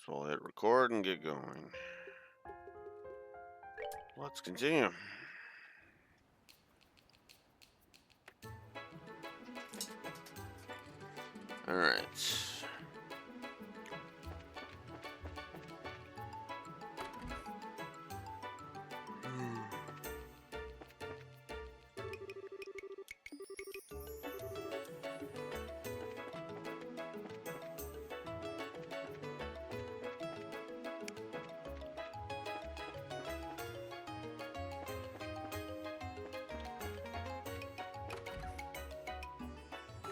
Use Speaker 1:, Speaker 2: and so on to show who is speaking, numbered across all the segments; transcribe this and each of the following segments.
Speaker 1: So we'll hit record and get going. Let's continue. Alright.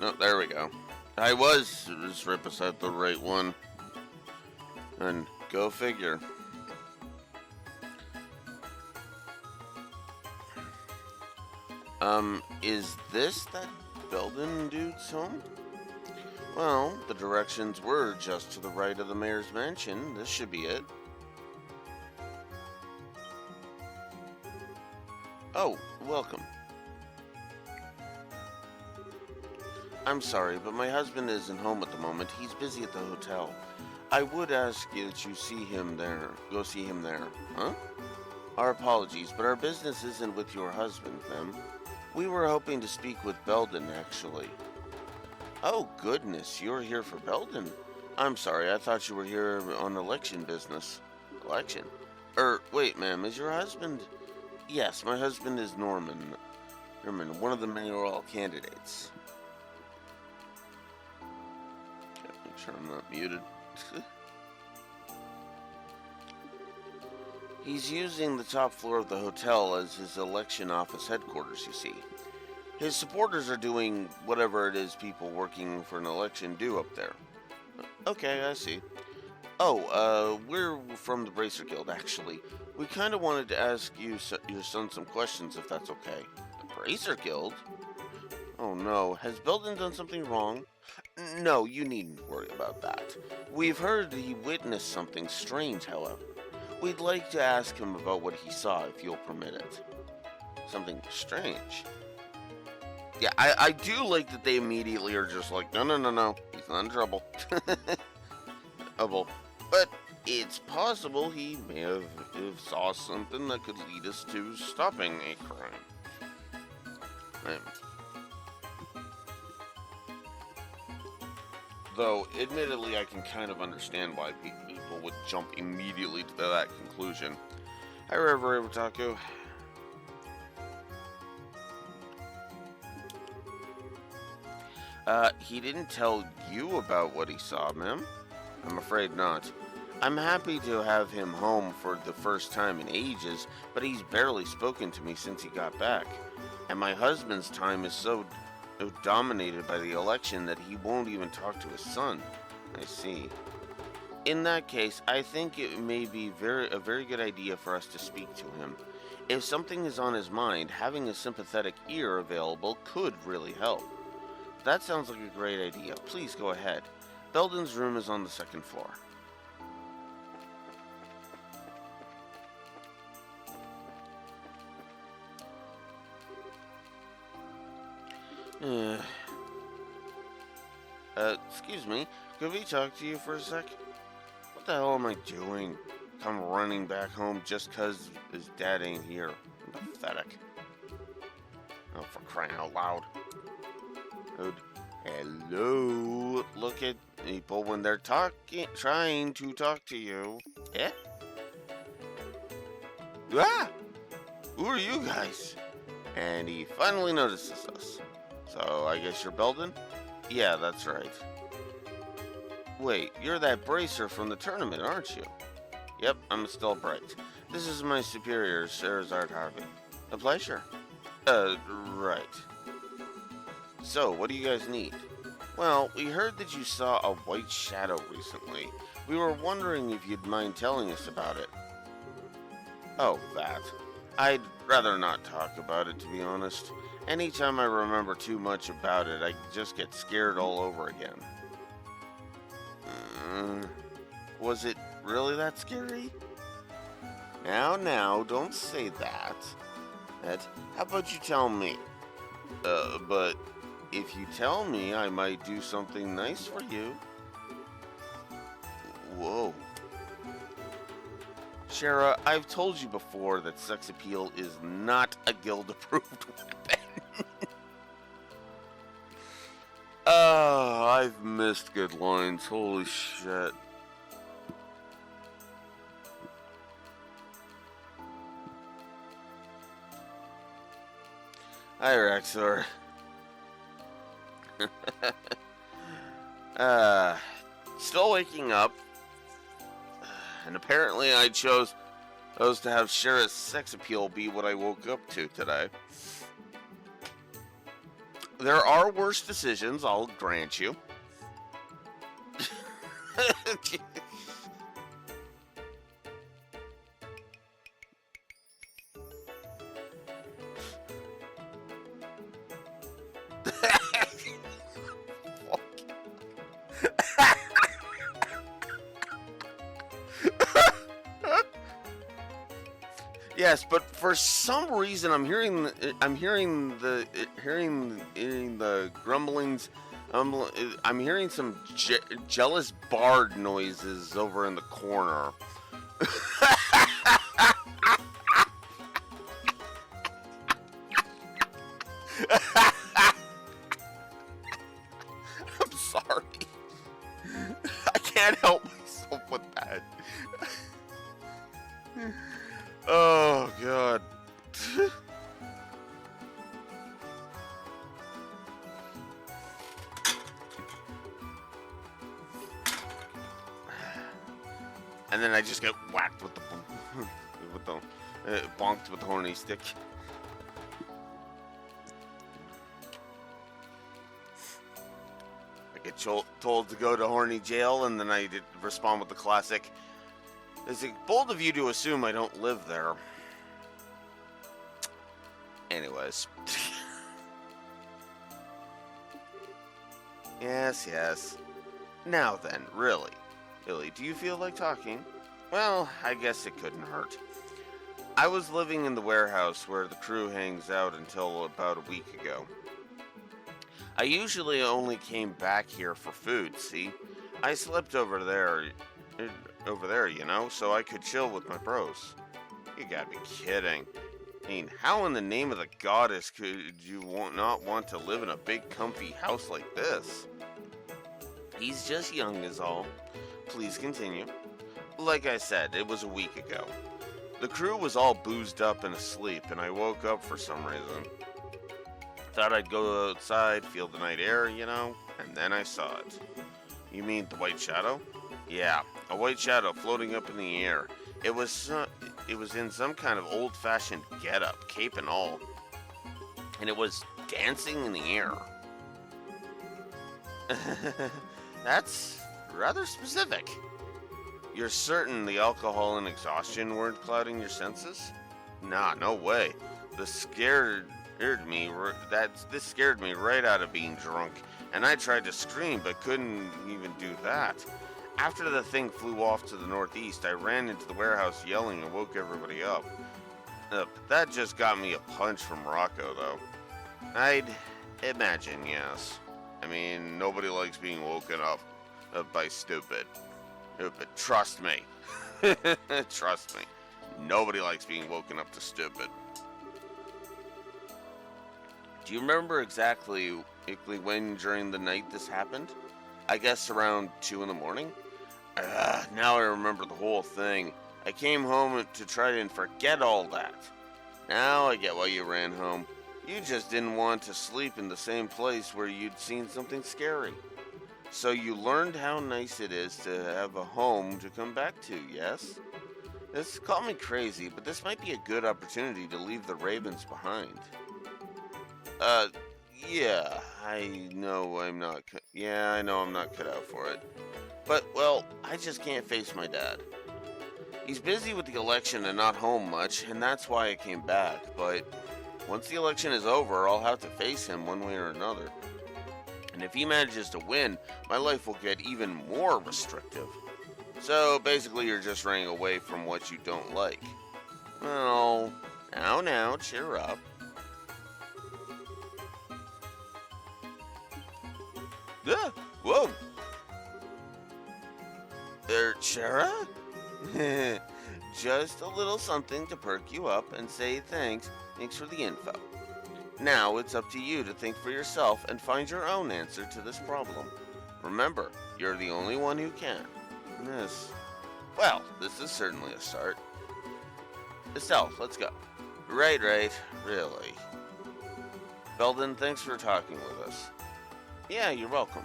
Speaker 1: Oh, there we go. I was just right beside the right one. And go figure. Is this that Belden dude's home? Well, the directions were just to the right of the mayor's mansion. This should be it. Oh, welcome. I'm sorry, but my husband isn't home at the moment. He's busy at the hotel. I would ask you that you see him there. Go see him there. Huh? Our apologies, but our business isn't with your husband, ma'am. We were hoping to speak with Belden, actually. Oh, goodness, you're here for Belden. I'm sorry, I thought you were here on election business. Election? Wait, ma'am, is your husband... Yes, my husband is Norman. Norman, one of the mayoral candidates. Okay, make sure I'm not muted. He's using the top floor of the hotel as his election office headquarters, you see. His supporters are doing whatever it is people working for an election do up there. Okay, I see. Oh, we're from the Bracer Guild, actually. We kind of wanted to ask your son some questions, if that's okay. The Bracer Guild? Oh no, has Belden done something wrong? No, you needn't worry about that. We've heard he witnessed something strange, however. We'd like to ask him about what he saw, if you'll permit it. Something strange? Yeah, I do like that they immediately are just like, no, he's not in trouble. But it's possible he may have saw something that could lead us to stopping a crime. Though, admittedly, I can kind of understand why people would jump immediately to that conclusion. Hi, Reverend Otaku. He didn't tell you about what he saw, ma'am? I'm afraid not. I'm happy to have him home for the first time in ages, but he's barely spoken to me since he got back. And my husband's time is so dominated by the election that he won't even talk to his son. I see. In that case, I think it may be a very good idea for us to speak to him. If something is on his mind, having a sympathetic ear available could really help. That sounds like a great idea. Please go ahead. Belden's room is on the second floor. Excuse me, could we talk to you for a sec? What the hell am I doing? Come running back home just 'cause his dad ain't here. I'm pathetic. Oh, for crying out loud. Hello? Look at people when they're trying to talk to you. Eh? Ah! Who are you guys? And he finally notices us. So, I guess you're Belden? Yeah, that's right. Wait, you're that bracer from the tournament, aren't you? Yep, I'm still bright. This is my superior, Sarazard Harvey. A pleasure. Right. So, what do you guys need? Well, we heard that you saw a white shadow recently. We were wondering if you'd mind telling us about it. Oh, that. I'd rather not talk about it, to be honest. Anytime I remember too much about it, I just get scared all over again. Was it really that scary? Now, don't say that. How about you tell me? But if you tell me, I might do something nice for you. Whoa. Shara, I've told you before that sex appeal is not a guild-approved weapon. Oh, I've missed good lines. Holy shit. Hi, Rexor. Still waking up. And apparently I chose to have Shara's sex appeal be what I woke up to today. There are worse decisions, I'll grant you. Yes, but for some reason I'm hearing the grumblings. I'm hearing some jealous bard noises over in the corner. I'm sorry. I can't help myself with that. Oh, God. And then I just get whacked with the bonked with the horny stick. I get told to go to horny jail, and then I respond with the classic, "Is it bold of you to assume I don't live there?" Anyways. Yes. Now then, really, do you feel like talking? Well, I guess it couldn't hurt. I was living in the warehouse where the crew hangs out until about a week ago. I usually only came back here for food, see? I slept over there, so I could chill with my bros. You gotta be kidding. I mean, how in the name of the goddess could you not want to live in a big comfy house like this? He's just young is all. Please continue. Like I said, it was a week ago. The crew was all boozed up and asleep, and I woke up for some reason. Thought I'd go outside, feel the night air, and then I saw it. You mean the white shadow? Yeah, a white shadow floating up in the air. It was in some kind of old-fashioned getup, cape and all. And it was dancing in the air. That's rather specific. You're certain the alcohol and exhaustion weren't clouding your senses? Nah, no way. This scared me right out of being drunk, and I tried to scream but couldn't even do that. After the thing flew off to the northeast, I ran into the warehouse yelling and woke everybody up. That just got me a punch from Rocco, though. I'd imagine, yes. I mean, nobody likes being woken up by stupid. But trust me. Trust me. Nobody likes being woken up to stupid. Do you remember exactly when during the night this happened? I guess around 2 in the morning? Now I remember the whole thing. I came home to try and forget all that. Now I get why you ran home. You just didn't want to sleep in the same place where you'd seen something scary. So you learned how nice it is to have a home to come back to, yes? Call me crazy, but this might be a good opportunity to leave the Ravens behind. Yeah, I know I'm not cut out for it. But, well, I just can't face my dad. He's busy with the election and not home much, and that's why I came back. But once the election is over, I'll have to face him one way or another. And if he manages to win, my life will get even more restrictive. So, basically, you're just running away from what you don't like. Well, now, cheer up. Whoa! Shara? just a little something to perk you up and say thanks for the info. Now it's up to you to think for yourself and find your own answer to this problem. Remember, you're the only one who can. Miss. Well, this is certainly a start. Estelle, let's go. Right, really. Belden, thanks for talking with us. Yeah, you're welcome.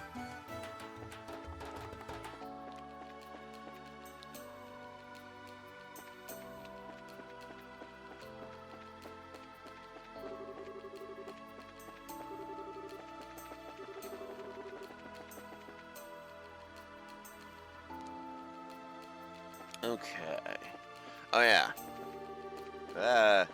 Speaker 1: Okay. Oh yeah. Uh.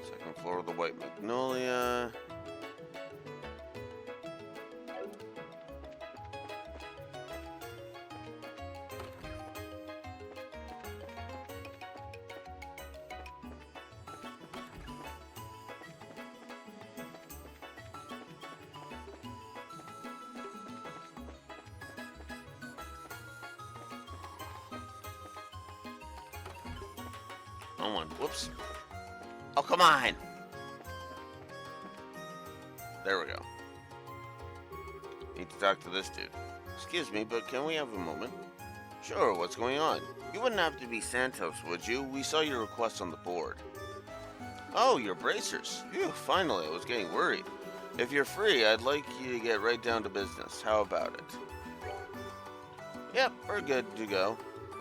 Speaker 1: Second floor of the White Magnolia. Oh, one. Whoops. Oh, come on. There we go. Need to talk to this dude. Excuse me, but can we have a moment? Sure, what's going on? You wouldn't have to be Santos, would you? We saw your request on the board. Oh, your bracers. Phew, finally, I was getting worried. If you're free, I'd like you to get right down to business. How about it? Yep, we're good to go.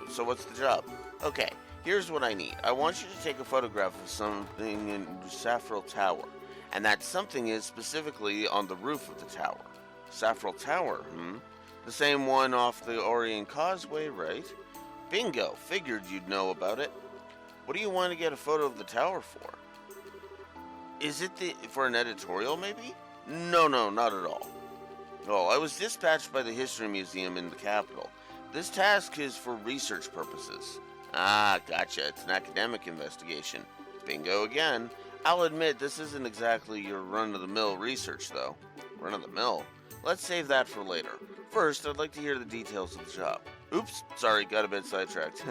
Speaker 1: So what's the job? Okay, here's what I need. I want you to take a photograph of something in Saffrel Tower. And that something is specifically on the roof of the tower. Saffrel Tower, The same one off the Orient Causeway, right? Bingo, figured you'd know about it. What do you want to get a photo of the tower for? Is it for an editorial, maybe? No, not at all. Oh, I was dispatched by the History Museum in the capital. This task is for research purposes. Ah, gotcha. It's an academic investigation. Bingo again. I'll admit this isn't exactly your run-of-the-mill research, though. Run-of-the-mill? Let's save that for later. First, I'd like to hear the details of the job. Oops, sorry, got a bit sidetracked.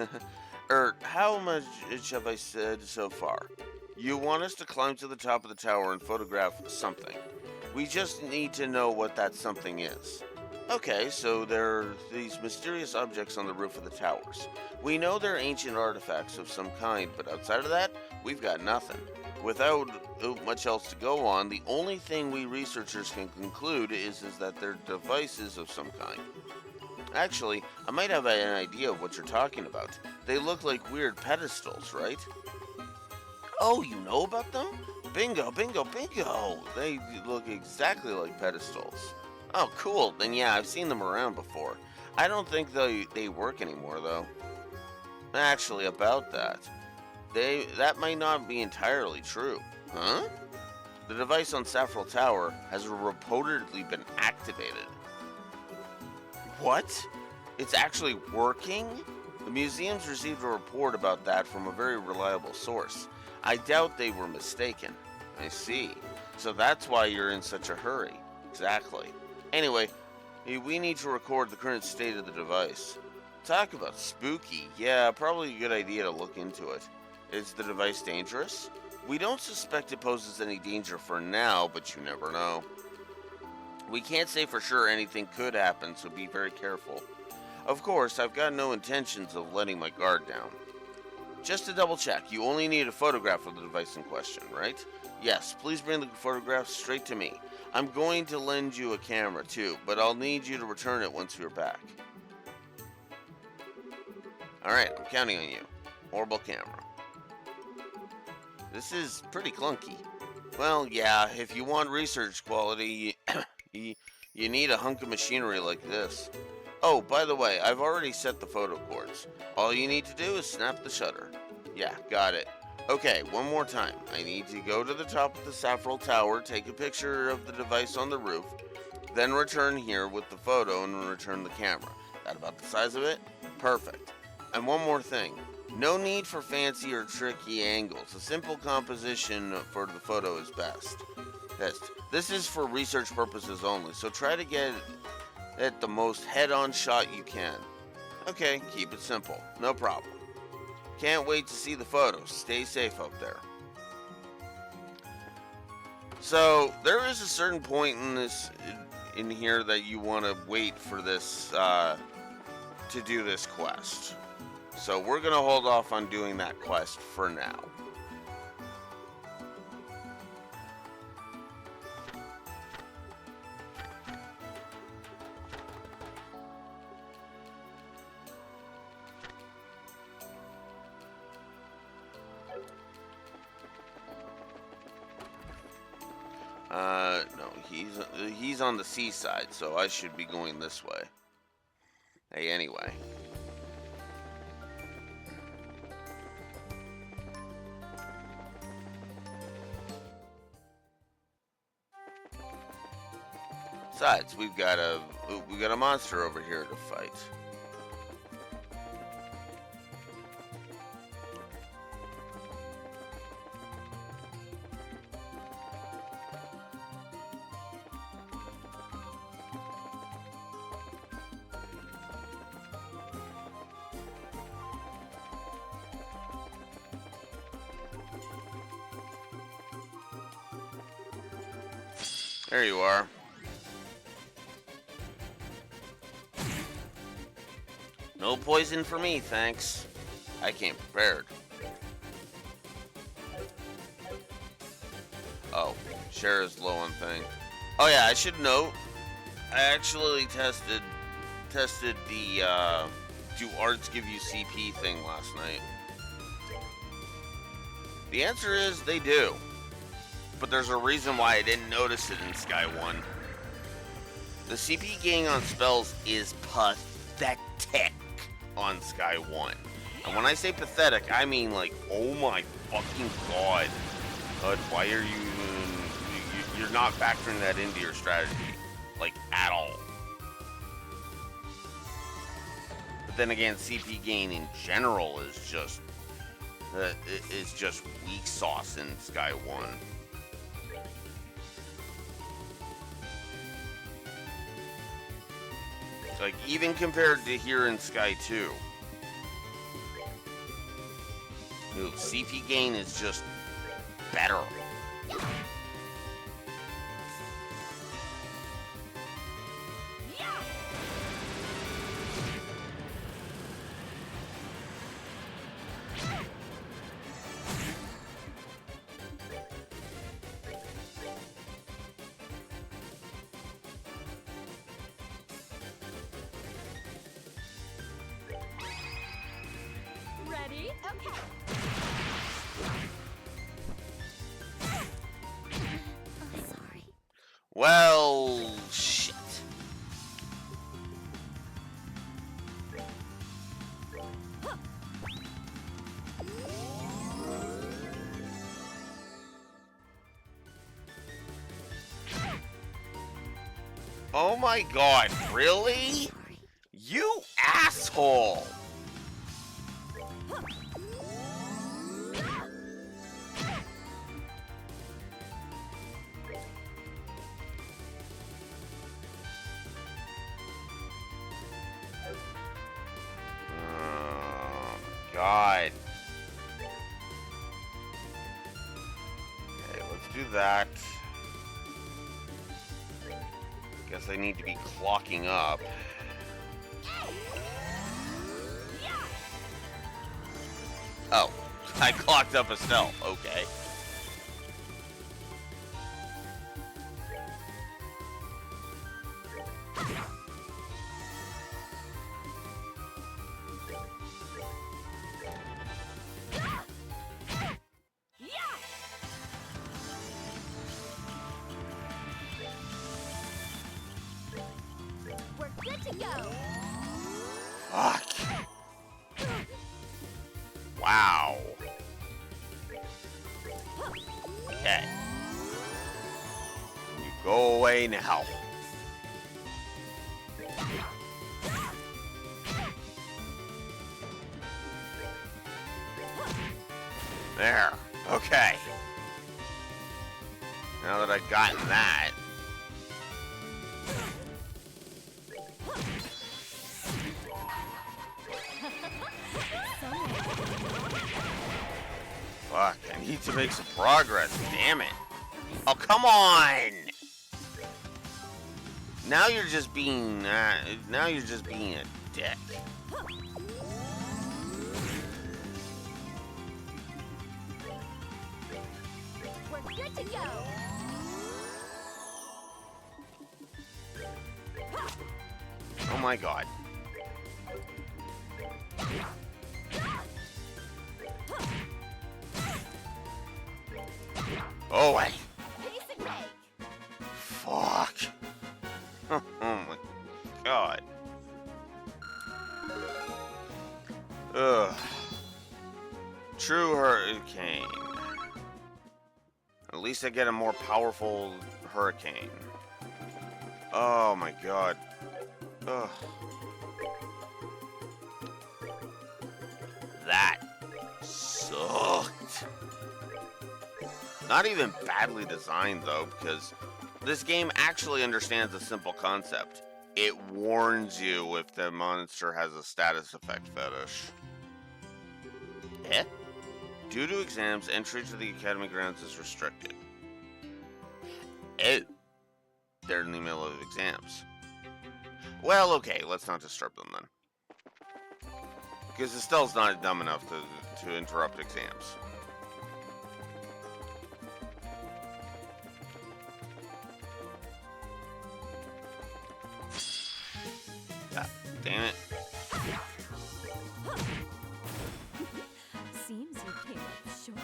Speaker 1: How much have I said so far? You want us to climb to the top of the tower and photograph something. We just need to know what that something is. Okay, so there are these mysterious objects on the roof of the towers. We know they're ancient artifacts of some kind, but outside of that, we've got nothing. Without much else to go on, the only thing we researchers can conclude is that they're devices of some kind. Actually, I might have an idea of what you're talking about. They look like weird pedestals, right? Oh, you know about them? Bingo! They look exactly like pedestals. Oh, cool. Then yeah, I've seen them around before. I don't think they work anymore, though. Actually, about that. That might not be entirely true. Huh? The device on Saffrel Tower has reportedly been activated. What? It's actually working? The museum's received a report about that from a very reliable source. I doubt they were mistaken. I see. So that's why you're in such a hurry. Exactly. Anyway, we need to record the current state of the device. Talk about spooky. Yeah, probably a good idea to look into it. Is the device dangerous? We don't suspect it poses any danger for now, but you never know. We can't say for sure anything could happen, so be very careful. Of course, I've got no intentions of letting my guard down. Just to double check, you only need a photograph of the device in question, right? Yes, please bring the photograph straight to me. I'm going to lend you a camera too, but I'll need you to return it once you're back. Alright, I'm counting on you. Orbital camera. This is pretty clunky. Well, yeah, if you want research quality, you need a hunk of machinery like this. Oh, by the way, I've already set the photo cords. All you need to do is snap the shutter. Yeah, got it. Okay, one more time. I need to go to the top of the Saffrel Tower, take a picture of the device on the roof, then return here with the photo and return the camera. That about the size of it? Perfect. And one more thing. No need for fancy or tricky angles. A simple composition for the photo is best. This is for research purposes only, so try to get it the most head-on shot you can. Okay, keep it simple. No problem. Can't wait to see the photos. Stay safe out there. So, there is a certain point in here that you want to wait for this to do this quest. So we're going to hold off on doing that quest for now. No, he's on the seaside, so I should be going this way. Hey, anyway. Besides, we've got a monster over here to fight. There you are. No poison for me, thanks. I came prepared. Oh, share is low on thing. Oh yeah, I should note, I actually tested the do arts give you CP thing last night. The answer is they do. But there's a reason why I didn't notice it in Sky 1. The CP gain on spells is pathetic on Sky 1. And when I say pathetic, I mean like, oh my fucking god. Why are you're not factoring that into your strategy, like, at all. But then again, CP gain in general is just weak sauce in Sky 1. Like, even compared to here in Sky 2. Dude, CP gain is just better.
Speaker 2: Ready? Okay. Oh, sorry.
Speaker 1: Well, shit. Oh my god, really? You asshole! God. Okay, let's do that. Guess I need to be clocking up. Oh, I clocked up a stealth. Okay.
Speaker 2: We're good to go.
Speaker 1: Fuck. Wow. Go away now. There. Okay. Now that I've gotten that. Fuck, I need to make some progress. Damn it. Oh, come on! Now you're just being a dick.
Speaker 2: We're good to go.
Speaker 1: Oh my god. Oh wait.
Speaker 2: Piece of cake.
Speaker 1: Fuck. Oh my god. Ugh. True hurricane. At least I get a more powerful hurricane. Oh my god. Ugh. That sucked. Not even badly designed though, because this game actually understands a simple concept. It warns you if the monster has a status effect fetish. Eh? Due to exams, entry to the academy grounds is restricted. Oh. They're in the middle of exams. Well, okay, let's not disturb them then. Because Estelle's not dumb enough to interrupt exams. God damn it.
Speaker 2: Seems you came up short.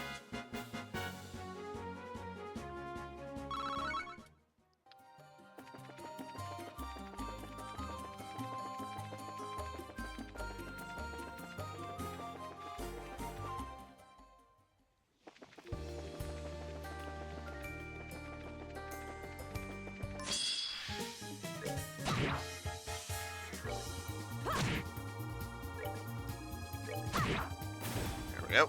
Speaker 1: There we go.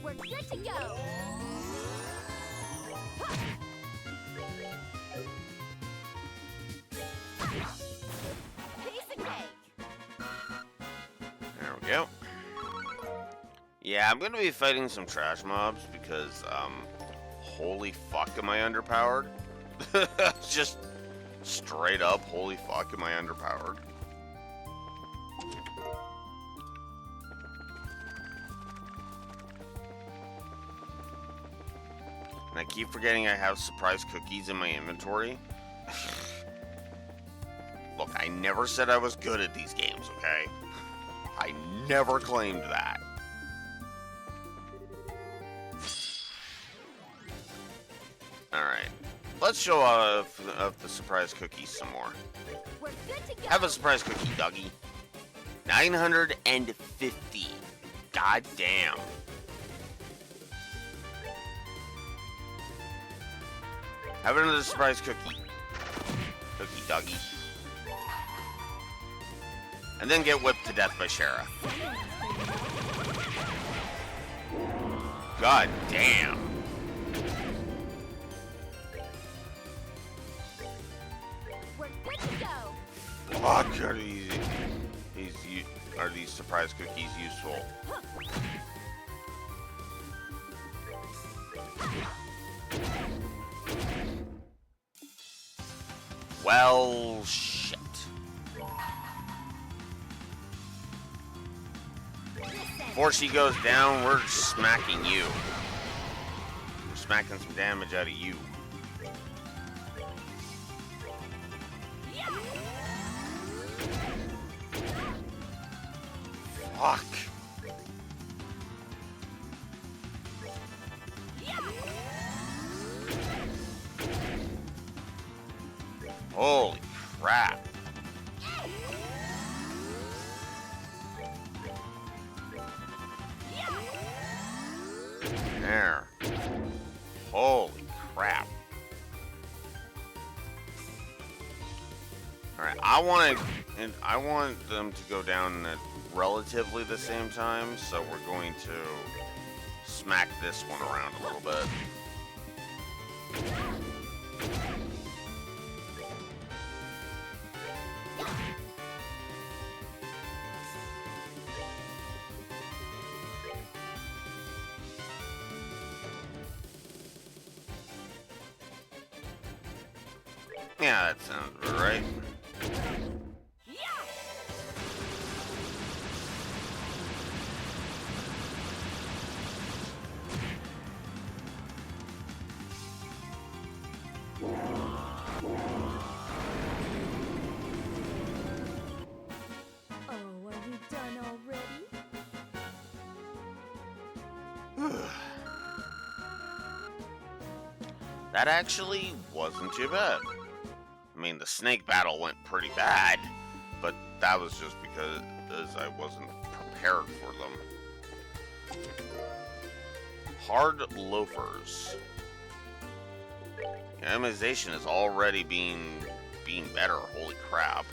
Speaker 2: We're good to go. Piece of cake.
Speaker 1: There we go. Yeah, I'm gonna be fighting some trash mobs because, holy fuck, am I underpowered? Just straight up, holy fuck, am I underpowered? And I keep forgetting I have surprise cookies in my inventory. Look, I never said I was good at these games, okay? I never claimed that. Alright. Let's show off the surprise cookies some more.
Speaker 2: We're good to go.
Speaker 1: Have a surprise cookie, doggy. 950. God damn. Have another surprise cookie. Cookie, doggy. And then get whipped to death by Shara. God damn.
Speaker 2: We're good to go.
Speaker 1: Fuck, are these surprise cookies useful? Well, shit. Before she goes down, we're smacking you. We're smacking some damage out of you. Fuck. Holy crap. There. Holy crap. Alright, I want them to go down at relatively the same time, so we're going to smack this one around a little bit. Yeah, that sounds about right.
Speaker 2: Oh, are you done already?
Speaker 1: That actually wasn't too bad. I mean, the snake battle went pretty bad, but that was just because I wasn't prepared for them. Hard loafers. Amortization is already being better. Holy crap.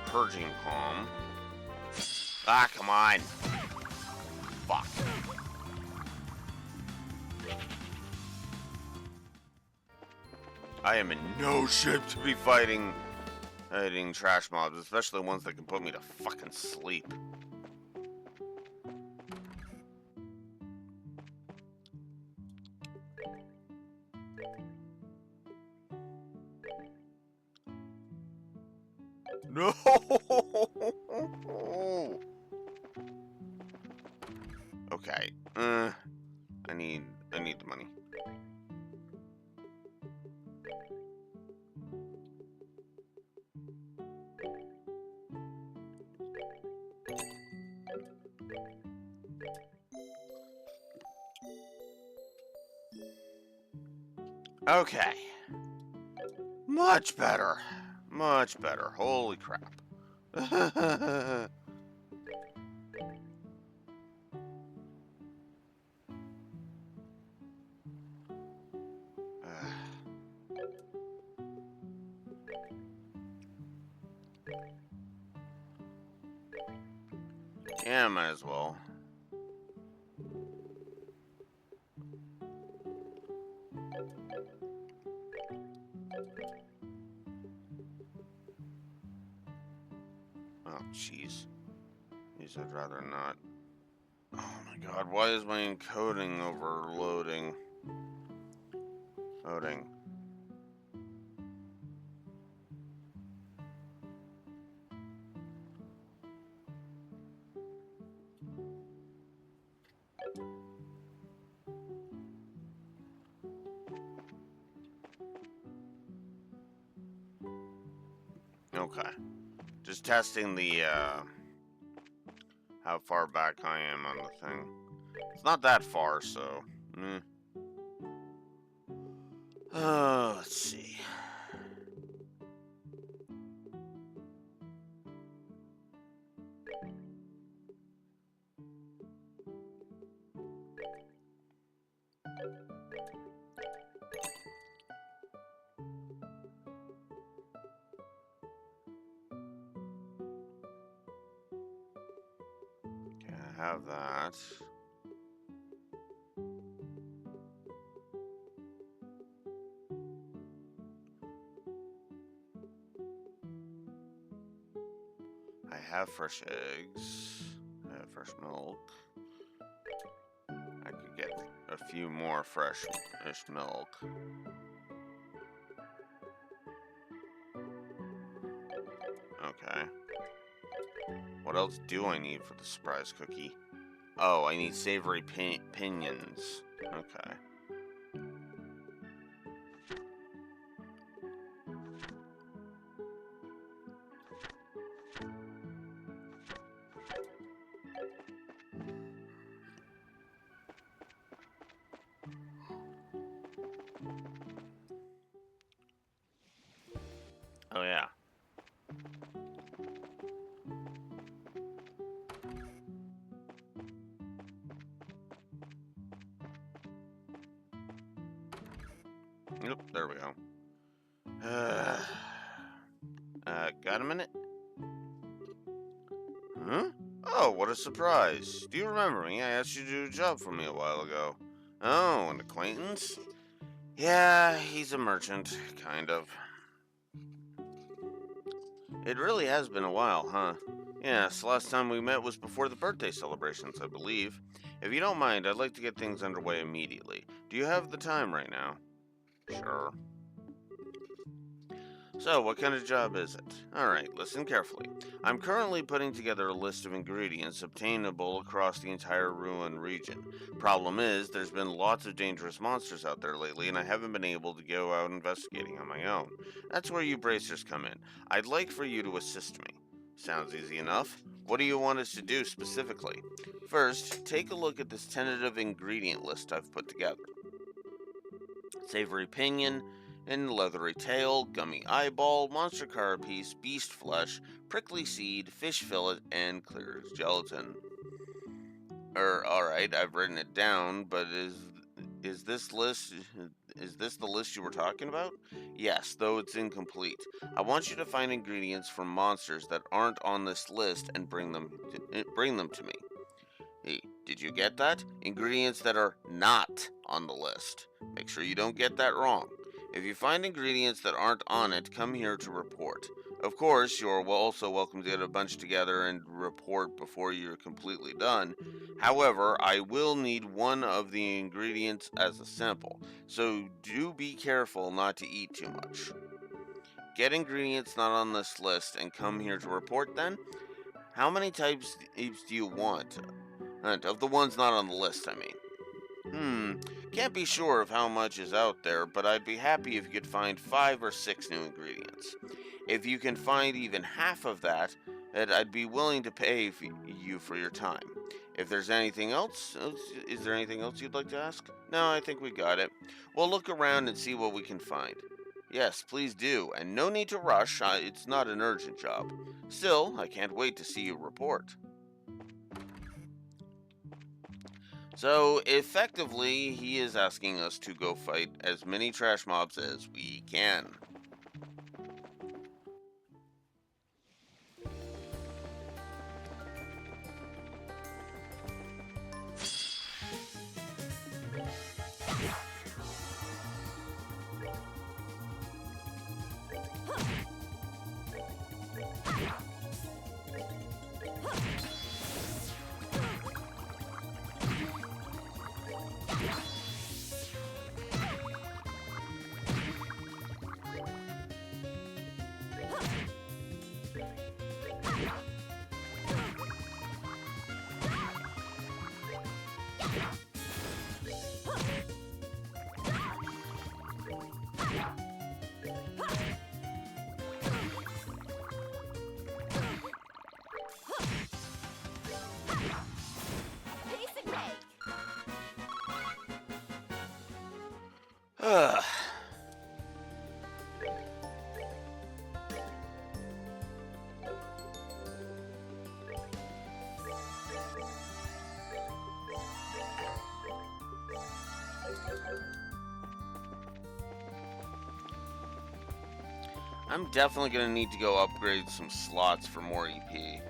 Speaker 1: Purging palm. Ah, come on. Fuck. I am in no shape to be fighting trash mobs, especially ones that can put me to fucking sleep. No. Okay. I need the money. Okay. Much better. Much better. Holy crap. Yeah, might as well. Oh, jeez. These I'd rather not. Oh my god, why is my encoding overloading? Loading. Okay. Just testing the, how far back I am on the thing. It's not that far, so... let's see. Okay, I have that. I have fresh eggs. I have fresh milk. I could get a few more fresh milk. Okay. What else do I need for the surprise cookie? Oh, I need savory pinions. Okay. Oh, yeah. Yep, there we go. Got a minute? Huh? Oh, what a surprise. Do you remember me? I asked you to do a job for me a while ago. Oh, an acquaintance? Yeah, he's a merchant, kind of. It really has been a while, huh? Yes, last time we met was before the birthday celebrations, I believe. If you don't mind, I'd like to get things underway immediately. Do you have the time right now? Sure. So, what kind of job is it? Alright, listen carefully. I'm currently putting together a list of ingredients obtainable across the entire Ruin region. Problem is, there's been lots of dangerous monsters out there lately, and I haven't been able to go out investigating on my own. That's where you bracers come in. I'd like for you to assist me. Sounds easy enough. What do you want us to do specifically? First, take a look at this tentative ingredient list I've put together. Savory pinion, and leathery tail, gummy eyeball, monster carapace, beast flesh, prickly seed, fish fillet, and clear gelatin. Alright, I've written it down, but is this the list you were talking about? Yes, though it's incomplete. I want you to find ingredients from monsters that aren't on this list and bring them to me. Hey, did you get that? Ingredients that are not on the list. Make sure you don't get that wrong. If you find ingredients that aren't on it, come here to report. Of course, you're also welcome to get a bunch together and report before you're completely done. However, I will need one of the ingredients as a sample, so do be careful not to eat too much. Get ingredients not on this list and come here to report then? How many types do you want? Of the ones not on the list, I mean. Can't be sure of how much is out there, but I'd be happy if you could find 5 or 6 new ingredients. If you can find even half of that, I'd be willing to pay you for your time. If there's anything else, is there anything else you'd like to ask? No, I think we got it. We'll look around and see what we can find. Yes, please do, and no need to rush. It's not an urgent job. Still, I can't wait to see you report. So, effectively, he is asking us to go fight as many trash mobs as we can. Ugh. I'm definitely going to need to go upgrade some slots for more EP.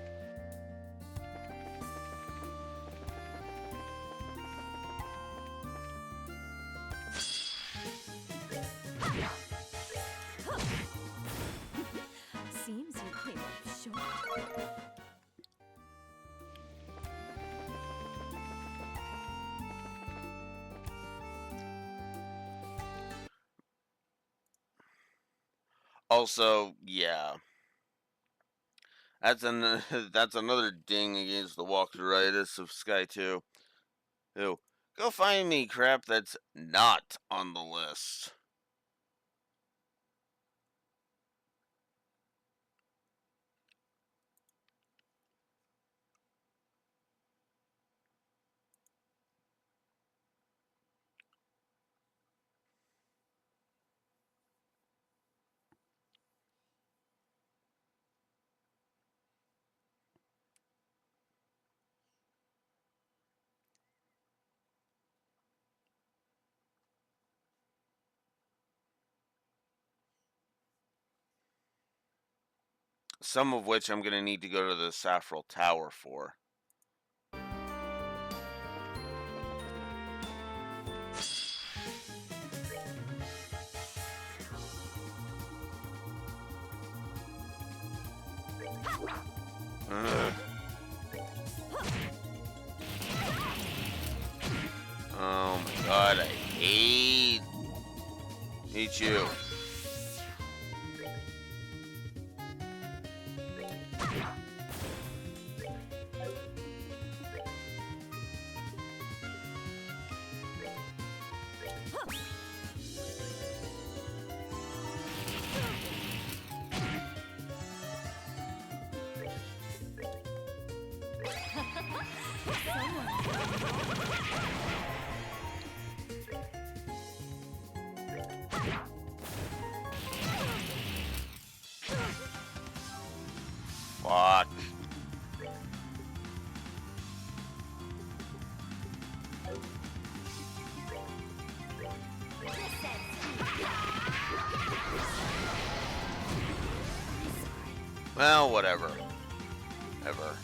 Speaker 2: Seems you came up short.
Speaker 1: Also, yeah, that's an that's another ding against the walkthroughitis of Sky 2. Ew. Go find me crap that's not on the list. Some of which I'm going to need to go to the Saffrel Tower for. Ugh. Oh my god, I hate you. Fuck. Well, whatever. Ever.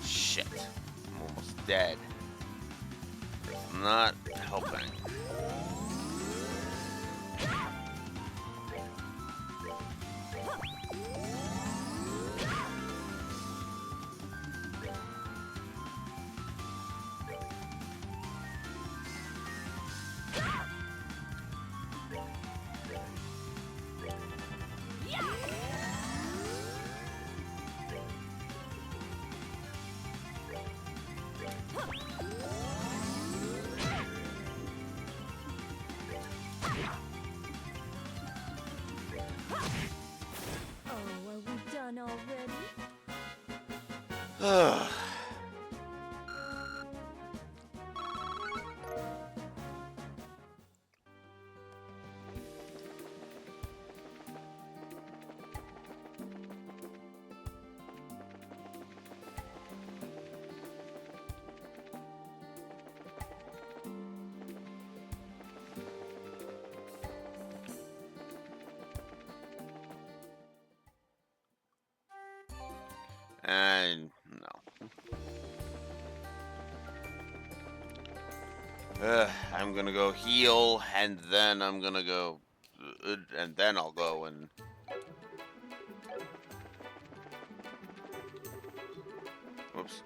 Speaker 1: Shit. I'm almost dead. It's not helping. Ugh. And no. I'm gonna go heal, and then I'm gonna go, and then I'll go and. Whoops.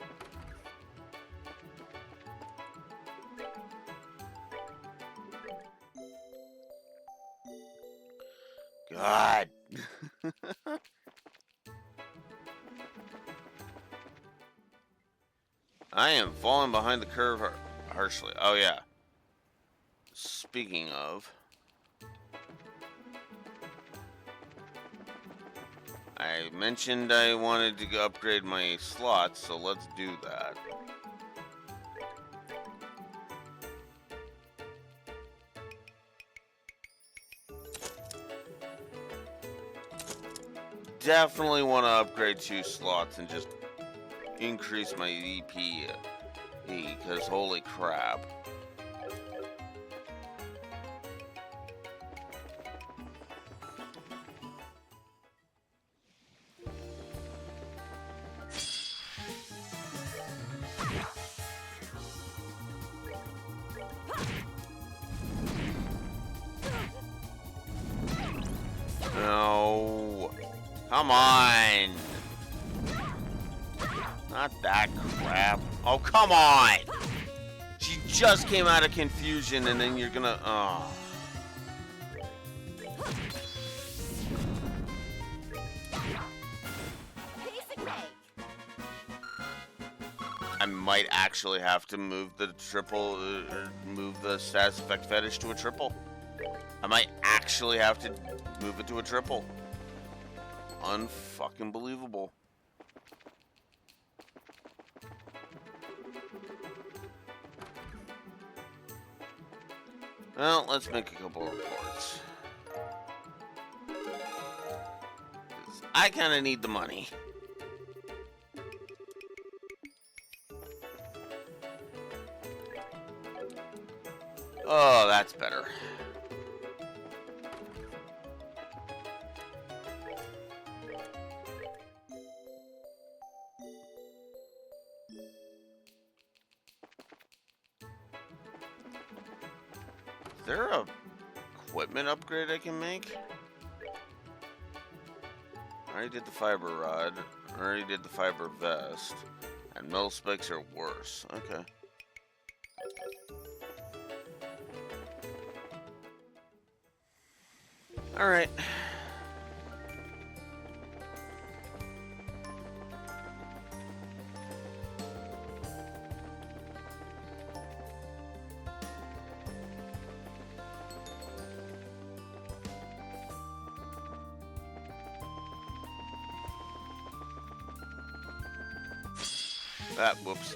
Speaker 1: God. I am falling behind the curve harshly. Oh, yeah. Speaking of, I mentioned I wanted to upgrade my slots, so let's do that. Definitely want to upgrade 2 slots and just increase my EP, because holy crap. No. Come on. Not that crap. Oh, come on! She just came out of confusion, and then you're gonna... Oh. I might actually have to move the triple... move the status effect fetish to a triple. I might actually have to move it to a triple. Unfucking believable. Well, let's make a couple of reports. I kind of need the money. Oh, that's better. Is there a equipment upgrade I can make? I already did the fiber rod. I already did the fiber vest. And metal spikes are worse. Okay. Alright. Whoops.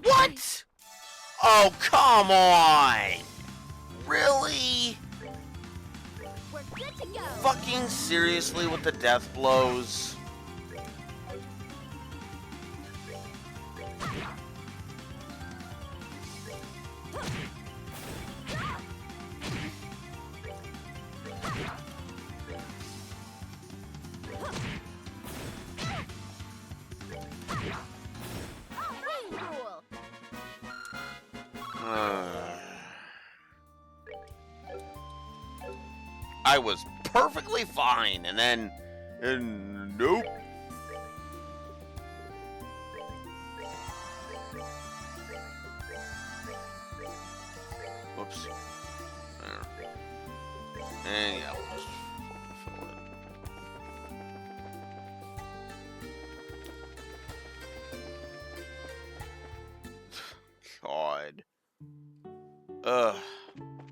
Speaker 1: What? Oh, come on! Really?
Speaker 2: We're good to go.
Speaker 1: Fucking seriously with the death blows? I was perfectly fine, and then... nope. Whoops. And yeah, we'll just fill it. God.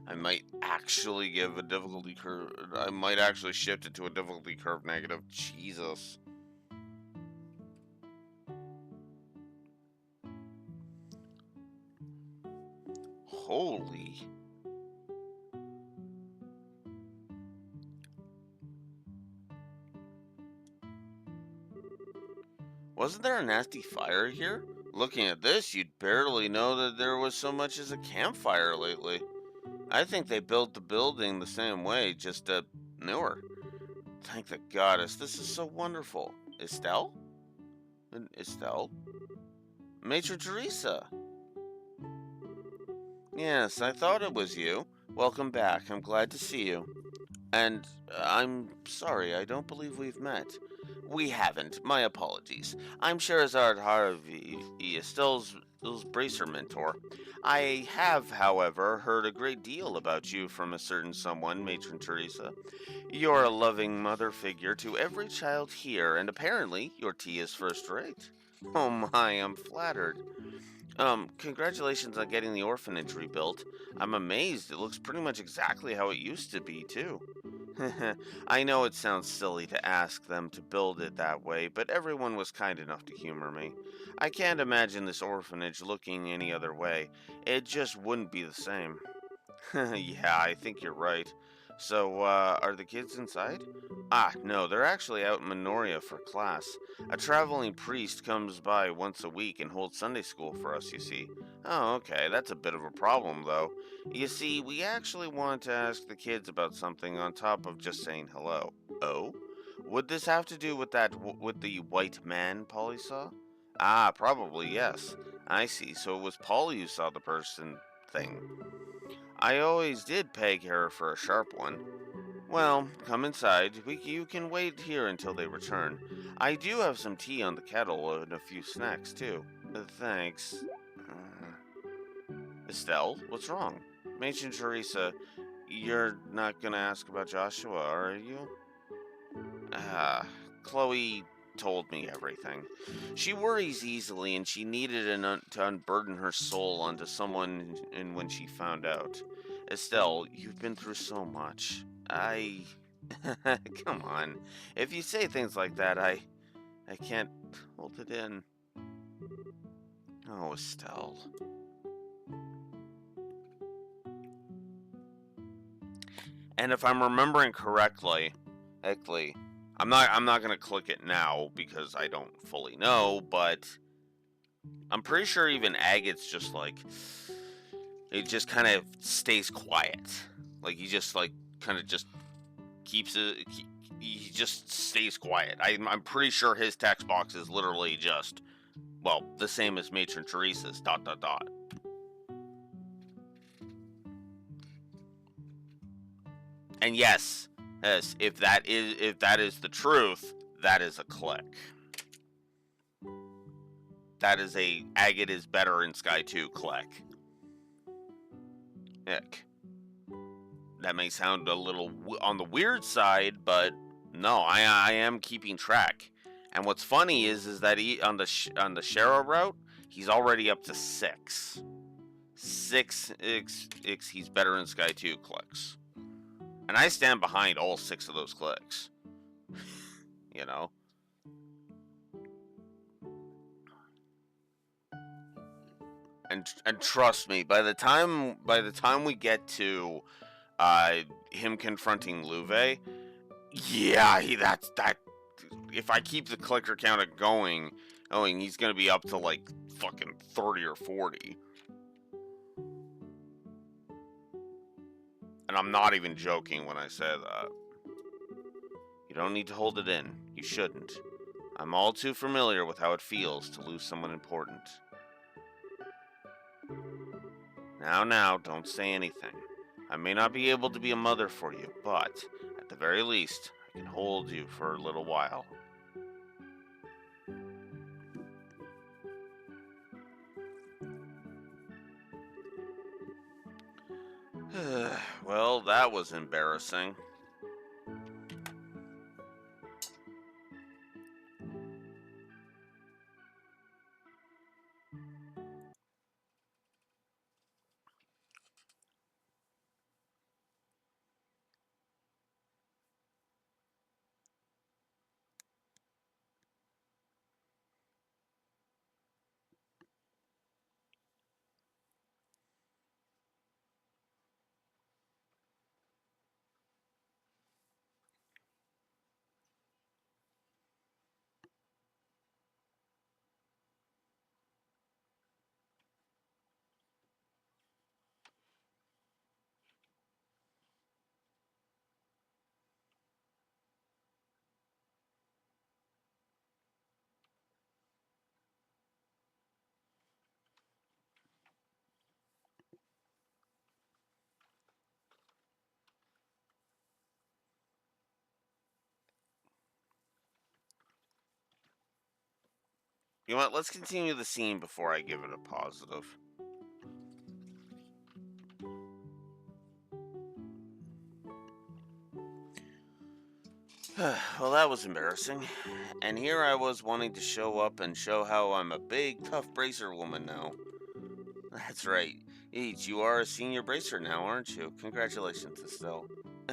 Speaker 1: I might actually give a difficulty curve. I might actually shift it to a difficulty curve negative. Jesus. Holy. Wasn't there a nasty fire here? Looking at this, you'd barely know that there was so much as a campfire lately. I think they built the building the same way, just newer. Thank the goddess, this is so wonderful. Estelle? Estelle? Matron Teresa. Yes, I thought it was you. Welcome back. I'm glad to see you. And I'm sorry, I don't believe we've met. We haven't. My apologies. I'm Sherazard Harvey, Estelle's bracer mentor. I have, however, heard a great deal about you from a certain someone, Matron Teresa. You're a loving mother figure to every child here, and apparently your tea is first rate. Oh my, I'm flattered. Congratulations on getting the orphanage rebuilt. I'm amazed. It looks pretty much exactly how it used to be, too. I know it sounds silly to ask them to build it that way, but everyone was kind enough to humor me. I can't imagine this orphanage looking any other way. It just wouldn't be the same. Yeah, I think you're right. So, are the kids inside? Ah, no, they're actually out in Minoria for class. A traveling priest comes by once a week and holds Sunday school for us, you see. Oh, okay, that's a bit of a problem, though. You see, we actually want to ask the kids about something on top of just saying hello. Oh? Would this have to do with with the white man Polly saw? Ah, probably, yes. I see, so it was Polly who saw the person thing. I always did peg her for a sharp one. Well, come inside. You can wait here until they return. I do have some tea on the kettle and a few snacks, too. Thanks. Estelle, what's wrong? Matron Teresa, you're not gonna ask about Joshua, are you? Ah, Chloe told me everything. She worries easily, and she needed to unburden her soul onto someone. And when she found out, Estelle, you've been through so much. Come on. If you say things like that, I can't hold it in. Oh, Estelle. And if I'm remembering correctly, I'm not gonna click it now because I don't fully know, but I'm pretty sure even Agate's just like it just kind of stays quiet. Like he just like kind of just keeps it. He just stays quiet. I'm pretty sure his text box is literally just well the same as Matron Teresa's. ... And yes, if that is the truth, that is a click. That is a Agate is better in Sky 2 click. Ick. That may sound a little on the weird side, but no, I am keeping track. And what's funny is that he on the Shara route, he's already up to 6. 6 he's better in Sky 2 clicks. And I stand behind all 6 of those clicks. You know? And trust me, by the time we get to him confronting Louve, yeah, that. If I keep the clicker counter going, he's gonna be up to like fucking 30 or 40. And I'm not even joking when I say that. You don't need to hold it in. You shouldn't. I'm all too familiar with how it feels to lose someone important. Now, don't say anything. I may not be able to be a mother for you, but at the very least, I can hold you for a little while. Well, that was embarrassing. You know what? Let's continue the scene before I give it a positive. Well, that was embarrassing. And here I was wanting to show up and show how I'm a big, tough bracer woman now. That's right. Each, you are a senior bracer now, aren't you? Congratulations, Estelle.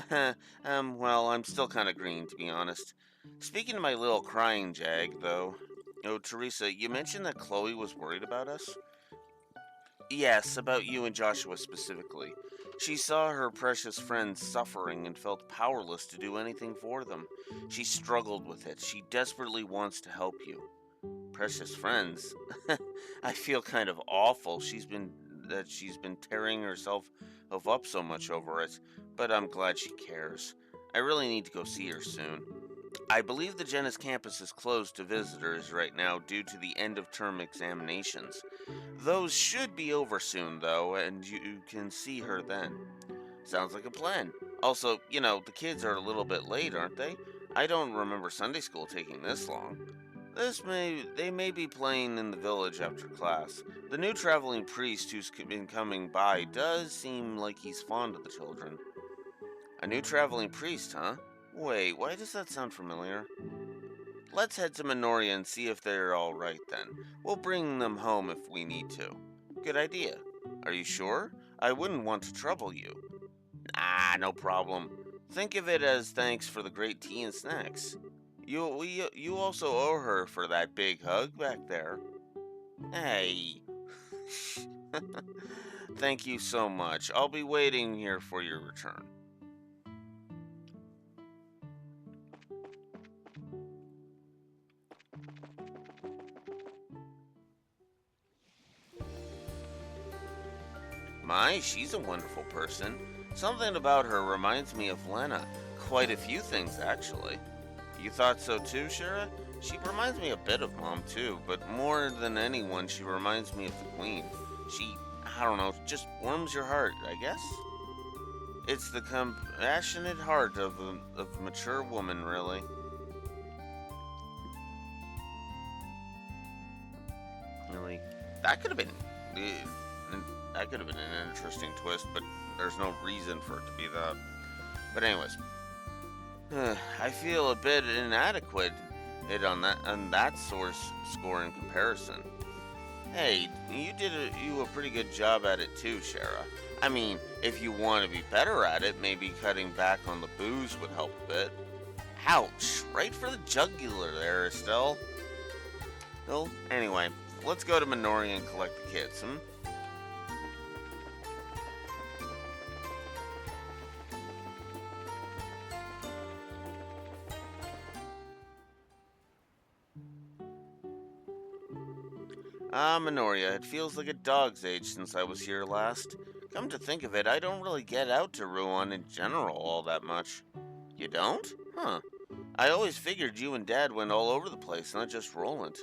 Speaker 1: Well, I'm still kind of green, to be honest. Speaking of my little crying jag, though. Oh, Teresa, you mentioned that Chloe was worried about us? Yes, about you and Joshua specifically. She saw her precious friends suffering and felt powerless to do anything for them. She struggled with it. She desperately wants to help you. Precious friends? I feel kind of awful. She's been tearing herself up so much over it, but I'm glad she cares. I really need to go see her soon. I believe the Genis campus is closed to visitors right now due to the end of term examinations. Those should be over soon, though, and you can see her then. Sounds like a plan. Also, the kids are a little bit late, aren't they? I don't remember Sunday school taking this long. They may be playing in the village after class. The new traveling priest who's been coming by does seem like he's fond of the children. A new traveling priest, huh? Wait, why does that sound familiar? Let's head to Minoria and see if they're all right then. We'll bring them home if we need to. Good idea. Are you sure? I wouldn't want to trouble you. Ah, no problem. Think of it as thanks for the great tea and snacks. You also owe her for that big hug back there. Hey. Thank you so much. I'll be waiting here for your return. My, she's a wonderful person. Something about her reminds me of Lena. Quite a few things, actually. You thought so too, Shara? She reminds me a bit of Mom, too, but more than anyone, she reminds me of the Queen. I don't know, just warms your heart, I guess? It's the compassionate heart of a mature woman, really. Really, that could have been that could have been an interesting twist, but there's no reason for it to be that. But anyways, I feel a bit inadequate on that source score in comparison. Hey, you did a pretty good job at it too, Shara. I mean, if you want to be better at it, maybe cutting back on the booze would help a bit. Ouch! Right for the jugular there, Estelle. Well, anyway, let's go to Minoria and collect the kids, hmm? Ah, Minoria, it feels like a dog's age since I was here last. Come to think of it, I don't really get out to Rouen in general all that much. You don't? Huh. I always figured you and Dad went all over the place, not just Roland.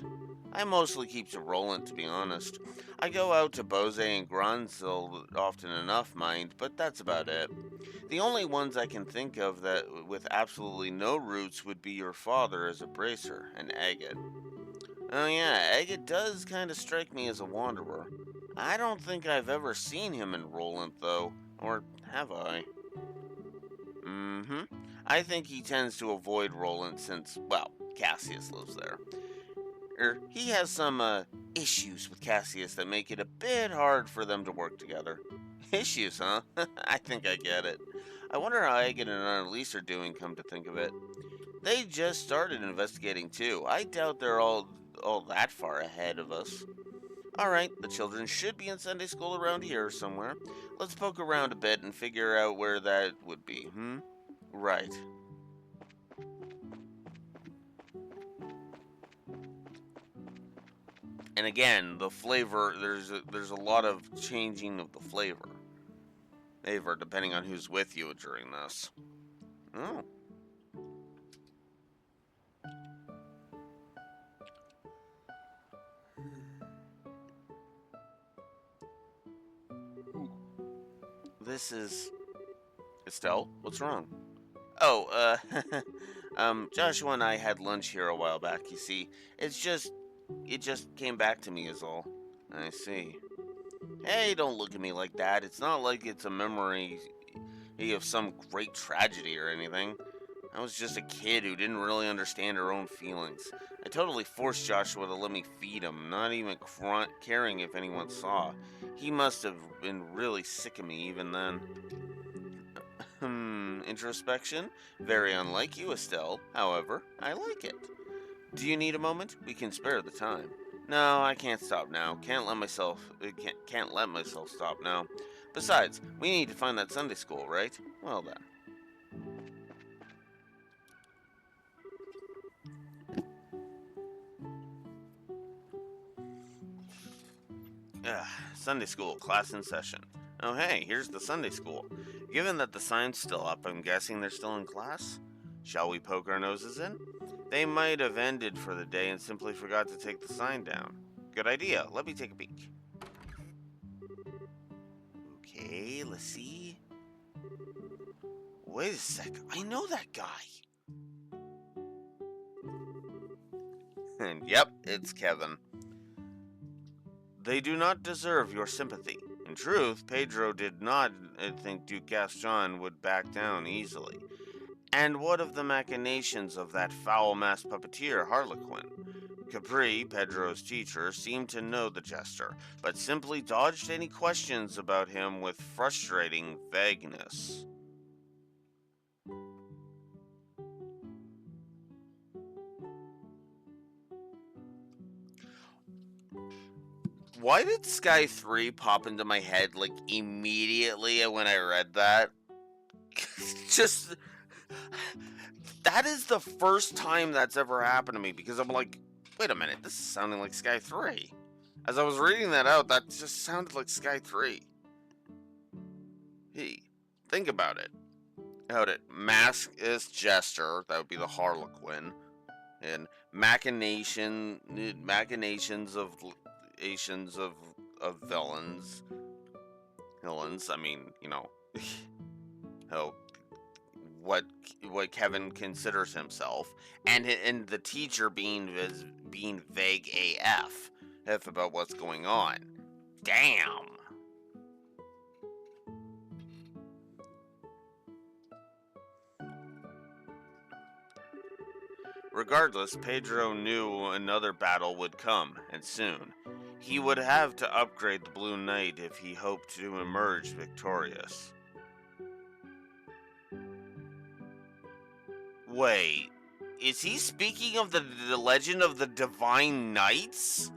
Speaker 1: I mostly keep to Roland, to be honest. I go out to Bose and Granzil often enough, mind, but that's about it. The only ones I can think of that with absolutely no roots would be your father as a bracer and Agate. Oh yeah, Agate does kind of strike me as a wanderer. I don't think I've ever seen him in Roland, though. Or have I? Mm-hmm. I think he tends to avoid Roland since, well, Cassius lives there. He has some, issues with Cassius that make it a bit hard for them to work together. Issues, huh? I think I get it. I wonder how Agate and Annalise are doing, come to think of it. They just started investigating too. I doubt they're all that far ahead of us. All right, the children should be in Sunday school around here somewhere. Let's poke around a bit and figure out where that would be. Hmm? Right. And again, the flavor there's a lot of changing of the flavor depending on who's with you during this. Oh. This is Estelle. What's wrong? Oh, Joshua and I had lunch here a while back. You see, it just came back to me is all. I see. Hey, don't look at me like that. It's not like it's a memory of some great tragedy or anything. I was just a kid who didn't really understand her own feelings. I totally forced Joshua to let me feed him, not even caring if anyone saw. He must have been really sick of me even then. Introspection? Very unlike you, Estelle. However, I like it. Do you need a moment? We can spare the time. No, I can't stop now. Can't let myself stop now. Besides, we need to find that Sunday school, right? Well then. Sunday school, class in session. Oh hey, here's the Sunday school. Given that the sign's still up, I'm guessing they're still in class? Shall we poke our noses in? They might have ended for the day and simply forgot to take the sign down. Good idea. Let me take a peek. Okay, let's see. Wait a sec, I know that guy. And yep, it's Kevin. They do not deserve your sympathy. In truth, Pedro did not think Duke Gaston would back down easily. And what of the machinations of that foul-mouthed puppeteer, Harlequin? Capri, Pedro's teacher, seemed to know the jester, but simply dodged any questions about him with frustrating vagueness. Why did Sky 3 pop into my head like immediately when I read that? Just that is the first time that's ever happened to me because I'm like, wait a minute, this is sounding like Sky 3. As I was reading that out, that just sounded like Sky 3. Hey, think about it. Mask is Jester, that would be the Harlequin, and machinations of villains. Villains, I mean, how what what Kevin considers himself, and the teacher being vague if about what's going on. Damn. Regardless, Pedro knew another battle would come, and soon. He would have to upgrade the Blue Knight if he hoped to emerge victorious. Wait, is he speaking of the legend of the Divine Knights?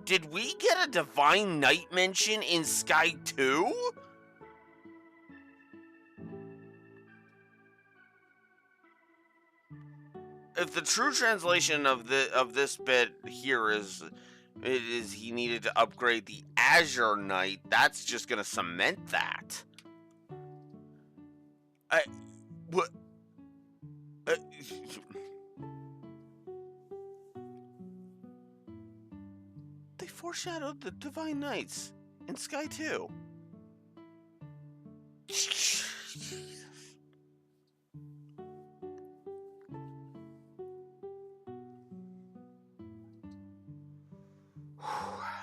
Speaker 1: Did we get a Divine Knight mention in Sky 2? If the true translation of this bit here is he needed to upgrade the Azure Knight, that's just gonna cement that. I what? Uh, they foreshadowed the Divine Knights in Sky 2.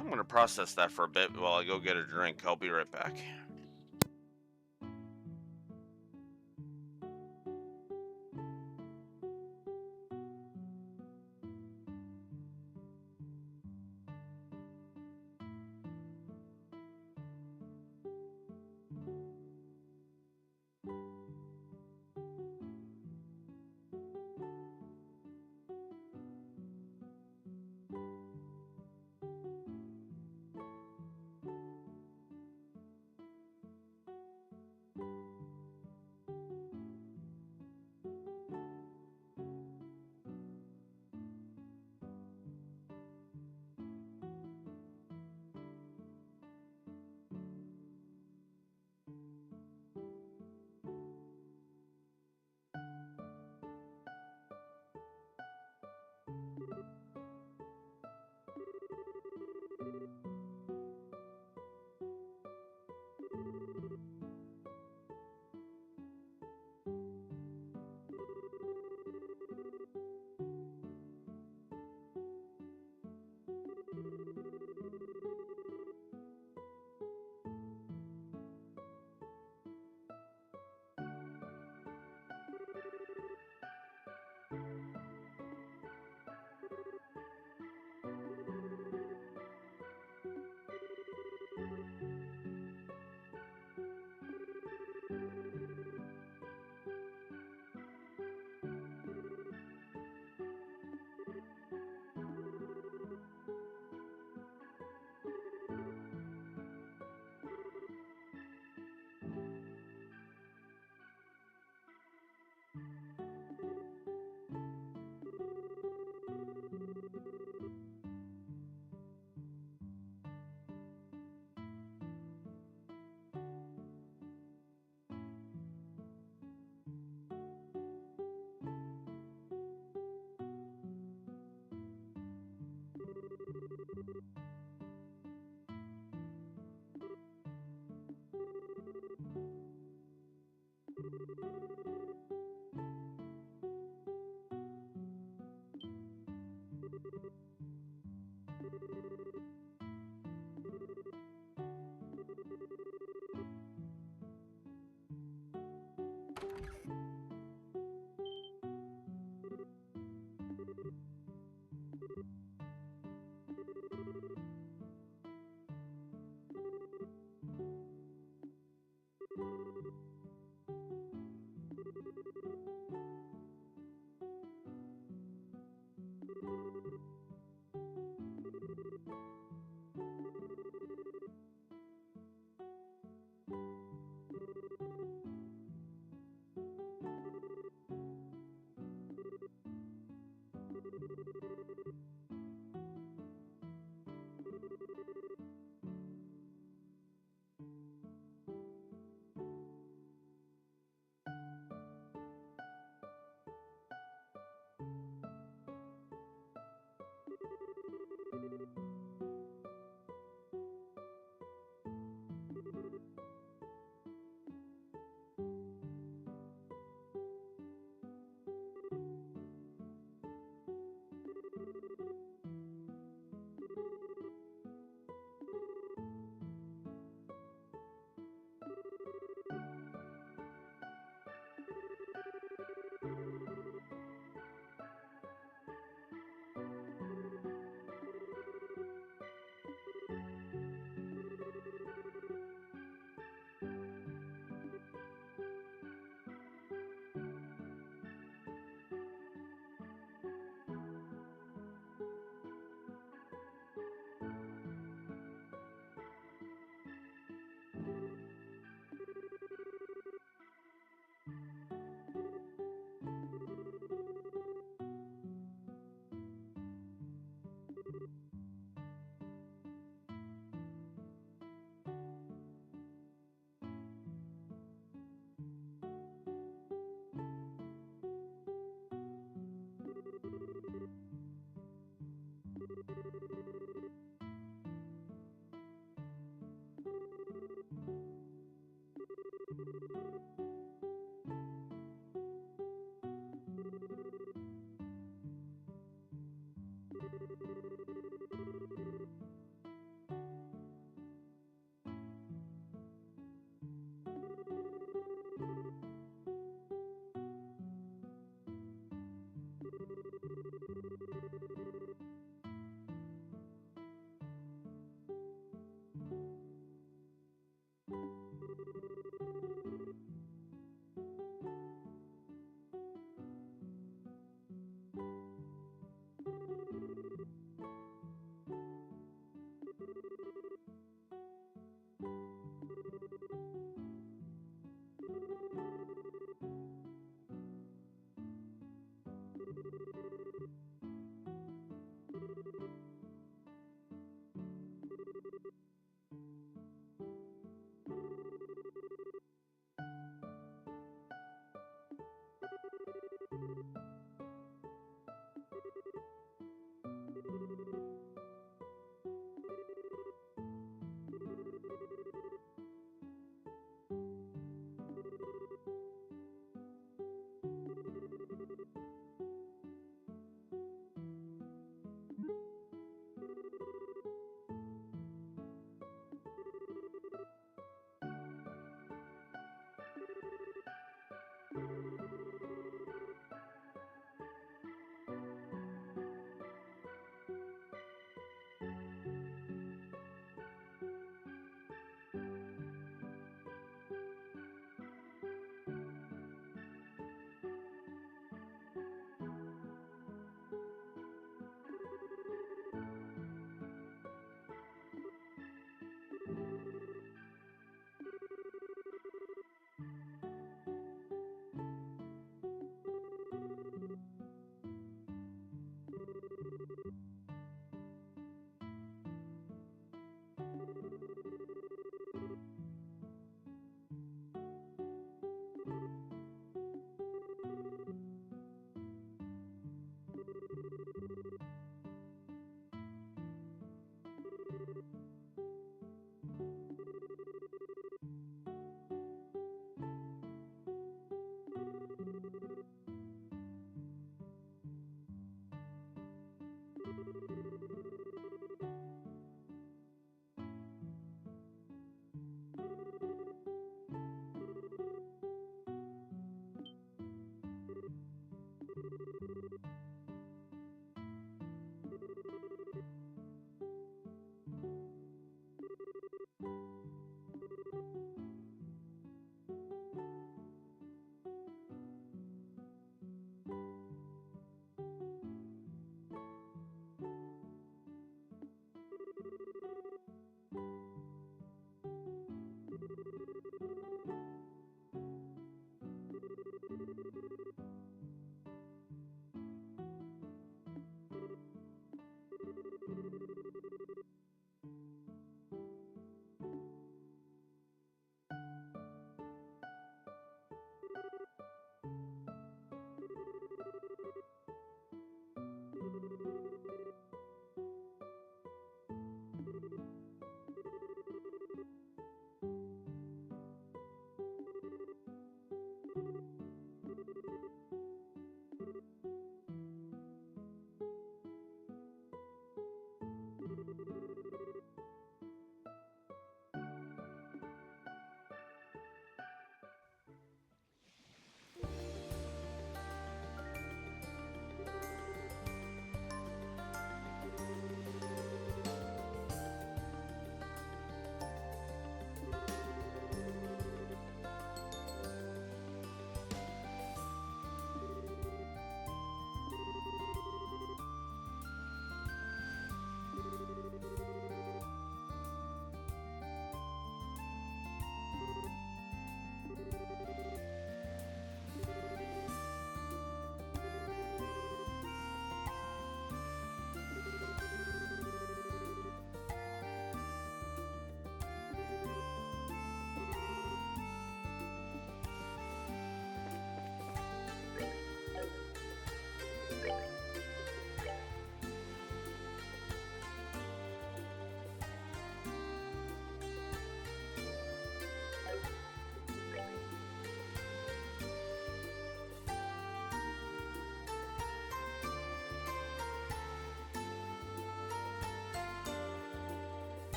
Speaker 1: I'm gonna process that for a bit while I go get a drink. I'll be right back.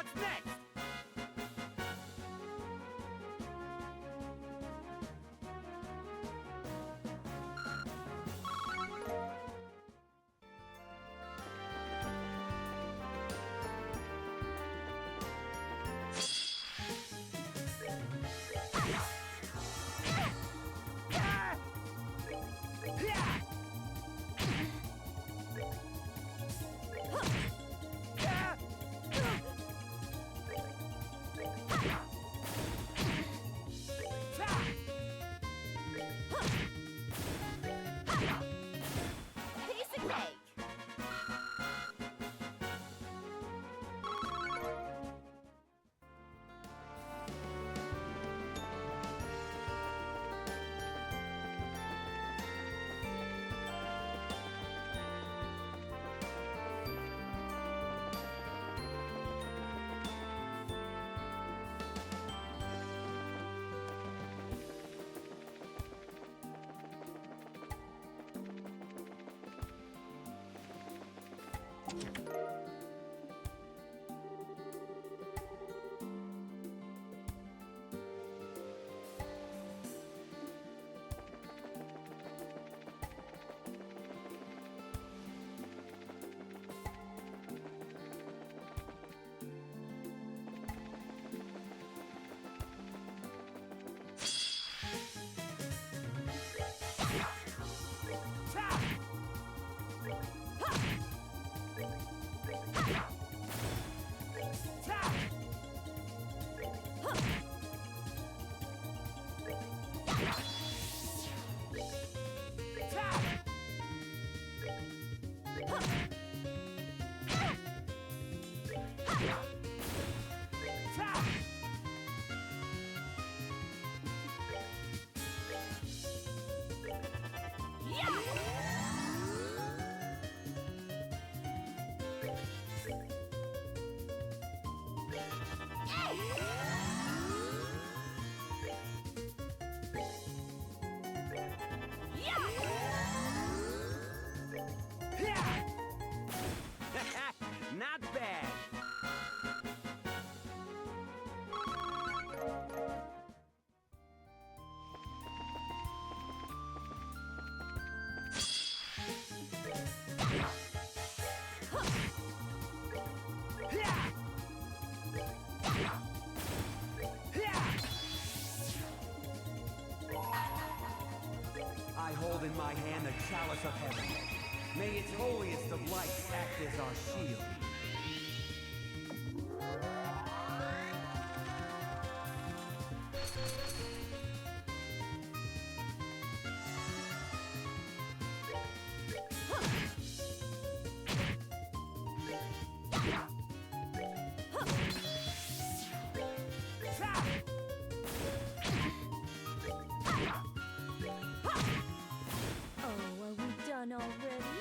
Speaker 3: What's next?
Speaker 2: Piece of cake.
Speaker 3: Not bad. I hold in my hand the chalice of heaven. May its holiest of lights act as our shield.
Speaker 2: Oh, are we done already?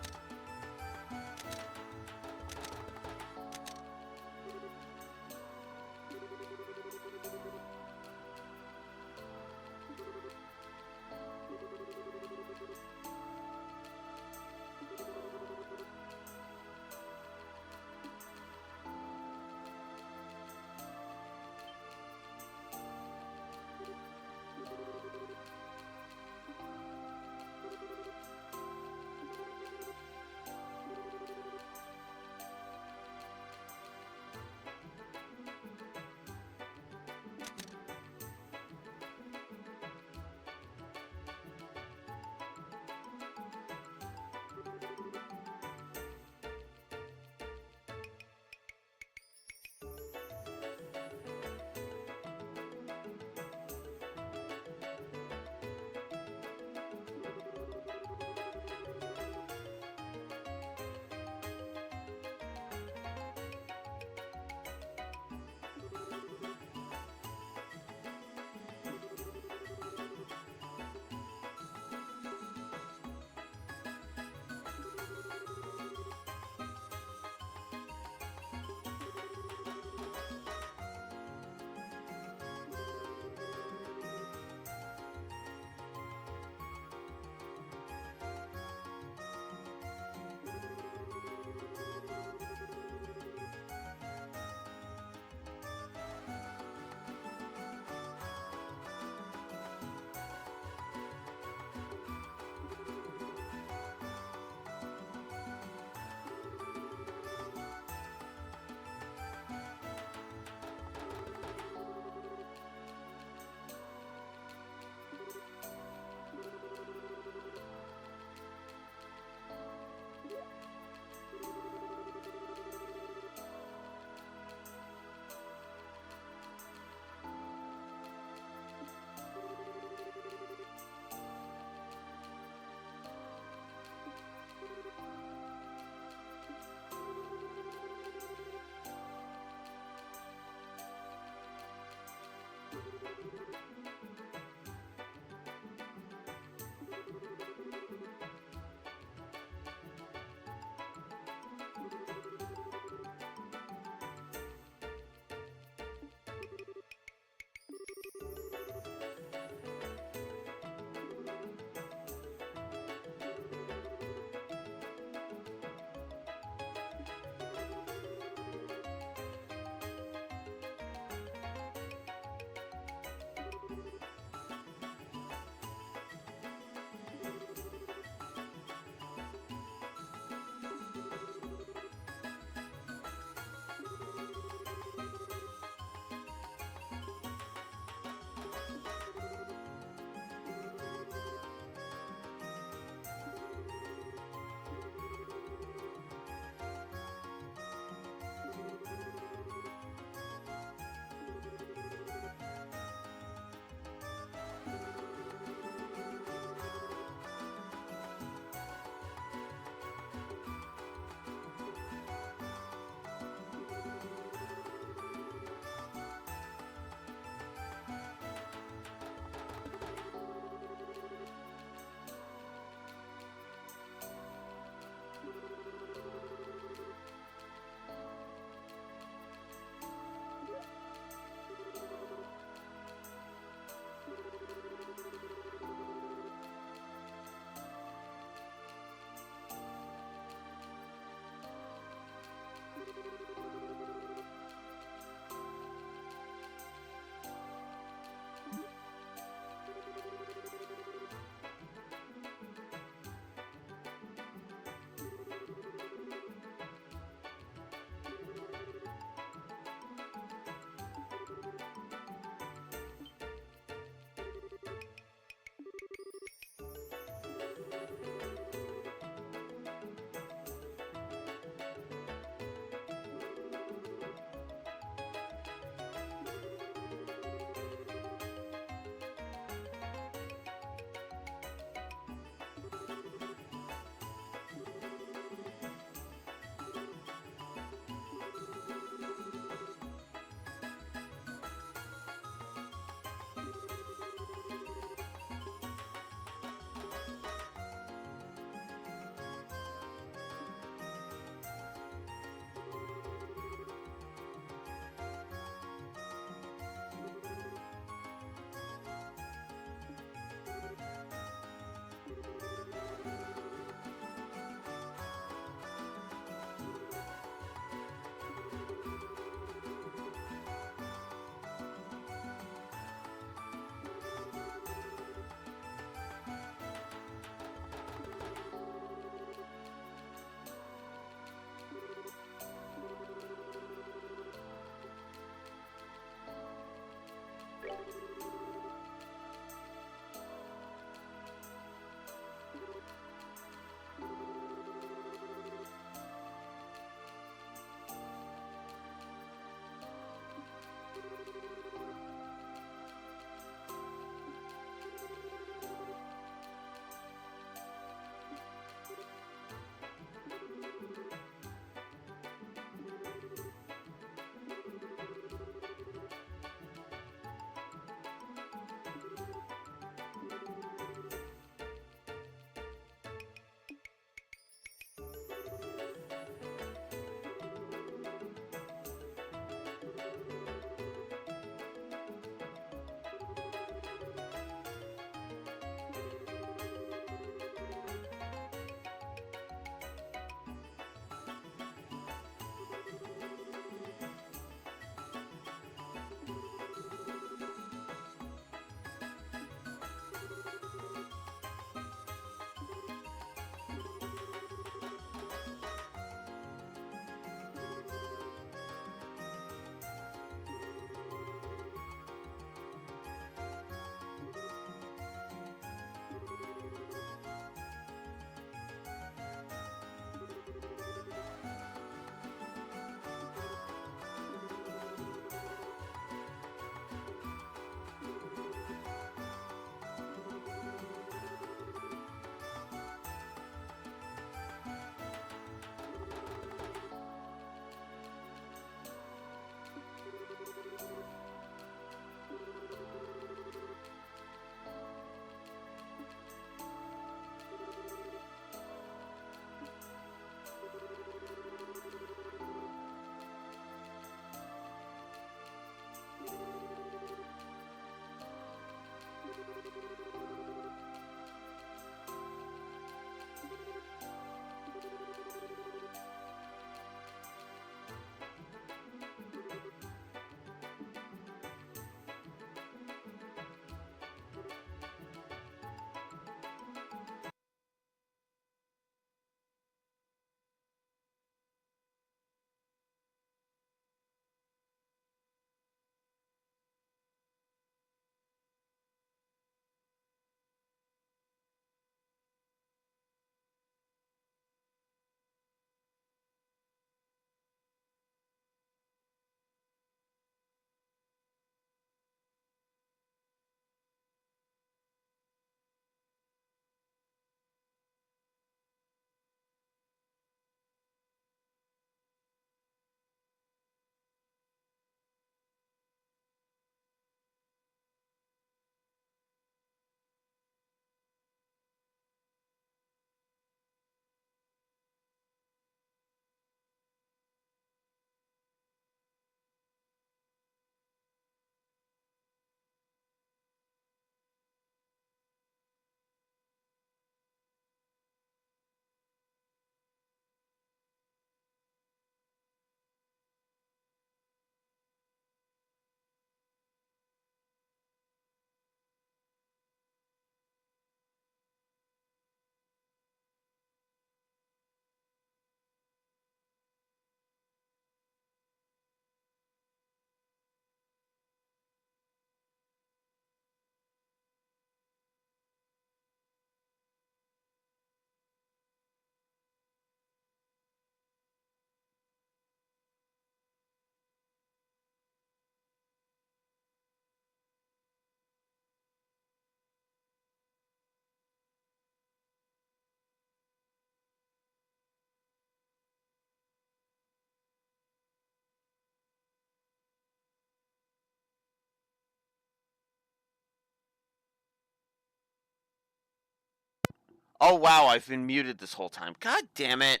Speaker 1: Oh, wow, I've been muted this whole time. God damn it.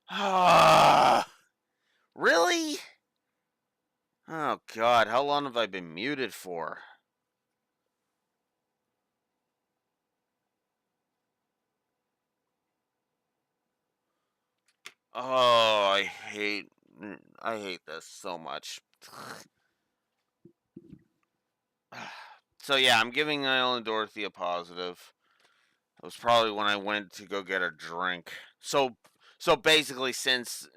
Speaker 1: Ah, really? Oh, God, how long have I been muted for? Oh, I hate this so much. So yeah, I'm giving Niall and Dorothy a positive. It was probably when I went to go get a drink. So basically, since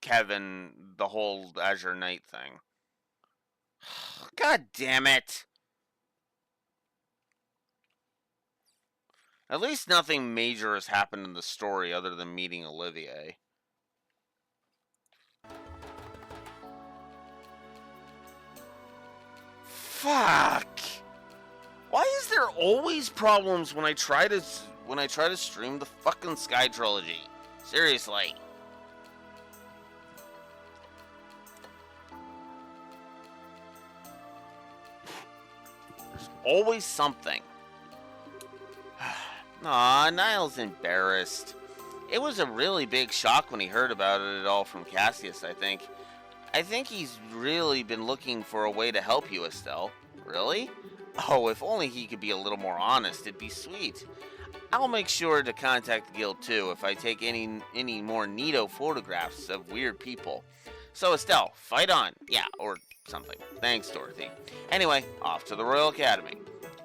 Speaker 1: Kevin, the whole Azure Knight thing. God damn it! At least nothing major has happened in the story other than meeting Olivier. Fuck! Why is there always problems when I try to stream the fucking Sky Trilogy? Seriously. There's always something. Aw, Niall's embarrassed. It was a really big shock when he heard about it all from Cassius, I think. I think he's really been looking for a way to help you, Estelle. Really? Oh, if only he could be a little more honest, it'd be sweet. I'll make sure to contact the guild too if I take any more neato photographs of weird people. So Estelle, fight on. Yeah, or something. Thanks, Dorothy. Anyway, off to the Royal Academy.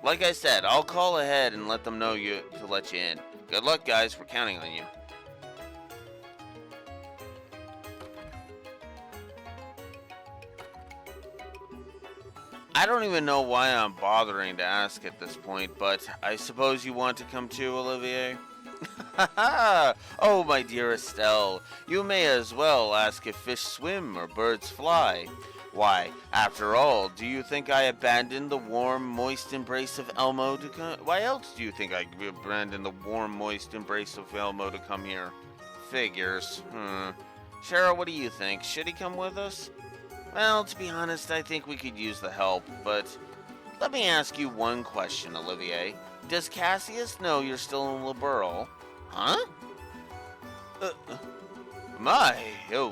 Speaker 1: Like I said, I'll call ahead and let them know to let you in. Good luck, guys. We're counting on you. I don't even know why I'm bothering to ask at this point, but I suppose you want to come too, Olivier? Oh, my dear Estelle, you may as well ask if fish swim or birds fly. Why, after all, do you think I abandoned the warm, moist embrace of Elmo to come? Why else do you think I abandoned the warm, moist embrace of Elmo to come here? Figures. Cheryl, what do you think? Should he come with us? Well, to be honest, I think we could use the help, but let me ask you one question, Olivier. Does Cassius know you're still in Liberl? Huh? Oh,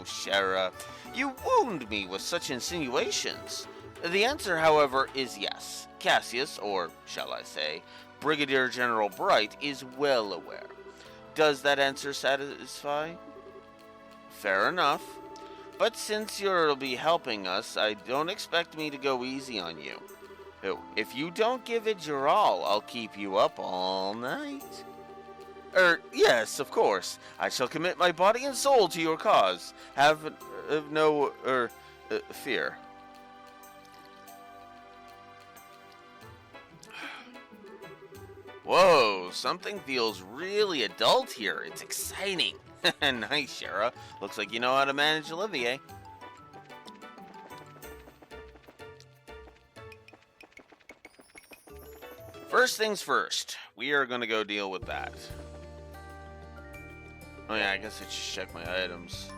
Speaker 1: Shara, you wound me with such insinuations. The answer, however, is yes. Cassius, or shall I say, Brigadier General Bright, is well aware. Does that answer satisfy? Fair enough. But since you'll be helping us, I don't expect me to go easy on you. If you don't give it your all, I'll keep you up all night. Yes, of course. I shall commit my body and soul to your cause. Have no fear. Whoa, something feels really adult here. It's exciting. Nice, Shara. Looks like you know how to manage Olivier. First things first, we are going to go deal with that. Oh yeah, I guess I should check my items.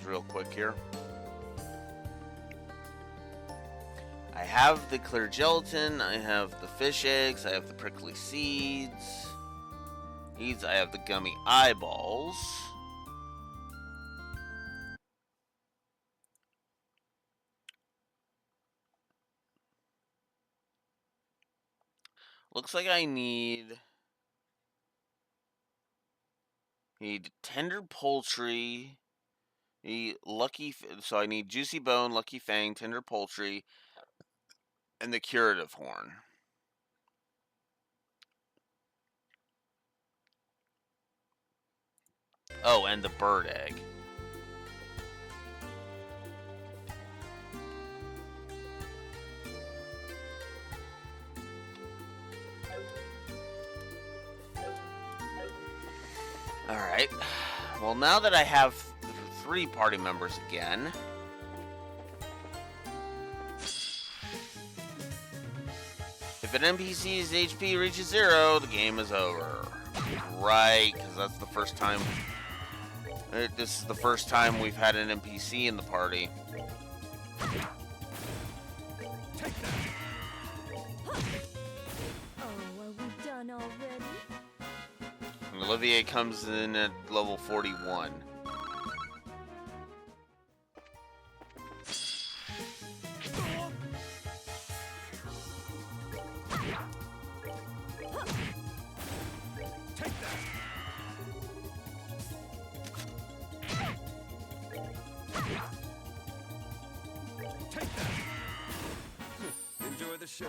Speaker 1: Real quick here. I have the clear gelatin, I have the fish eggs, I have the prickly seeds. I have the gummy eyeballs. Looks like I need tender poultry, so I need juicy bone, lucky fang, tender poultry, and the curative horn. Oh, and the bird egg. Alright. Well, now that I have 3 party members again, if an NPC's HP reaches 0, the game is over. Right, because that's the first time. This is the first time we've had an NPC in the party.
Speaker 2: Oh, are we done already?
Speaker 1: And Olivier comes in at level 41.
Speaker 3: Enjoy the show.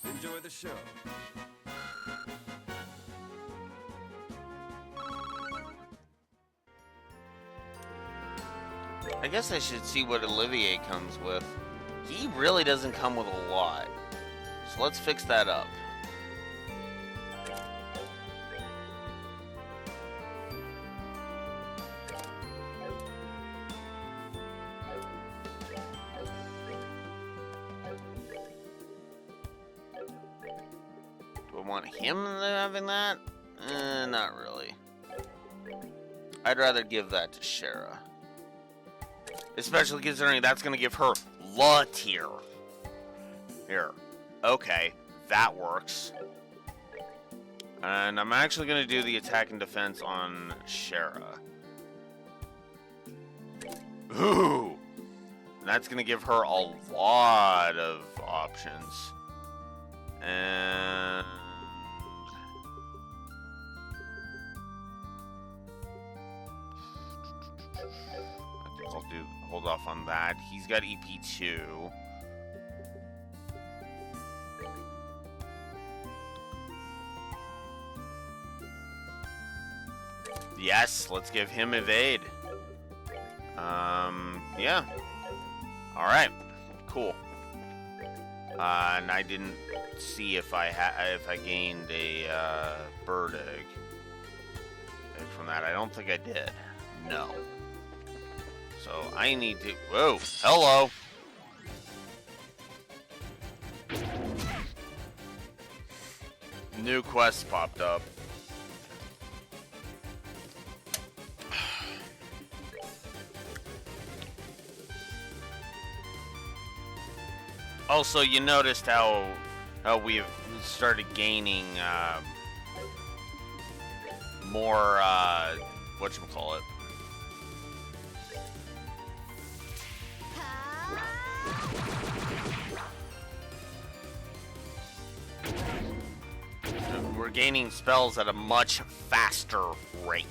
Speaker 3: Enjoy the show.
Speaker 1: I guess I should see what Olivier comes with. He really doesn't come with a lot. So let's fix that up. Do I want him having that? Not really. I'd rather give that to Shara. Especially considering that's going to give her La tier. Here. Okay, that works. And I'm actually going to do the attack and defense on Shara. Ooh! And that's going to give her a lot of options. And... I'll hold off on that. He's got EP2. Yes, let's give him evade. Yeah. Alright, cool. And I didn't see if I gained a bird egg from that. I don't think I did. No. So I need to... Whoa! Hello! New quest popped up. Also, you noticed how we've started gaining more whatchamacallit. We're gaining spells at a much faster rate.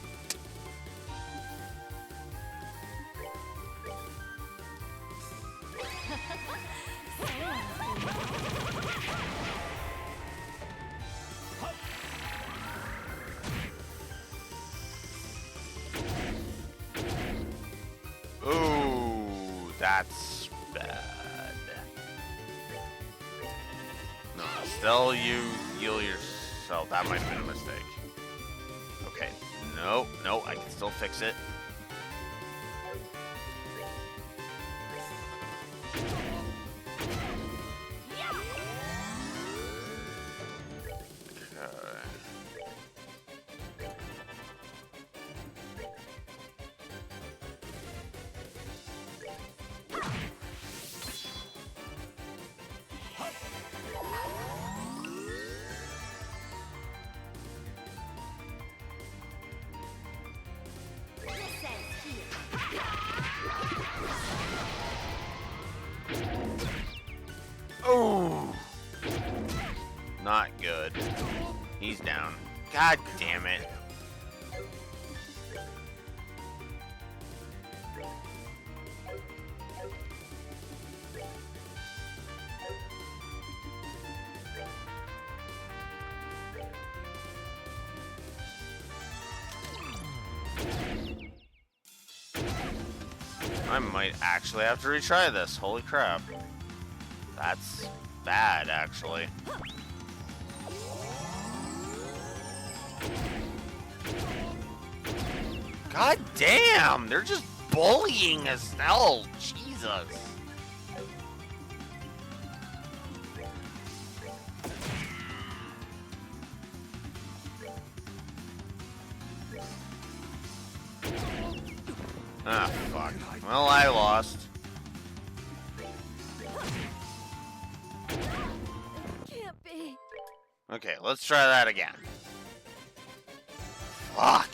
Speaker 1: Ooh, that's bad. No, still you heal yourself. That might have been a mistake. Okay, no, I can still fix it. Oh, not good. He's down. God damn it. I might actually have to retry this. Holy crap. That's bad, actually. God damn! They're just bullying as hell. Jesus. Ah, fuck. Well, I lost.
Speaker 2: Can't be.
Speaker 1: Okay, let's try that again. Fuck.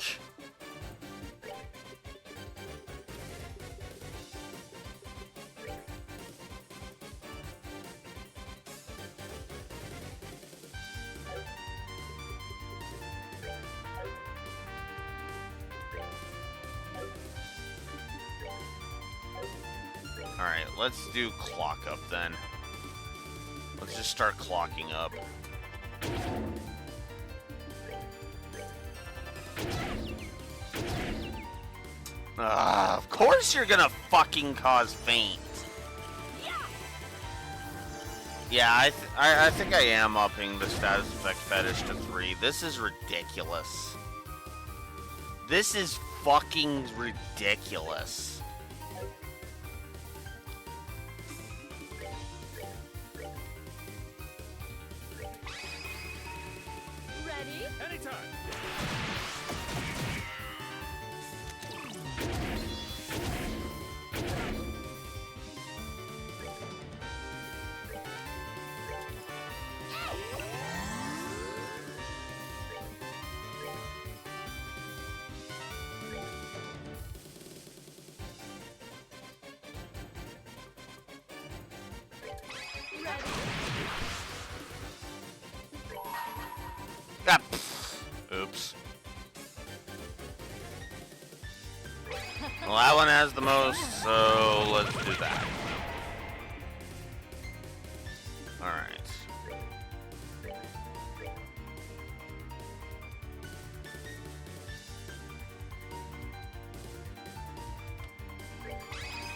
Speaker 1: Alright, let's do clock up then. Let's just start clocking up. Of course you're gonna fucking cause faint. Yeah, I think I am upping the status effect fetish to 3. This is ridiculous. This is fucking ridiculous.
Speaker 2: Ready?
Speaker 3: Anytime.
Speaker 1: Ah, pfft. Oops. Well, that one has the most, so let's do that. Alright.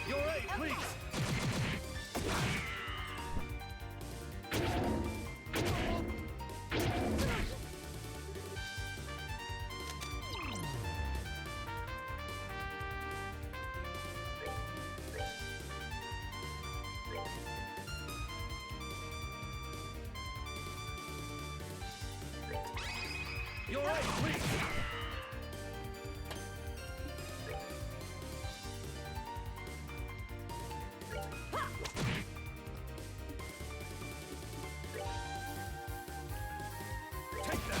Speaker 3: Your aid, please. Your aid, please. Take that.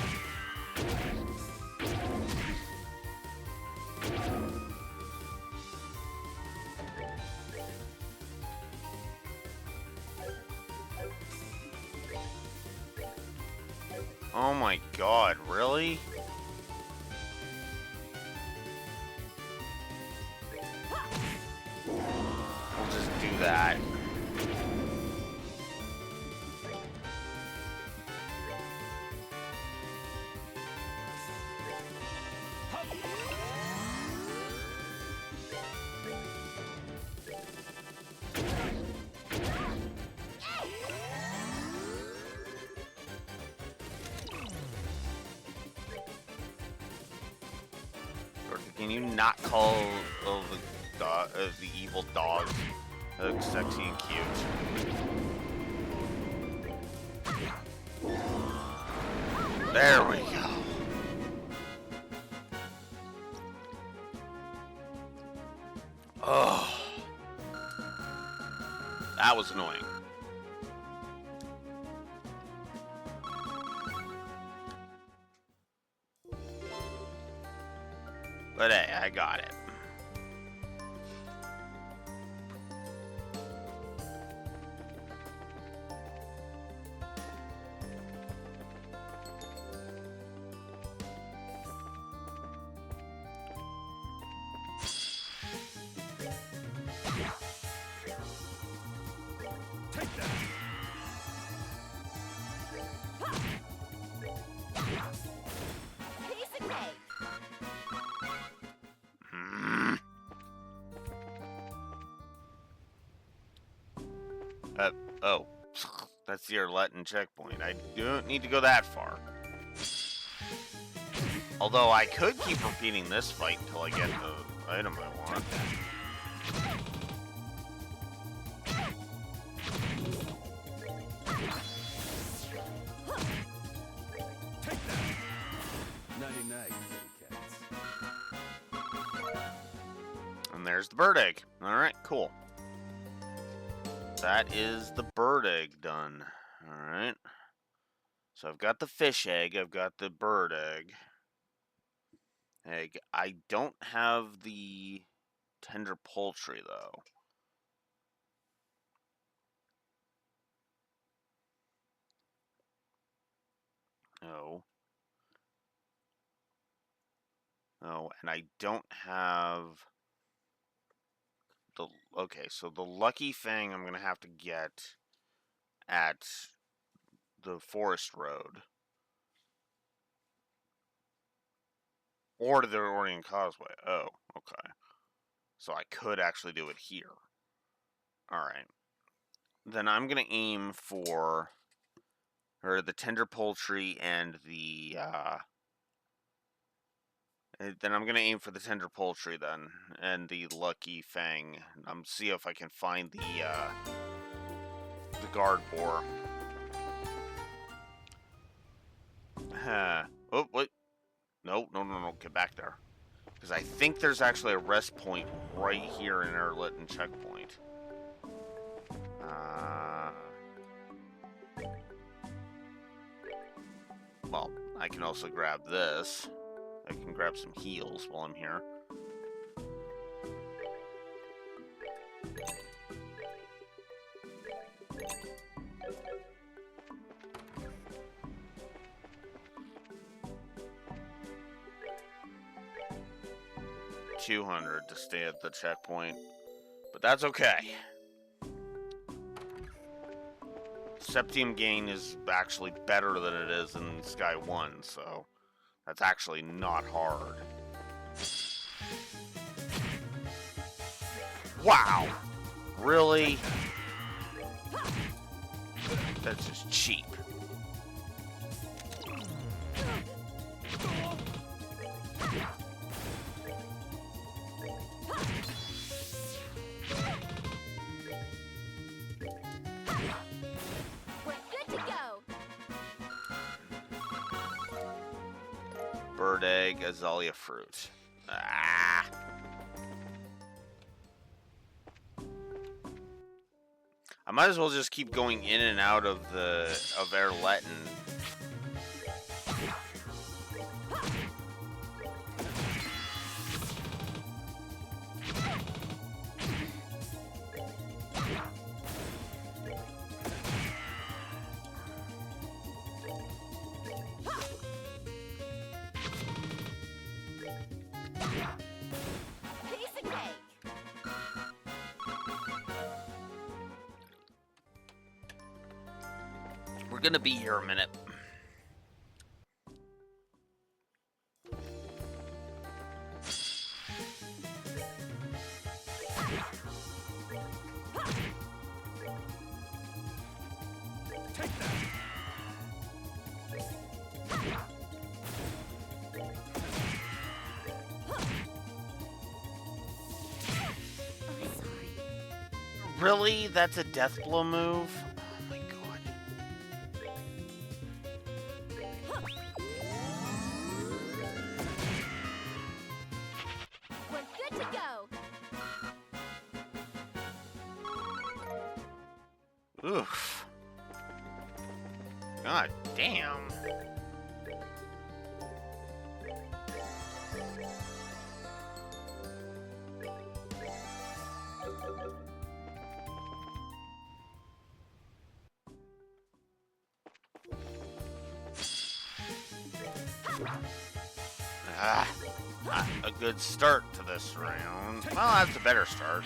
Speaker 1: Oh my god, really? We'll just do that. Can you not call the evil dog sexy and cute? There we go. Oh, that was annoying. But hey, I got it.
Speaker 3: Take that.
Speaker 2: Piece of cake.
Speaker 1: Oh. That's the Arletan checkpoint. I don't need to go that far. Although I could keep repeating this fight until I get the item I want.
Speaker 3: Nighty-night, kitty cats.
Speaker 1: And there's the bird egg. Alright, cool. That is the bird egg done. Alright. So I've got the fish egg, I've got the bird egg. I don't have the tender poultry, though. No. No, and I don't have the... Okay, so the lucky fang I'm going to have to get at the forest road. Or to the Orient Causeway. Oh, okay. So I could actually do it here. Alright. Then I'm going to aim for... Or the tender poultry and the... Then I'm going to aim for the tender poultry then. And the lucky fang. See if I can find the guard boar. Oh, what? No, get back there. Because I think there's actually a rest point right here in our Lytton checkpoint. Well, I can also grab this. I can grab some heals while I'm here. $200 to stay at the checkpoint, but that's okay. Septium gain is actually better than it is in Sky 1, so that's actually not hard. Wow! Really? That's just cheap. Bird egg, azalea fruit. Ah. I might as well just keep going in and out of Erletten. We're gonna be here a minute. Really? That's a death blow move? Oh my god.
Speaker 2: We're good to go.
Speaker 1: Oof. God damn. Not a good start to this round. Well, that's a better start.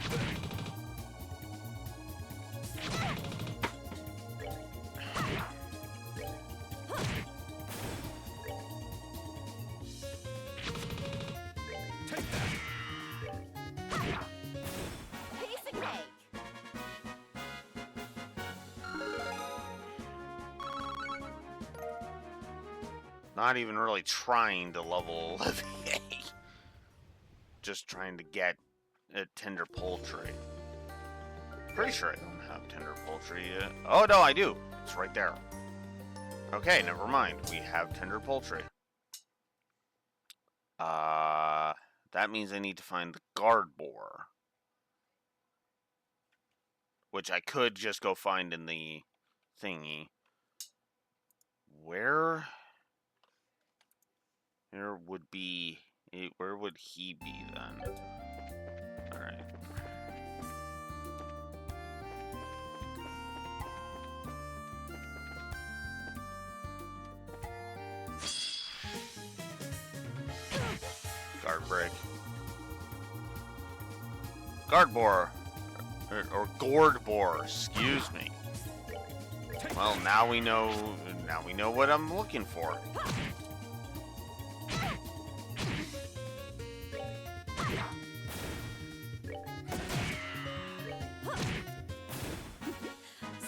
Speaker 1: Not even really trying to level Olivier. Just trying to get a tender poultry. Pretty sure I don't have tender poultry yet. Oh, no, I do. It's right there. Okay, never mind. We have tender poultry. That means I need to find the guard boar. Which I could just go find in the thingy. Where would be... Where would he be then? Alright. Guard break. Guard boar. Or gourd boar, excuse me. Well, now we know what I'm looking for.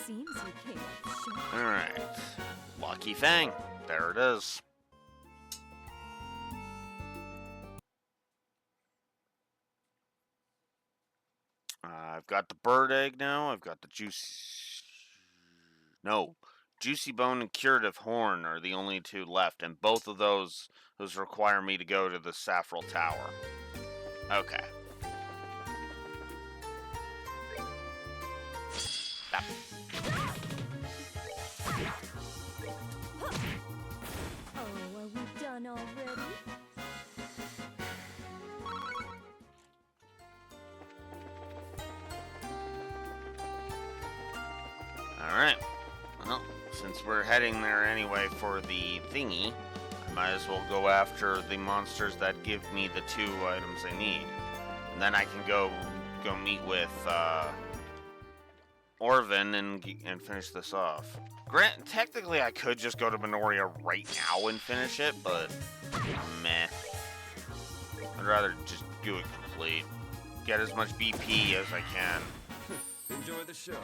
Speaker 2: Seems you came up short.
Speaker 1: Alright. Lucky Fang. There it is. I've got the bird egg now. I've got the juicy bone and curative horn are the only two left, and both of those require me to go to the Saffrel Tower. Okay. That.
Speaker 2: Oh, are we done already?
Speaker 1: Alright. Well, since we're heading there anyway for the thingy, I might as well go after the monsters that give me the 2 items I need. And then I can go meet with Orvin and finish this off. Technically I could just go to Minoria right now and finish it, but meh. I'd rather just do it complete. Get as much BP as I can.
Speaker 3: Enjoy the show.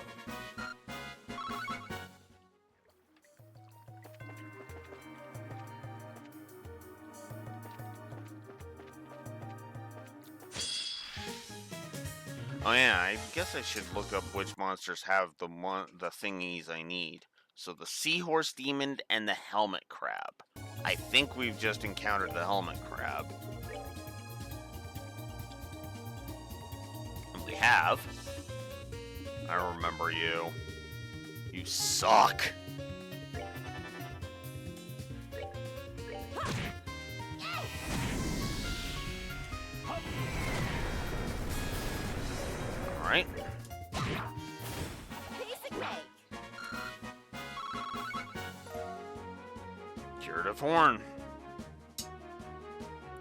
Speaker 1: Oh yeah, I guess I should look up which monsters have the thingies I need. So the seahorse demon and the helmet crab. I think we've just encountered the helmet crab. And we have. I remember you. You suck. Alright.
Speaker 2: Piece of cake.
Speaker 1: Curative horn.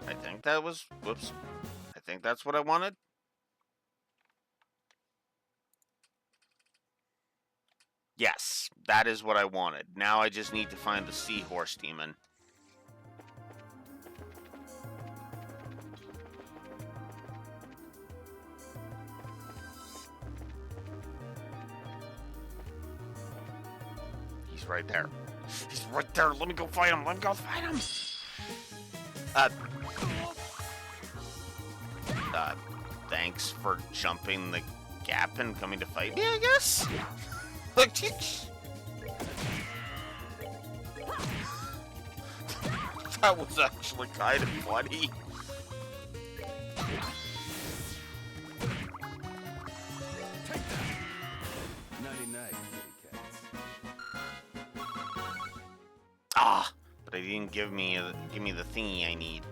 Speaker 1: I think that was... Whoops. I think that's what I wanted. Yes, that is what I wanted. Now I just need to find the seahorse demon. He's right there. He's right there. Let me go fight him. Let me go fight him. Thanks for jumping the gap and coming to fight me, I guess? That was actually kind of funny.
Speaker 3: Nighty-night, kitty cats.
Speaker 1: Ah, but I didn't give me the thingy I need.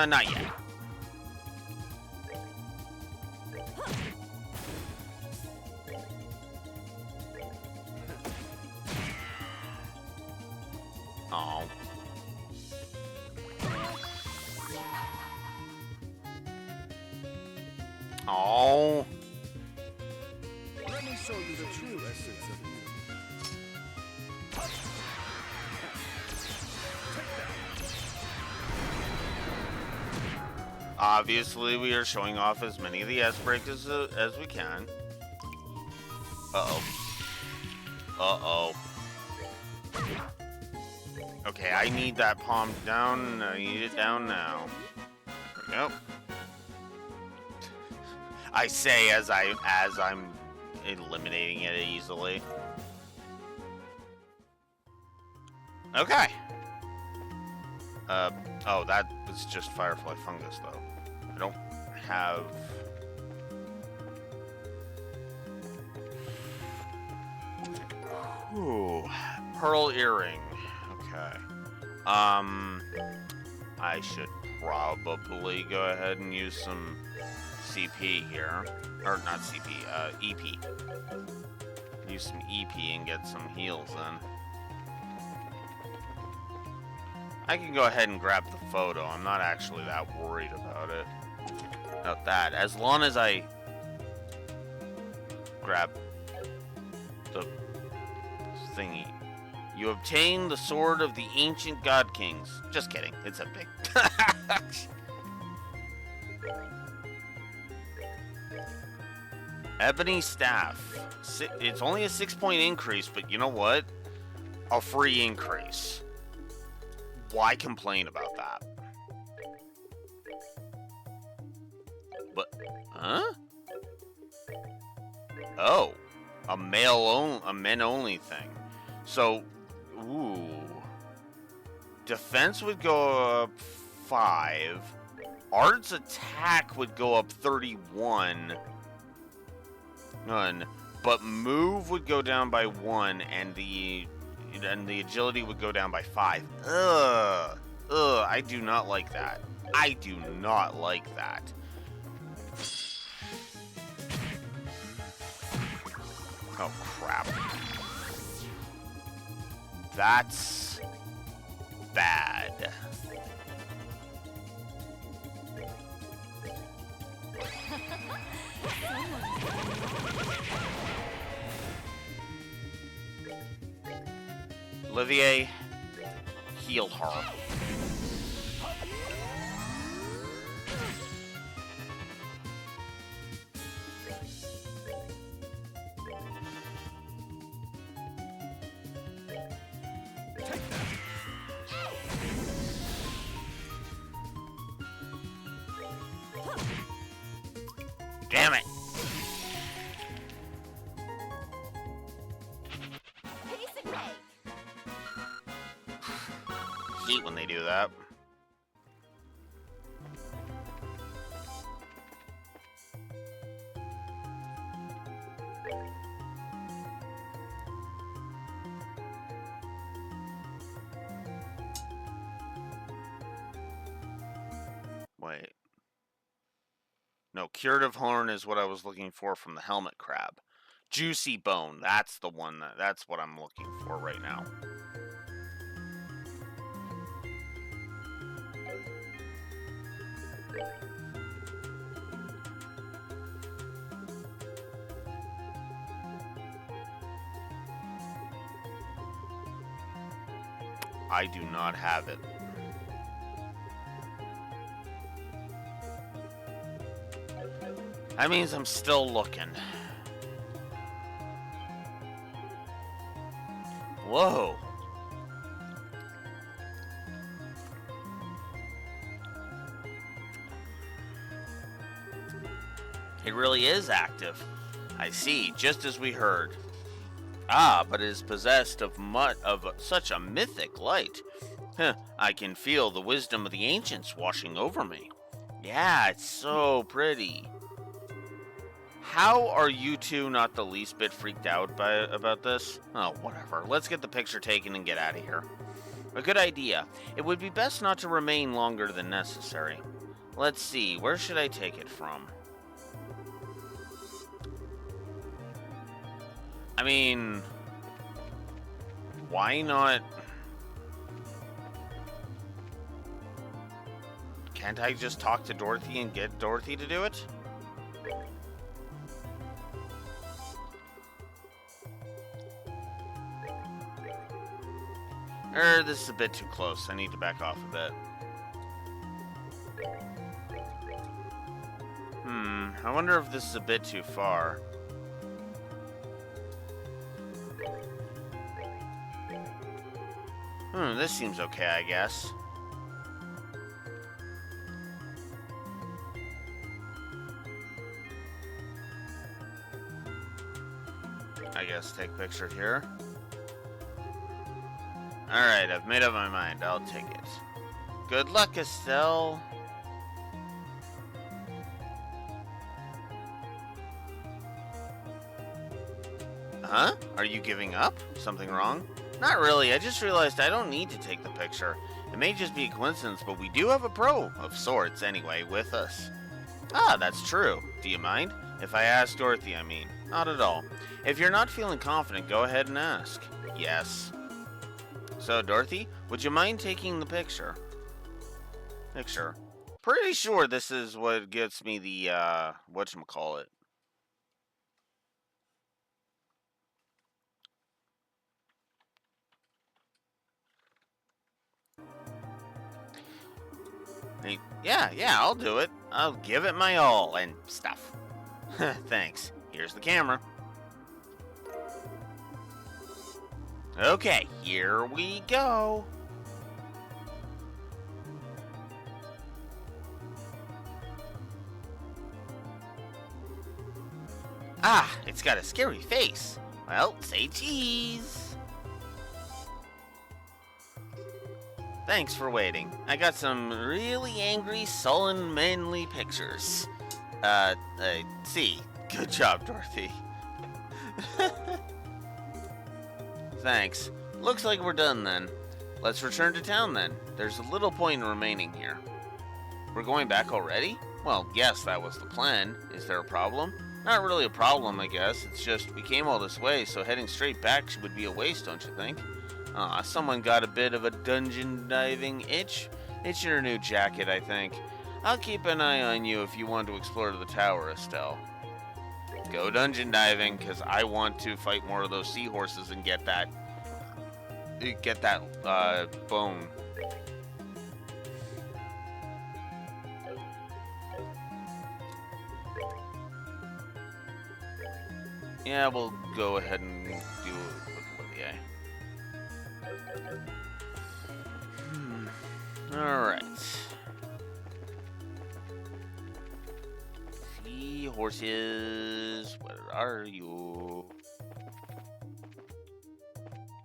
Speaker 1: Not yet. Oh. Oh.
Speaker 3: Let me show you the true essence of you.
Speaker 1: Obviously, we are showing off as many of the S-break as we can. Uh-oh. Uh-oh. Okay, I need that palm down. I need it down now. There we go. I say as I'm eliminating it easily. Okay. Oh, that was just firefly fungus, though. I don't have... Ooh, pearl earring. Okay. I should probably go ahead and use some CP here. Or not CP, EP. Use some EP and get some heals then. I can go ahead and grab the photo. I'm not actually that worried about it. About that. As long as I grab the thingy. You obtain the sword of the ancient god kings. Just kidding. It's a big... Ebony staff. It's only a 6-point increase, but you know what? A free increase. Why complain about that? But, huh? Oh, a men only thing. So, ooh, defense would go up 5. Art's attack would go up 31. None, but move would go down by 1, and the agility would go down by 5. Ugh, I do not like that. I do not like that. Oh, crap. That's bad. Olivier, heal her. Damn it. Hate when they do that. Wait. No, curative horn is what I was looking for from the helmet crab. Juicy bone, that's the one that's what I'm looking for right now. I do not have it. That means I'm still looking. Whoa. It really is active. I see, just as we heard. Ah, but it is possessed of such a mythic light. Huh, I can feel the wisdom of the ancients washing over me. Yeah, it's so pretty. How are you two not the least bit freaked out about this? Oh, whatever. Let's get the picture taken and get out of here. A good idea. It would be best not to remain longer than necessary. Let's see, where should I take it from? I mean, why not? Can't I just talk to Dorothy and get Dorothy to do it? This is a bit too close. I need to back off a bit. I wonder if this is a bit too far. This seems okay, I guess. I guess take picture here. Alright, I've made up my mind. I'll take it. Good luck, Estelle. Huh? Are you giving up? Something wrong? Not really. I just realized I don't need to take the picture. It may just be a coincidence, but we do have a pro, of sorts anyway, with us. Ah, that's true. Do you mind? If I ask Dorothy, I mean. Not at all. If you're not feeling confident, go ahead and ask. Yes. So, Dorothy, would you mind taking the picture? Picture. Pretty sure this is what gets me the, whatchamacallit. Yeah, I'll do it. I'll give it my all and stuff. Thanks. Here's the camera. Okay, here we go. Ah, it's got a scary face. Well, say cheese. Thanks for waiting. I got some really angry, sullen, manly pictures. See. Good job, Dorothy. Thanks. Looks like we're done then. Let's return to town then. There's a little point in remaining here. We're going back already? Well, yes, that was the plan. Is there a problem? Not really a problem, I guess. It's just we came all this way, so heading straight back would be a waste, don't you think? Aw, someone got a bit of a dungeon diving itch. It's your new jacket, I think. I'll keep an eye on you if you want to explore the tower, Estelle. Go dungeon diving, because I want to fight more of those seahorses and get that bone. Yeah, we'll go ahead and do it. Alright. Seahorses, where are you?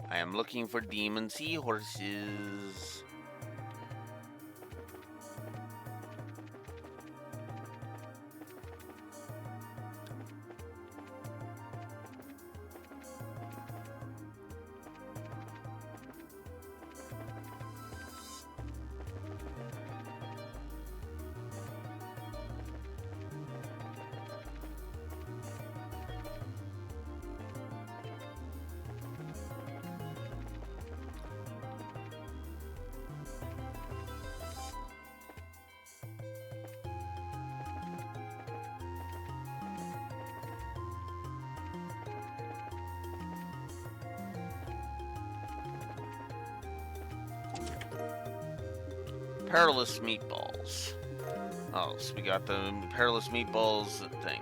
Speaker 1: I am looking for demon seahorses. Perilous meatballs. Oh, so we got the perilous meatballs thing.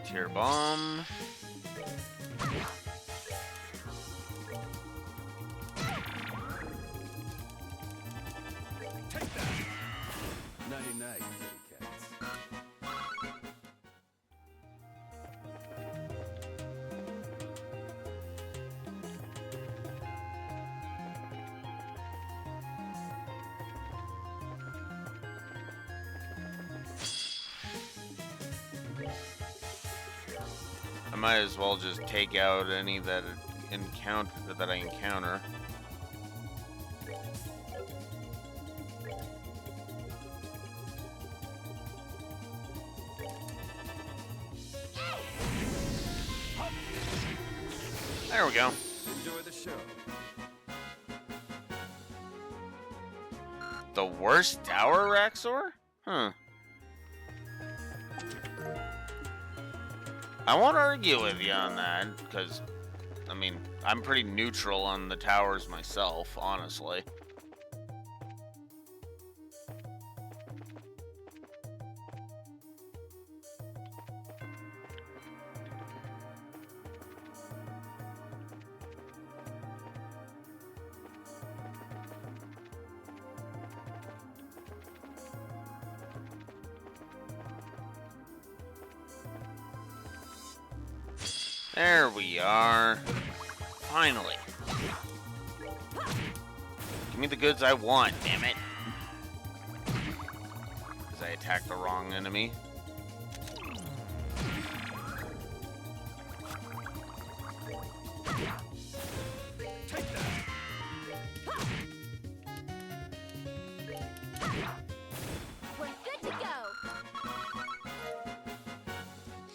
Speaker 1: Tear bomb.
Speaker 3: Night, kitty cats.
Speaker 1: I might as well just take out any that I encounter. There we go.
Speaker 3: Enjoy the show.
Speaker 1: the worst tower, Raxor? Huh. I won't argue with you on that, because, I mean, I'm pretty neutral on the towers myself, honestly. There we are. Finally. Give me the goods I want, damn it. Because I attacked the wrong enemy.
Speaker 2: We're good to go.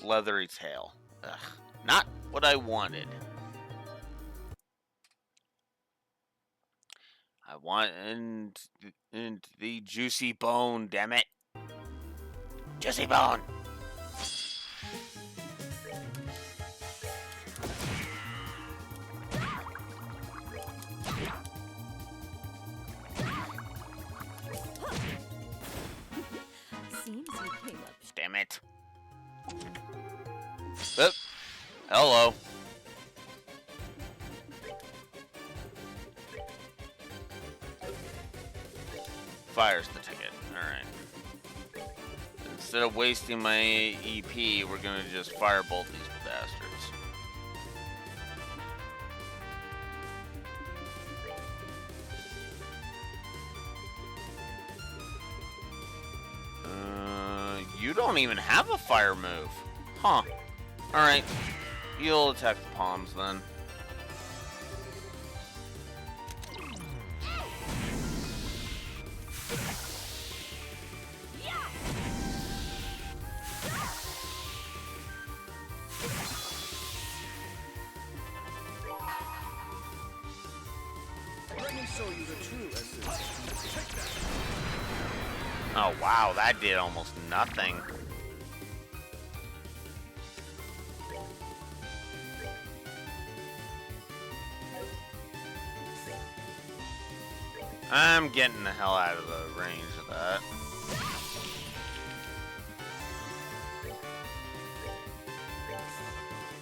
Speaker 1: Leathery tail. Ugh. Not what I wanted. I want and the juicy bone, damn it. Juicy bone.
Speaker 2: Seems you came up.
Speaker 1: Damn it. Oop. Hello. Fire's the ticket. Alright. Instead of wasting my EP, we're gonna just firebolt these bastards. You don't even have a fire move. Huh. Alright. You'll attack the palms then.
Speaker 4: Let me show you the true essence. Take that.
Speaker 1: Oh wow, that did almost nothing. I'm getting the hell out of the range of that.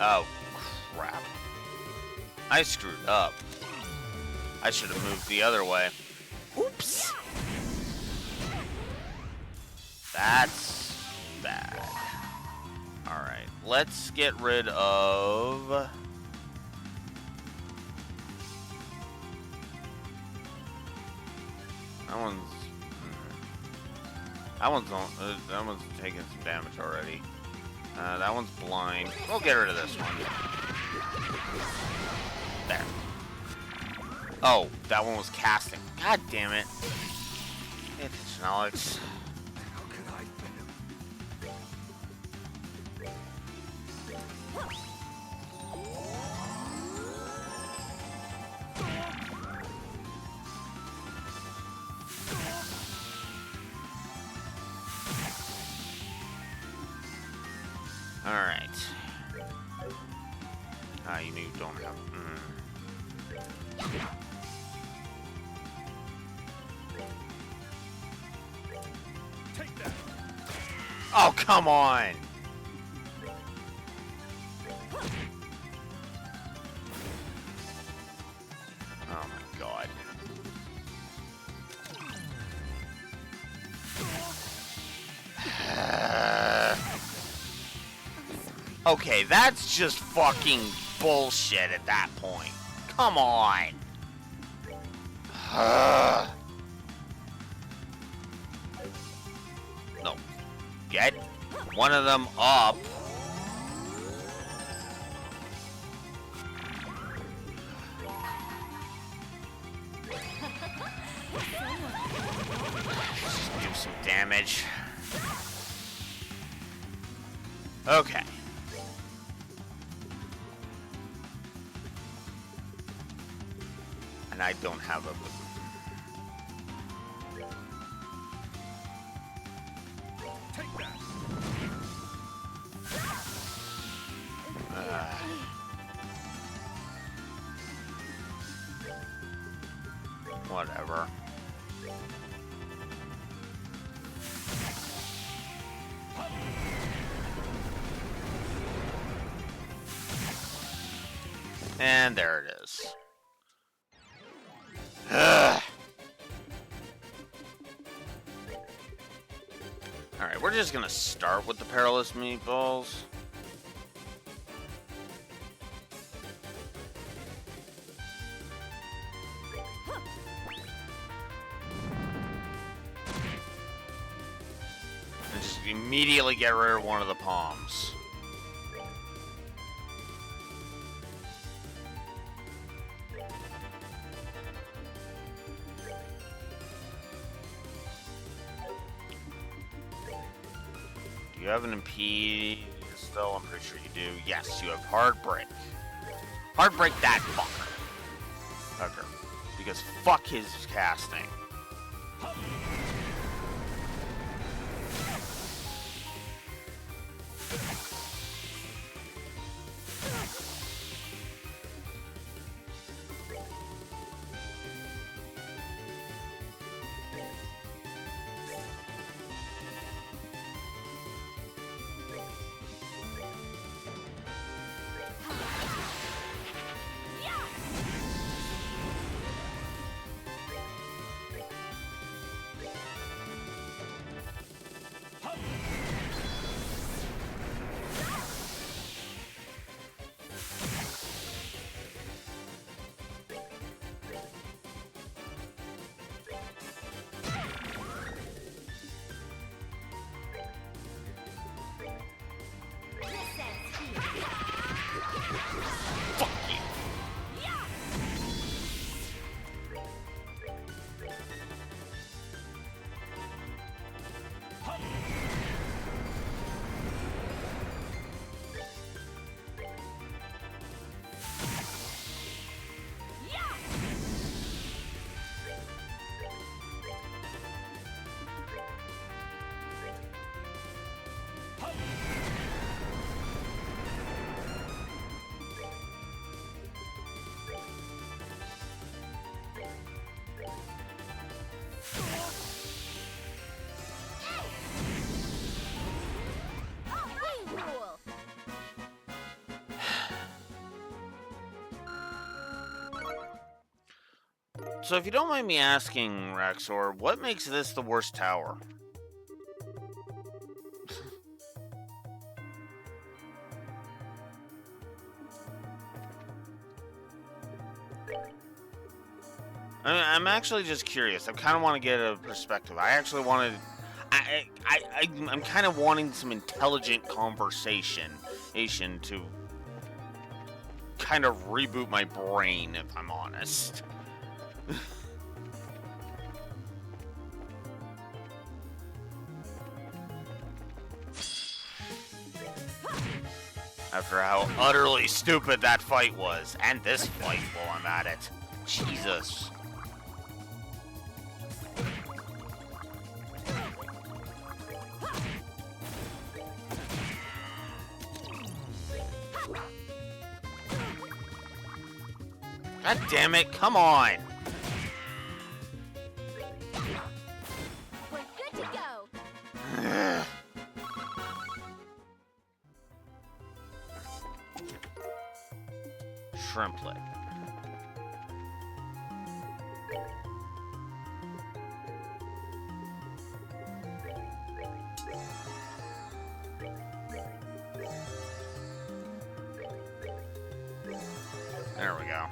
Speaker 1: Oh, crap. I screwed up. I should have moved the other way. Oops. That's bad. Alright, let's get rid of... That one's taking some damage already. That one's blind. We'll get rid of this one. There. Oh, that one was casting. God damn it. Pay attention, Alex.
Speaker 4: How could I fail?
Speaker 1: Alright. Ah, you don't have...
Speaker 4: Take that.
Speaker 1: Oh, come on! Oh my god. Okay, that's just fucking bullshit at that point. Come on. No. Get one of them up. Just do some damage. Okay. And I don't have a...
Speaker 4: Take that.
Speaker 5: Whatever. And there it is. Alright, we're just gonna start with the perilous meatballs. And just immediately get rid of one of the palms. Do you have an impede still? I'm pretty sure you do. Yes, you have hard break. Hard break that fucker. Okay. Because fuck his casting. So if you don't mind me asking, Raxor, what makes this the worst tower? I'm actually just curious. I kind of want to get a perspective. I actually wanted... I'm kind of wanting some intelligent conversation to kind of reboot my brain, if I'm honest. After how utterly stupid that fight was. And this fight while I'm at it. Jesus. God damn it, come on!
Speaker 2: We're good to go.
Speaker 5: Shrimp leg. There we go.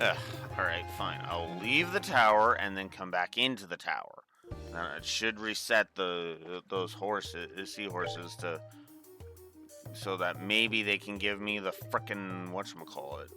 Speaker 5: Ugh, alright, fine. I'll leave the tower and then come back into the tower. It should reset those seahorses to so that maybe they can give me the frickin' whatchamacallit.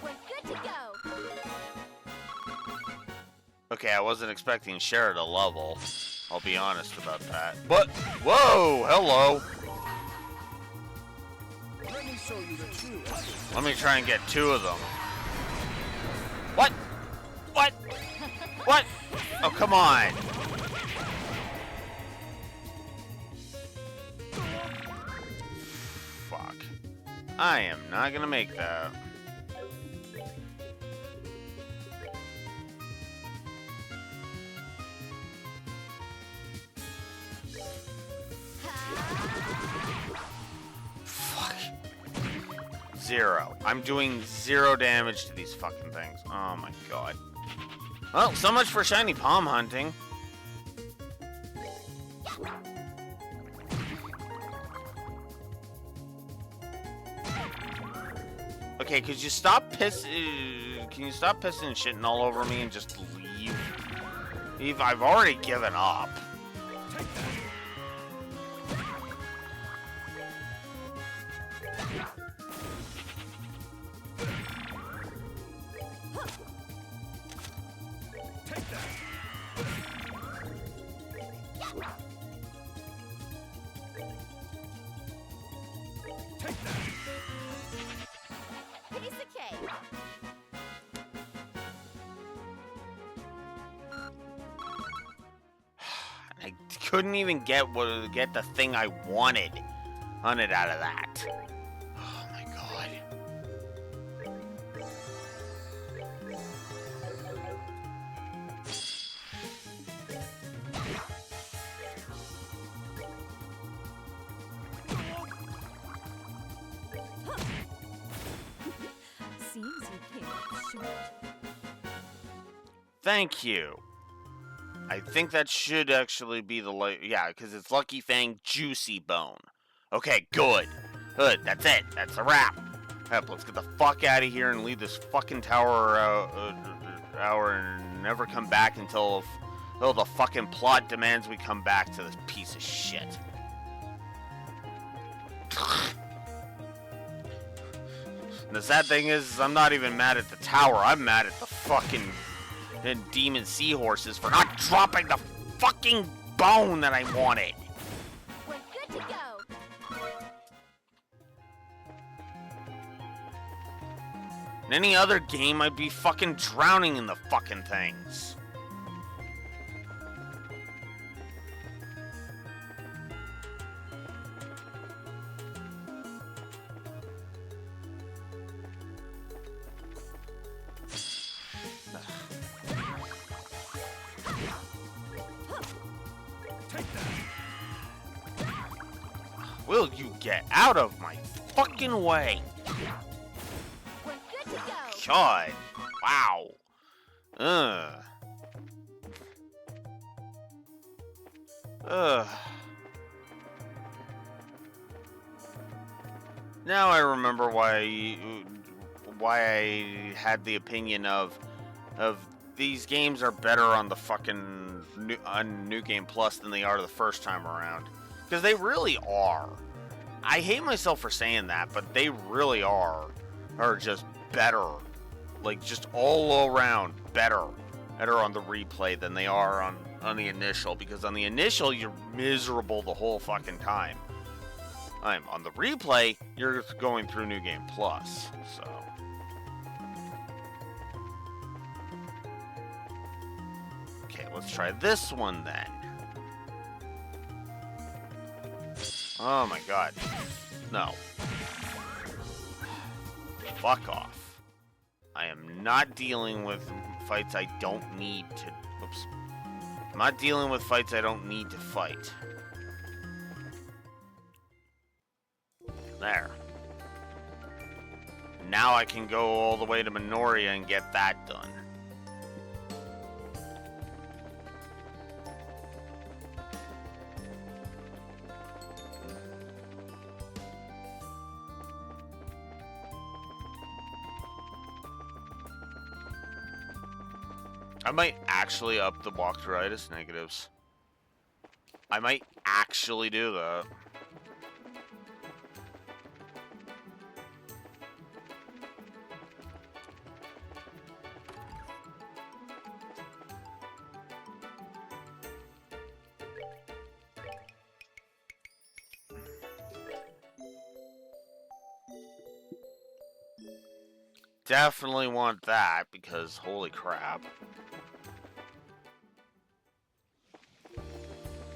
Speaker 2: We're good to go.
Speaker 5: Okay, I wasn't expecting Cher to level. I'll be honest about that. But, whoa, hello.
Speaker 4: Let me show you the true essence.
Speaker 5: Let me try and get 2 of them. What? What? What? Oh, come on. Fuck. I am not gonna make that. Fuck. 0. I'm doing 0 damage to these fucking things. Oh my god. Well, so much for shiny palm hunting. Okay, could you stop can you stop pissing and shitting all over me and just leave? Leave, I've already given up.
Speaker 2: Piece of cake.
Speaker 5: I couldn't even get the thing I wanted on it out of that. Oh my god.
Speaker 2: Seems you came up short.
Speaker 5: Thank you. I think that should actually be the yeah, because it's Lucky Fang Juicy Bone. Okay, good. Good, that's it. That's a wrap. Yep, let's get the fuck out of here and leave this fucking tower and never come back until the fucking plot demands we come back to this piece of shit. And the sad thing is, I'm not even mad at the tower. I'm mad at the fucking demon seahorses for not dropping the fucking bone that I wanted.
Speaker 2: We're good to go.
Speaker 5: In any other game, I'd be fucking drowning in the fucking things. Will you get out of my fucking way?
Speaker 2: We're good to go.
Speaker 5: God. Wow. Ugh. Ugh. Now I remember why I had the opinion of these games are better on the fucking New Game Plus than they are the first time around. Because they really are. I hate myself for saying that, but they really are just better. Like, just all around better on the replay than they are on the initial. Because on the initial, you're miserable the whole fucking time. On the replay, you're going through New Game Plus, so. Okay, let's try this one then. Oh my god. No. Fuck off. I am not dealing with fights I don't need to... Oops. I'm not dealing with fights I don't need to fight. There. Now I can go all the way to Minoria and get that done. I might actually up the walk-to-ritis negatives. I might actually do that. Definitely want that because holy crap.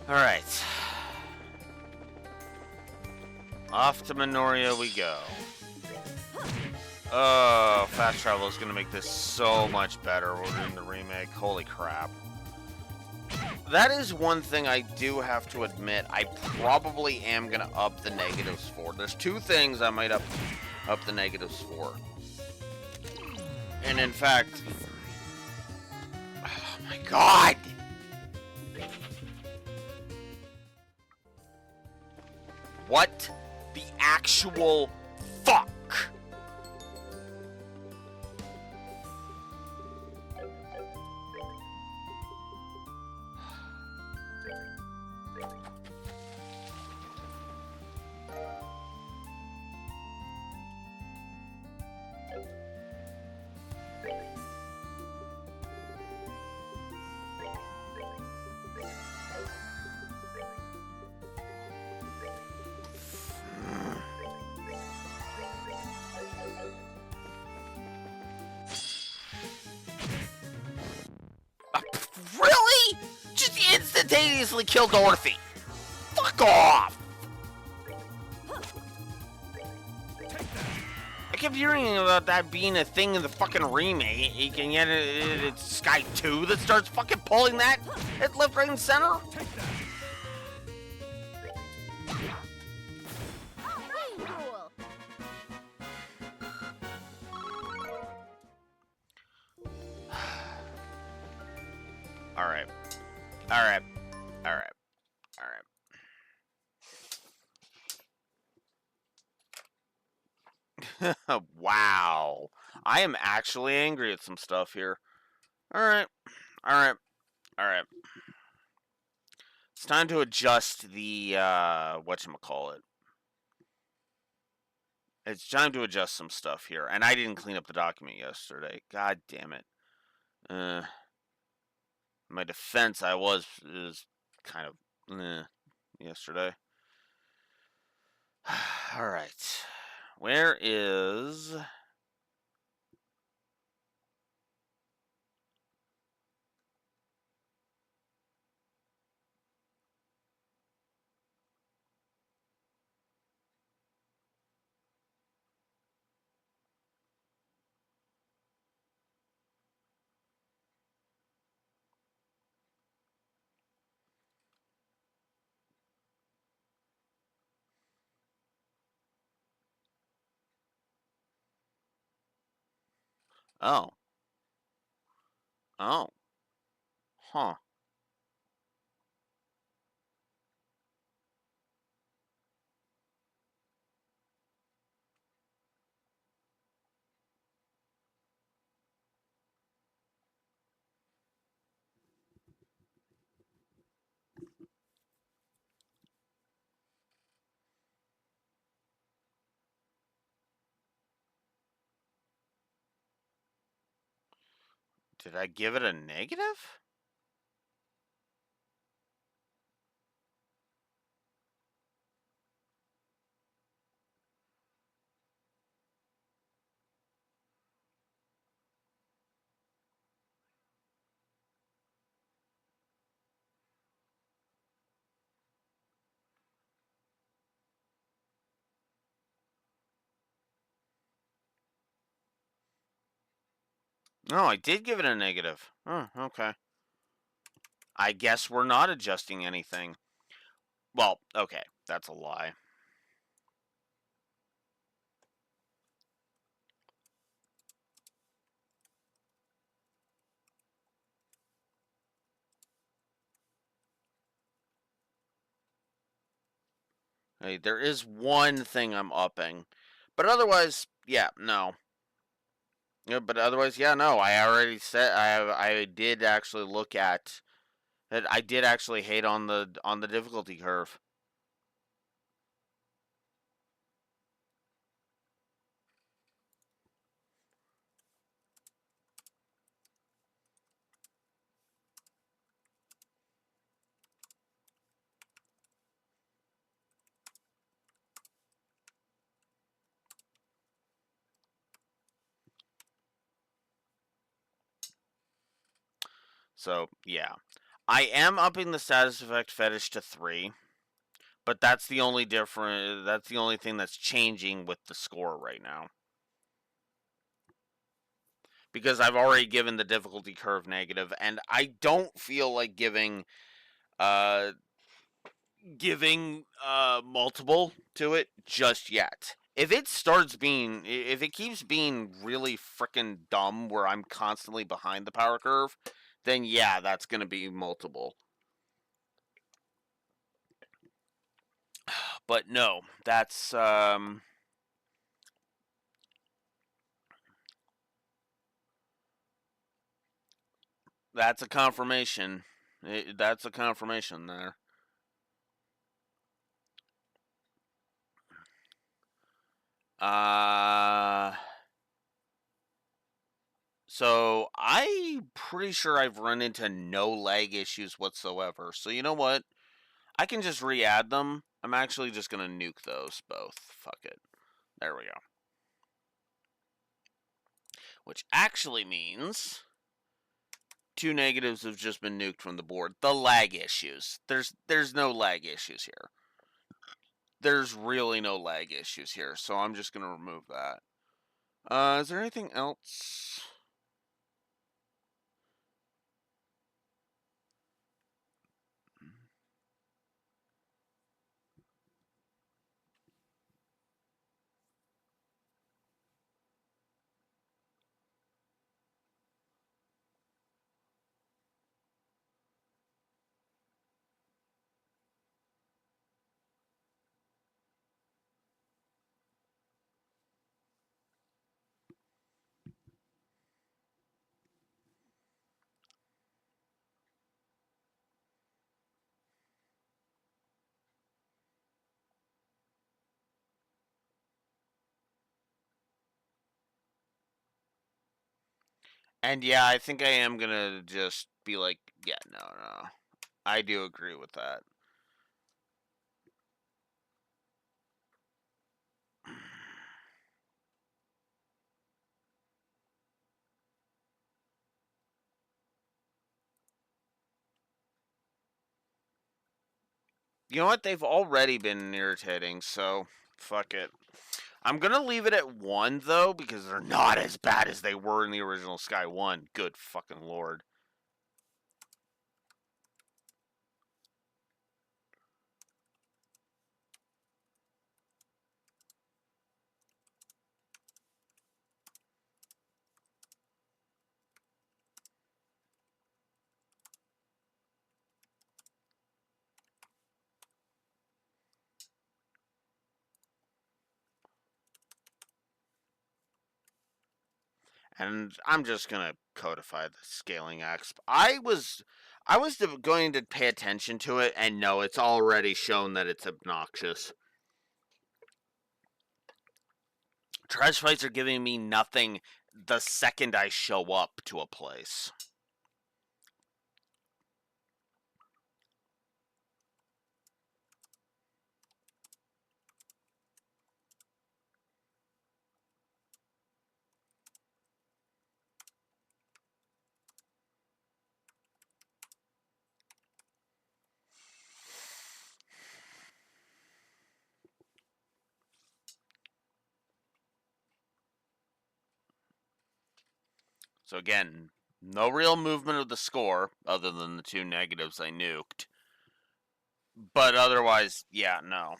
Speaker 5: Alright. Off to Minoria we go. Oh, fast travel is gonna make this so much better. We're doing the remake. Holy crap. That is one thing I do have to admit I probably am gonna up the negatives for. There's two things I might up the negatives for. And in fact... Oh my god! What the actual fuck? Really? Just instantaneously kill Dorothy. Fuck off. I kept hearing about that being a thing in the fucking remake, and yet it's Sky 2 that starts fucking pulling that at left, right, and center.
Speaker 2: Rain rule.
Speaker 5: Alright. Alright. Alright. Alright. Wow. I am actually angry at some stuff here. Alright. Alright. Alright. It's time to adjust the, whatchamacallit. It's time to adjust some stuff here. And I didn't clean up the document yesterday. God damn it. My defense, I was kind of yesterday. All right. Where is... Oh. Oh. Huh. Did I give it a negative? No, I did give it a negative. Oh, okay. I guess we're not adjusting anything. Well, okay, that's a lie. Hey, there is one thing I'm upping. But otherwise, yeah, no. Yeah, but otherwise, yeah, no. I already said I did actually look at that. I did actually hate on the difficulty curve. So yeah, I am upping the status effect fetish to 3, but that's the only different. That's the only thing that's changing with the score right now. Because I've already given the difficulty curve negative, and I don't feel like uh multiple to it just yet. If it keeps being really freaking dumb where I'm constantly behind the power curve, then yeah, that's gonna be multiple. But no, that's a confirmation. That's a confirmation there. Uh So I'm pretty sure I've run into no lag issues whatsoever. So you know what? I can just re-add them. I'm actually just gonna nuke those both. Fuck it. There we go. Which actually means two negatives have just been nuked from the board. The lag issues. There's no lag issues here. There's really no lag issues here. So I'm just gonna remove that. Is there anything else? And yeah, I think I am gonna just be like, yeah, no. I do agree with that. You know what? They've already been irritating, so fuck it. I'm gonna leave it at 1 though, because they're not as bad as they were in the original Sky 1. Good fucking lord. And I'm just gonna codify the scaling exp. I was going to pay attention to it, and no, it's already shown that it's obnoxious. Trash fights are giving me nothing the second I show up to a place. So again, no real movement of the score other than the 2 negatives I nuked. But otherwise, yeah, no.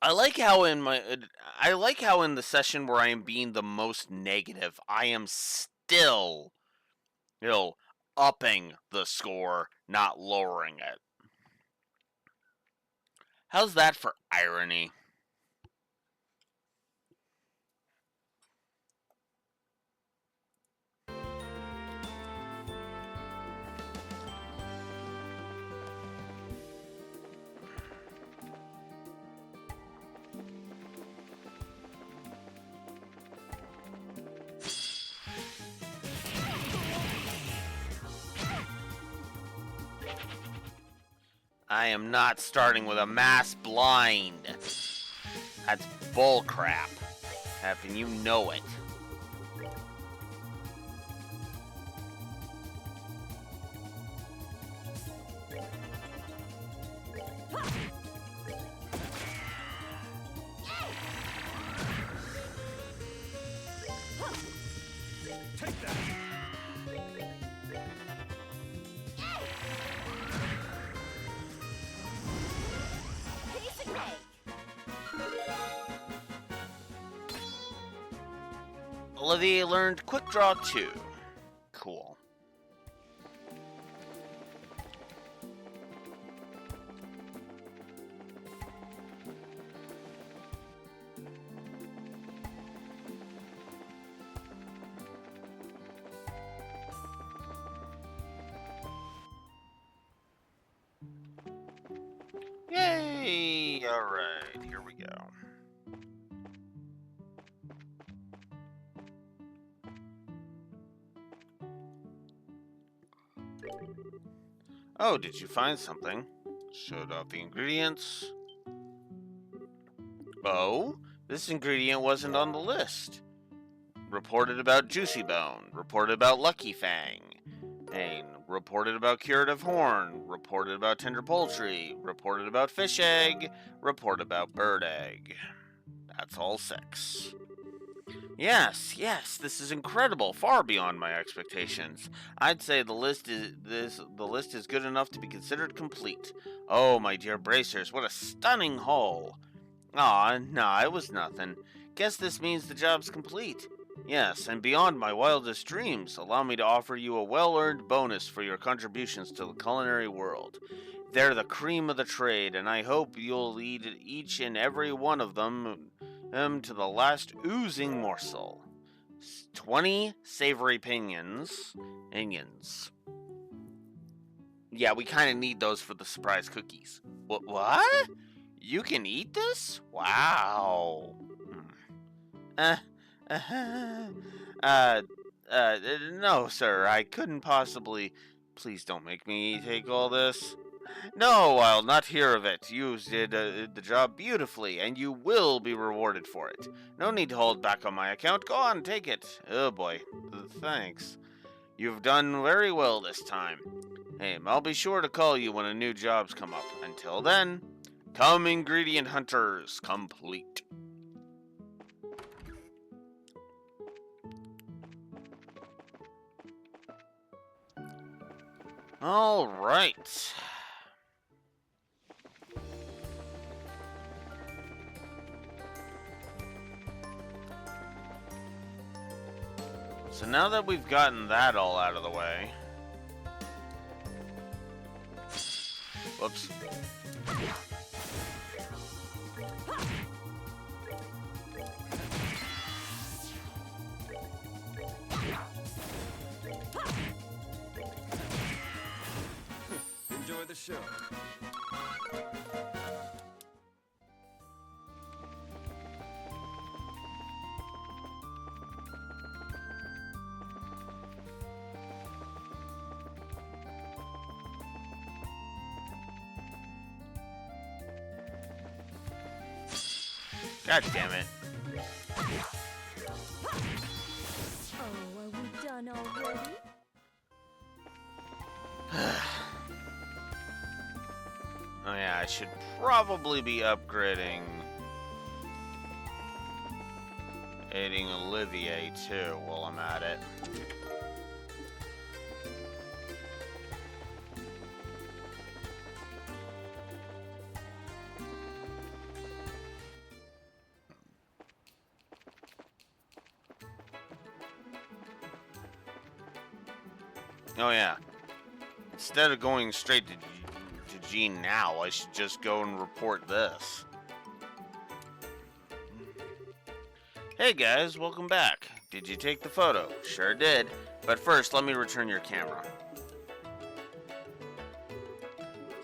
Speaker 5: I like how in the session where I am being the most negative, I am still, you know, upping the score, not lowering it. How's that for irony? I am not starting with a mass blind. That's bullcrap. And you know it.
Speaker 4: Take that!
Speaker 2: Piece of cake.
Speaker 5: Olivier learned Quick Draw 2. Cool. Yay! Alright, here we go. Oh, did you find something? Showed off the ingredients. Oh, this ingredient wasn't on the list. Reported about Juicy Bone. Reported about Lucky Fang. And reported about Curative Horn. Reported about Tender Poultry. Reported about Fish Egg. Reported about Bird Egg. That's all 6. Yes, this is incredible, far beyond my expectations. I'd say the list is good enough to be considered complete. Oh, my dear bracers, what a stunning haul. Aw, nah, it was nothing. Guess this means the job's complete. Yes, and beyond my wildest dreams, allow me to offer you a well-earned bonus for your contributions to the culinary world. They're the cream of the trade, and I hope you'll eat each and every one of them to the last oozing morsel. 20 savory pinions. Yeah, we kind of need those for the surprise cookies. What? You can eat this? Wow. No, sir, I couldn't possibly. Please don't make me take all this. No, I'll not hear of it. You did the job beautifully, and you will be rewarded for it. No need to hold back on my account. Go on, take it. Oh boy, thanks. You've done very well this time. Hey, I'll be sure to call you when a new job's come up. Until then, come ingredient hunters, complete. All right. So now that we've gotten that all out of the way. Whoops.
Speaker 4: Enjoy the show.
Speaker 5: God damn it.
Speaker 2: Oh, are we done already?
Speaker 5: Oh yeah, I should probably be upgrading aiding Olivier, too, while I'm at it. Oh, yeah. Instead of going straight to Gene now, I should just go and report this. Hey guys, welcome back. Did you take the photo? Sure did. But first, let me return your camera.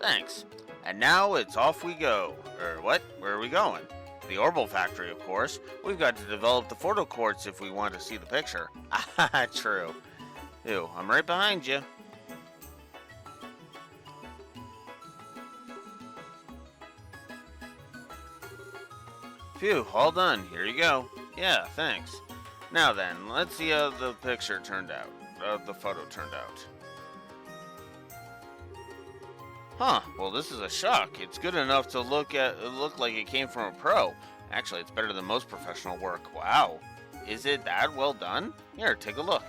Speaker 5: Thanks. And now it's off we go. What? Where are we going? The Orbital Factory, of course. We've got to develop the photo quartz if we want to see the picture. Ah, true. Ew, I'm right behind you. Phew, all done. Here you go. Yeah, thanks. Now then, let's see how the picture turned out. The photo turned out. Huh, well this is a shock. It's good enough to look like it came from a pro. Actually, it's better than most professional work. Wow. Is it that well done? Here, take a look.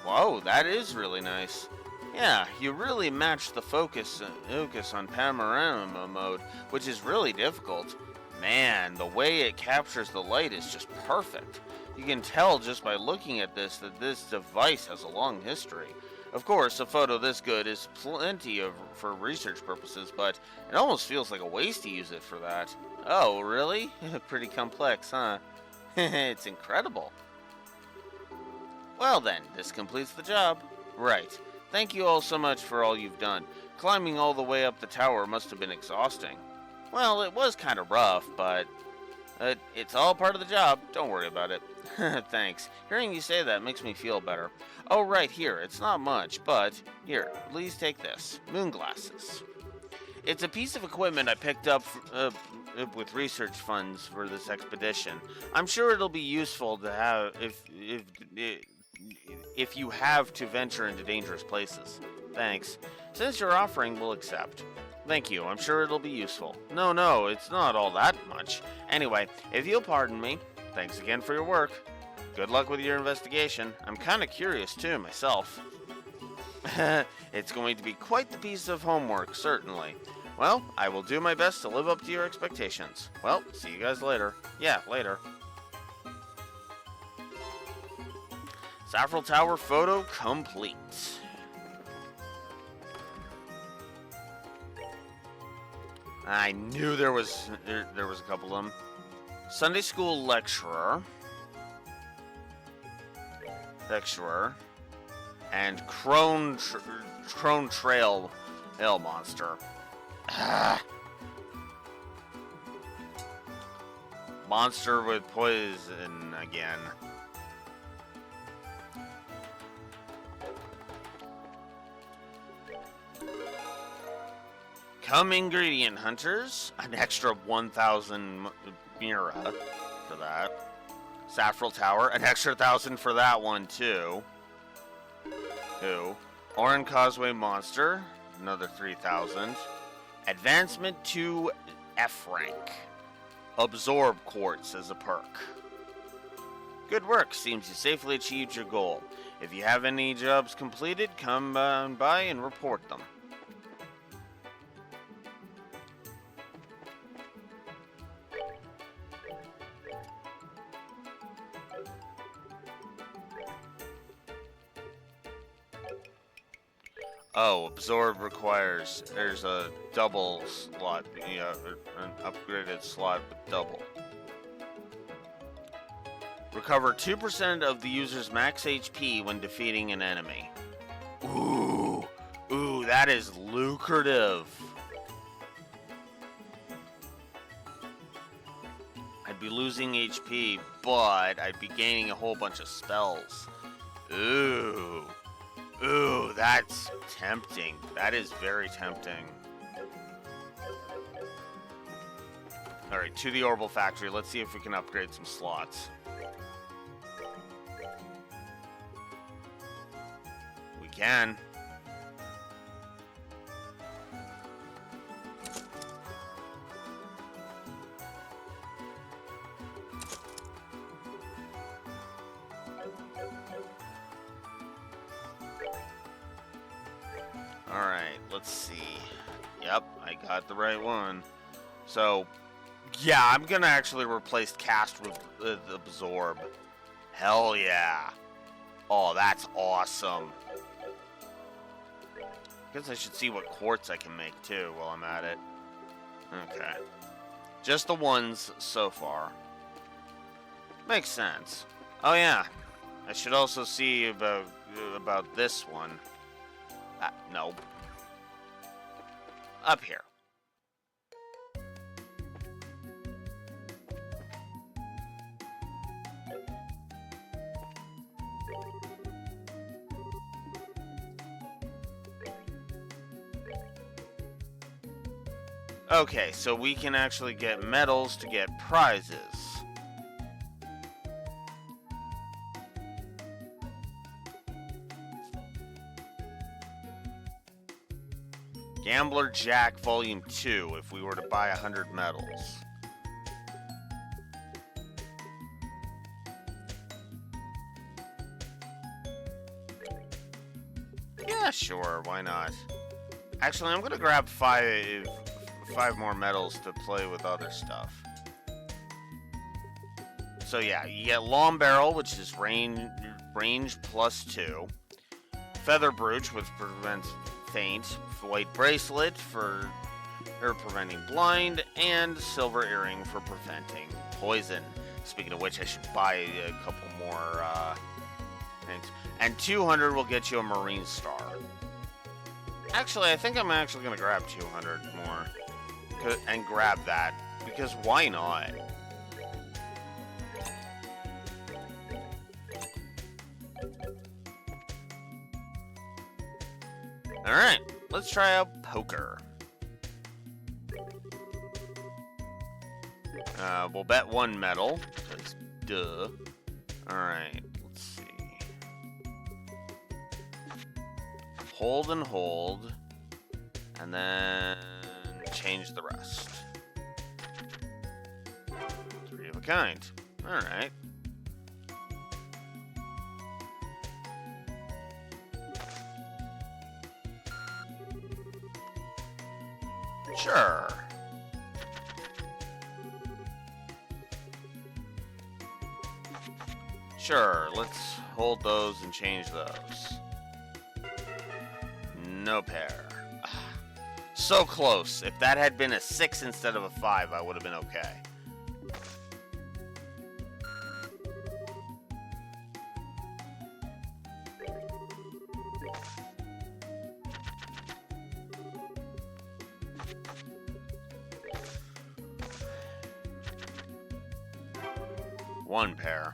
Speaker 5: Whoa, that is really nice. Yeah, you really matched the focus on panorama mode, which is really difficult. Man, the way it captures the light is just perfect. You can tell just by looking at this that this device has a long history. Of course, a photo this good is plenty for research purposes, but it almost feels like a waste to use it for that. Oh, really? Pretty complex, huh? It's incredible. Well then, this completes the job. Right. Thank you all so much for all you've done. Climbing all the way up the tower must have been exhausting. Well, it was kind of rough, but it's all part of the job. Don't worry about it. Thanks. Hearing you say that makes me feel better. Oh, right here. It's not much, but here, please take this. Moon glasses. It's a piece of equipment I picked up with research funds for this expedition. I'm sure it'll be useful to have if you have to venture into dangerous places. Thanks. Since you're offering, we'll accept. Thank you. I'm sure it'll be useful. No, it's not all that much. Anyway, if you'll pardon me, thanks again for your work. Good luck with your investigation. I'm kind of curious too, myself. It's going to be quite the piece of homework, certainly. Well, I will do my best to live up to your expectations. Well, see you guys later. Yeah, later. Saffron Tower photo complete. I knew there was a couple of them. Sunday school lecturer, and Crone Trail monster. Monster with poison again. Come ingredient hunters, an extra 1,000 Mira for that. Saffron Tower, an extra 1,000 for that one too. Oran Causeway Monster, another 3,000. Advancement to F rank. Absorb Quartz as a perk. Good work, seems you safely achieved your goal. If you have any jobs completed, come by and report them. Oh, absorb requires, there's a double slot, an upgraded slot with double. Recover 2% of the user's max HP when defeating an enemy. Ooh, that is lucrative. I'd be losing HP, but I'd be gaining a whole bunch of spells. Ooh, that's tempting. That is very tempting. Alright, to the Orbital Factory. Let's see if we can upgrade some slots. We can. Alright, let's see. Yep, I got the right one. So, yeah, I'm gonna actually replace cast with absorb. Hell yeah. Oh, that's awesome. Guess I should see what quartz I can make too while I'm at it. Okay. Just the ones so far. Makes sense. Oh yeah. I should also see about this one. No. Up here. Okay, so we can actually get medals to get prizes. Gambler Jack Volume 2, if we were to buy 100 medals. Yeah, sure, why not? Actually, I'm gonna grab five more medals to play with other stuff. So yeah, you get Long Barrel, which is range +2. Feather Brooch, which prevents faint. White Bracelet for preventing blind. And Silver Earring for preventing poison. Speaking of which, I should buy a couple more things. And 200 will get you a Marine Star. Actually, I think I'm actually going to grab 200 more. And grab that. Because why not? Alright, let's try out poker. We'll bet 1 medal. Because, duh. Alright, let's see. Hold and hold. And then change the rest. 3 of a kind. Alright. Sure. Sure, let's hold those and change those. No pair. So close. If that had been a 6 instead of a 5, I would have been okay. One pair.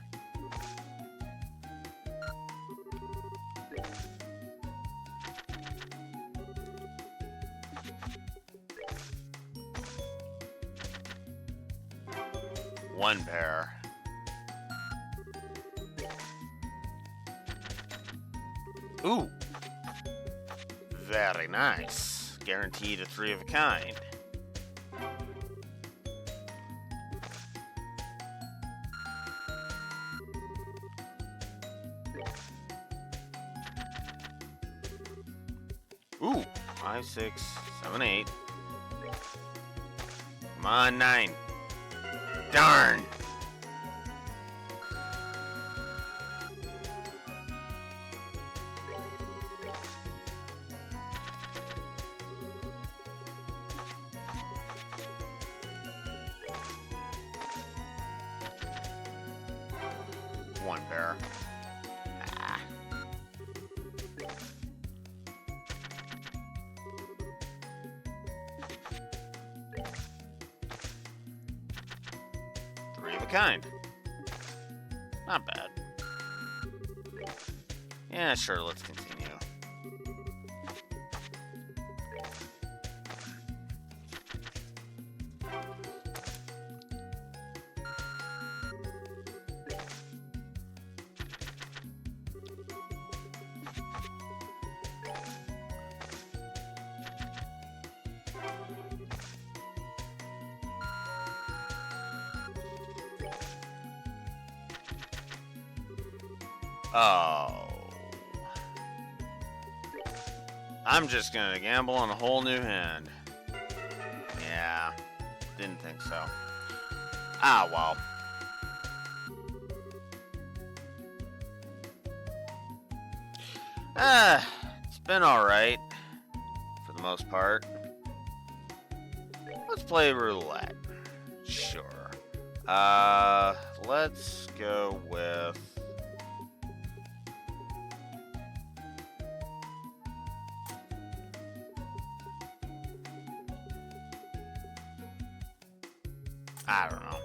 Speaker 5: One pair. Ooh. Very nice. Guaranteed a 3 of a kind. Ooh. 5, 6, 7, 8. Come on, 9. Darn! One pair. Ah. Three of a kind. Not bad. Yeah, sure, let's continue. Oh. I'm just gonna gamble on a whole new hand. Yeah, didn't think so. Ah, well. It's been alright. For the most part. Let's play roulette. Sure. Let's go with... I don't know.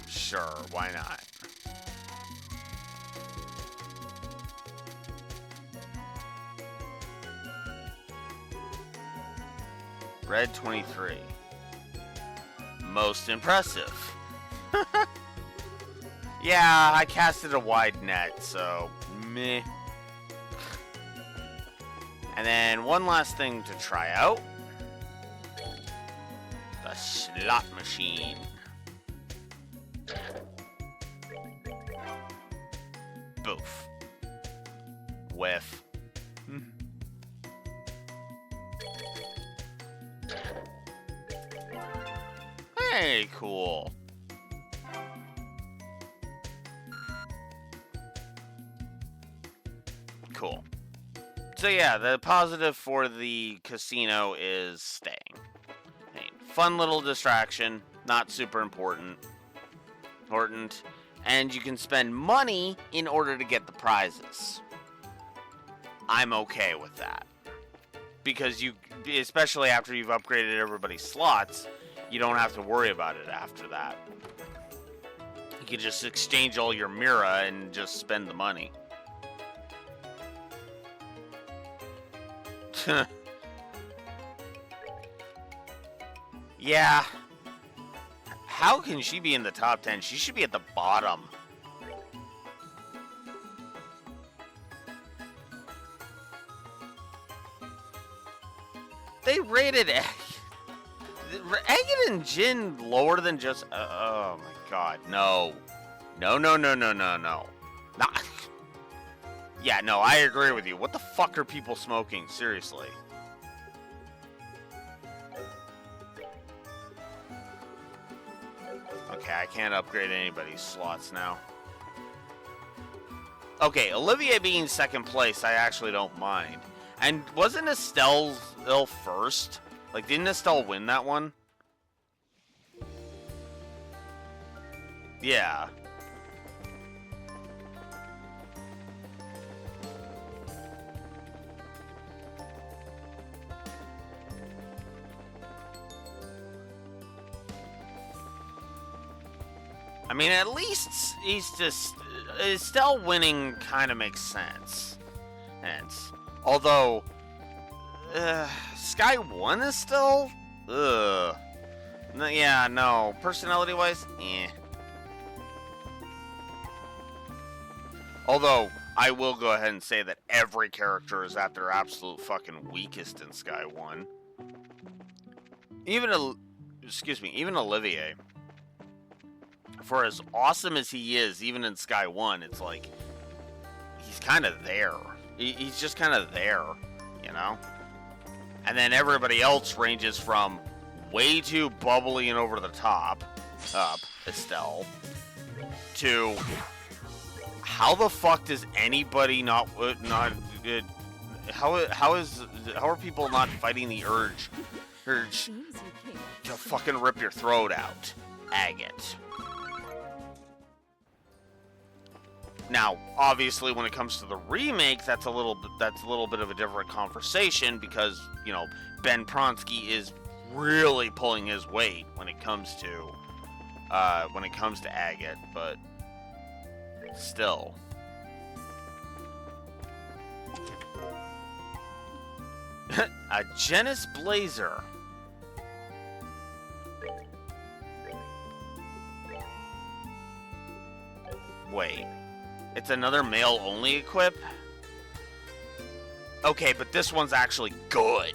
Speaker 5: Sure, why not? Red 23. Most impressive. Yeah, I casted a wide net, so meh. And then one last thing to try out. The slot machine. Boof. Whiff. Hey, cool. Cool. So yeah, the positive for the casino is staying. Hey, fun little distraction, not super important. And you can spend money in order to get the prizes. I'm okay with that. Because you, especially after you've upgraded everybody's slots, you don't have to worry about it after that. You can just exchange all your Mira and just spend the money. Yeah. How can she be in the top 10? She should be at the bottom. They rated Agate and Jin lower than just... oh my god, no. No. Not... Yeah, no, I agree with you. What the fuck are people smoking? Seriously. Okay, I can't upgrade anybody's slots now. Okay, Olivier being second place, I actually don't mind. And wasn't Estelle first? Like, didn't Estelle win that one? Yeah. I mean, at least he's just... Estelle winning kind of makes sense. Although... Sky 1 is still... Ugh. No, yeah, no. Personality-wise, eh. Although, I will go ahead and say that every character is at their absolute fucking weakest in Sky 1. Even Olivier. For as awesome as he is, even in Sky 1, it's like... He's kind of there. He's just kind of there, you know? And then everybody else ranges from way too bubbly and over the top, Estelle, to how the fuck does anybody how are people not fighting the urge to fucking rip your throat out? Agate. Now, obviously, when it comes to the remake, that's a little bit of a different conversation because, you know, Ben Pronsky is really pulling his weight when it comes to Agate, but still. A Genis Blazer. Wait. It's another male-only equip? Okay, but this one's actually good.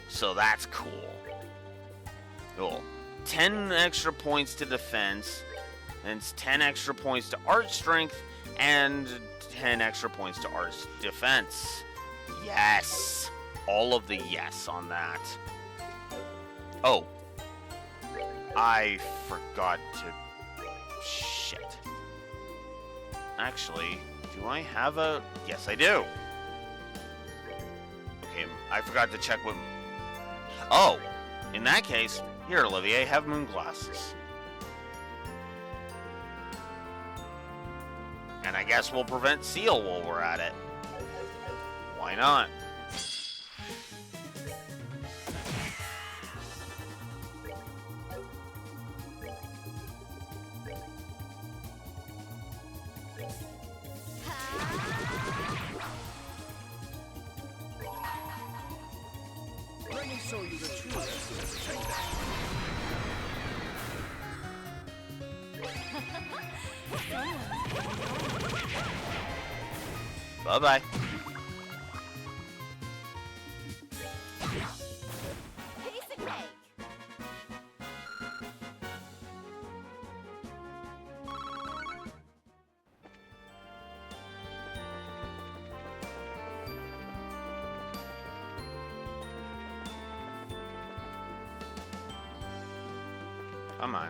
Speaker 5: So that's cool. Cool. 10 extra points to defense, and it's 10 extra points to art strength, and 10 extra points to art defense. Yes! All of the yes on that. Oh. I forgot to... Shit. Actually, do I have a... Yes, I do. Okay, I forgot to check what... Oh! In that case, here, Olivier, have moon glasses. And I guess we'll prevent Seal while we're at it. Why not?
Speaker 4: Let me show you the truth. Take that.
Speaker 5: Bye-bye.
Speaker 2: Piece of cake.
Speaker 5: Come on.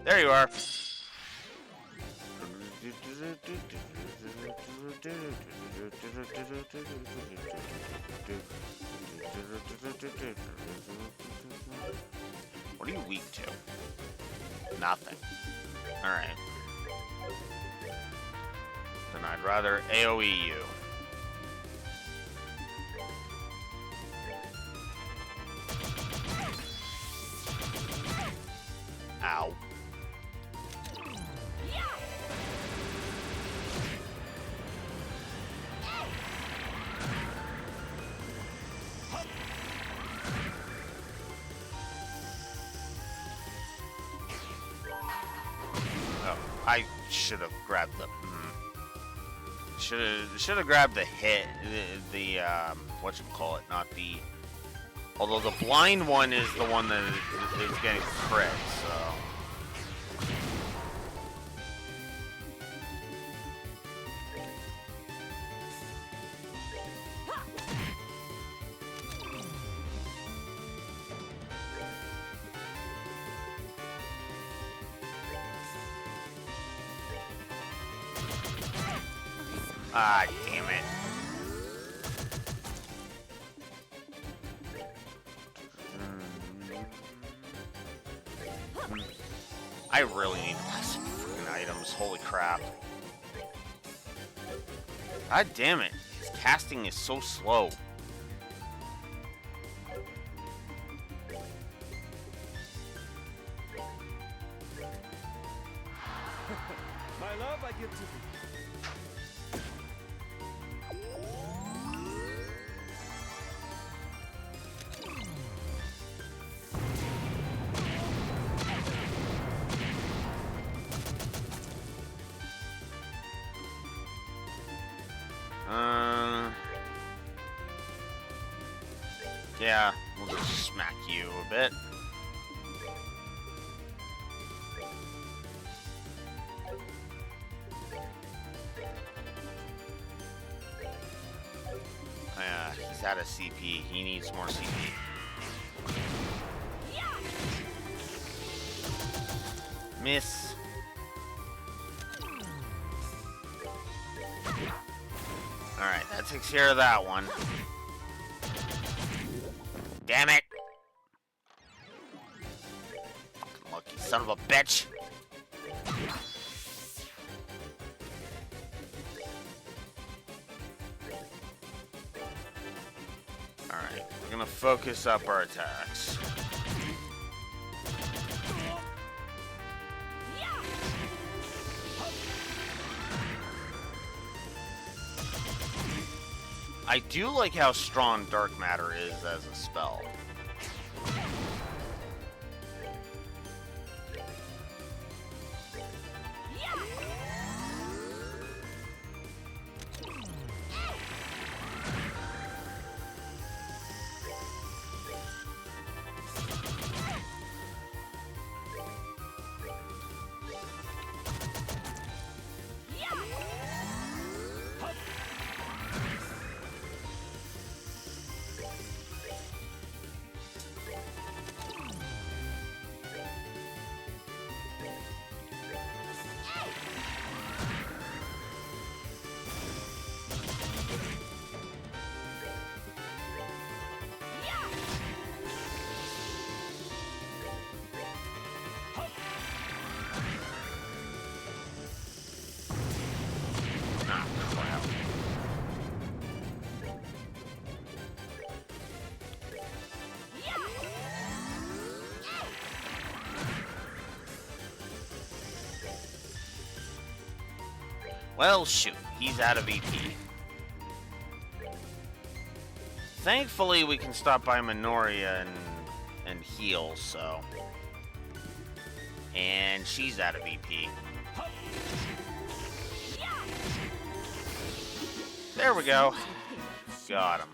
Speaker 5: There you are. What are you weak to? Nothing. Alright. Then I'd rather AoE you. Ow. Oh, I should have grabbed the... Should have grabbed the hit, the whatchamacallit, not the... Although the blind one is the one that is getting crit, so... Ah, damn it. I really need less freaking items. Holy crap. God damn it. His casting is so slow.
Speaker 4: My love, I give to thee.
Speaker 5: Yeah, we'll just smack you a bit. Yeah, he's out of CP. He needs more CP. Miss. Alright, that takes care of that one. Damn it! Fucking lucky son of a bitch! Alright, we're gonna focus up our attacks. I do like how strong dark matter is as a spell. Ah, crap. Well, shoot. He's out of EP. Thankfully, we can stop by Minoria and heal, so... And she's out of EP. There we go. Got him.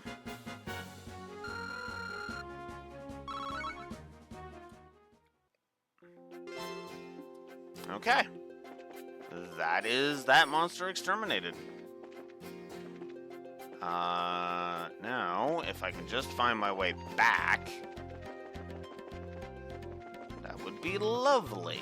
Speaker 5: Okay. That is that monster exterminated. Now, if I can just find my way back, that would be lovely.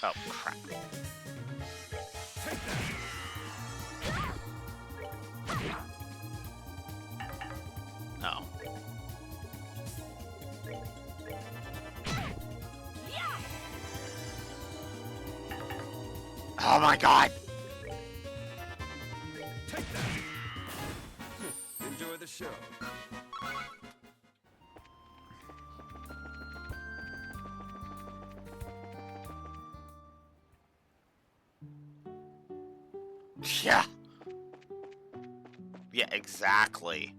Speaker 5: Oh, crap. Oh. Oh my god!
Speaker 4: Enjoy the show.
Speaker 5: Yeah. Yeah, exactly.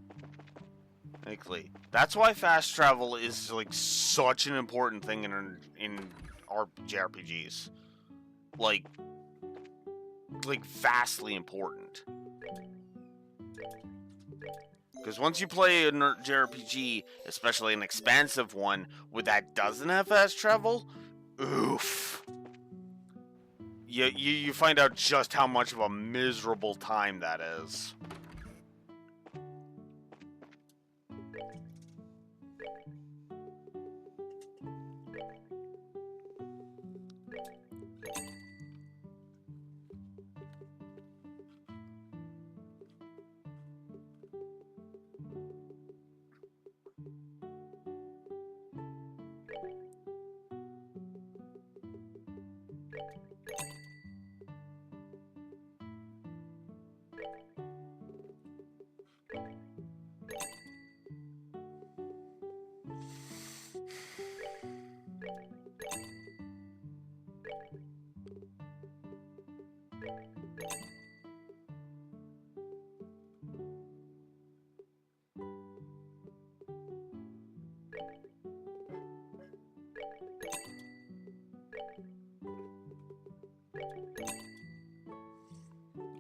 Speaker 5: Exactly. That's why fast travel is like such an important thing in our JRPGs. Like vastly important. Because once you play a JRPG, especially an expansive one, that doesn't have fast travel, oof. You find out just how much of a miserable time that is.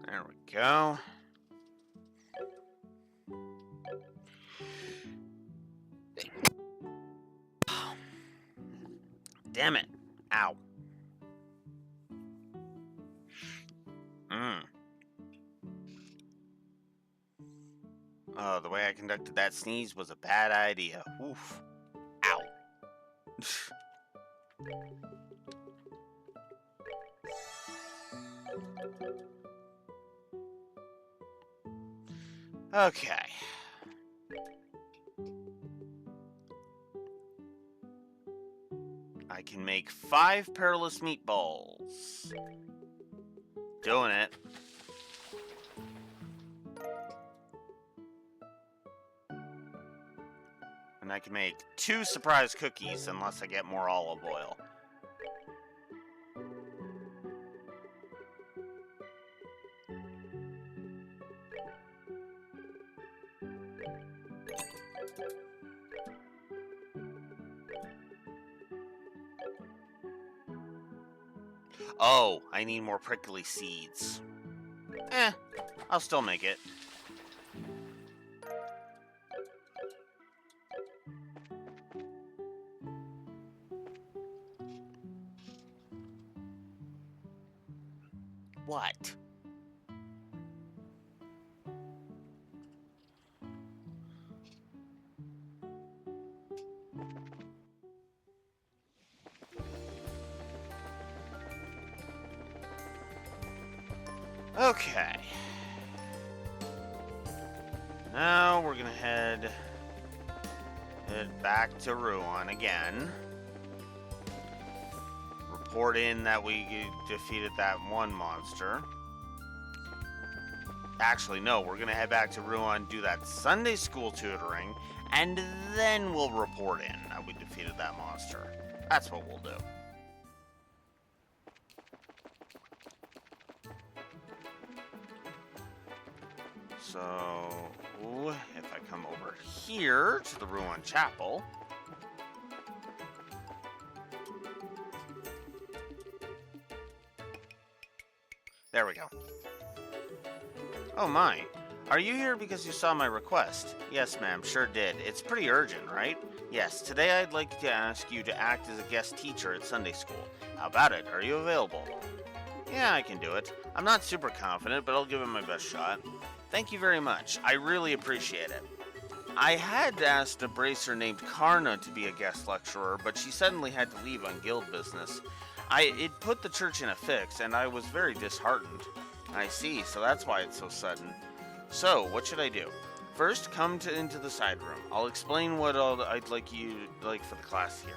Speaker 5: There we go. Damn it. Ow. Oh, the way I conducted that sneeze was a bad idea. Oof. Ow. Okay. I can can make 5 perilous meatballs. Doing it. And I can make 2 surprise cookies unless I get more olive oil. Oh, I need more prickly seeds. I'll still make it. What? Okay. Now we're gonna head back to Ruan again. Report in that we defeated that one monster. Actually, no, we're gonna head back to Ruan, do that Sunday school tutoring, and then we'll report in that we defeated that monster. That's what we'll do. So, if I come over here to the Ruan Chapel, there we go. Oh my, are you here because you saw my request? Yes, ma'am, sure did. It's pretty urgent, right? Yes, today I'd like to ask you to act as a guest teacher at Sunday school. How about it? Are you available? Yeah, I can do it. I'm not super confident, but I'll give it my best shot. Thank you very much. I really appreciate it. I had asked a bracer named Karna to be a guest lecturer, but she suddenly had to leave on guild business. It put the church in a fix, and I was very disheartened. I see, so that's why it's so sudden. So, what should I do? First, come into the side room. I'll explain what I'd like you for the class here.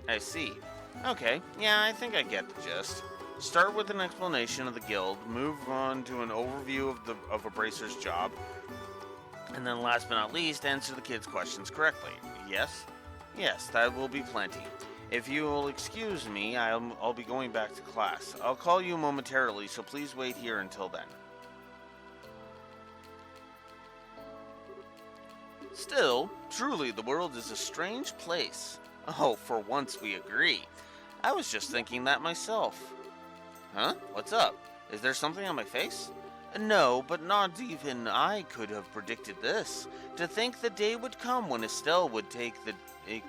Speaker 5: I see. Okay, yeah, I think I get the gist. Start with an explanation of the guild, move on to an overview of a bracer's job, and then last but not least, answer the kids' questions correctly. Yes? Yes, that will be plenty. If you will excuse me, I'll be going back to class. I'll call you momentarily, so please wait here until then. Still, truly, the world is a strange place. Oh, for once we agree. I was just thinking that myself. Huh? What's up? Is there something on my face? No, but not even I could have predicted this. To think the day would come when Estelle would take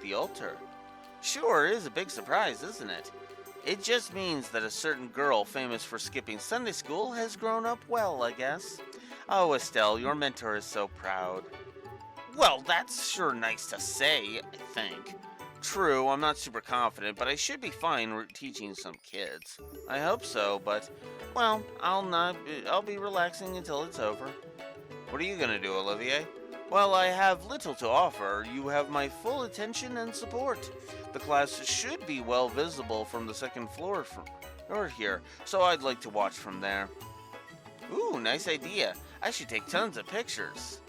Speaker 5: the altar. Sure is a big surprise, isn't it? It just means that a certain girl famous for skipping Sunday school has grown up well, I guess. Oh, Estelle, your mentor is so proud. Well, that's sure nice to say, I think. True, I'm not super confident, but I should be fine teaching some kids. I hope so, but, well, I'll be relaxing until it's over. What are you gonna do, Olivier? Well, I have little to offer. You have my full attention and support. The class should be well visible from the second floor here, so I'd like to watch from there. Ooh, nice idea. I should take tons of pictures.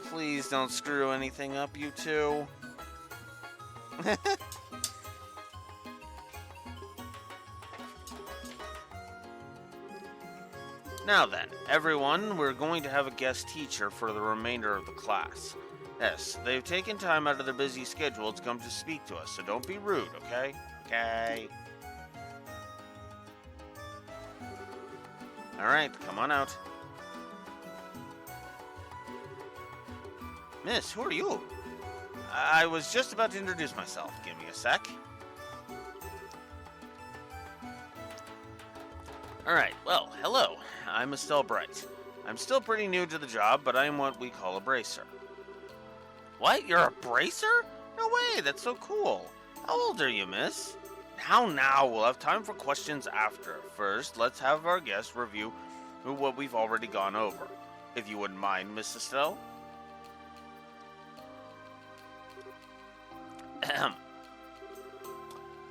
Speaker 5: Please don't screw anything up, you two. Now then, everyone, we're going to have a guest teacher for the remainder of the class. Yes, they've taken time out of their busy schedule to come to speak to us, so don't be rude, okay? Okay. Alright, come on out. Miss, who are you? I was just about to introduce myself. Give me a sec. Alright, well, hello. I'm Estelle Bright. I'm still pretty new to the job, but I'm what we call a bracer. What? You're a bracer? No way, that's so cool. How old are you, miss? Now, we'll have time for questions after. First, let's have our guest review what we've already gone over. If you wouldn't mind, Miss Estelle?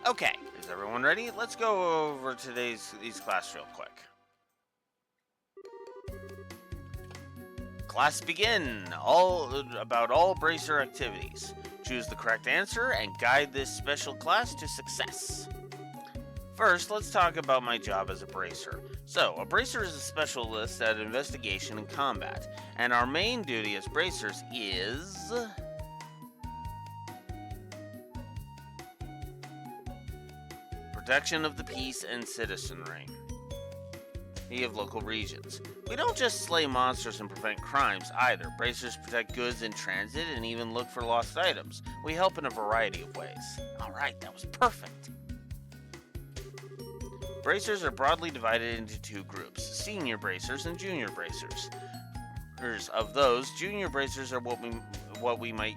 Speaker 5: Okay, is everyone ready? Let's go over today's class real quick. Class begin. All bracer activities. Choose the correct answer and guide this special class to success. First, let's talk about my job as a bracer. So, a bracer is a specialist at investigation and combat, and our main duty as bracers is protection of the peace and citizenry of local regions. We don't just slay monsters and prevent crimes either. Bracers protect goods in transit and even look for lost items. We help in a variety of ways. Alright, that was perfect. Bracers are broadly divided into two groups, senior bracers and junior bracers. Of those, junior bracers are what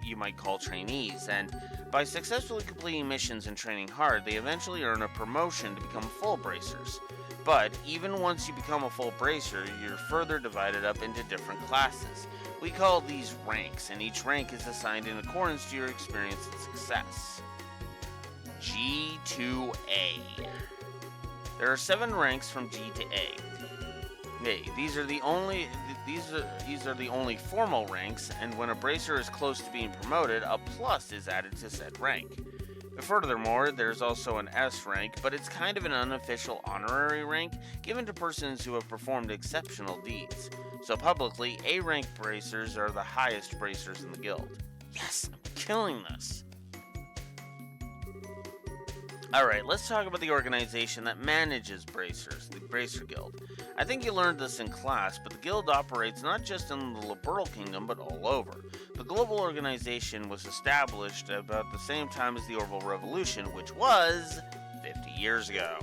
Speaker 5: you might call trainees, and by successfully completing missions and training hard, they eventually earn a promotion to become full bracers. But even once you become a full bracer, you're further divided up into different classes. We call these ranks, and each rank is assigned in accordance to your experience and success. G to A. There are 7 ranks from G to A. These are the only formal ranks, and when a bracer is close to being promoted, a plus is added to said rank. Furthermore, there's also an S rank, but it's kind of an unofficial honorary rank given to persons who have performed exceptional deeds. So publicly, A rank bracers are the highest bracers in the guild. Yes, I'm killing this. Alright, let's talk about the organization that manages bracers, the Bracer Guild. I think you learned this in class, but the guild operates not just in the Liberal Kingdom, but all over. The global organization was established about the same time as the Orbital Revolution, which was 50 years ago.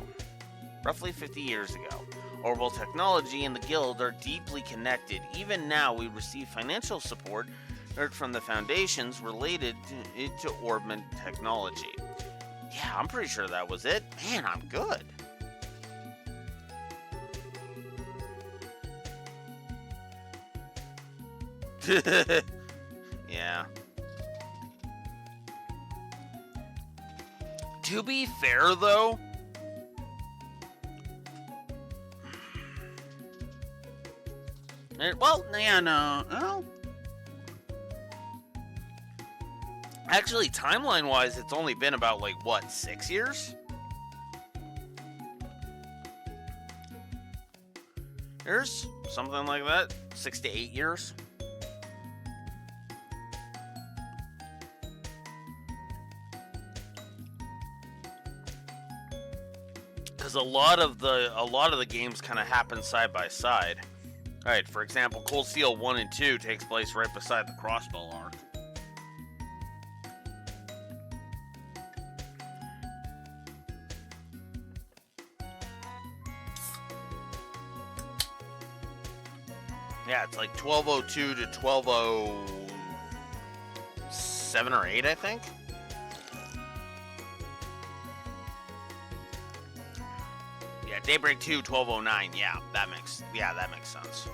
Speaker 5: Roughly 50 years ago. Orbital technology and the guild are deeply connected. Even now, we receive financial support from the foundations related to Orbment technology. Yeah, I'm pretty sure that was it. Man, I'm good. Yeah. To be fair, though, no. Actually, timeline-wise, it's only been about, 6 years? Years? Something like that? 6 to 8 years? Because a lot of the games kind of happen side by side. Alright, for example, Cold Steel 1 and 2 takes place right beside the Crossbow arc. Yeah, it's like 1202 to 1207 or 8, I think. Yeah, Daybreak 2, 1209. Yeah, that makes sense.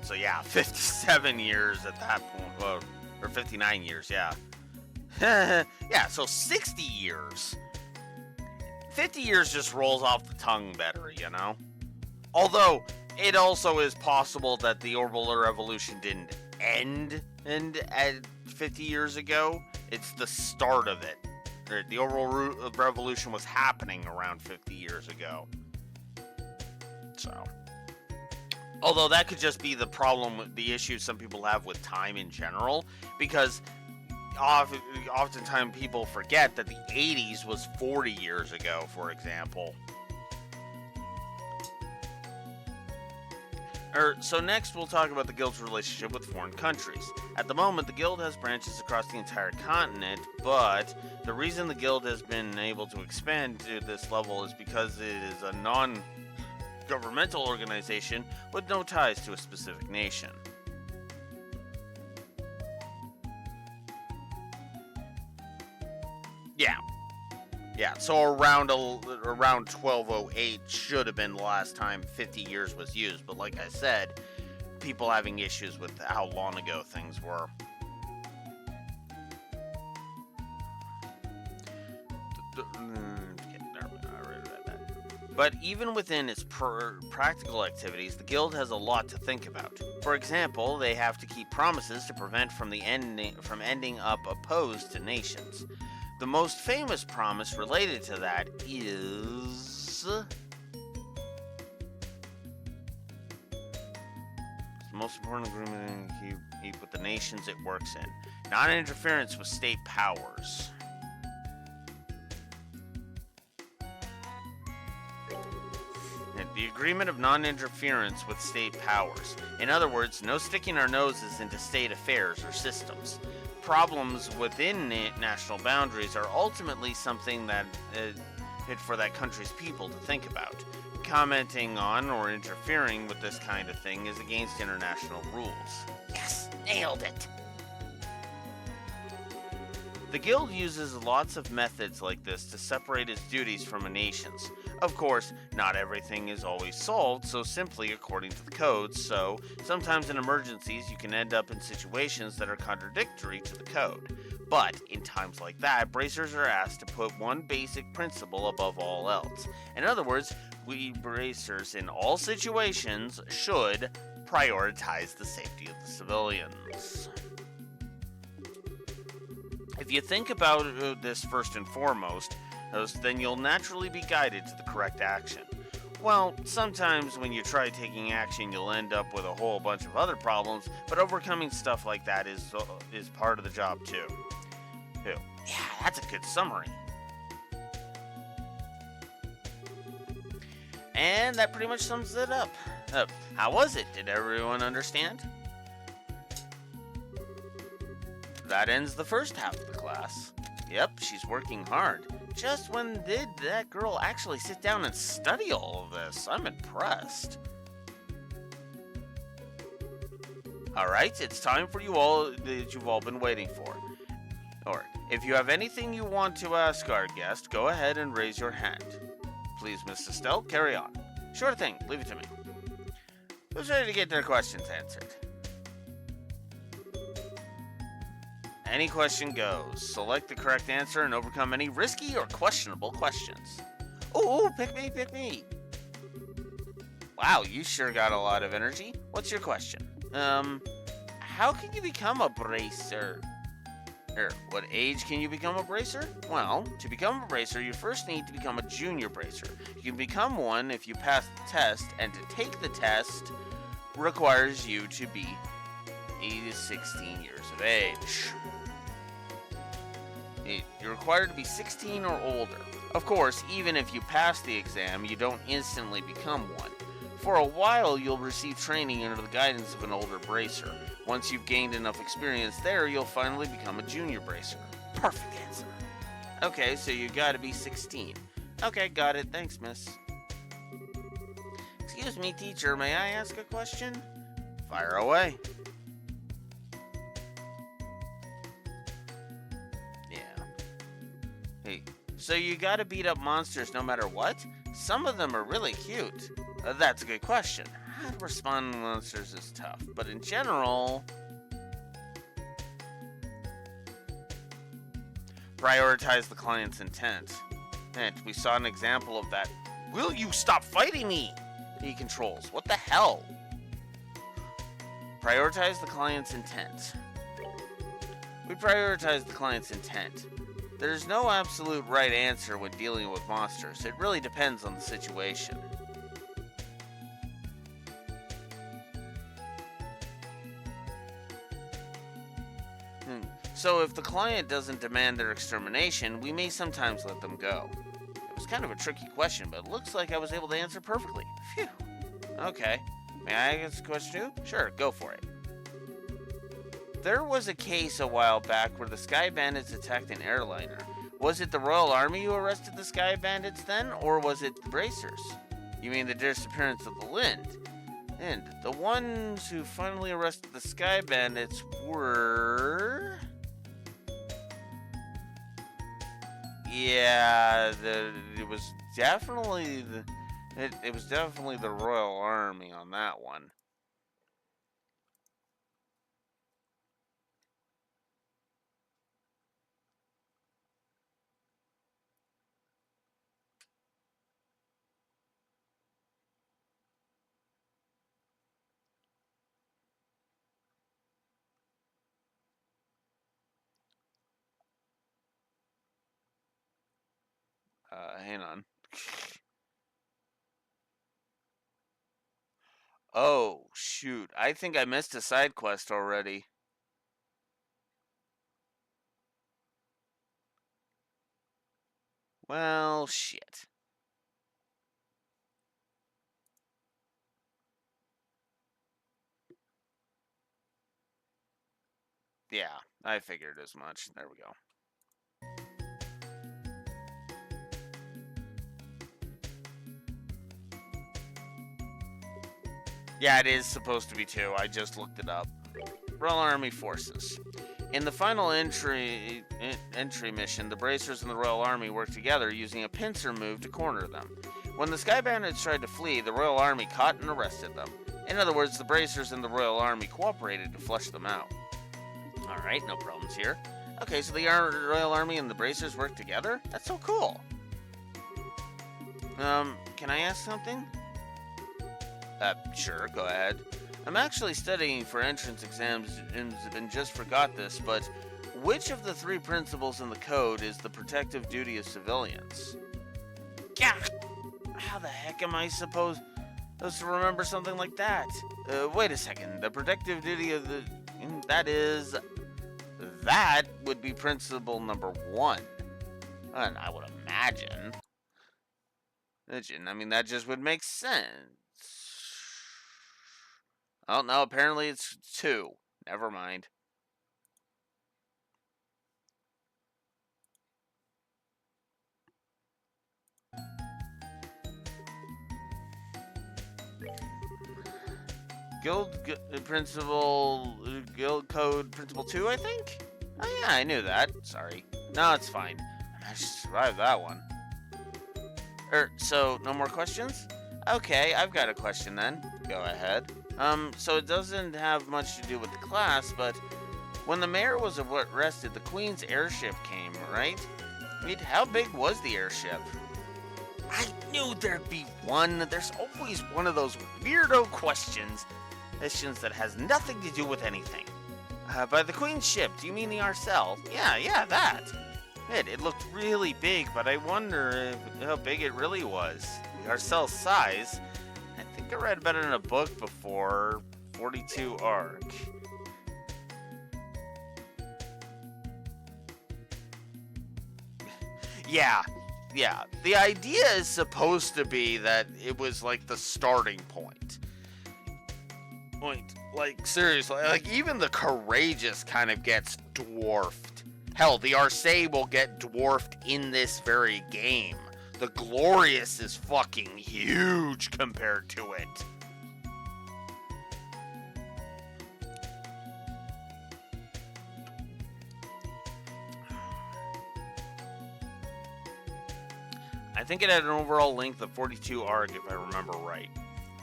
Speaker 5: So yeah, 57 years at that point. Well, or 59 years, yeah. Yeah, so 60 years. 50 years just rolls off the tongue better, you know? Although, it also is possible that the Orbital Revolution didn't end at 50 years ago. It's the start of it. The Orbital Revolution was happening around 50 years ago. So. Although that could just be the problem, the issue some people have with time in general, because oftentimes people forget that the 80s was 40 years ago, for example. So next we'll talk about the Guild's relationship with foreign countries. At the moment, the Guild has branches across the entire continent, but the reason the Guild has been able to expand to this level is because it is a non-governmental organization with no ties to a specific nation. Yeah, so around 1208 should have been the last time 50 years was used, but like I said, people having issues with how long ago things were. But even within its practical activities, the Guild has a lot to think about. For example, they have to keep promises to prevent from ending up opposed to nations. The most famous promise related to that is the most important agreement to keep with the nations it works in. Non-interference with state powers. The agreement of non-interference with state powers. In other words, no sticking our noses into state affairs or systems. Problems within national boundaries are ultimately something that for that country's people to think about. Commenting on or interfering with this kind of thing is against international rules. Yes, nailed it! The Guild uses lots of methods like this to separate its duties from a nation's. Of course, not everything is always solved so simply according to the codes, so sometimes in emergencies you can end up in situations that are contradictory to the code. But in times like that, bracers are asked to put one basic principle above all else. In other words, we bracers in all situations should prioritize the safety of the civilians. If you think about this first and foremost, then you'll naturally be guided to the correct action. Well, sometimes when you try taking action, you'll end up with a whole bunch of other problems, but overcoming stuff like that is part of the job too. Yeah, that's a good summary. And that pretty much sums it up. How was it? Did everyone understand? That ends the first half of the class. Yep, she's working hard. Just when did that girl actually sit down and study all of this? I'm impressed. Alright, it's time for you all that you've all been waiting for. Or, if you have anything you want to ask our guest, go ahead and raise your hand. Please, Miss Estelle, carry on. Sure thing, leave it to me. Who's ready to get their questions answered? Any question goes. Select the correct answer and overcome any risky or questionable questions. Ooh, pick me. Wow, you sure got a lot of energy. What's your question? How can you become a bracer? What age can you become a bracer? Well, to become a bracer, you first need to become a junior bracer. You can become one if you pass the test, and to take the test requires you to be 16 years of age. You're required to be 16 or older. Of course, even if you pass the exam, you don't instantly become one. For a while, you'll receive training under the guidance of an older bracer. Once you've gained enough experience there, you'll finally become a junior bracer. Perfect answer. Okay, so you gotta be 16. Okay, got it. Thanks, miss. Excuse me, teacher, may I ask a question? Fire away. So you gotta beat up monsters no matter what? Some of them are really cute. That's a good question. How to respond to monsters is tough, but in general... prioritize the client's intent. And we saw an example of that. Will you stop fighting me? He controls. What the hell? Prioritize the client's intent. We prioritize the client's intent. There's no absolute right answer when dealing with monsters. It really depends on the situation. So if the client doesn't demand their extermination, we may sometimes let them go. It was kind of a tricky question, but it looks like I was able to answer perfectly. Phew. Okay. May I ask a question too? Sure, go for it. There was a case a while back where the Sky Bandits attacked an airliner. Was it the Royal Army who arrested the Sky Bandits then, or was it the Bracers? You mean the disappearance of the Lind? And the ones who finally arrested the Sky Bandits were... Yeah, it was definitely the Royal Army on that one. Hang on. Oh, shoot. I think I missed a side quest already. Well, shit. Yeah, I figured as much. There we go. Yeah, it is supposed to be 2. I just looked it up. Royal Army Forces. In the final entry mission, the Bracers and the Royal Army worked together using a pincer move to corner them. When the Sky Bandits tried to flee, the Royal Army caught and arrested them. In other words, the Bracers and the Royal Army cooperated to flush them out. Alright, no problems here. Okay, so the Royal Army and the Bracers work together? That's so cool. Can I ask something? Sure, go ahead. I'm actually studying for entrance exams and just forgot this, but which of the 3 principles in the code is the protective duty of civilians? Yeah! How the heck am I supposed to remember something like that? Wait a second. The protective duty of the... That would be principle number 1. And I would imagine. I mean, that just would make sense. Oh, no, apparently it's 2. Never mind. Guild Code Principle 2, I think? Oh yeah, I knew that. Sorry. No, it's fine. I managed to survive that one. So, no more questions? Okay, I've got a question then. Go ahead. So it doesn't have much to do with the class, but when the mayor was arrested, the Queen's airship came, right? I mean, how big was the airship? I knew there'd be one. There's always one of those weirdo questions that has nothing to do with anything. By the Queen's ship, do you mean the Arcel? Yeah, that. It looked really big, but I wonder how big it really was. The Arcel's size. I think I read about it in a book before. 42 Arc. Yeah. The idea is supposed to be that it was like the starting point. Like, seriously, like, even the Courageous kind of gets dwarfed. Hell, the Arcee will get dwarfed in this very game. The Glorious is fucking huge compared to it. I think it had an overall length of 42 arc, if I remember right.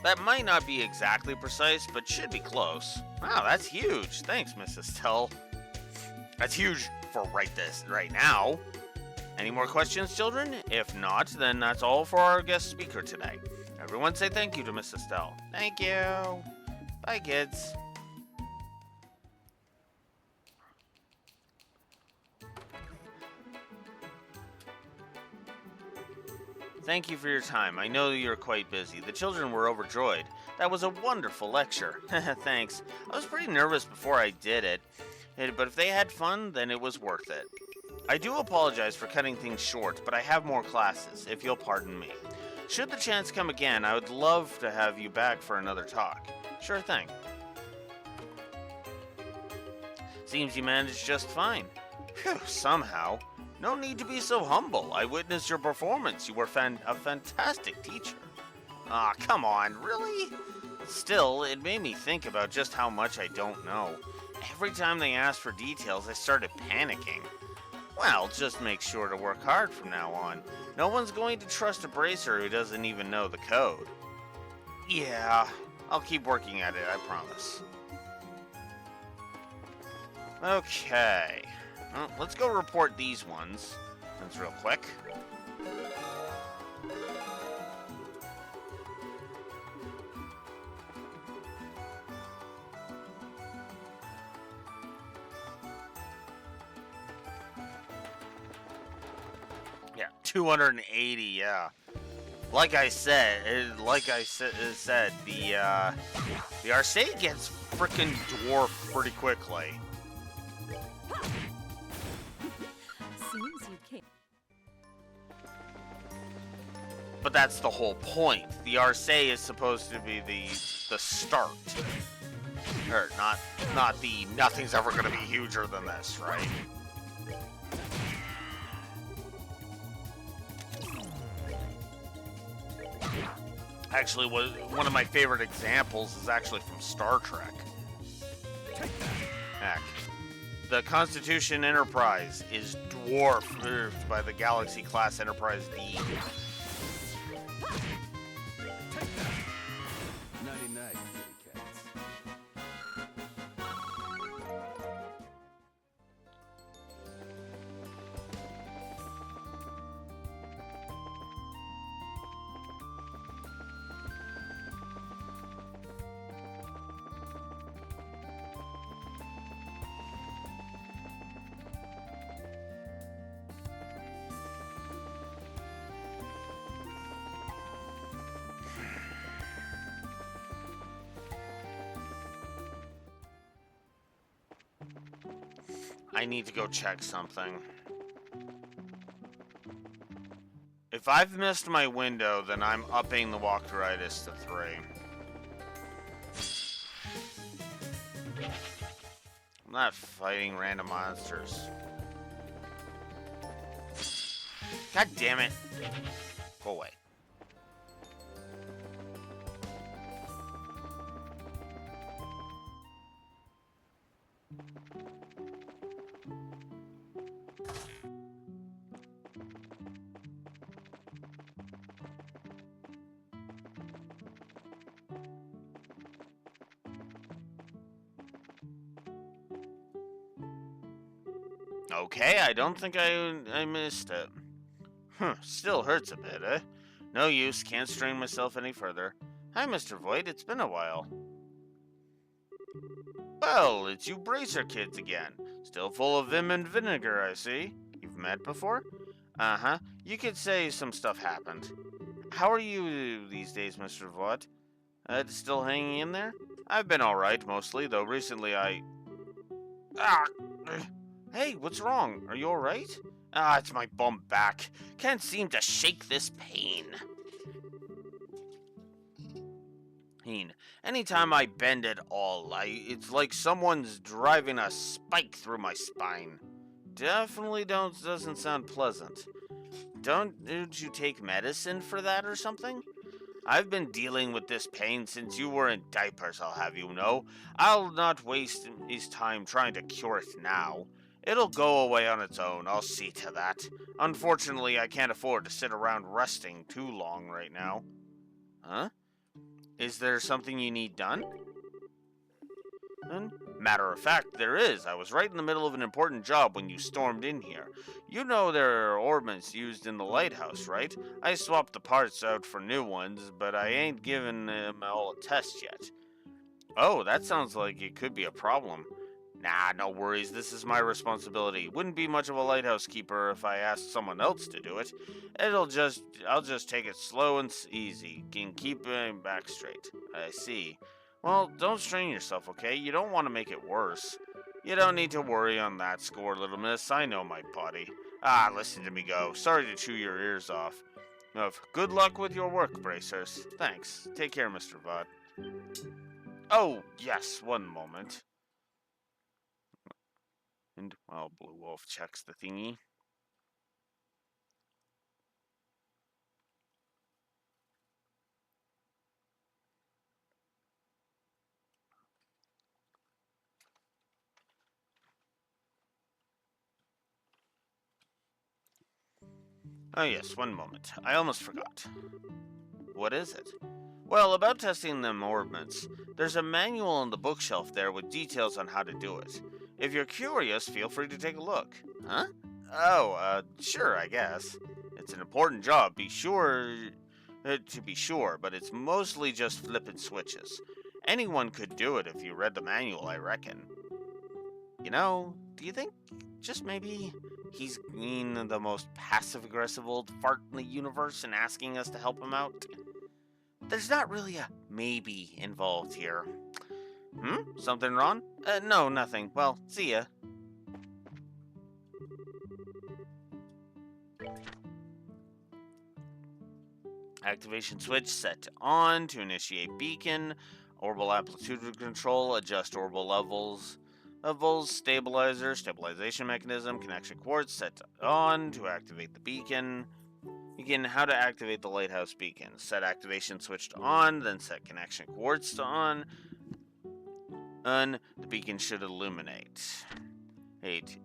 Speaker 5: That might not be exactly precise, but should be close. Wow, that's huge. Thanks, Mrs. Tell. That's huge for right now. Any more questions, children? If not, then that's all for our guest speaker today. Everyone say thank you to Mrs. Tell. Thank you. Bye, kids. Thank you for your time. I know you're quite busy. The children were overjoyed. That was a wonderful lecture. Thanks. I was pretty nervous before I did it, but if they had fun, then it was worth it. I do apologize for cutting things short, but I have more classes, if you'll pardon me. Should the chance come again, I would love to have you back for another talk. Sure thing. Seems you managed just fine. Phew, somehow. No need to be so humble. I witnessed your performance. You were a fantastic teacher. Aw, come on, really? Still, it made me think about just how much I don't know. Every time they asked for details, I started panicking. Well, just make sure to work hard from now on. No one's going to trust a bracer who doesn't even know the code. Yeah, I'll keep working at it, I promise. Okay. Well, let's go report these ones. That's real quick. Yeah, 280, yeah. Like I said, the Arcade gets frickin' dwarfed pretty quickly.
Speaker 2: Seems you can't.
Speaker 5: But that's the whole point. The Arcade is supposed to be the start. Or not the nothing's ever gonna be huger than this, right? Actually, one of my favorite examples is actually from Star Trek. Heck. The Constitution Enterprise is dwarfed by the Galaxy-class Enterprise D.
Speaker 4: Nighty-night, kitty cats.
Speaker 5: I need to go check something. If I've missed my window, then I'm upping the walkthroughitis to 3. I'm not fighting random monsters. God damn it. Go away. Okay, I don't think I missed it. Still hurts a bit, eh? No use, can't strain myself any further. Hi, Mr. Voigt, it's been a while. Well, it's you Bracer kids again. Still full of vim and vinegar, I see. You've met before? Uh-huh. You could say some stuff happened. How are you these days, Mr. Voigt? Still hanging in there? I've been alright, mostly, though recently I... Hey, what's wrong? Are you alright? It's my bum back. Can't seem to shake this pain. Anytime I bend at all, it's like someone's driving a spike through my spine. Definitely doesn't sound pleasant. Don't you take medicine for that or something? I've been dealing with this pain since you were in diapers, I'll have you know. I'll not waste his time trying to cure it now. It'll go away on its own, I'll see to that. Unfortunately, I can't afford to sit around resting too long right now. Huh? Is there something you need done? Matter of fact, there is. I was right in the middle of an important job when you stormed in here. You know there are orbits used in the lighthouse, right? I swapped the parts out for new ones, but I ain't given them all a test yet. Oh, that sounds like it could be a problem. Nah, no worries. This is my responsibility. Wouldn't be much of a lighthouse keeper if I asked someone else to do it. I'll just take it slow and easy. Can keep my back straight. I see. Well, don't strain yourself, okay? You don't want to make it worse. You don't need to worry on that score, little miss. I know my body. Listen to me go. Sorry to chew your ears off. Good luck with your work, Bracers. Thanks. Take care, Mr. Vod. Oh, yes, one moment. And while Blue Wolf checks the thingy. Oh yes, one moment. I almost forgot. What is it? Well, about testing them orbits, there's a manual on the bookshelf there with details on how to do it. If you're curious, feel free to take a look. Huh? Oh, sure, I guess. It's an important job, to be sure, but it's mostly just flipping switches. Anyone could do it if you read the manual, I reckon. You know, do you think just maybe He's being the most passive-aggressive old fart in the universe and asking us to help him out? There's not really a maybe involved here. Something wrong? No, nothing. Well, see ya. Activation switch set to on to initiate beacon. Orbital amplitude control, adjust orbital levels. Stabilization mechanism, connection quartz set to on to activate the beacon. Begin how to activate the lighthouse beacon. Set activation switch to on, then set connection quartz to on. The beacon should illuminate. 8.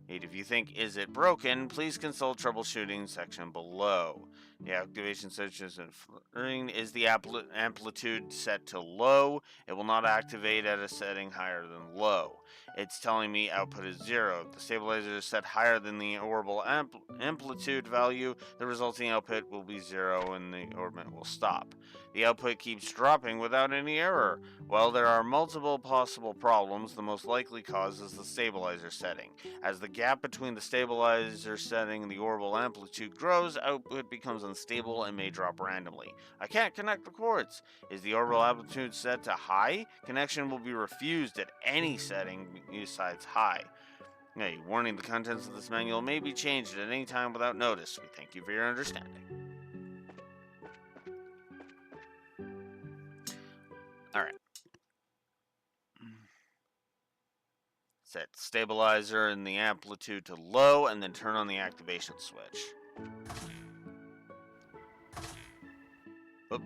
Speaker 5: If you think, is it broken, please consult troubleshooting section below. The activation switch is the amplitude set to low. It will not activate at a setting higher than low. It's telling me output is 0. If the stabilizer is set higher than the orbital amplitude value, the resulting output will be 0 and the orbit will stop. The output keeps dropping without any error. While there are multiple possible problems, the most likely cause is the stabilizer setting. As the gap between the stabilizer setting and the orbital amplitude grows, output becomes unstable and may drop randomly. I can't connect the quartz. Is the orbital amplitude set to high? Connection will be refused at any setting besides high. Hey, warning, the contents of this manual may be changed at any time without notice. We thank you for your understanding. Alright. Set stabilizer and the amplitude to low, and then turn on the activation switch. Oop.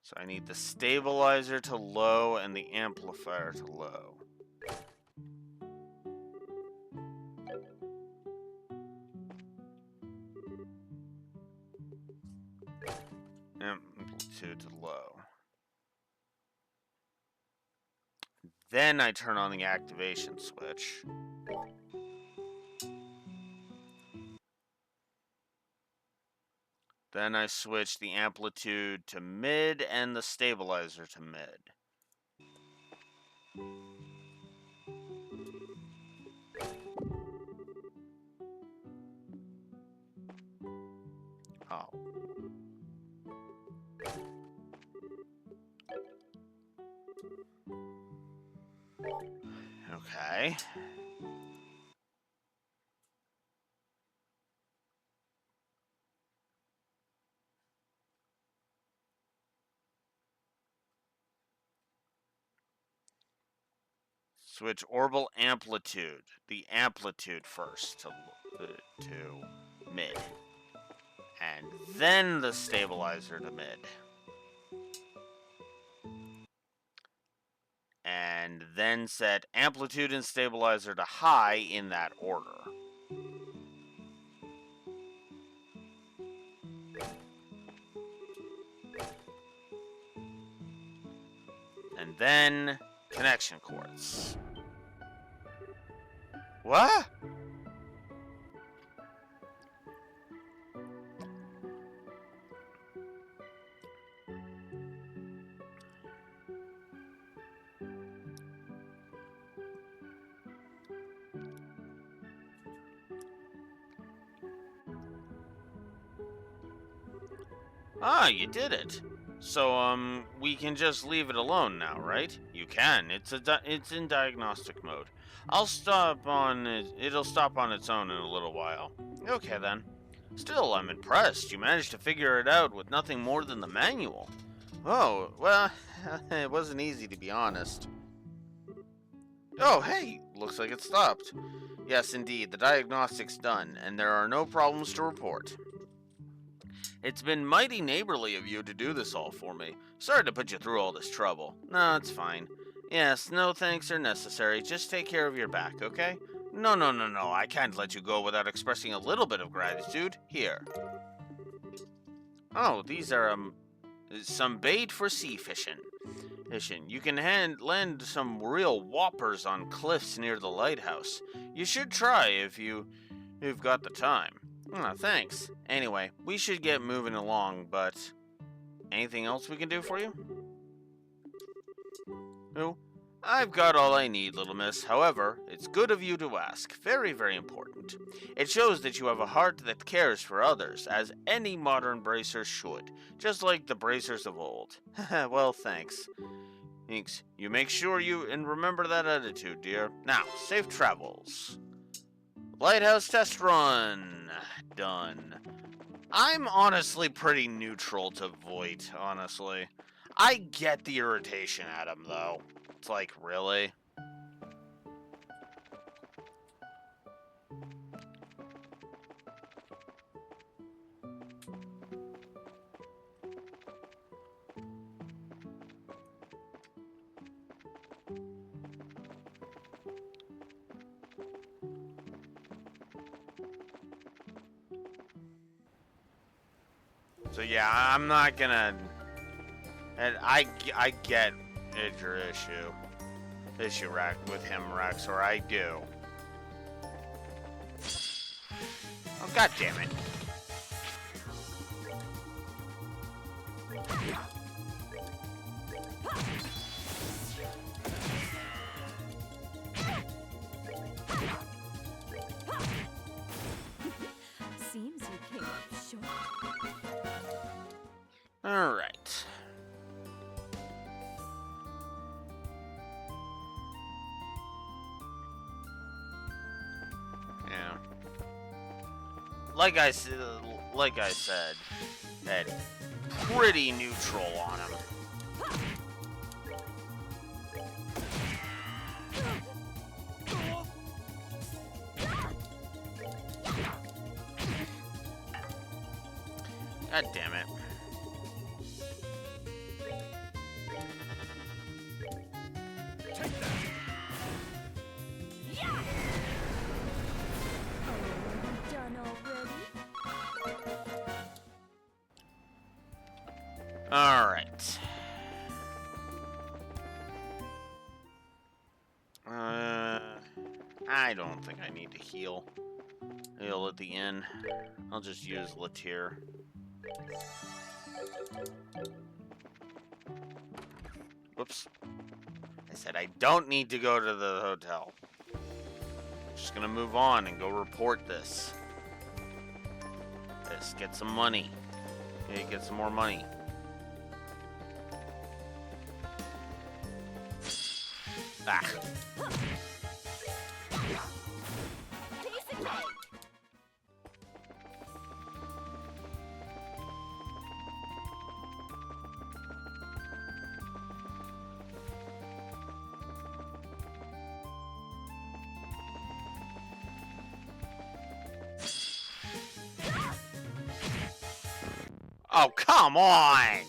Speaker 5: So I need the stabilizer to low and the amplifier to low. Amplitude to low. Then I turn on the activation switch. Then I switch the amplitude to mid and the stabilizer to mid. Oh. Okay. Switch orbital amplitude. The amplitude first to mid. And then the stabilizer to mid. And then set amplitude and stabilizer to high in that order. And then connection quartz. What? Ah, you did it. So, we can just leave it alone now, right? You can. It's in diagnostic mode. I'll stop on it. It'll stop on its own in a little while. Okay, then. Still, I'm impressed. You managed to figure it out with nothing more than the manual. Oh, well, it wasn't easy, to be honest. Oh, hey, looks like it stopped. Yes, indeed, the diagnostic's done, and there are no problems to report. It's been mighty neighborly of you to do this all for me. Sorry to put you through all this trouble. No, it's fine. Yes, no thanks are necessary. Just take care of your back, okay? No. I can't let you go without expressing a little bit of gratitude. Here. Oh, these are some bait for sea fishing. You can land some real whoppers on cliffs near the lighthouse. You should try if you've got the time. Oh, thanks. Anyway, we should get moving along, but anything else we can do for you? No, I've got all I need, little miss. However, it's good of you to ask. Very, very important. It shows that you have a heart that cares for others, as any modern bracer should, just like the bracers of old. Well, thanks. Thanks. You make sure you and remember that attitude, dear. Now, safe travels. Lighthouse test run. Done. I'm honestly pretty neutral to Voight, honestly. I get the irritation at him, though. It's like, really? So yeah, I'm not gonna... And I get it's your issue, with him, Rex, or I do. Oh, god damn it.
Speaker 2: Seems you came up short.
Speaker 5: Alright. Yeah. Like I said, that pretty neutral on him. God damn it.
Speaker 2: Done already?
Speaker 5: All right. I don't think I need to heal. Heal at the end. I'll just use Latier. Whoops. I said I don't need to go to the hotel. Just gonna move on and go report this. Get some money. Okay, get some more money. Ah. Oh, come on!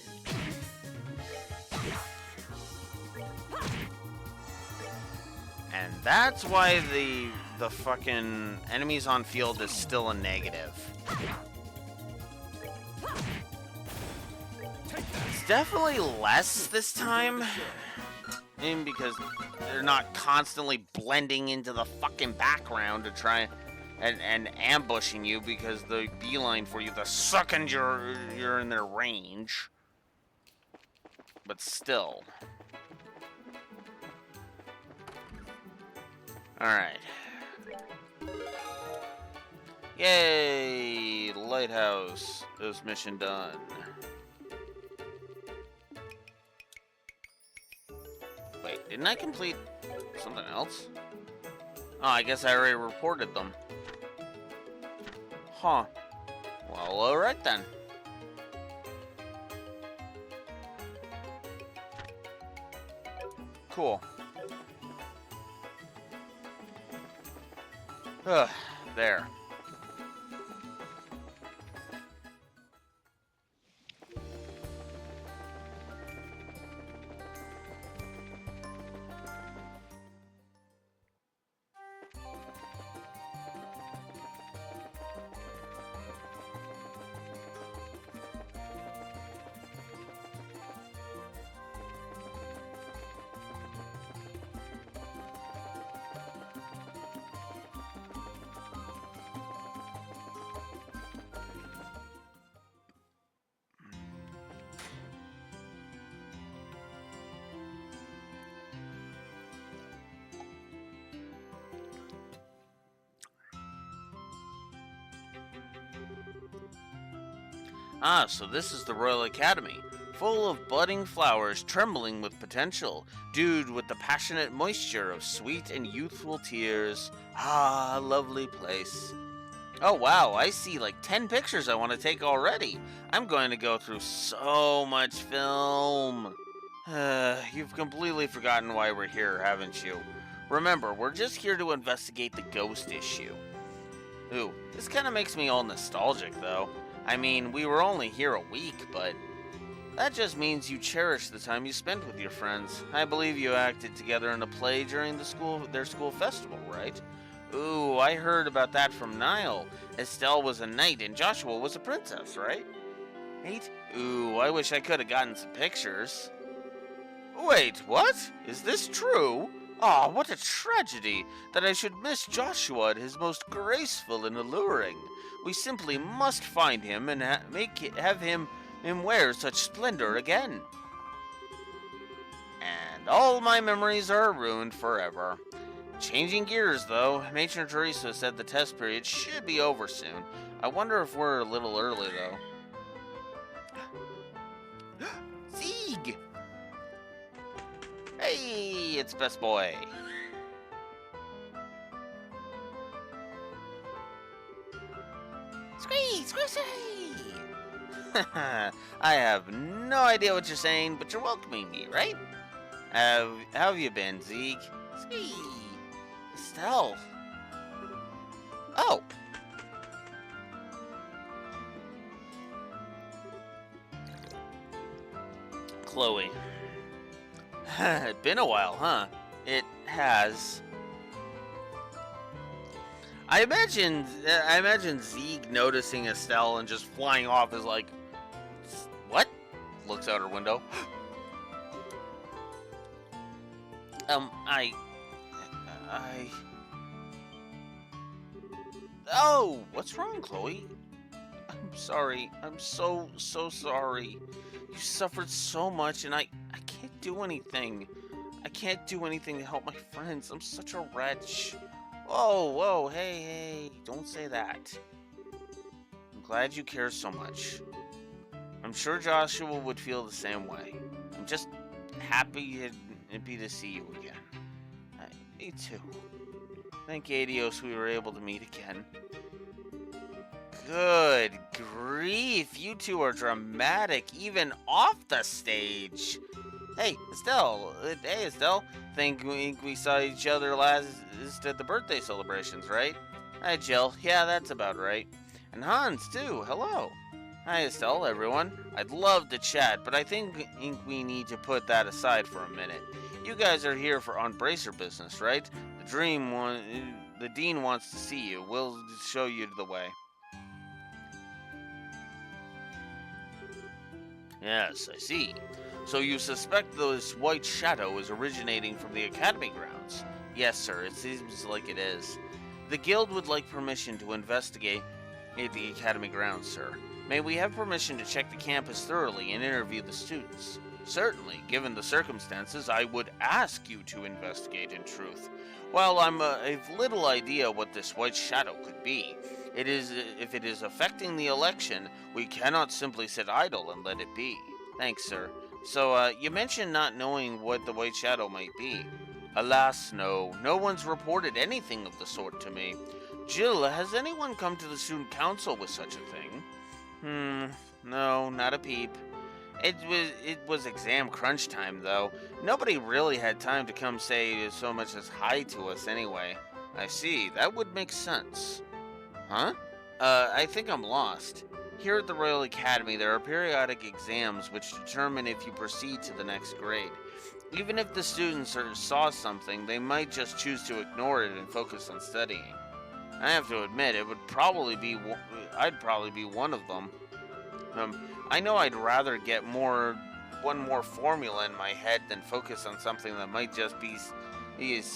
Speaker 5: And that's why the fucking enemies on field is still a negative. It's definitely less this time. Because they're not constantly blending into the fucking background to try and ambushing you because the beeline for you the second you're in their range. But still. Alright. Yay! Lighthouse. This mission done. Wait, didn't I complete something else? Oh, I guess I already reported them. Huh. Well, alright then. Cool. Ugh, there. Ah, so this is the Royal Academy, full of budding flowers trembling with potential, dewed with the passionate moisture of sweet and youthful tears. Ah, lovely place. Oh wow, I see like 10 pictures I want to take already. I'm going to go through so much film. You've completely forgotten why we're here, haven't you? Remember, we're just here to investigate the ghost issue. Ooh, this kind of makes me all nostalgic, though. I mean, we were only here a week, but that just means you cherish the time you spent with your friends. I believe you acted together in a play during their school festival, right? Ooh, I heard about that from Niall. Estelle was a knight and Joshua was a princess, right? Knight? Ooh, I wish I could have gotten some pictures. Wait, what? Is this true? Ah, what a tragedy that I should miss Joshua at his most graceful and alluring. We simply must find him and have him wear such splendor again. And all my memories are ruined forever. Changing gears, though, Matron Teresa said the test period should be over soon. I wonder if we're a little early, though. Sieg! Hey, it's Best Boy. Squee, squishy! I have no idea what you're saying, but you're welcoming me, right? How have you been, Zeke? Squee! Estelle. Oh. Chloe. It's been a while, huh? It has. I imagine Zeke noticing Estelle and just flying off is like, what? Looks out her window. Oh, what's wrong, Chloe? I'm sorry. I'm so sorry. You suffered so much and I can't do anything. I can't do anything to help my friends. I'm such a wretch. Whoa, hey, don't say that. I'm glad you care so much. I'm sure Joshua would feel the same way. I'm just happy to see you again. Me too. Thank Adios we were able to meet again. Good grief, you two are dramatic even off the stage. Hey, Estelle. Think we saw each other last at the birthday celebrations, right? Hi, Jill. Yeah, that's about right. And Hans, too. Hello. Hi, Estelle, everyone. I'd love to chat, but I think we need to put that aside for a minute. You guys are here for on-bracer business, right? The dean wants to see you. We'll show you the way. Yes, I see. So you suspect this white shadow is originating from the Academy grounds? Yes, sir, it seems like it is. The Guild would like permission to investigate the Academy grounds, sir. May we have permission to check the campus thoroughly and interview the students? Certainly, given the circumstances, I would ask you to investigate in truth. While I've little idea what this white shadow could be, if it is affecting the election, we cannot simply sit idle and let it be. Thanks, sir. So, you mentioned not knowing what the white shadow might be. Alas, no. No one's reported anything of the sort to me. Jill, has anyone come to the student council with such a thing? No, not a peep. It was exam crunch time, though. Nobody really had time to come say so much as hi to us anyway. I see. That would make sense. Huh? I think I'm lost. Here at the Royal Academy, there are periodic exams which determine if you proceed to the next grade. Even if the students saw something, they might just choose to ignore it and focus on studying. I have to admit, I'd probably be one of them. I know I'd rather get one more formula in my head than focus on something that might just be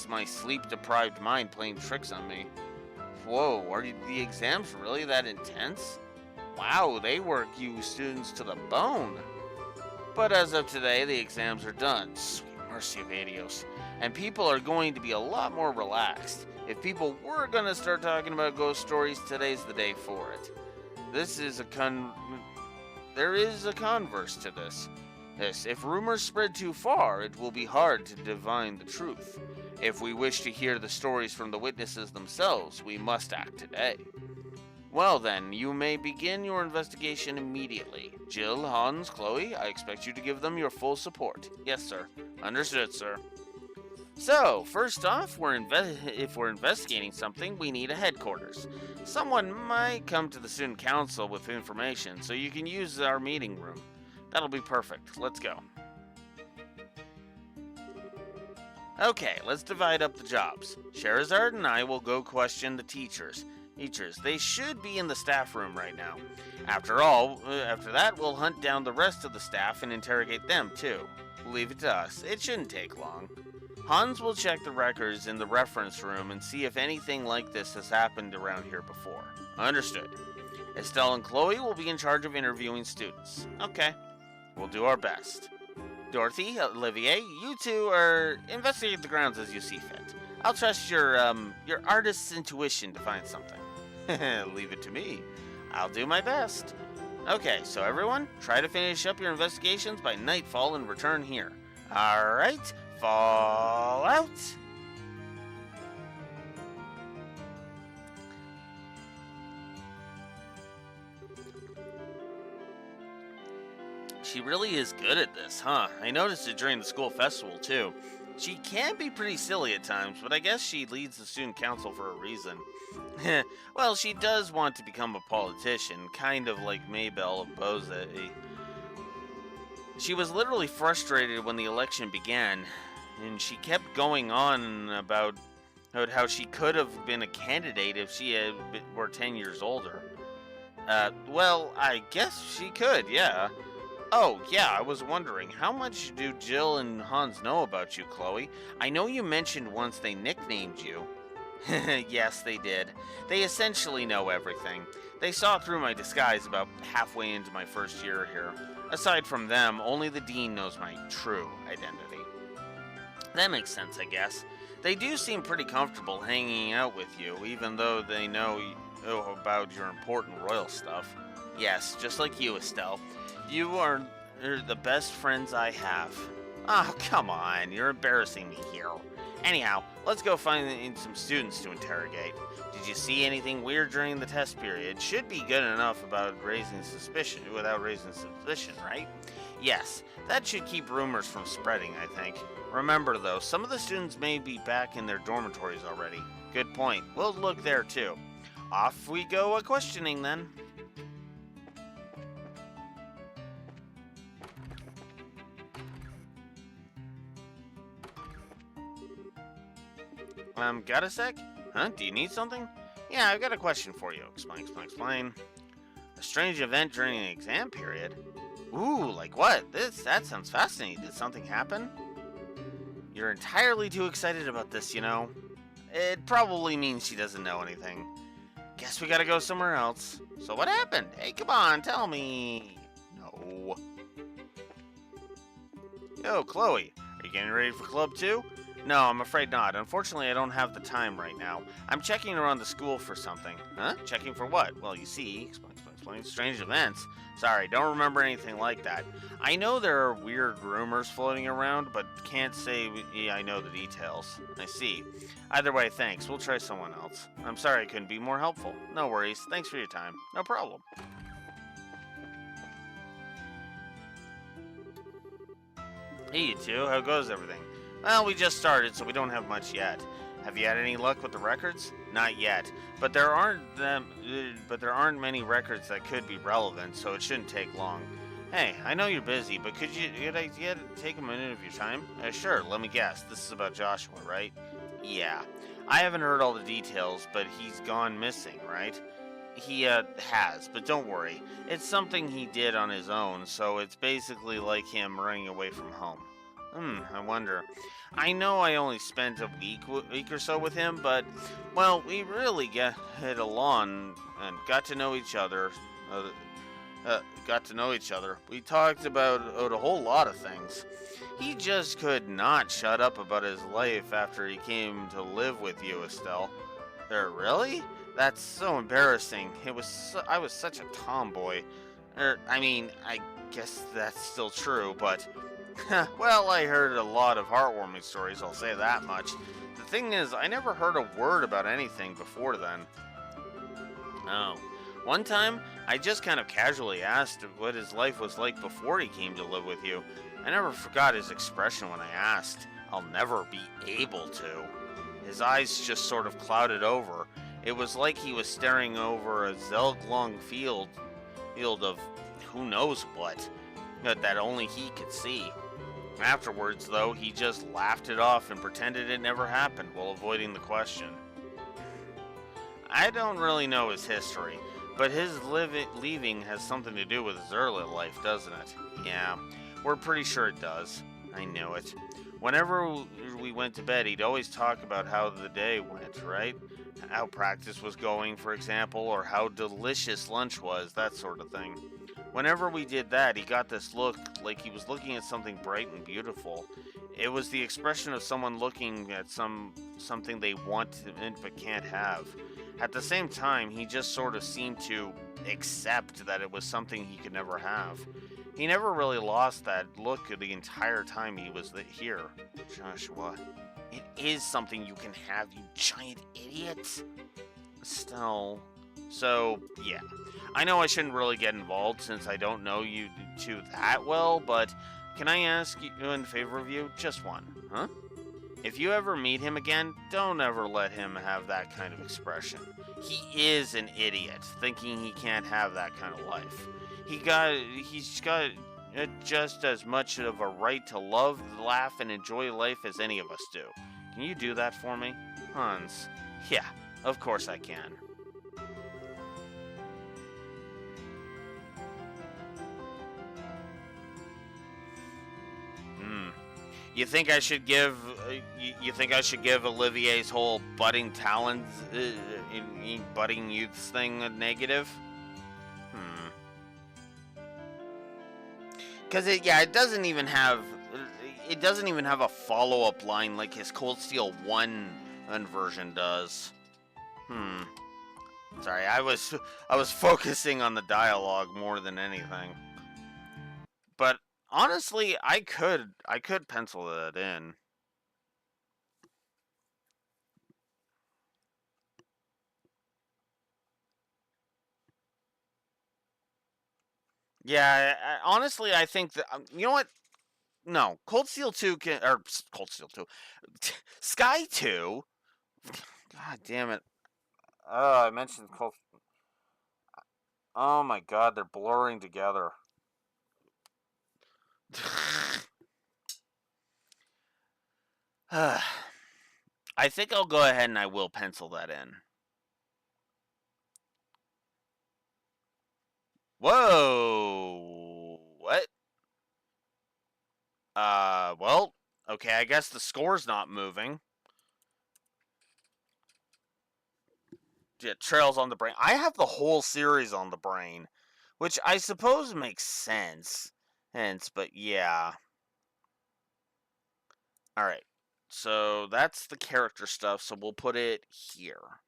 Speaker 5: my sleep-deprived mind playing tricks on me. Whoa, are the exams really that intense? Wow, they work you students to the bone. But as of today, the exams are done. Sweet mercy of Adios. And people are going to be a lot more relaxed. If people were going to start talking about ghost stories, today's the day for it. This is there is a converse to this. Yes, if rumors spread too far, it will be hard to divine the truth. If we wish to hear the stories from the witnesses themselves, we must act today. Well then, you may begin your investigation immediately. Jill, Hans, Chloe, I expect you to give them your full support. Yes, sir. Understood, sir. So, first off, if we're investigating something, we need a headquarters. Someone might come to the student council with information, so you can use our meeting room. That'll be perfect. Let's go. Okay, let's divide up the jobs. Sherazard and I will go question the teachers. They should be in the staff room right now. After that, we'll hunt down the rest of the staff and interrogate them, too. Leave it to us. It shouldn't take long. Hans will check the records in the reference room and see if anything like this has happened around here before. Understood. Estelle and Chloe will be in charge of interviewing students. Okay, we'll do our best. Dorothy, Olivier, you two are investigate the grounds as you see fit. I'll trust your artist's intuition to find something. Leave it to me. I'll do my best. Okay, so everyone, try to finish up your investigations by nightfall and return here. All right, fall out. She really is good at this, huh? I noticed it during the school festival, too. She can be pretty silly at times, but I guess she leads the student council for a reason. Well, she does want to become a politician, kind of like Maybelle of Bose. She was literally frustrated when the election began, and she kept going on about how she could have been a candidate if she were 10 years older. Well, I guess she could, yeah. Oh, yeah, I was wondering, how much do Jill and Hans know about you, Chloe? I know you mentioned once they nicknamed you. Yes, they did. They essentially know everything. They saw through my disguise about halfway into my first year here. Aside from them, only the dean knows my true identity. That makes sense, I guess. They do seem pretty comfortable hanging out with you, even though they know about your important royal stuff. Yes, just like you, Estelle. You are the best friends I have. Oh, come on. You're embarrassing me here. Anyhow, let's go find some students to interrogate. Did you see anything weird during the test period? Should be good enough without raising suspicion, right? Yes, that should keep rumors from spreading, I think. Remember, though, some of the students may be back in their dormitories already. Good point. We'll look there, too. Off we go questioning, then. Got a sec? Huh? Do you need something? Yeah, I've got a question for you. Explain. A strange event during an exam period? Ooh, like what? That sounds fascinating. Did something happen? You're entirely too excited about this, you know. It probably means she doesn't know anything. Guess we gotta go somewhere else. So what happened? Hey, come on, tell me. No. Yo, Chloe, are you getting ready for club 2? No, I'm afraid not. Unfortunately, I don't have the time right now. I'm checking around the school for something. Huh? Checking for what? Well, you see, explain strange events. Sorry, don't remember anything like that. I know there are weird rumors floating around, but can't say I know the details. I see. Either way, thanks. We'll try someone else. I'm sorry I couldn't be more helpful. No worries. Thanks for your time. No problem. Hey, you two. How goes everything? Well, we just started, so we don't have much yet. Have you had any luck with the records? Not yet, but there aren't many records that could be relevant, so it shouldn't take long. Hey, I know you're busy, but could I take a minute of your time? Sure. Let me guess. This is about Joshua, right? Yeah. I haven't heard all the details, but he's gone missing, right? He has, but don't worry. It's something he did on his own, so it's basically like him running away from home. I wonder. I know I only spent a week or so with him, but, well, we really get along and got to know each other. We talked about a whole lot of things. He just could not shut up about his life after he came to live with you, Estelle. Really? That's so embarrassing. I was such a tomboy. I mean, I guess that's still true, but. Well, I heard a lot of heartwarming stories, I'll say that much. The thing is, I never heard a word about anything before then. Oh. One time, I just kind of casually asked what his life was like before he came to live with you. I never forgot his expression when I asked. I'll never be able to. His eyes just sort of clouded over. It was like he was staring over a Zelglong field of who knows what, that only he could see. Afterwards, though, he just laughed it off and pretended it never happened while avoiding the question. I don't really know his history, but his leaving has something to do with his early life, doesn't it? Yeah, we're pretty sure it does. I knew it. Whenever we went to bed, he'd always talk about how the day went, right? How practice was going, for example, or how delicious lunch was, that sort of thing. Whenever we did that, he got this look like he was looking at something bright and beautiful. It was the expression of someone looking at something they want but can't have. At the same time, he just sort of seemed to accept that it was something he could never have. He never really lost that look the entire time he was here. Joshua, it is something you can have, you giant idiot. Still. So, yeah. I know I shouldn't really get involved since I don't know you two that well, but can I ask you in favor of you? Just one, huh? If you ever meet him again, don't ever let him have that kind of expression. He is an idiot, thinking he can't have that kind of life. He's got just as much of a right to love, laugh, and enjoy life as any of us do. Can you do that for me, Hans? Yeah, of course I can. You think I should give? You think I should give Olivier's whole budding talents, budding youths thing a negative? Because it doesn't even have. It doesn't even have a follow-up line like his Cold Steel 1 version does. Sorry, I was focusing on the dialogue more than anything. But honestly, I could pencil that in. Yeah, honestly, I think that you know what? No, Cold Steel 2 can or Cold Steel 2, Sky 2. God damn it! Oh, I mentioned Cold. Oh my God, they're blurring together. I think I'll go ahead and I will pencil that in. Whoa! What? Well, okay, I guess the score's not moving. Yeah, Trails on the Brain. I have the whole series on the brain, which I suppose makes sense. But yeah. Alright. So that's the character stuff, so we'll put it here.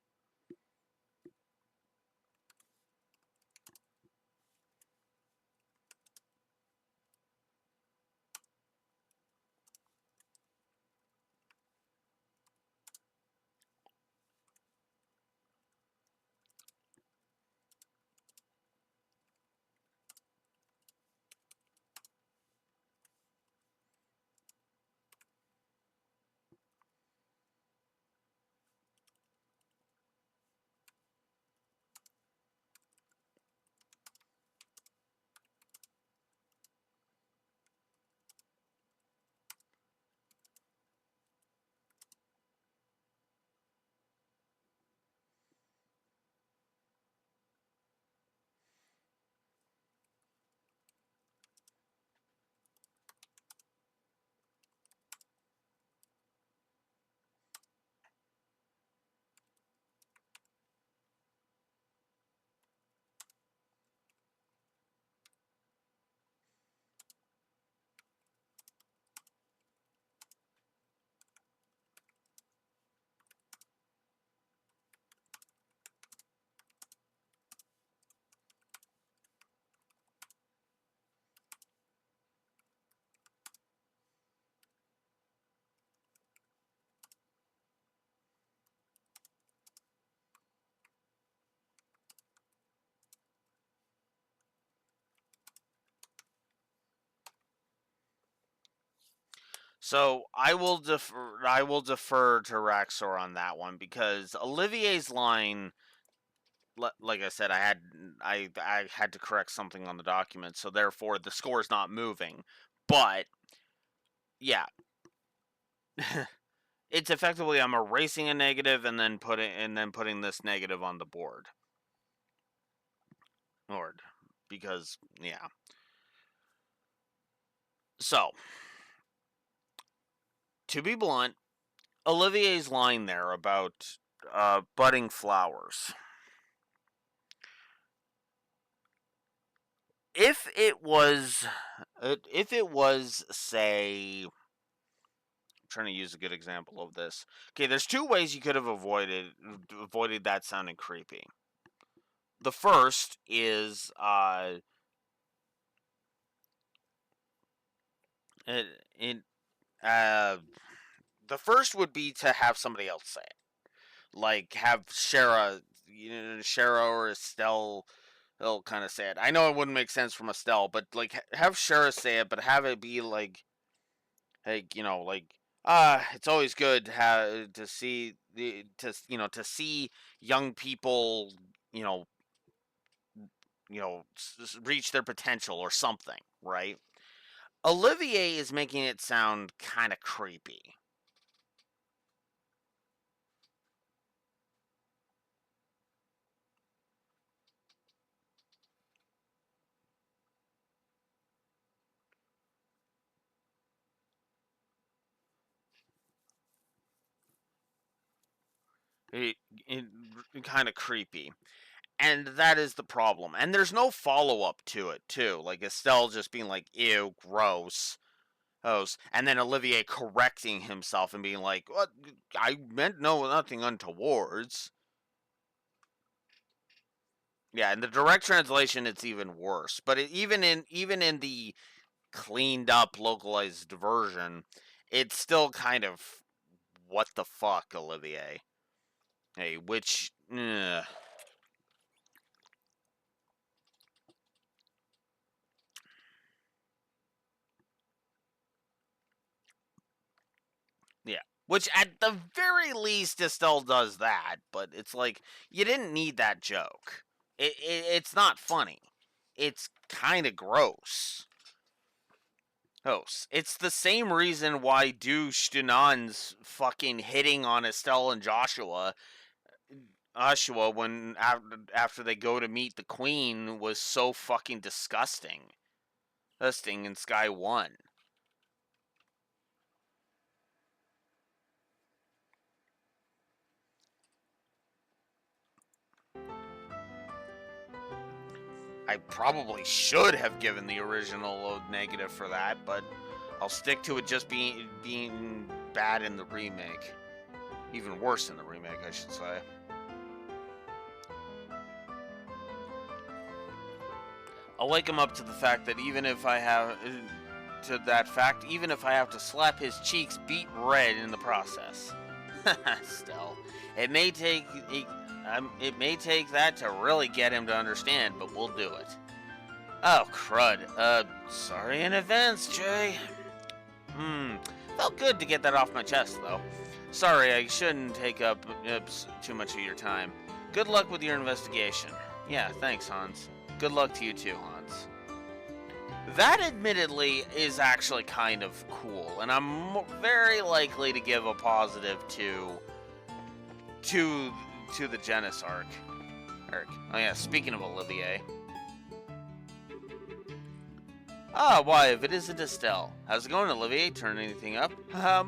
Speaker 5: So I will defer to Raxor on that one because Olivier's line, like I said, I had to correct something on the document, so therefore the score is not moving. But yeah, it's effectively I'm erasing a negative and then putting this negative on the board. Lord, because yeah. So to be blunt, Olivier's line there about budding flowers. If it was, say, I'm trying to use a good example of this. Okay, there's two ways you could have avoided that sounding creepy. The first is it, it the first would be to have somebody else say it, like have Shara or Estelle. They'll kind of say it. I know it wouldn't make sense from Estelle, but like have Shara say it, but have it be like, hey, it's always good to see to see young people, you know, reach their potential or something, right? Olivier is making it sound kind of creepy. It kind of creepy. And that is the problem. And there's no follow up to it, too. Like Estelle just being like, ew, gross. And then Olivier correcting himself and being like, "What? I meant nothing untowards." Yeah, in the direct translation, it's even worse. But even in the cleaned up, localized version, it's still kind of what the fuck, Olivier. Hey, which yeah. Which, at the very least, Estelle does that, but it's like, you didn't need that joke. It's not funny. It's kind of gross. It's the same reason why Douche Dunan's fucking hitting on Estelle and Joshua when after they go to meet the Queen was so fucking disgusting. Disgusting in Sky 1. I probably should have given the original a negative for that, but I'll stick to it just being bad in the remake. Even worse in the remake, I should say. I'll wake him up to the fact that even if I have to slap his cheeks beet red in the process. Still, it may take that to really get him to understand, but we'll do it. Oh, crud. Sorry in advance, Jay. Felt good to get that off my chest, though. Sorry, I shouldn't take up too much of your time. Good luck with your investigation. Yeah, thanks, Hans. Good luck to you too, Hans. That, admittedly, is actually kind of cool, and I'm very likely to give a positive to the Genis arc. Oh yeah, speaking of Olivier. Ah, why, if it isn't Estelle. How's it going, Olivier? Turn anything up?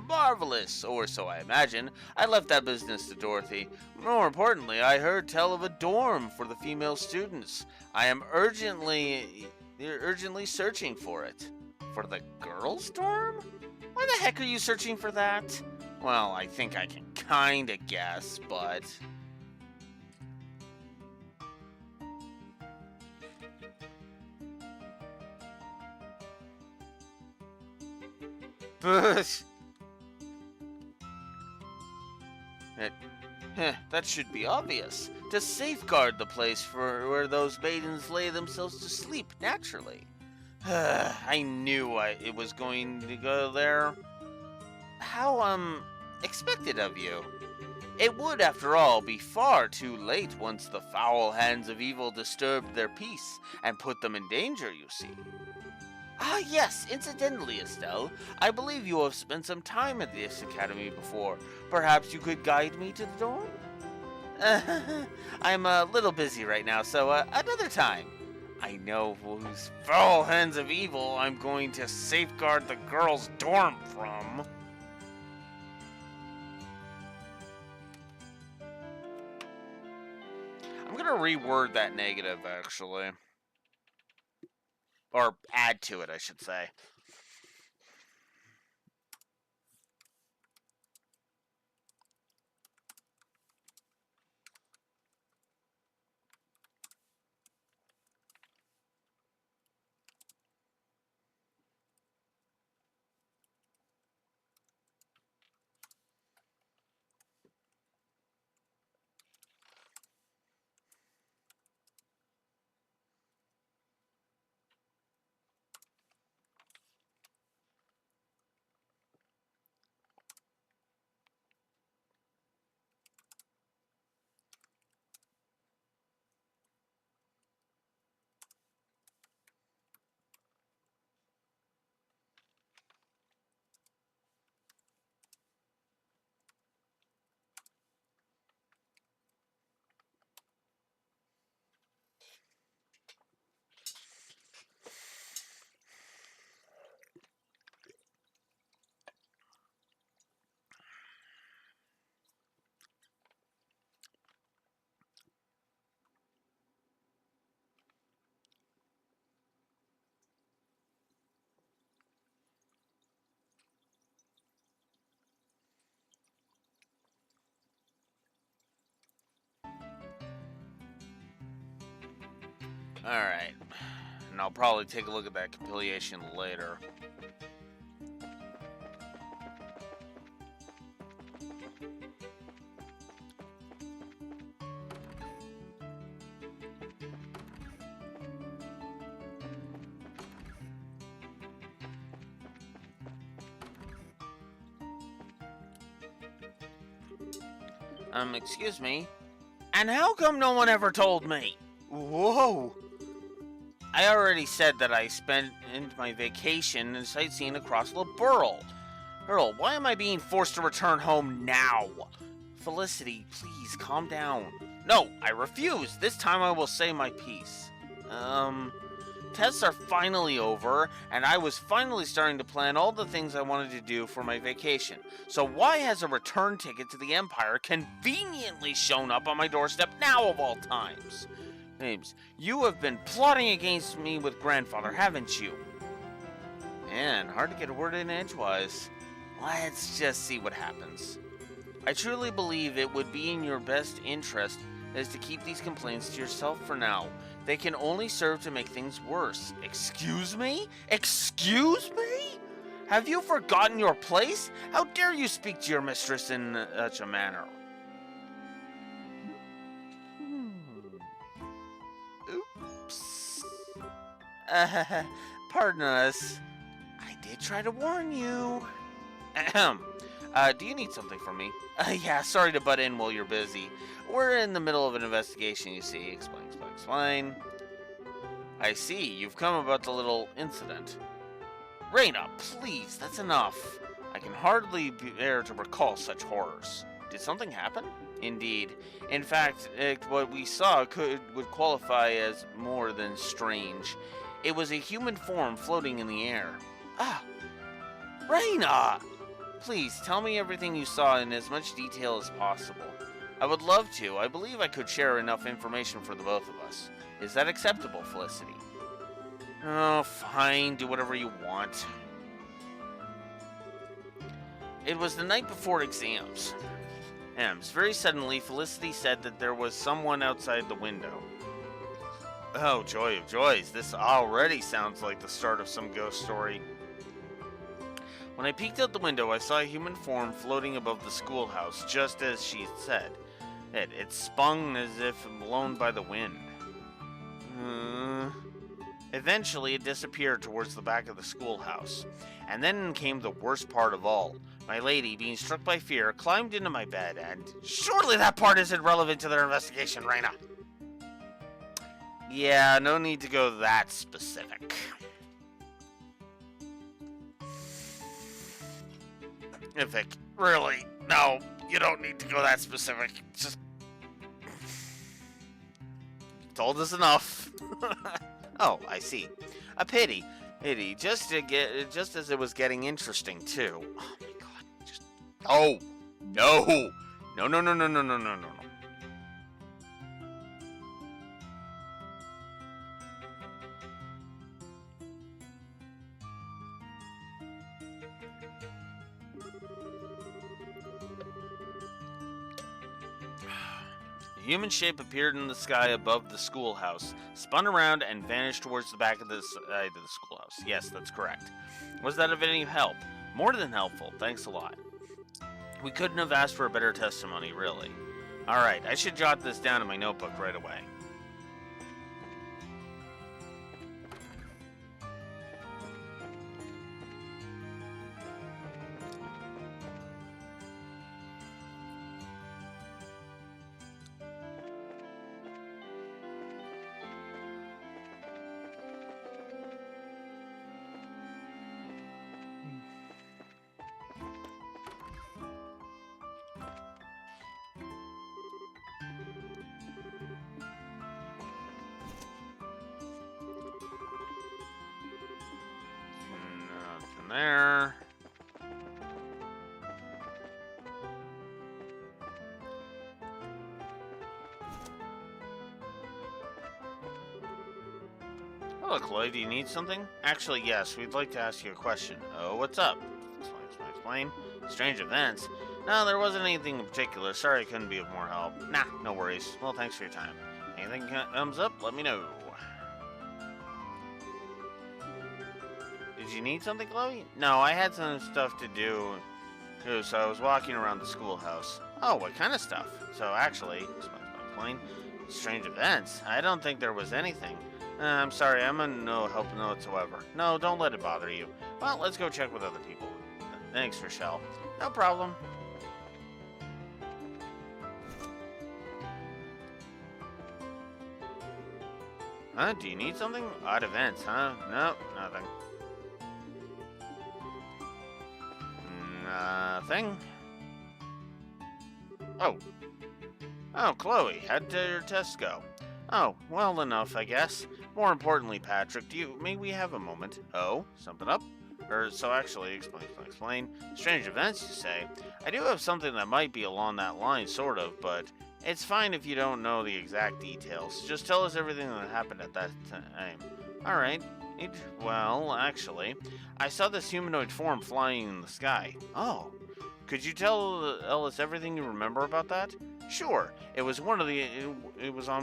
Speaker 5: Marvelous, or so I imagine. I left that business to Dorothy. More importantly, I heard tell of a dorm for the female students. I am urgently searching for it. For the girls' dorm? Why the heck are you searching for that? Well, I think I can kinda guess, but... That should be obvious. To safeguard the place for where those maidens lay themselves to sleep naturally. I knew it was going to go there. How expected of you. It would, after all, be far too late once the foul hands of evil disturbed their peace and put them in danger, you see. Ah, yes, incidentally, Estelle, I believe you have spent some time at this academy before. Perhaps you could guide me to the dorm? I'm a little busy right now, so another time. I know whose foul hands of evil I'm going to safeguard the girls' dorm from. I'm gonna reword that negative, actually. Or add to it, I should say. Alright. And I'll probably take a look at that compilation later. Excuse me? And how come no one ever told me? Whoa! I already said that I spent my vacation and sightseeing across the Burl. Earl, why am I being forced to return home now? Felicity, please calm down. No, I refuse. This time I will say my piece. Tests are finally over, and I was finally starting to plan all the things I wanted to do for my vacation. So why has a return ticket to the Empire conveniently shown up on my doorstep now of all times? James, you have been plotting against me with Grandfather, haven't you? Man, hard to get a word in edgewise. Let's just see what happens. I truly believe it would be in your best interest is to keep these complaints to yourself for now. They can only serve to make things worse. Excuse me? Excuse me? Have you forgotten your place? How dare you speak to your mistress in such a manner? Oops. Pardon us. I did try to warn you. Ahem. Do you need something from me? Yeah, sorry to butt in while you're busy. We're in the middle of an investigation, you see. Explain. I see, you've come about the little incident. Reina, please, that's enough. I can hardly bear to recall such horrors. Did something happen? Indeed. In fact, what we saw would qualify as more than strange. It was a human form floating in the air. Ah! Reina! Please, tell me everything you saw in as much detail as possible. I would love to. I believe I could share enough information for the both of us. Is that acceptable, Felicity? Oh, fine. Do whatever you want. It was the night before exams. Very suddenly, Felicity said that there was someone outside the window. Oh, joy of joys. This already sounds like the start of some ghost story. When I peeked out the window, I saw a human form floating above the schoolhouse, just as she said. It spun as if blown by the wind. Eventually, it disappeared towards the back of the schoolhouse. And then came the worst part of all. My lady, being struck by fear, climbed into my bed, and surely that part isn't relevant to their investigation, Raina. Yeah, no need to go that specific. Ifik, really, no, you don't need to go that specific. Just told us enough. Oh, I see. A pity. Just as it was getting interesting too. Oh my god. Just no. No. A human shape appeared in the sky above the schoolhouse, spun around, and vanished towards the back of the side of the schoolhouse. Yes, that's correct. Was that of any help? More than helpful. Thanks a lot. We couldn't have asked for a better testimony, really. Alright, I should jot this down in my notebook right away. Nothing there. Hello, Chloe. Do you need something? Actually, yes. We'd like to ask you a question. Oh, what's up? Explain. Strange events? No, there wasn't anything in particular. Sorry I couldn't be of more help. Nah, no worries. Well, thanks for your time. Anything comes up, let me know. Did you need something, Chloe? No, I had some stuff to do, so I was walking around the schoolhouse. Oh, what kind of stuff? So actually, explain. Strange events? I don't think there was anything. I'm sorry, I'm in no help whatsoever. No, don't let it bother you. Well, let's go check with other people. Thanks, Rochelle. No problem. Huh? Do you need something? Odd events, huh? No, nothing. Nothing. Oh. Oh, Chloe, how'd your test go? Oh, well enough, I guess. More importantly, Patrick, may we have a moment? Oh, something up? So actually, explain. Strange events, you say? I do have something that might be along that line, sort of, but it's fine if you don't know the exact details. Just tell us everything that happened at that time. Alright. Well, actually, I saw this humanoid form flying in the sky. Oh. Could you tell us everything you remember about that? Sure. It was on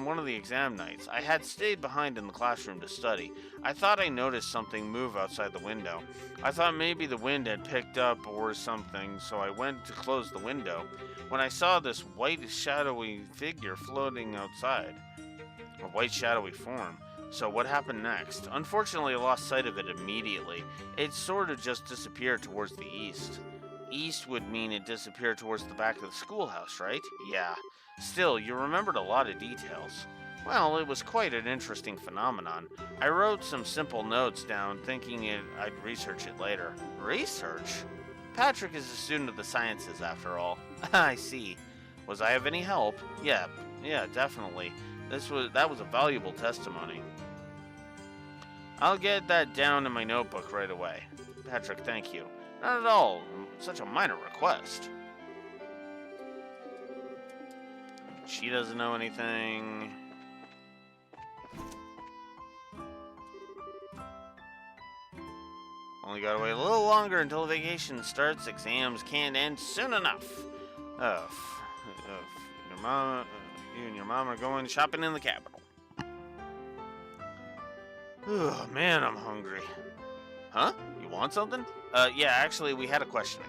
Speaker 5: one of the exam nights. I had stayed behind in the classroom to study. I thought I noticed something move outside the window. I thought maybe the wind had picked up or something, so I went to close the window. When I saw this white shadowy figure floating outside, a white shadowy form. So what happened next? Unfortunately, I lost sight of it immediately. It sort of just disappeared towards the east. East would mean it disappeared towards the back of the schoolhouse, right? Yeah. Still, you remembered a lot of details. Well, it was quite an interesting phenomenon. I wrote some simple notes down, thinking I'd research it later. Research? Patrick is a student of the sciences, after all. I see. Was I of any help? Yeah, definitely. That was a valuable testimony. I'll get that down in my notebook right away. Patrick, thank you. Not at all. Such a minor request. She doesn't know anything. Only gotta wait a little longer until vacation starts. Exams can't end soon enough. You and your mom are going shopping in the capital. Oh, man, I'm hungry. Huh? You want something? Yeah, actually, we had a question.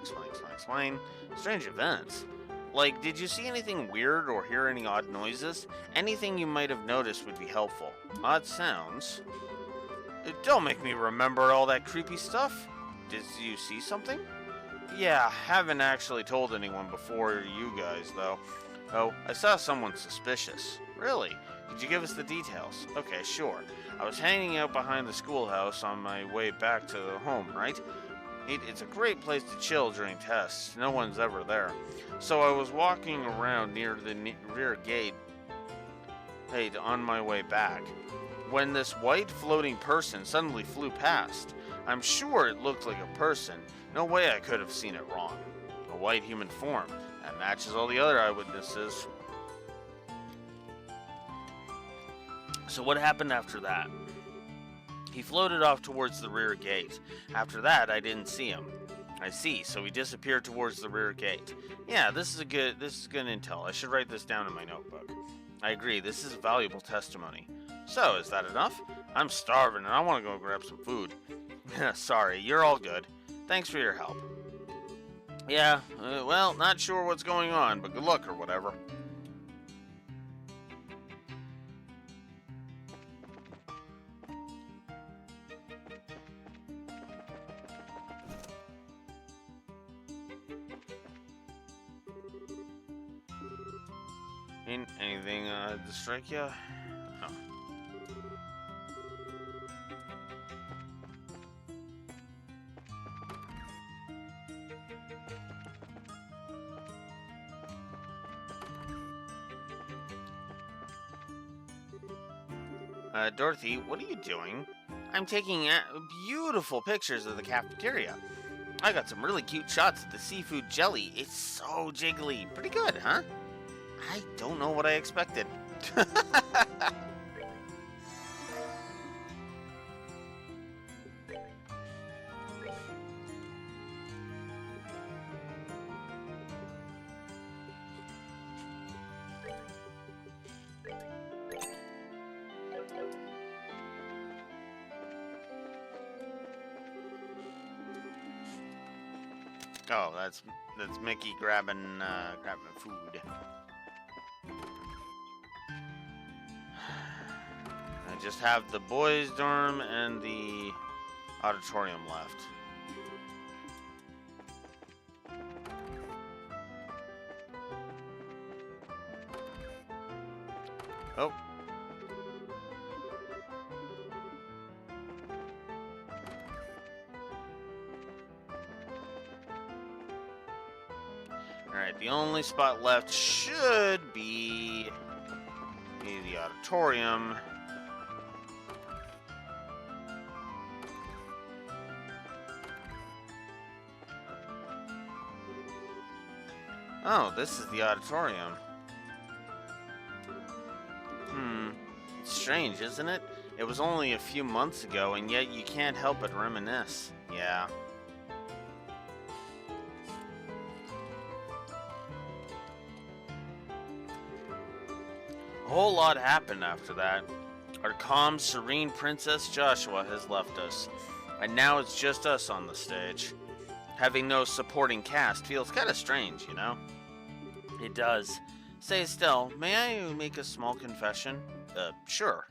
Speaker 5: Explain. Strange events. Like, did you see anything weird or hear any odd noises? Anything you might have noticed would be helpful. Odd sounds? Don't make me remember all that creepy stuff. Did you see something? Yeah, haven't actually told anyone before you guys, though. Oh, I saw someone suspicious. Really? Could you give us the details? Okay, sure. I was hanging out behind the schoolhouse on my way back to the home, right? It's a great place to chill during tests. No one's ever there. So I was walking around near the rear gate on my way back when this white floating person suddenly flew past. I'm sure it looked like a person. No way I could have seen it wrong. A white human form. That matches all the other eyewitnesses. So what happened after that? He floated off towards the rear gate. After that, I didn't see him. I see, so he disappeared towards the rear gate. Yeah, this is good intel. I should write this down in my notebook. I agree, this is valuable testimony. So, is that enough? I'm starving and I want to go grab some food. Sorry, you're all good. Thanks for your help. Yeah, well, not sure what's going on, but good luck or whatever. Anything to strike you? Oh. Dorothy, what are you doing? I'm taking beautiful pictures of the cafeteria. I got some really cute shots of the seafood jelly. It's so jiggly. Pretty good, huh? I don't know what I expected. Oh, that's Mickey grabbing food. I just have the boys' dorm and the auditorium left. Oh. Alright, the only spot left should be the auditorium. Oh, this is the auditorium. It's strange, isn't it? It was only a few months ago, and yet you can't help but reminisce. Yeah. A whole lot happened after that. Our calm, serene Princess Joshua has left us, and now it's just us on the stage. Having no supporting cast feels kind of strange, you know? It does. Say, Estelle, may I make a small confession? Sure.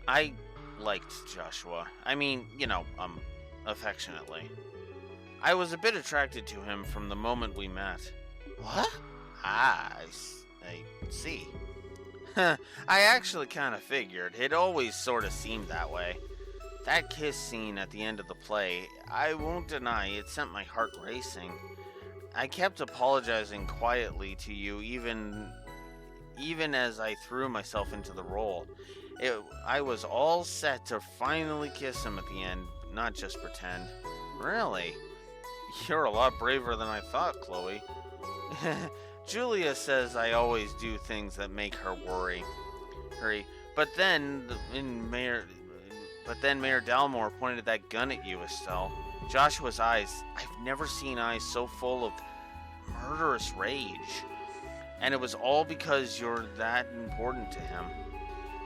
Speaker 5: I liked Joshua. I mean, affectionately. I was a bit attracted to him from the moment we met. What? Ah, I see. I actually kind of figured. It always sort of seemed that way. That kiss scene at the end of the play, I won't deny it sent my heart racing. I kept apologizing quietly to you even as I threw myself into the role. I was all set to finally kiss him at the end, not just pretend. Really? You're a lot braver than I thought, Chloe. Julia says I always do things that make her worry. But then Mayor Dalmore pointed that gun at you, Estelle. Joshua's eyes, I've never seen eyes so full of murderous rage. And it was all because you're that important to him.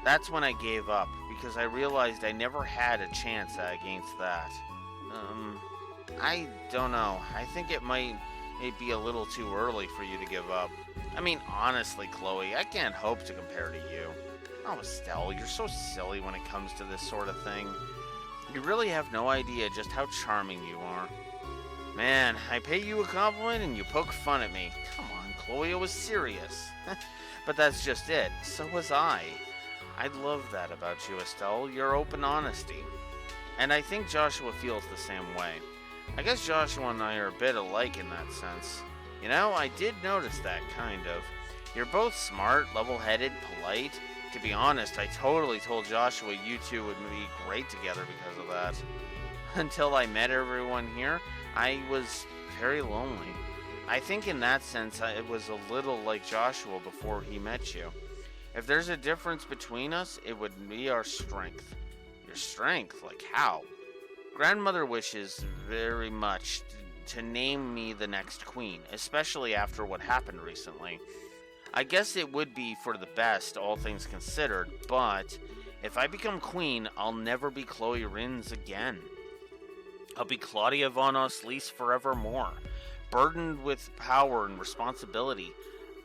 Speaker 5: That's when I gave up, because I realized I never had a chance against that. I don't know. I think it might be a little too early for you to give up. I mean, honestly, Chloe, I can't hope to compare to you. Oh, Estelle, you're so silly when it comes to this sort of thing. You really have no idea just how charming you are. Man, I pay you a compliment and you poke fun at me. Come on, Chloe, I was serious. But that's just it. So was I. I love that about you, Estelle, your open honesty. And I think Joshua feels the same way. I guess Joshua and I are a bit alike in that sense. You know, I did notice that, kind of. You're both smart, level-headed, polite. To be honest, I totally told Joshua you two would be great together because of that. Until I met everyone here, I was very lonely. I think in that sense, it was a little like Joshua before he met you. If there's a difference between us, it would be our strength. Your strength? Like how? Grandmother wishes very much to name me the next queen, especially after what happened recently. I guess it would be for the best, all things considered, but if I become queen, I'll never be Chloe Rins again. I'll be Claudia von Oslice forevermore, burdened with power and responsibility.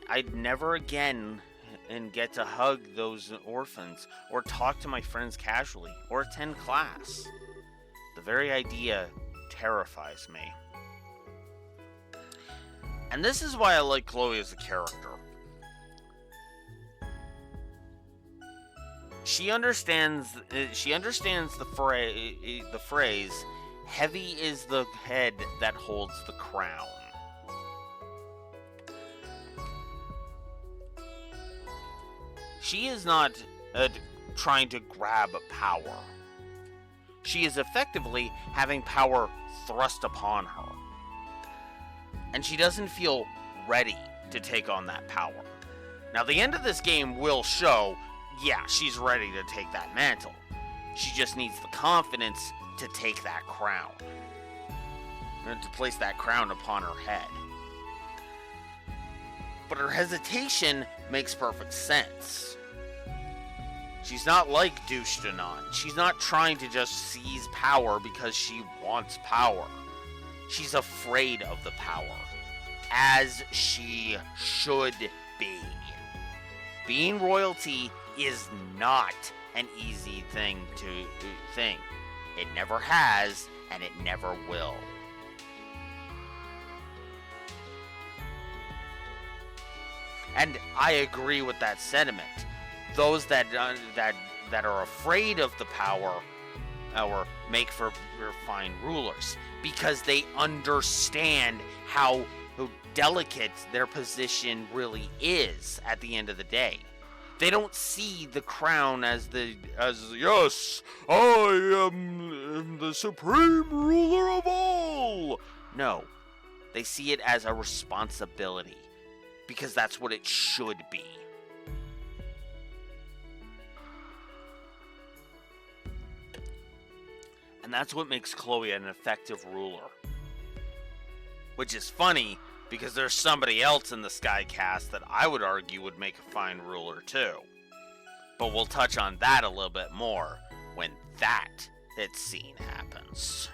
Speaker 5: I'd never again and get to hug those orphans, or talk to my friends casually, or attend class. The very idea terrifies me. And this is why I like Chloe as a character. She understands the phrase, heavy is the head that holds the crown. She is not trying to grab power. She is effectively having power thrust upon her. And she doesn't feel ready to take on that power. Now, the end of this game will show, yeah, she's ready to take that mantle. She just needs the confidence to take that crown. And to place that crown upon her head. But her hesitation makes perfect sense. She's not like Dushtanon. She's not trying to just seize power because she wants power. She's afraid of the power, as she should be. Being royalty is not an easy thing to think. It never has, and it never will. And I agree with that sentiment. Those that are afraid of the power or make for fine rulers, because they understand how delicate their position really is at the end of the day. They don't see the crown as yes, I am the supreme ruler of all. No, they see it as a responsibility, because that's what it should be. And that's what makes Chloe an effective ruler. Which is funny, because there's somebody else in the Skycast that I would argue would make a fine ruler too. But we'll touch on that a little bit more when that scene happens.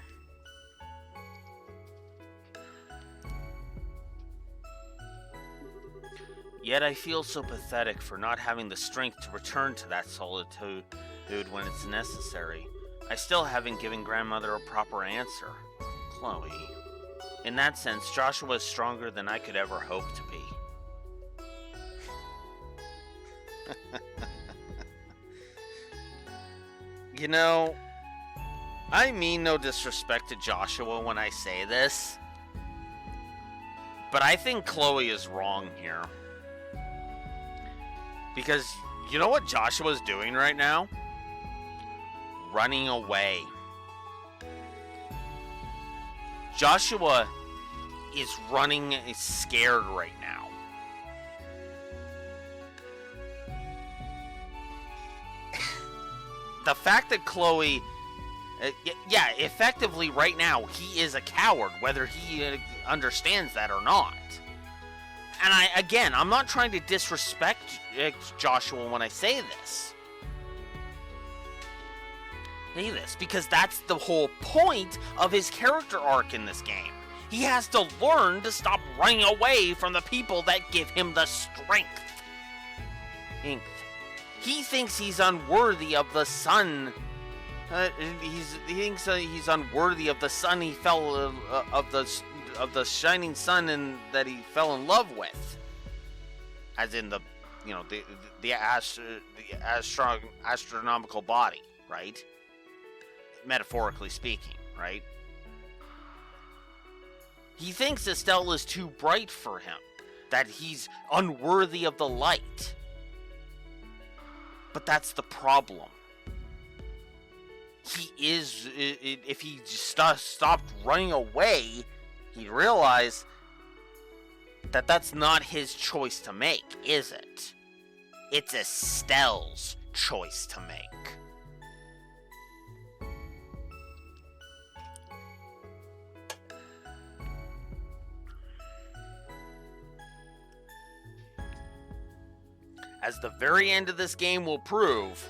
Speaker 5: Yet I feel so pathetic for not having the strength to return to that solitude when it's necessary. I still haven't given Grandmother a proper answer. Chloe. In that sense, Joshua is stronger than I could ever hope to be. You know, I mean no disrespect to Joshua when I say this, but I think Chloe is wrong here. Because you know what Joshua's doing right now? Running away. Joshua is scared right now. The fact that Chloe, effectively right now, he is a coward, whether he understands that or not. And I'm not trying to disrespect Joshua when I say this. Because that's the whole point of his character arc in this game. He has to learn to stop running away from the people that give him the strength. He thinks he's unworthy of the sun He thinks he's unworthy of the son he fell of the shining sun and that he fell in love with, as in the astronomical body, right? Metaphorically speaking, right? He thinks Estelle is too bright for him, that he's unworthy of the light. But that's the problem. He is, if he just stopped running away, he'd realize that that's not his choice to make, is it? It's Estelle's choice to make. As the very end of this game will prove,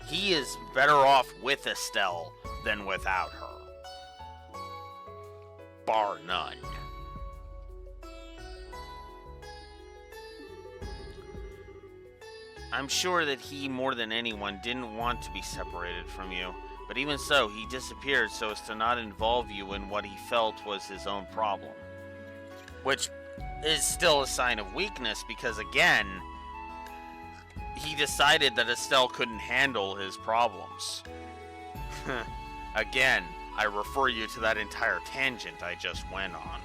Speaker 5: he is better off with Estelle than without her. Bar none. I'm sure that he, more than anyone, didn't want to be separated from you, but even so, he disappeared so as to not involve you in what he felt was his own problem. Which is still a sign of weakness, because again, he decided that Estelle couldn't handle his problems. Again, I refer you to that entire tangent I just went on.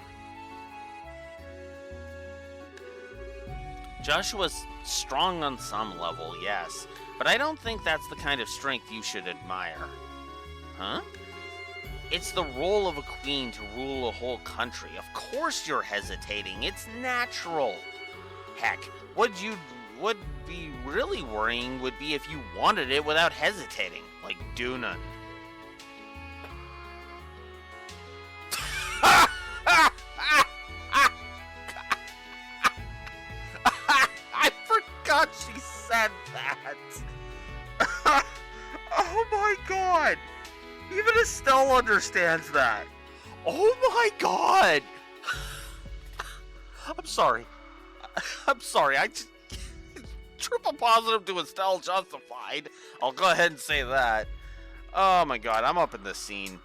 Speaker 5: Joshua's strong on some level, yes, but I don't think that's the kind of strength you should admire. Huh? It's the role of a queen to rule a whole country. Of course you're hesitating. It's natural. Heck, what be really worrying would be if you wanted it without hesitating, like Duna. I forgot she said that. Oh my god. Even Estelle understands that. Oh my god! I'm sorry. I just... Triple positive to Estelle justified. I'll go ahead and say that. Oh my god, I'm up in this scene.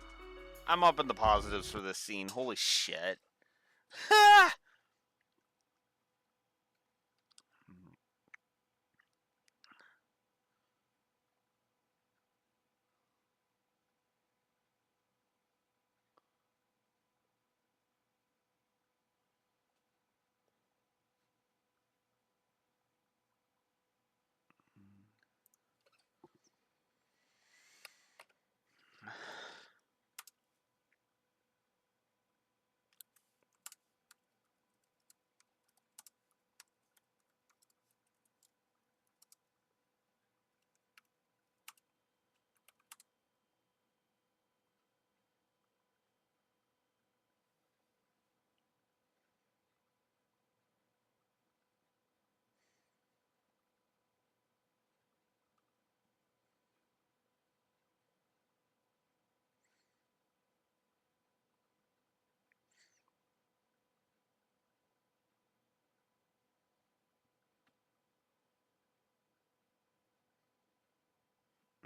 Speaker 5: I'm up in the positives for this scene. Holy shit.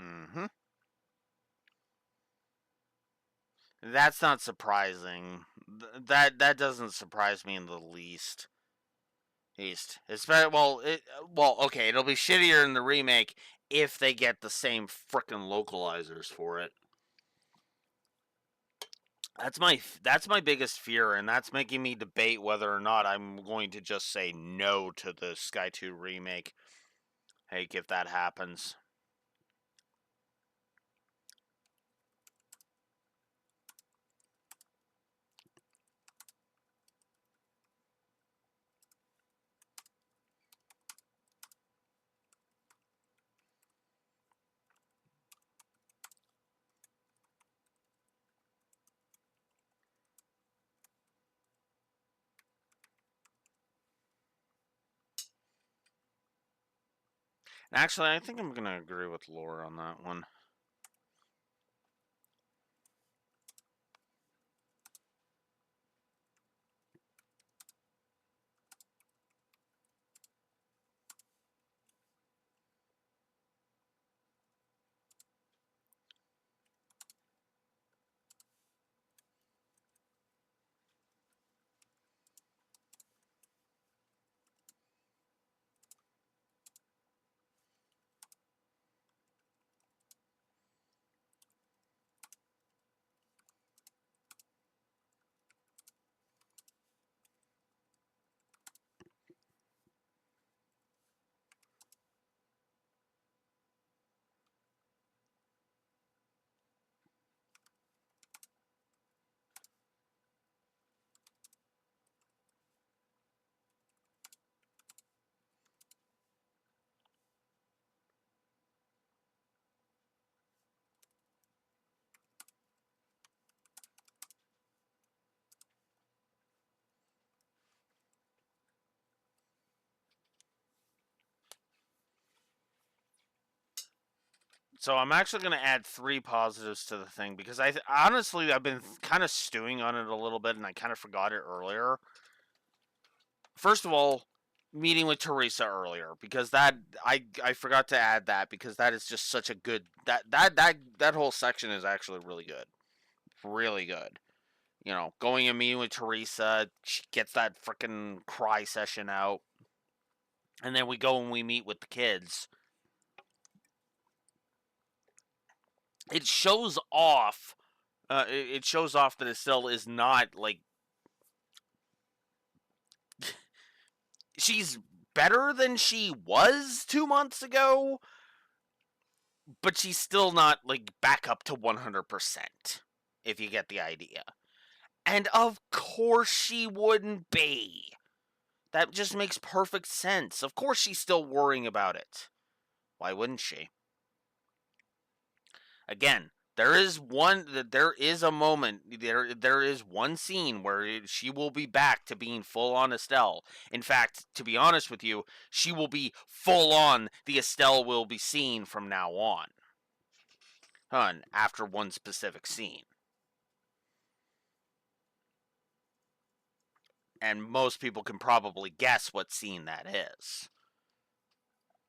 Speaker 5: Mm-hmm. That's not surprising. That doesn't surprise me in the least. It's very okay. It'll be shittier in the remake if they get the same frickin' localizers for it. That's my biggest fear, and that's making me debate whether or not I'm going to just say no to the Sky 2 remake. Hey, if that happens. Actually, I think I'm gonna agree with Laura on that one. So I'm actually going to add 3 positives to the thing because honestly I've been kind of stewing on it a little bit and I kind of forgot it earlier. First of all, meeting with Teresa earlier because I forgot to add that because that is just such a good that whole section is actually really good. Really good. You know, going and meeting with Teresa, she gets that freaking cry session out. And then we go and we meet with the kids. It shows off it shows off that Estelle is not like she's better than she was 2 months ago, but she's still not like back up to 100%, if you get the idea. And of course she wouldn't be. That just makes perfect sense. Of course she's still worrying about it. Why wouldn't she? Again, there is a moment, there is one scene where she will be back to being full on Estelle. In fact, to be honest with you, she will be full on the Estelle we'll be seeing from now on. After one specific scene. And most people can probably guess what scene that is.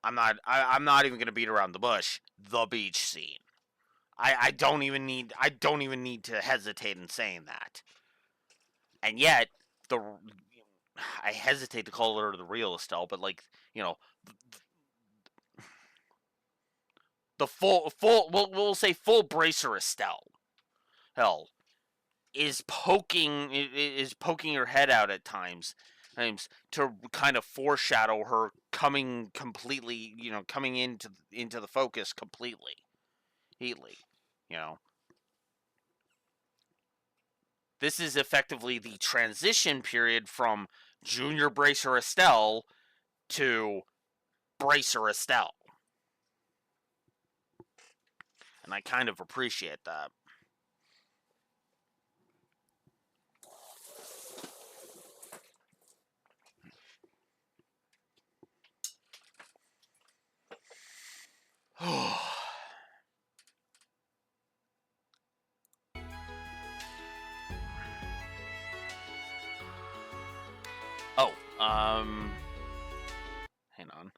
Speaker 5: I'm not even gonna beat around the bush. The beach scene. I don't even need to hesitate in saying that. And yet, I hesitate to call her the real Estelle, but like, you know, the full we'll say full bracer Estelle. Hell, is poking her head out at times to kind of foreshadow her coming completely, coming into the focus completely. Heatly, you know. This is effectively the transition period from Junior Bracer Estelle to Bracer Estelle. And I kind of appreciate that. Oh, hang on.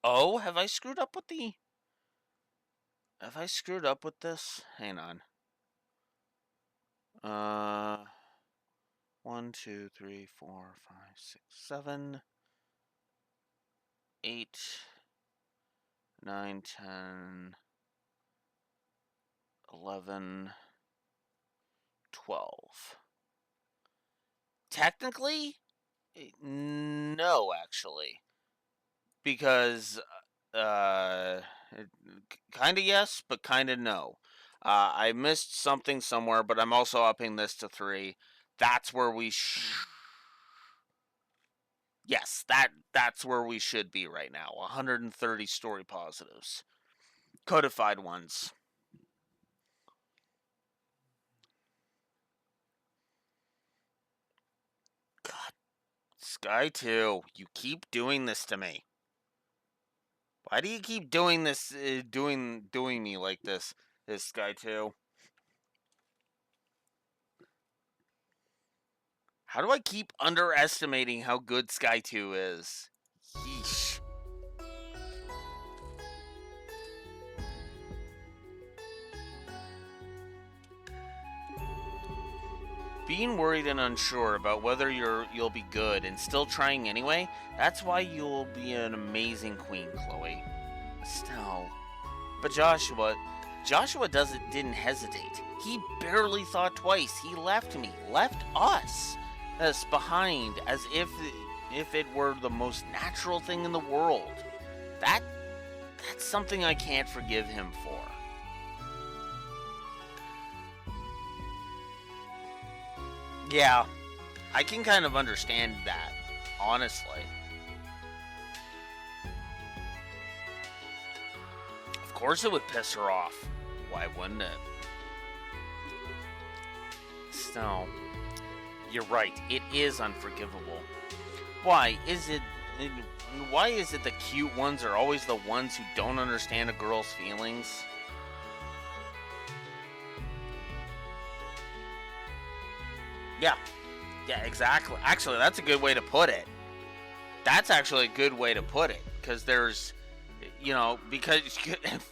Speaker 5: Oh, have I screwed up with this? Hang on. 1, 2, 3, 4, 5, 6, 7, 8, 9, 10, 11, 12. Technically, no, actually. Because, kind of yes, but kind of no. I missed something somewhere, but I'm also upping this to 3. That's where we yes, that's where we should be right now. 130 story positives. Codified ones. God, Sky 2, you keep doing this to me. Why do you keep doing this, doing me like this Sky 2? How do I keep underestimating how good Sky 2 is? Yeesh. Being worried and unsure about whether you'll be good and still trying anyway, that's why you'll be an amazing queen, Chloe. Estelle. But Joshua didn't hesitate. He barely thought twice. He left us behind as if it were the most natural thing in the world. That's something I can't forgive him for. Yeah, I can kind of understand that, honestly. Of course it would piss her off. Why wouldn't it? So, You're right. It is unforgivable. Why is it? Why is it the cute ones are always the ones who don't understand a girl's feelings? Yeah. Yeah, exactly. Actually, that's a good way to put it. That's actually a good way to put it. Because there's, because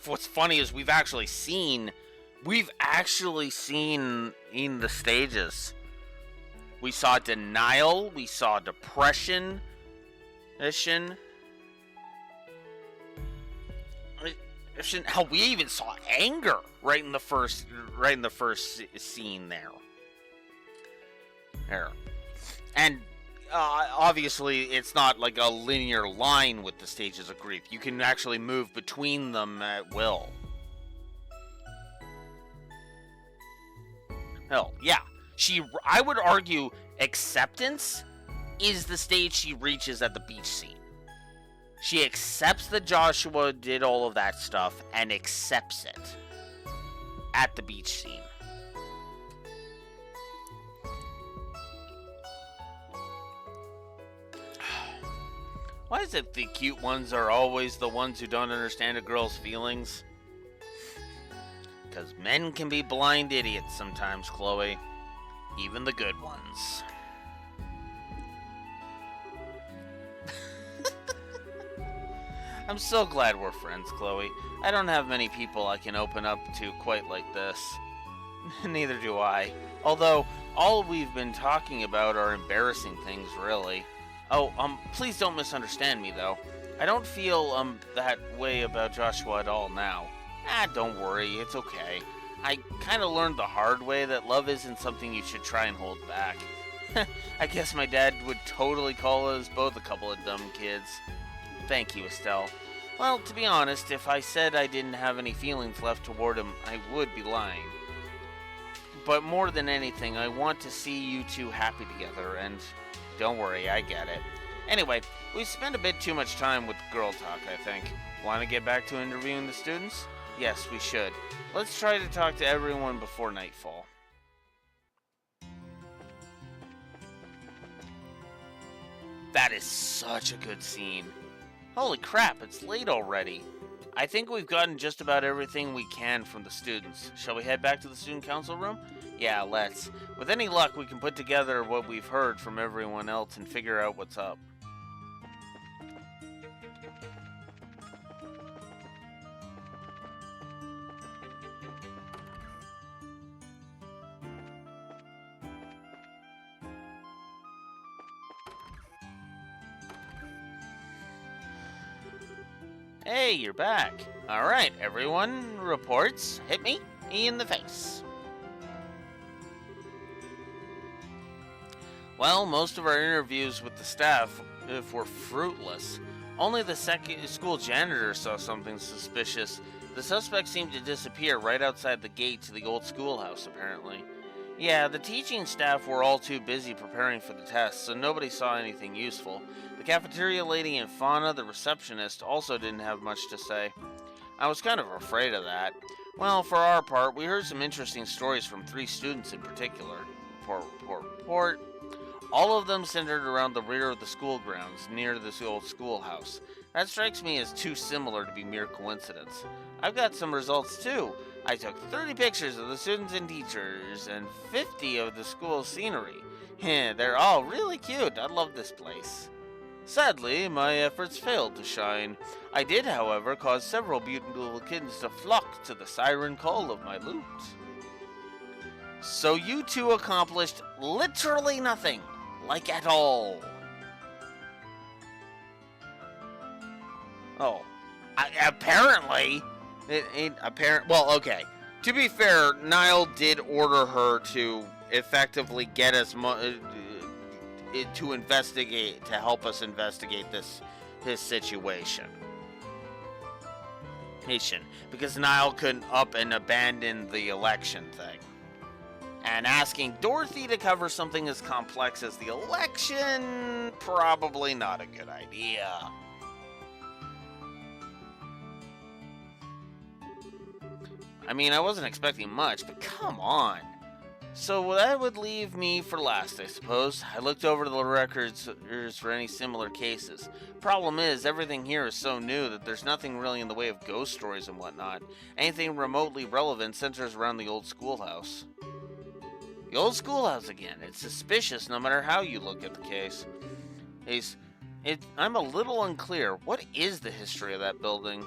Speaker 5: what's funny is we've actually seen in the stages. We saw denial, we saw depression, hell, we even saw anger right in the first scene there. And obviously, it's not like a linear line with the stages of grief. You can actually move between them at will. Hell, yeah. I would argue acceptance is the stage she reaches at the beach scene. She accepts that Joshua did all of that stuff and accepts it at the beach scene. Why is it the cute ones are always the ones who don't understand a girl's feelings? Because men can be blind idiots sometimes, Chloe. Even the good ones. I'm so glad we're friends, Chloe. I don't have many people I can open up to quite like this. Neither do I. Although, all we've been talking about are embarrassing things, really. Oh, please don't misunderstand me, though. I don't feel, that way about Joshua at all now. Don't worry, it's okay. I kind of learned the hard way that love isn't something you should try and hold back. I guess my dad would totally call us both a couple of dumb kids. Thank you, Estelle. Well, to be honest, if I said I didn't have any feelings left toward him, I would be lying. But more than anything, I want to see you two happy together, and don't worry, I get it. Anyway, we spent a bit too much time with girl talk, I think. Want to get back to interviewing the students? Yes, we should. Let's try to talk to everyone before nightfall. That is such a good scene. Holy crap, it's late already. I think we've gotten just about everything we can from the students. Shall we head back to the student council room? Yeah, let's. With any luck, we can put together what we've heard from everyone else and figure out what's up. Hey, you're back. Alright, everyone reports. Hit me in the face. Well, most of our interviews with the staff were fruitless. Only the school janitor saw something suspicious. The suspect seemed to disappear right outside the gate to the old schoolhouse, apparently. Yeah, the teaching staff were all too busy preparing for the test, so nobody saw anything useful. The cafeteria lady and Fauna, the receptionist, also didn't have much to say. I was kind of afraid of that. Well, for our part, we heard some interesting stories from 3 students in particular. Report. All of them centered around the rear of the school grounds, near this old schoolhouse. That strikes me as too similar to be mere coincidence. I've got some results too. I took 30 pictures of the students and teachers, and 50 of the school scenery. They're all really cute. I love this place. Sadly, my efforts failed to shine. I did, however, cause several beautiful kittens to flock to the siren call of my loot. So you two accomplished literally nothing. Like at all. Oh. Apparently. It ain't apparent. Well, okay. To be fair, Niall did order her to effectively get us to investigate, to help us investigate his situation. Because Niall couldn't up and abandon the election thing. And asking Dorothy to cover something as complex as the election, probably not a good idea. I mean, I wasn't expecting much, but come on. So that would leave me for last, I suppose. I looked over the records for any similar cases. Problem is, everything here is so new that there's nothing really in the way of ghost stories and whatnot. Anything remotely relevant centers around the old schoolhouse. The old schoolhouse again. It's suspicious no matter how you look at the case. I'm a little unclear. What is the history of that building?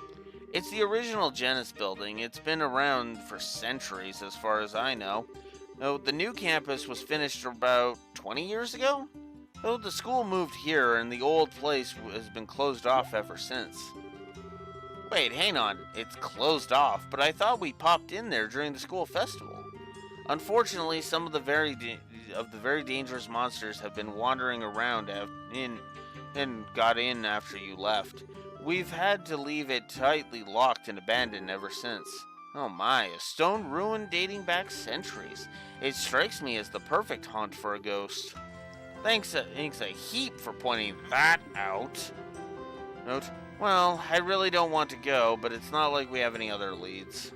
Speaker 5: It's the original Genesis building. It's been around for centuries as far as I know. No, the new campus was finished about 20 years ago? Though the school moved here and the old place has been closed off ever since. Wait, hang on. It's closed off, but I thought we popped in there during the school festival. Unfortunately, some of the very dangerous monsters have been wandering around and got in after you left. We've had to leave it tightly locked and abandoned ever since. Oh my, a stone ruin dating back centuries. It strikes me as the perfect haunt for a ghost. Thanks a heap for pointing that out. Note, well, I really don't want to go, but it's not like we have any other leads.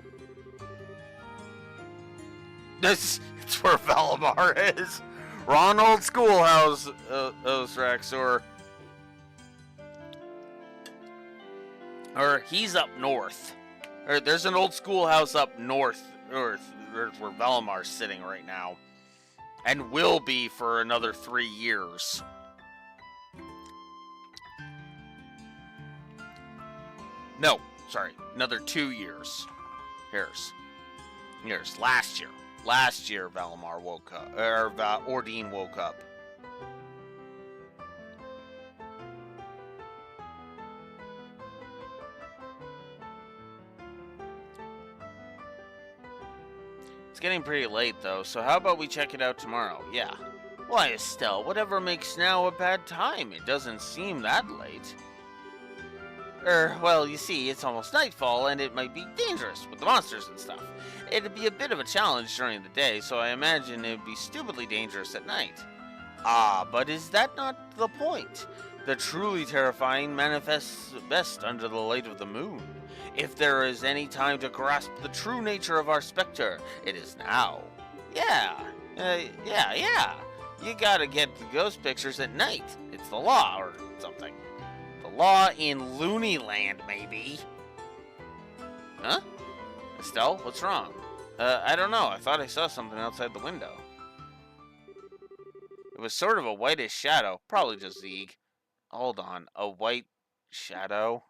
Speaker 5: It's where Valimar is. Wrong old schoolhouse, Osrax, or he's up north. Or there's an old schoolhouse up north, where Valimar's sitting right now. And will be for another 3 years. No, sorry, another 2 years. Years. Last year, Valimar woke up, or Ordine woke up. It's getting pretty late, though, so how about we check it out tomorrow? Yeah. Why, Estelle, whatever makes now a bad time? It doesn't seem that late. Well, you see, it's almost nightfall, and it might be dangerous with the monsters and stuff. It'd be a bit of a challenge during the day, so I imagine it'd be stupidly dangerous at night. Ah, but is that not the point? The truly terrifying manifests best under the light of the moon. If there is any time to grasp the true nature of our specter, it is now. Yeah. You gotta get the ghost pictures at night. It's the law, or something. The law in Looney Land, maybe. Huh? Estelle, what's wrong? I don't know. I thought I saw something outside the window. It was sort of a whitish shadow. Probably just Zeeg. Hold on. A white shadow?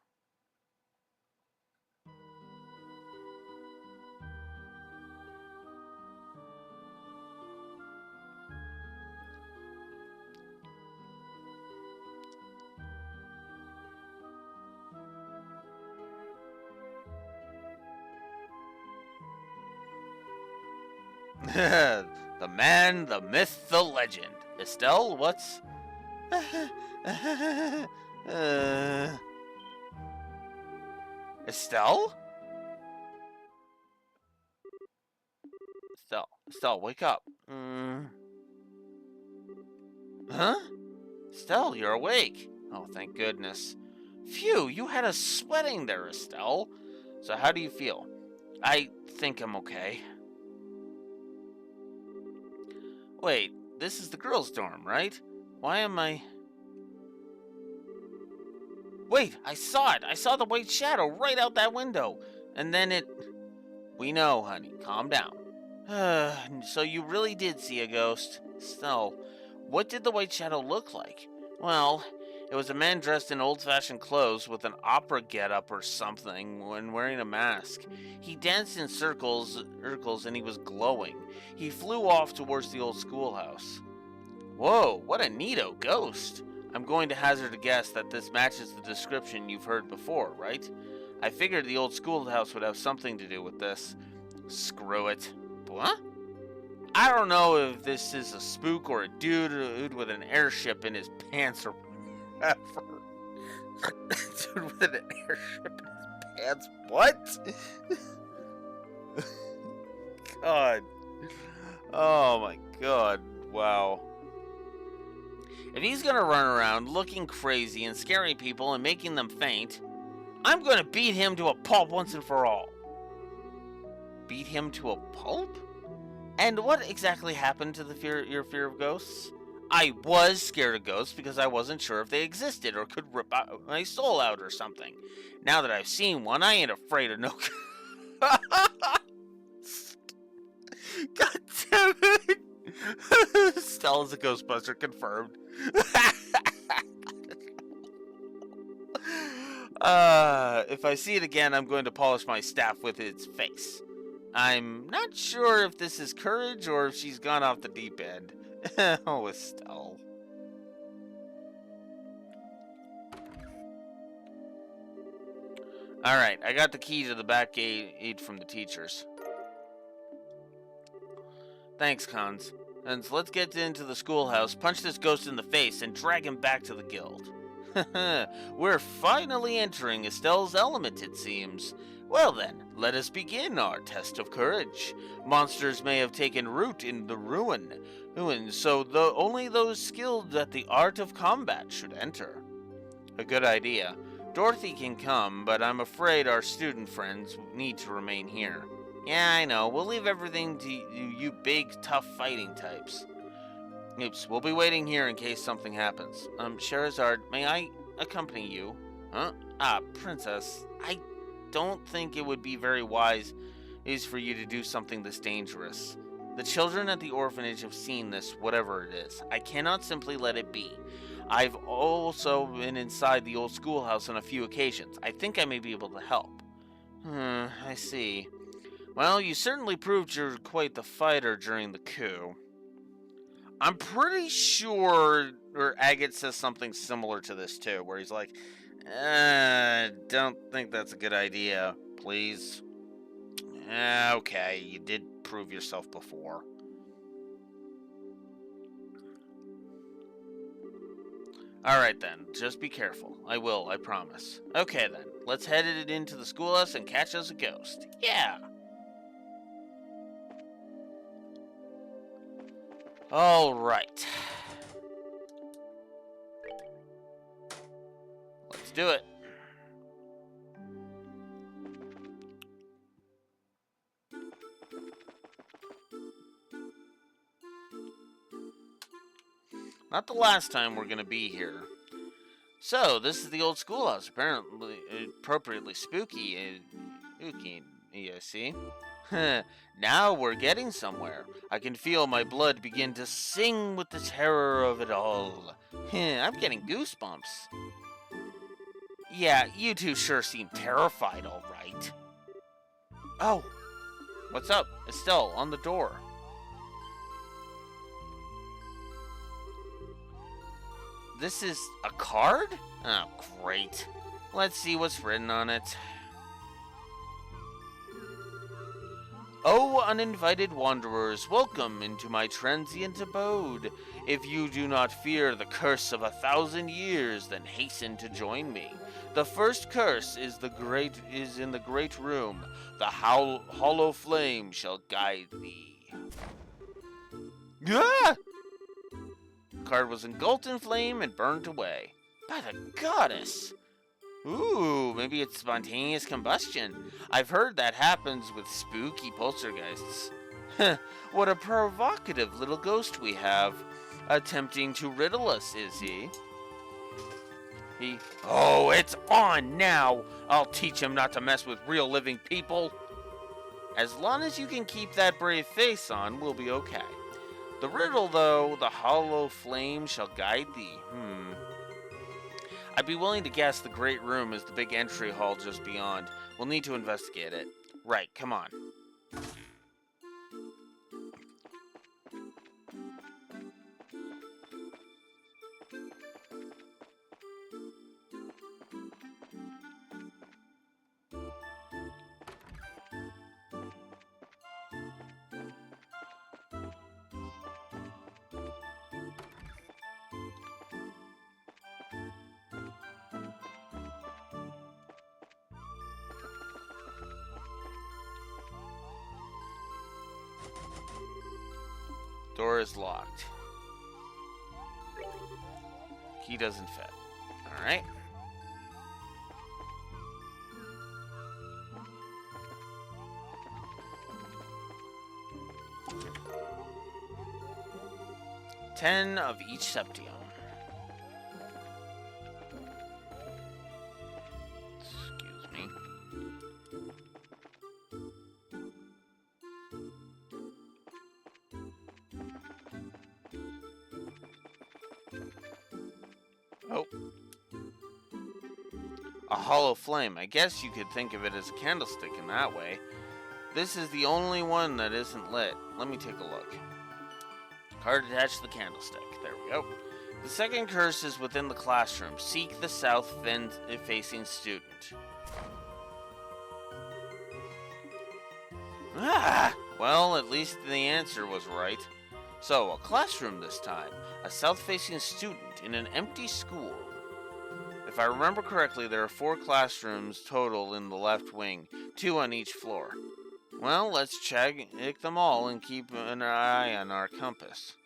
Speaker 5: The man, the myth, the legend. Estelle, what's... Estelle? Estelle, wake up. Huh? Estelle, you're awake. Oh, thank goodness. Phew, you had us sweating there, Estelle. So how do you feel? I think I'm okay. Wait, this is the girls' dorm, right? Why am I... Wait, I saw it! I saw the white shadow right out that window! And then it... We know, honey. Calm down. So you really did see a ghost. So, what did the white shadow look like? Well, it was a man dressed in old-fashioned clothes with an opera getup or something when wearing a mask. He danced in circles and he was glowing. He flew off towards the old schoolhouse. Whoa, what a neato ghost. I'm going to hazard a guess that this matches the description you've heard before, right? I figured the old schoolhouse would have something to do with this. Screw it. What? I don't know if this is a spook or a dude with an airship in his pants or whatever. Dude with an airship in his pants? What? God. Oh my god. Wow. If he's gonna run around looking crazy and scaring people and making them faint, I'm gonna beat him to a pulp once and for all. Beat him to a pulp? And what exactly happened to your fear of ghosts? I was scared of ghosts because I wasn't sure if they existed or could rip my soul out or something. Now that I've seen one, I ain't afraid of no. God damn it! Stella's a Ghostbuster, confirmed. If I see it again, I'm going to polish my staff with its face. I'm not sure if this is courage or if she's gone off the deep end. Oh, Estelle. Alright, I got the key to the back gate from the teachers. Thanks, Cons. And so let's get into the schoolhouse, punch this ghost in the face, and drag him back to the guild. We're finally entering Estelle's element, it seems. Well then, let us begin our test of courage. Monsters may have taken root in the ruin, so only those skilled at the art of combat should enter. A good idea. Dorothy can come, but I'm afraid our student friends need to remain here. Yeah, I know. We'll leave everything to you big, tough fighting types. Oops, we'll be waiting here in case something happens. Sherazard, may I accompany you? Huh? Princess, I don't think it would be very wise for you to do something this dangerous. The children at the orphanage have seen this, whatever it is. I cannot simply let it be. I've also been inside the old schoolhouse on a few occasions. I think I may be able to help. I see. Well, you certainly proved you're quite the fighter during the coup. I'm pretty sure, or Agate says something similar to this too, where he's like, don't think that's a good idea, please. Okay, you did prove yourself before. Alright then, just be careful. I will, I promise. Okay then, let's head it into the schoolhouse and catch us a ghost. Yeah! Alright. Let's do it. Not the last time we're gonna be here. So, this is the old schoolhouse, apparently appropriately spooky. You see? Now we're getting somewhere. I can feel my blood begin to sing with the terror of it all. I'm getting goosebumps. Yeah, you two sure seem terrified, all right. Oh, what's up? Estelle, on the door. This is a card? Oh, great. Let's see what's written on it. Oh, uninvited wanderers, welcome into my transient abode. If you do not fear the curse of 1,000 years, then hasten to join me. The first curse is in the great room. The hollow flame shall guide thee. Ah! The card was engulfed in flame and burned away. By the goddess! Ooh, maybe it's spontaneous combustion. I've heard that happens with spooky poltergeists. What a provocative little ghost we have. Attempting to riddle us, is he? Oh, it's on now! I'll teach him not to mess with real living people. As long as you can keep that brave face on, we'll be okay. The riddle, though, the hollow flame shall guide thee. I'd be willing to guess the great room is the big entry hall just beyond. We'll need to investigate it. Right, come on. Door is locked. Key doesn't fit. Alright. 10 of each septium. Excuse me. Oh. A hollow flame. I guess you could think of it as a candlestick in that way. This is the only one that isn't lit. Let me take a look. Card attached to the candlestick. There we go. The second curse is within the classroom. Seek the south-facing student. Ah! Well, at least the answer was right. So, a classroom this time. A south-facing student in an empty school. If I remember correctly, there are 4 classrooms total in the left wing, 2 on each floor. Well, let's check them all and keep an eye on our compass.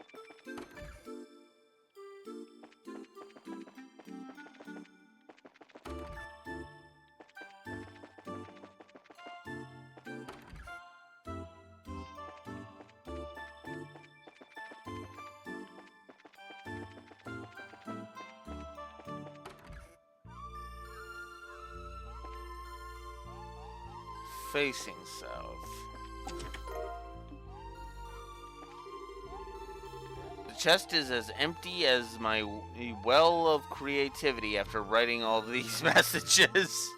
Speaker 5: Facing south. The chest is as empty as my well of creativity after writing all these messages.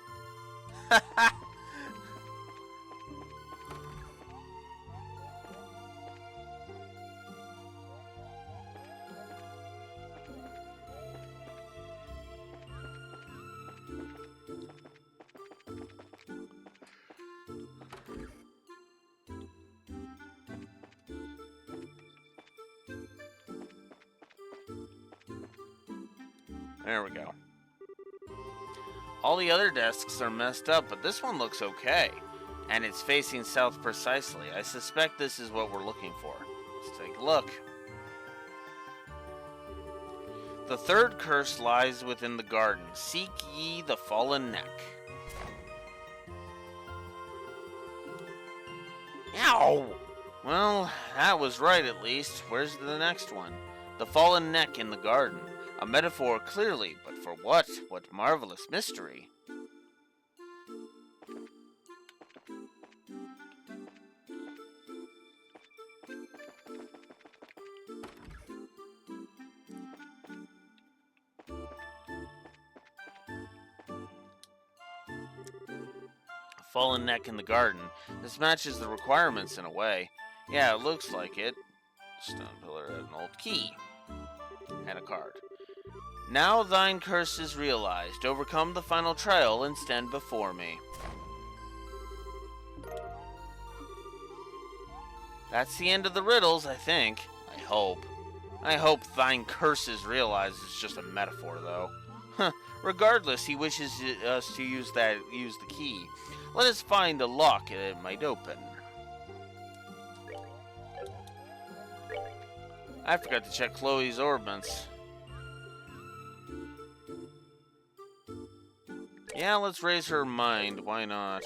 Speaker 5: There we go. All the other desks are messed up, but this one looks okay. And it's facing south precisely. I suspect this is what we're looking for. Let's take a look. The third curse lies within the garden. Seek ye the fallen neck. Ow! Well, that was right at least. Where's the next one? The fallen neck in the garden. A metaphor clearly, but for what? What marvelous mystery. A fallen neck in the garden. This matches the requirements in a way. Yeah, it looks like it. Stone pillar and an old key. And a card. Now thine curse is realized. Overcome the final trial and stand before me. That's the end of the riddles, I think. I hope. I hope thine curse is realized. It's just a metaphor, though. Regardless, he wishes us to use the key. Let us find a lock it might open. I forgot to check Chloe's orbits. Yeah, let's raise her mind. Why not?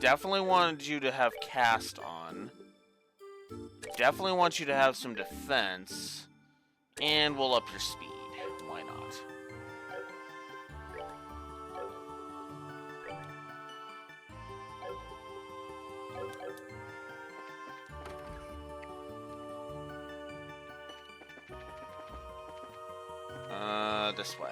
Speaker 5: Definitely wanted you to have cast on. Definitely want you to have some defense. And we'll up your speed. Why not? This way.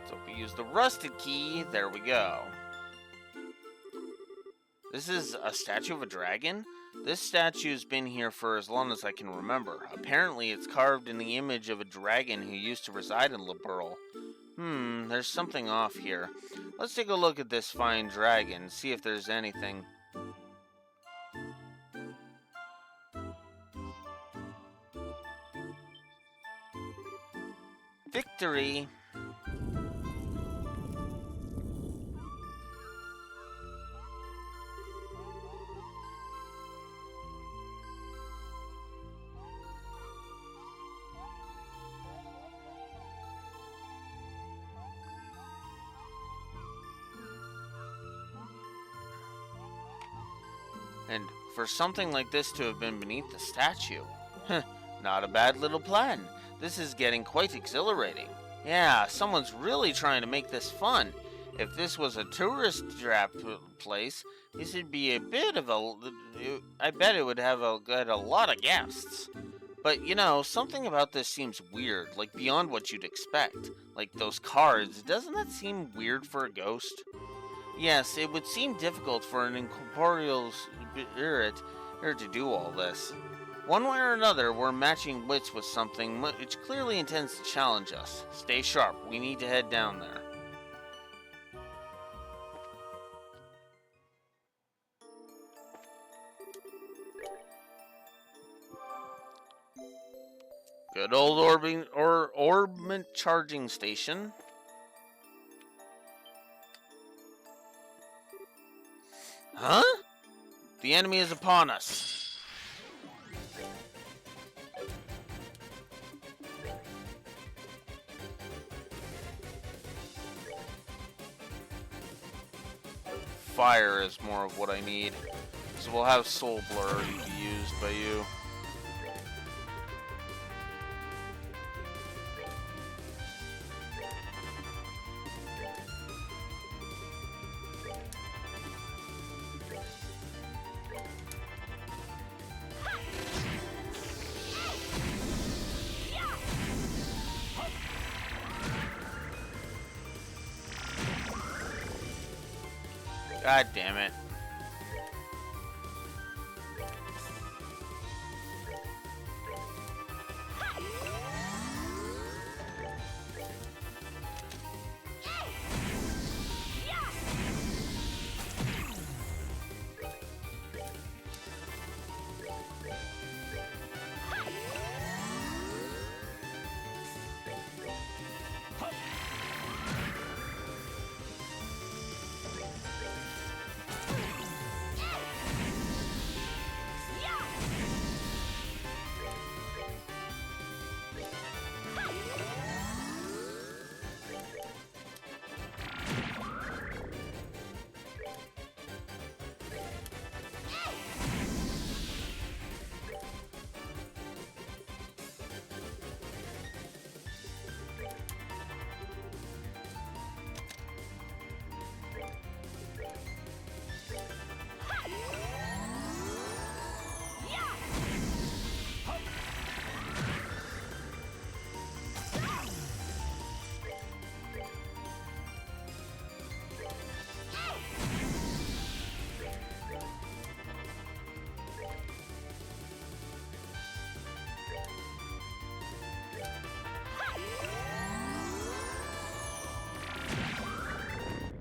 Speaker 5: So if we use the rusted key, there we go. This is a statue of a dragon? This statue's been here for as long as I can remember. Apparently it's carved in the image of a dragon who used to reside in Liberl. There's something off here. Let's take a look at this fine dragon, see if there's anything. Victory! And for something like this to have been beneath the statue. Not a bad little plan. This is getting quite exhilarating. Yeah, someone's really trying to make this fun. If this was a tourist trap place, this would be a bit of a... I bet it would have get a lot of guests. But, you know, something about this seems weird, like beyond what you'd expect. Like those cards, doesn't that seem weird for a ghost? Yes, it would seem difficult for an incorporeal spirit to do all this. One way or another, we're matching wits with something which clearly intends to challenge us. Stay sharp, we need to head down there. Good old orbment charging station. Huh? The enemy is upon us. Fire is more of what I need. So we'll have Soul Blur be used by you. God damn it.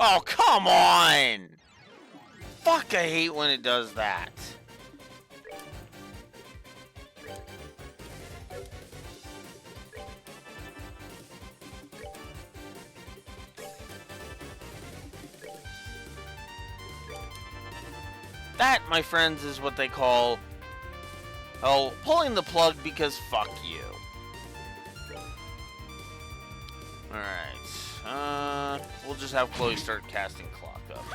Speaker 5: Oh, come on! Fuck, I hate when it does that. That, my friends, is what they call, oh, pulling the plug because fuck you. Alright, we'll just have Chloe start casting Clock up.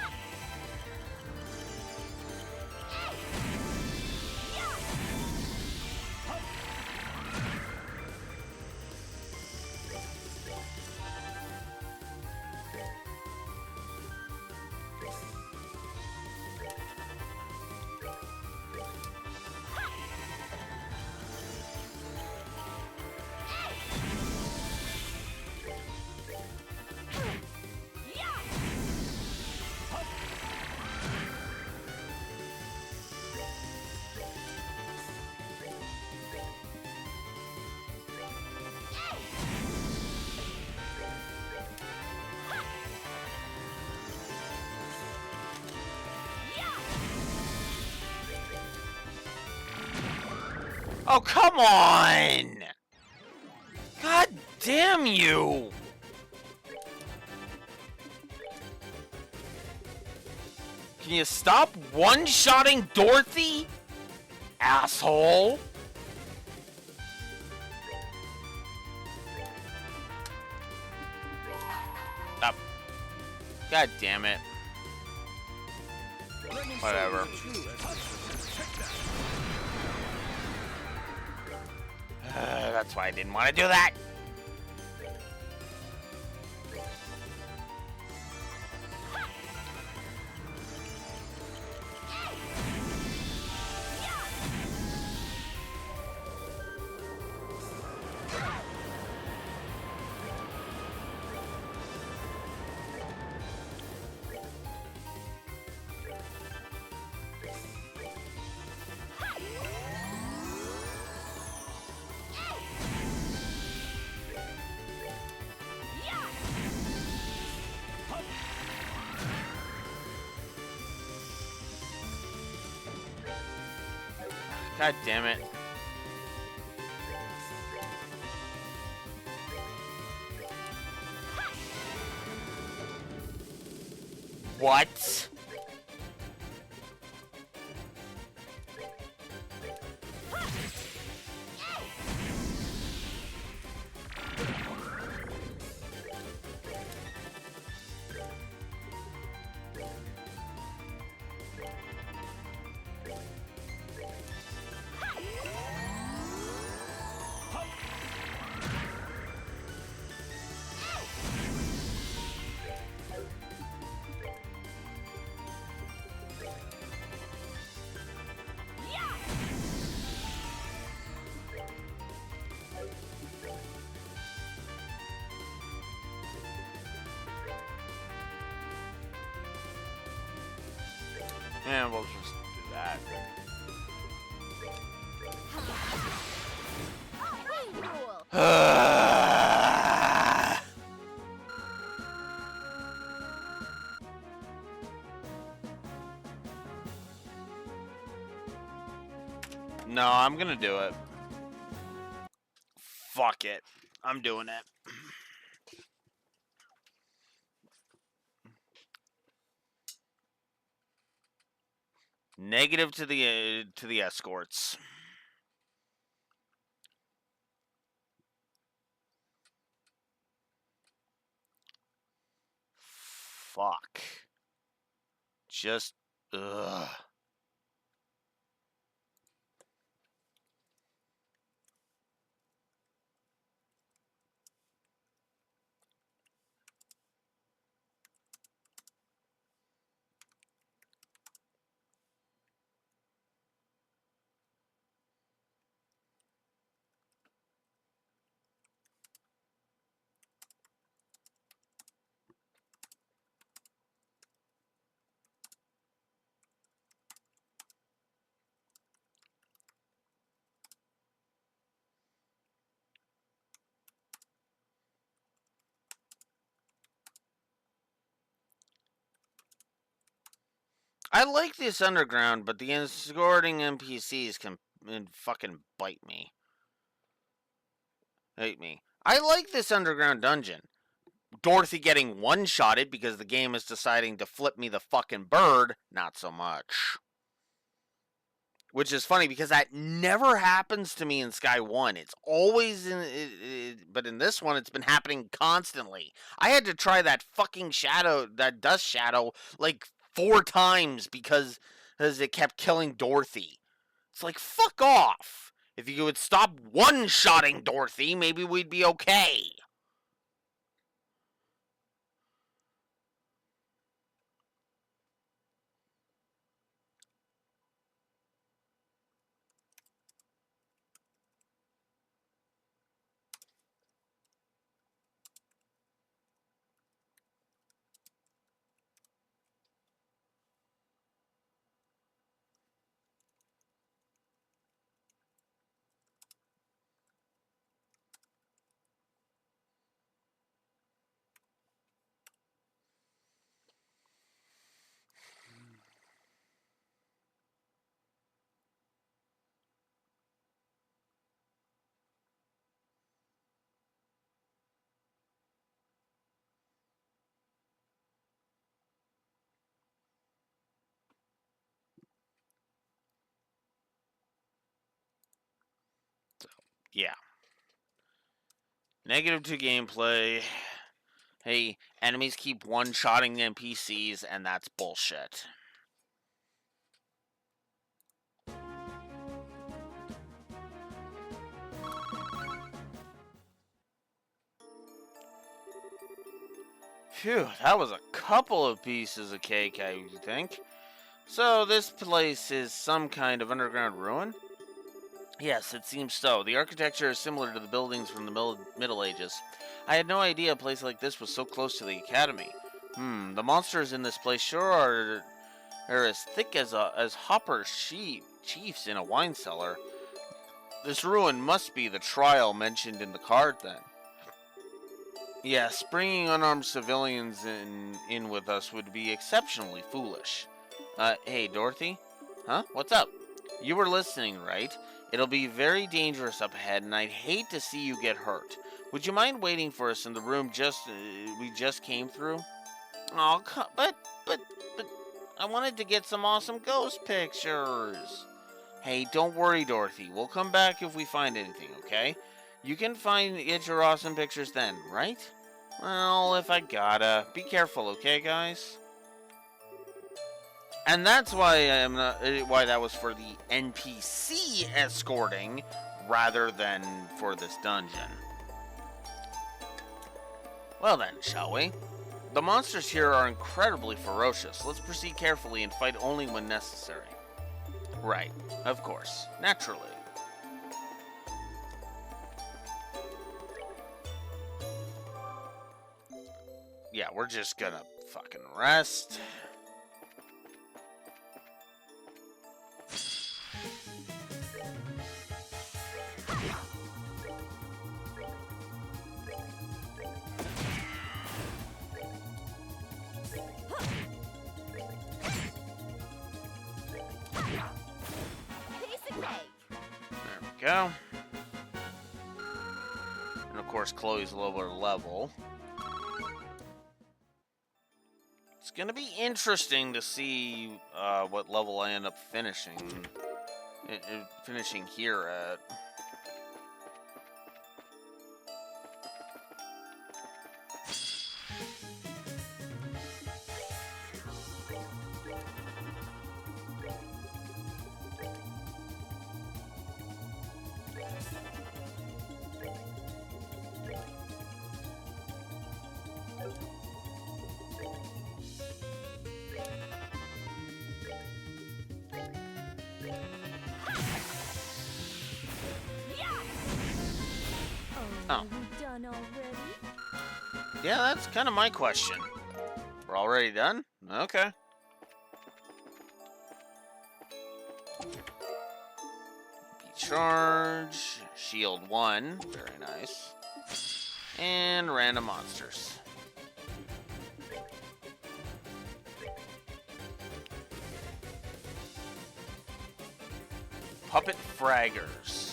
Speaker 5: Oh, come on! God damn you! Can you stop one-shotting Dorothy? Asshole! Stop. God damn it.
Speaker 4: Let me
Speaker 5: Whatever.
Speaker 4: show you the true essence. Check that.
Speaker 5: That's why I didn't want to do that. God damn it. What? And we'll just do that.
Speaker 2: Hey, rule.
Speaker 5: No, I'm gonna do it. Fuck it. I'm doing it. Negative to the escorts. Fuck. Just ugh. I like this underground, but the escorting NPCs can fucking bite me. Hate me. I like this underground dungeon. Dorothy getting one-shotted because the game is deciding to flip me the fucking bird, not so much. Which is funny because that never happens to me in Sky 1. It's always but in this one, it's been happening constantly. I had to try that fucking shadow, that dust shadow, like 4 times because it kept killing Dorothy. It's like, fuck off. If you would stop one-shotting Dorothy, maybe we'd be okay. Yeah. Negative 2 gameplay. Hey, enemies keep one-shotting NPCs, and that's bullshit. Phew, that was a couple of pieces of cake, I think. So, this place is some kind of underground ruin? Yes, it seems so. The architecture is similar to the buildings from the Middle Ages. I had no idea a place like this was so close to the academy. The monsters in this place sure are as thick as hopper chiefs in a wine cellar. This ruin must be the trial mentioned in the card, then. Yes, bringing unarmed civilians in with us would be exceptionally foolish. Hey, Dorothy? Huh? What's up? You were listening, right? It'll be very dangerous up ahead, and I'd hate to see you get hurt. Would you mind waiting for us in the room we just came through? Oh, but I wanted to get some awesome ghost pictures. Hey, don't worry, Dorothy. We'll come back if we find anything, okay? You can get your awesome pictures then, right? Well, if I gotta. Be careful, okay, guys? And that's why why that was for the NPC escorting rather than for this dungeon. Well then, shall we? The monsters here are incredibly ferocious. Let's proceed carefully and fight only when necessary. Right, of course, naturally. Yeah, we're just gonna fucking rest. There we go. And of course, Chloe's lower level. It's gonna be interesting to see what level I end up finishing here at. Oh.
Speaker 2: Are we done already?
Speaker 5: Yeah, that's kind of my question. We're already done? Okay. Charge, shield 1, very nice. And random monsters. Puppet fraggers.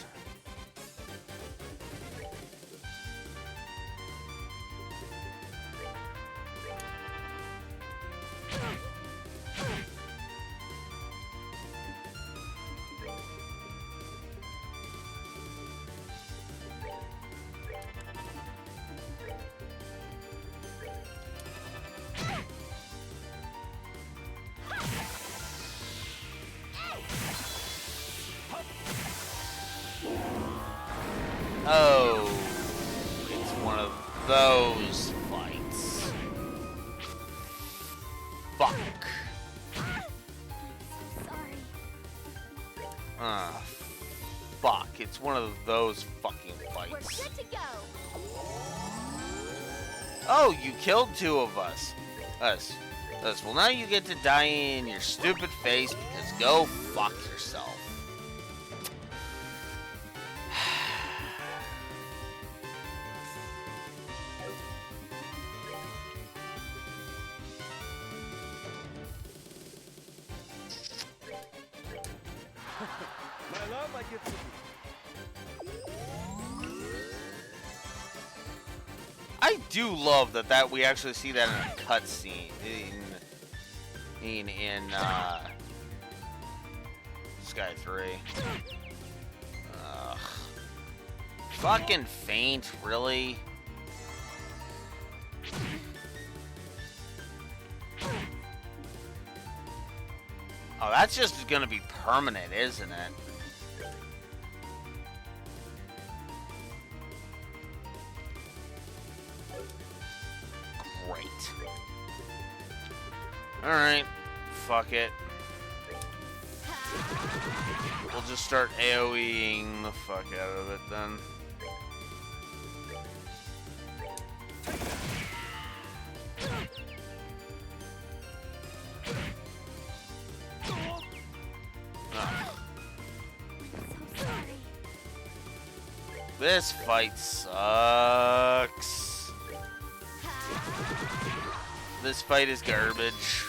Speaker 5: Oh, it's one of those fights. Fuck.
Speaker 2: Sorry.
Speaker 5: Fuck. It's one of those fucking
Speaker 2: We're
Speaker 5: fights.
Speaker 2: good to go.
Speaker 5: Oh, you killed 2 of us. Us. Well, now you get to die in your stupid face because go fuck yourself.
Speaker 4: My love, I give to you.
Speaker 5: I do love that we actually see that in a cutscene in Sky 3. Ugh. Fucking faint, really? Oh, that's just gonna be permanent, isn't it? Great. Alright. Fuck it. We'll just start AoEing the fuck out of it then. This fight sucks. This fight is garbage.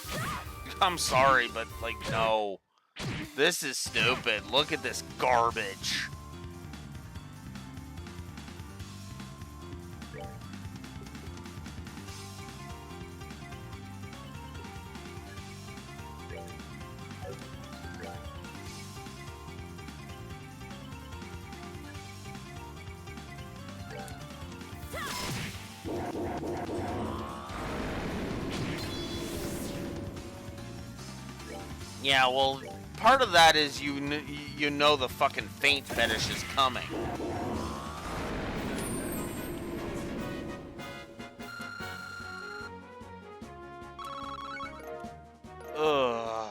Speaker 5: I'm sorry, but like, no. This is stupid. Look at this garbage. Yeah, well, part of that is you know the fucking faint fetish is coming. Ugh.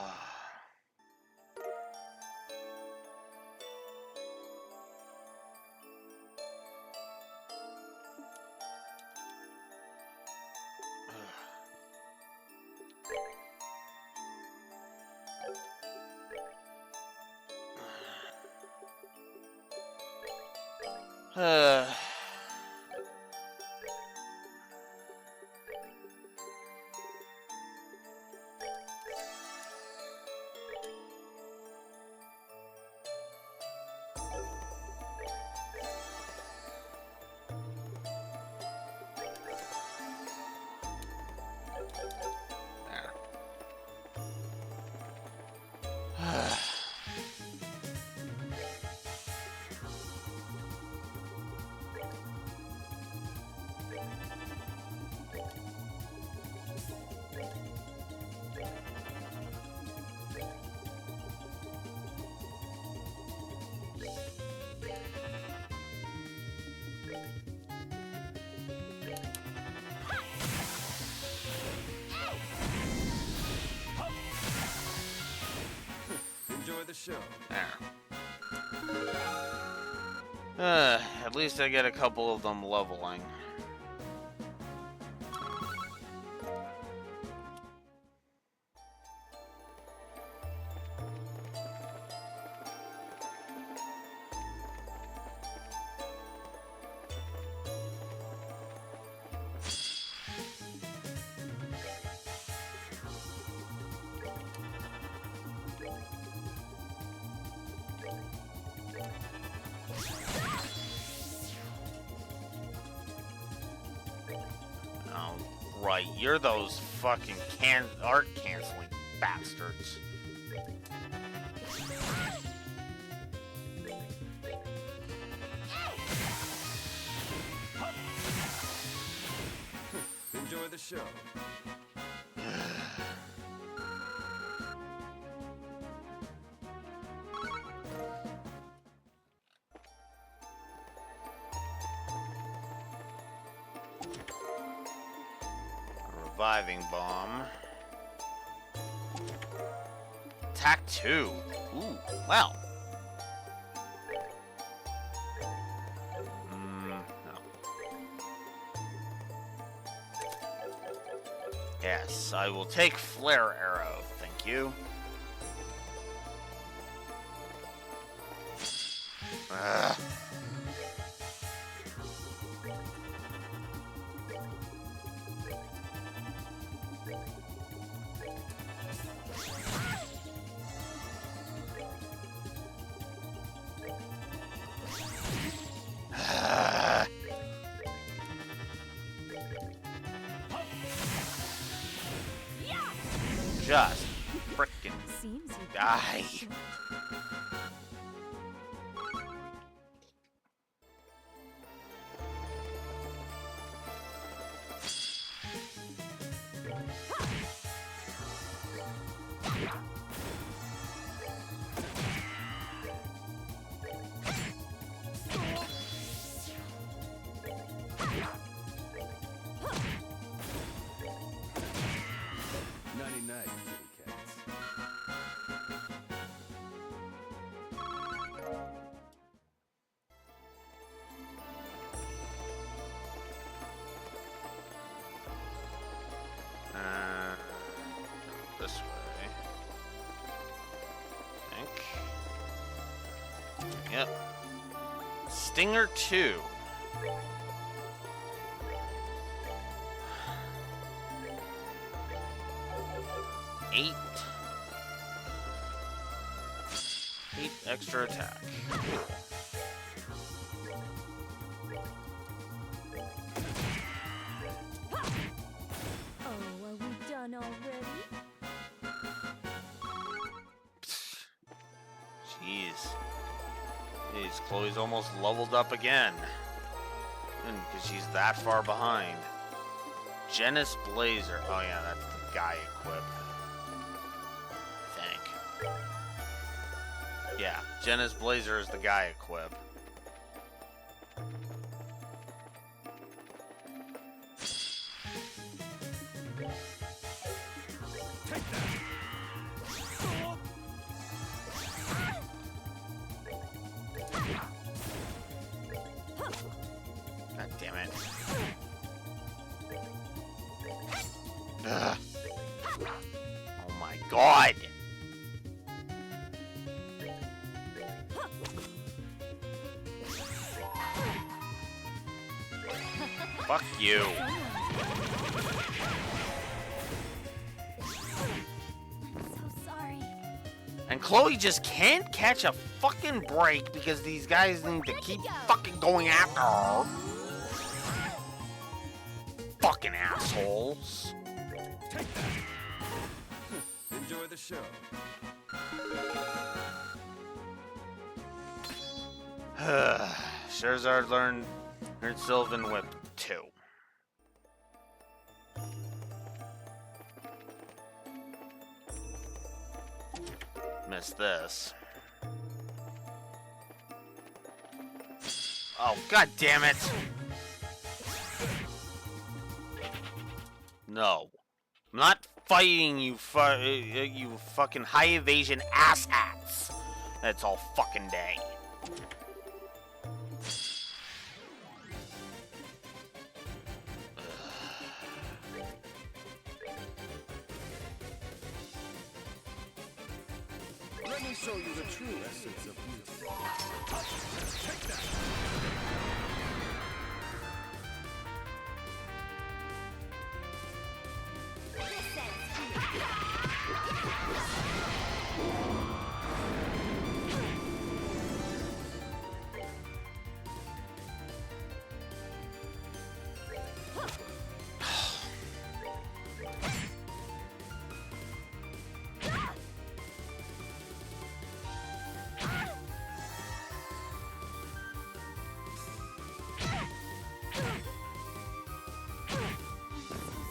Speaker 4: Enjoy the show.
Speaker 5: At least I get a couple of them leveling. Right, you're those fucking art canceling bastards.
Speaker 4: Enjoy the show.
Speaker 5: Reviving bomb. Attack 2. Ooh, well. No. Yes, I will take flare arrow, thank you. Ugh. Just frickin'
Speaker 2: Seems you
Speaker 5: die.
Speaker 4: Nighty night.
Speaker 5: Yep. Stinger 2. Eight extra attack.
Speaker 2: Oh, are we done already?
Speaker 5: Jeez. Jeez, Chloe's almost leveled up again. Because she's that far behind. Genis Blazer. Oh yeah, that's the guy equip. I think. Yeah, Genis Blazer is the guy equip. God damn it. Ugh. Oh my god! Fuck you.
Speaker 2: So sorry.
Speaker 5: And Chloe just can't catch a fucking break because these guys need to keep fucking going after her. Fucking assholes.
Speaker 4: Enjoy the show.
Speaker 5: Charizard learned Sylvan Whip 2. Missed this. Oh, god damn it! No. I'm not fighting you, you fucking high evasion asshats. That's all fucking day.
Speaker 4: Let me show you the true essence of beauty. Take that!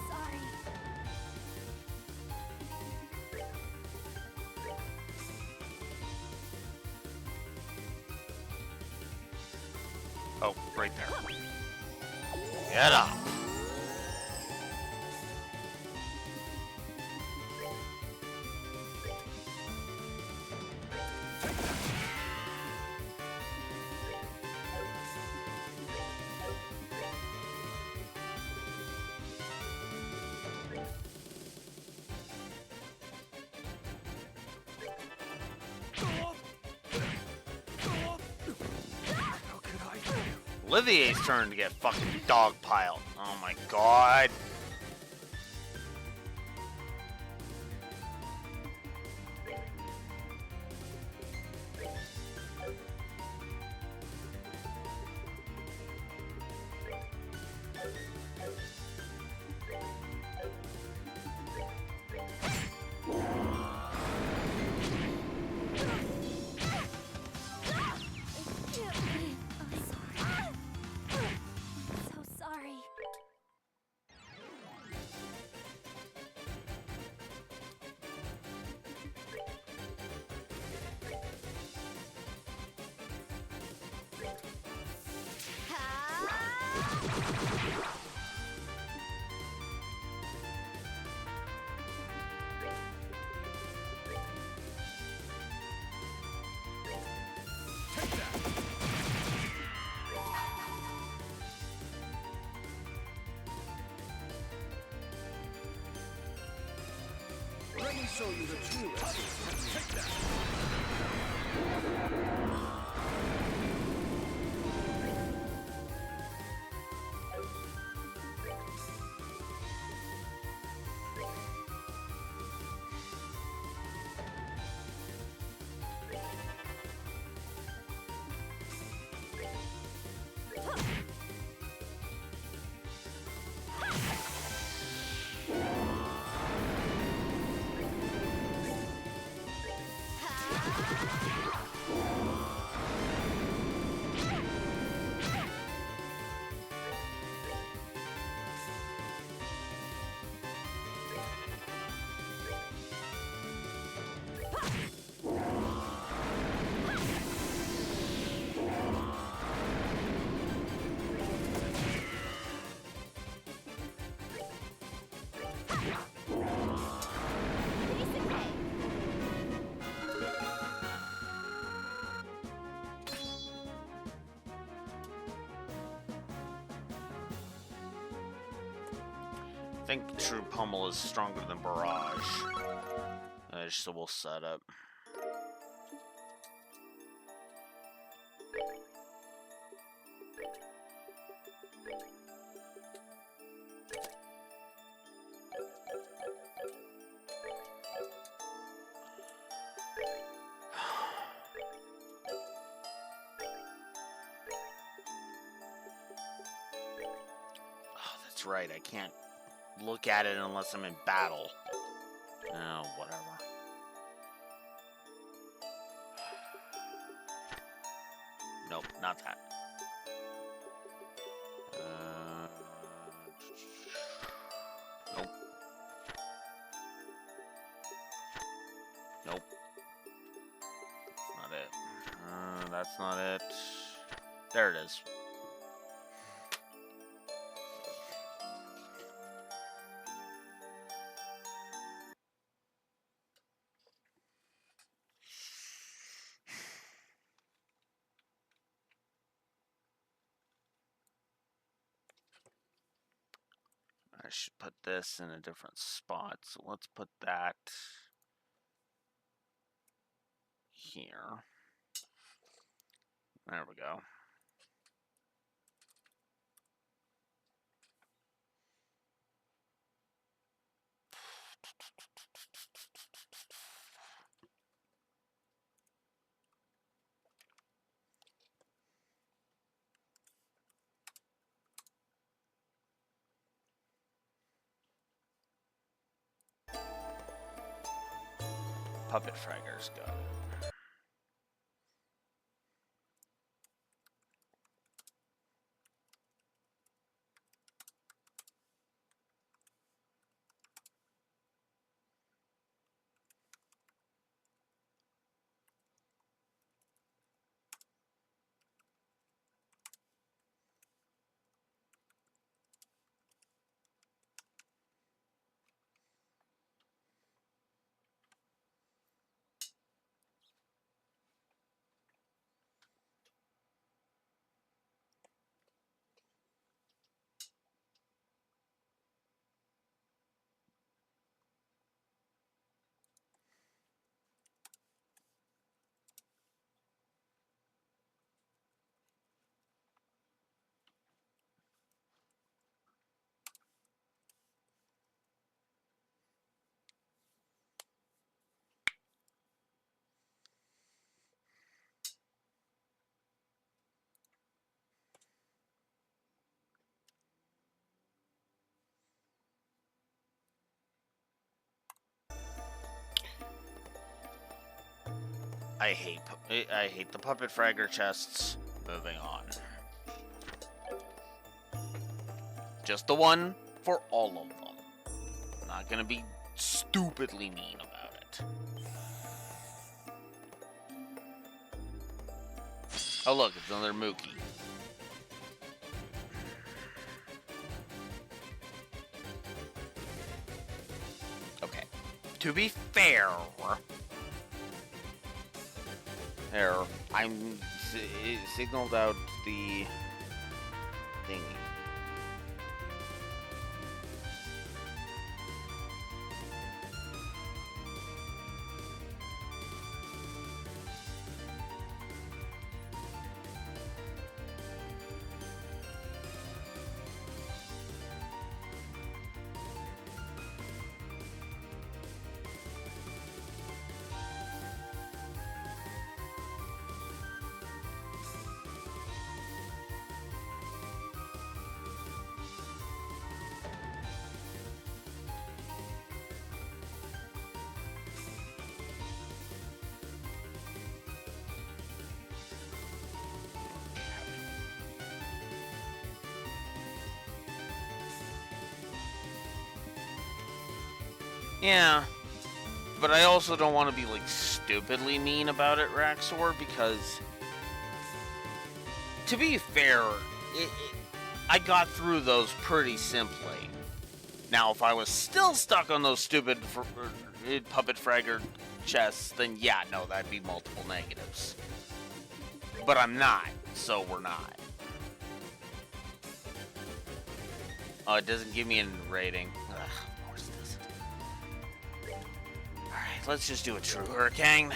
Speaker 2: Sorry.
Speaker 5: Oh, right there. Get up. Olivier's turn to get fucking dogpiled. Oh my god.
Speaker 2: So sorry.
Speaker 4: Let me show you the true essence. Take that!
Speaker 5: think True Pummel is stronger than Barrage. So we'll set up. Oh, that's right. I can't look at it unless I'm in battle. Oh, whatever. Nope, not that. Nope. Nope. That's not it. That's not it. There it is. I should put this in a different spot. So let's put that here. There we go. Puppet Fragger's got it. I hate the Puppet Fragger chests. Moving on. Just the one for all of them. I'm not gonna be stupidly mean about it. Oh look, it's another Mookie. Okay. To be fair, there, I'm signaled out the thingy. Yeah, but I also don't want to be, like, stupidly mean about it, Raxor, because, to be fair, I got through those pretty simply. Now, if I was still stuck on those stupid Puppet Fragger chests, then yeah, no, that'd be multiple negatives. But I'm not, so we're not. Oh, it doesn't give me a rating. Ugh, of course it doesn't. Alright, let's just do a true hurricane.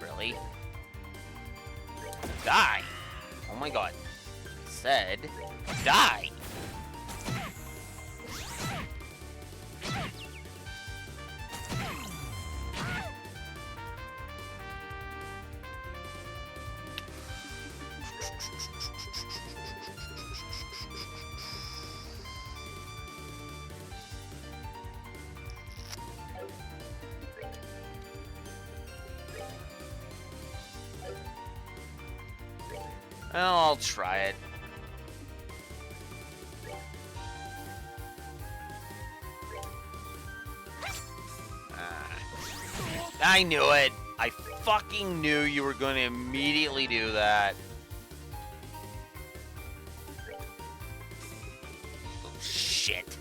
Speaker 5: Really? Die! Oh my god. I said, die! Well, I'll try it. I knew it! I fucking knew you were going to immediately do that. Oh, shit.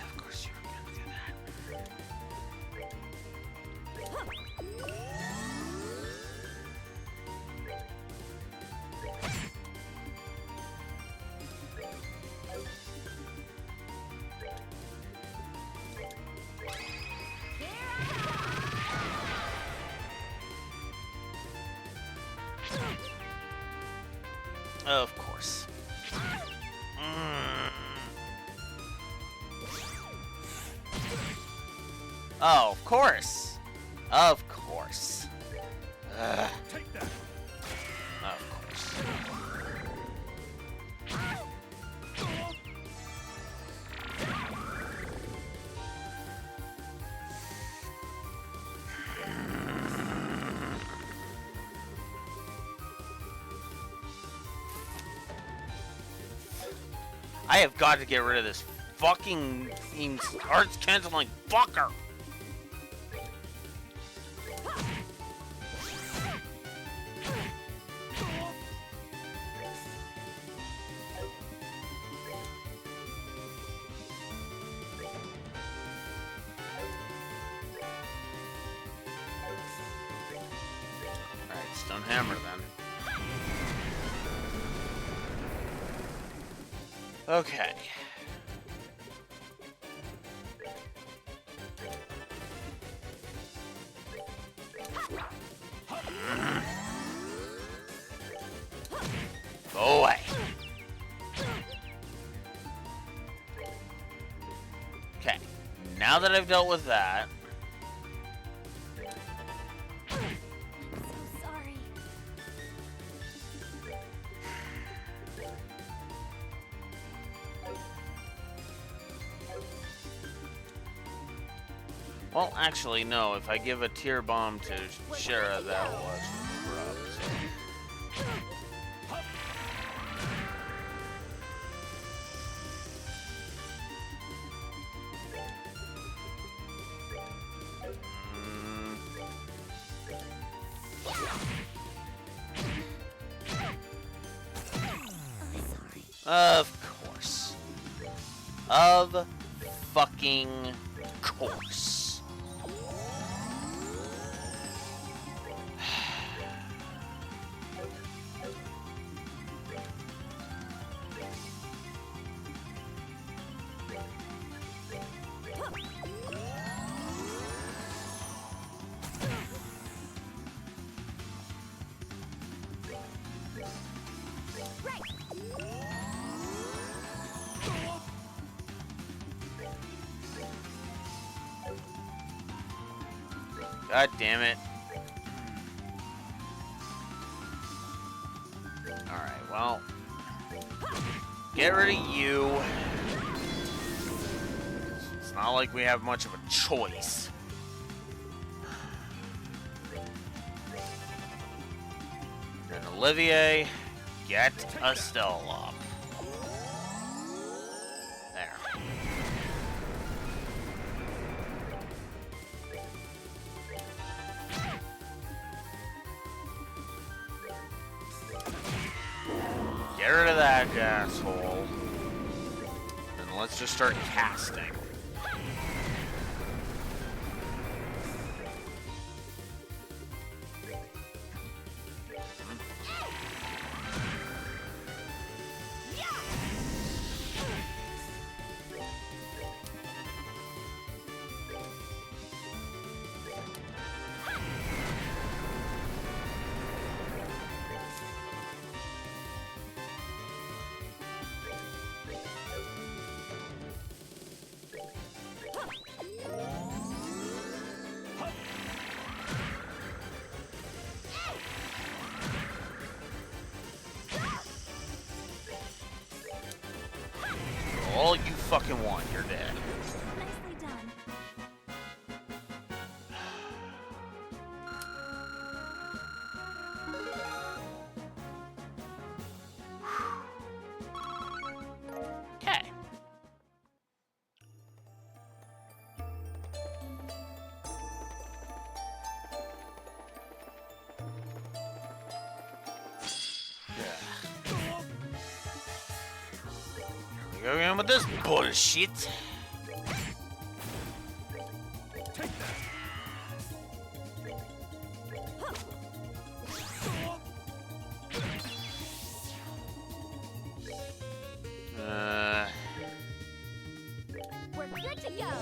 Speaker 5: Of course you were going to do that. Of course. Oh, of course. Of course.
Speaker 4: Take that.
Speaker 5: Of course. I have got to get rid of this fucking arts canceling fucker. Alright, Stone Hammer then. Okay. Go away. Okay. Now that I've dealt with that,
Speaker 2: So sorry.
Speaker 5: well, actually, no. If I give a tier bomb to Shara, that will actually corrupt. Of course. Of fucking course. God damn it. Get rid of you. It's not like we have much of a choice. And Olivier, get Estelle up. There. Get rid of that asshole. And let's just start casting. All you fucking want, you're dead.
Speaker 2: Nicely done.
Speaker 5: Okay. We go again with this bullshit.
Speaker 2: We're good to go.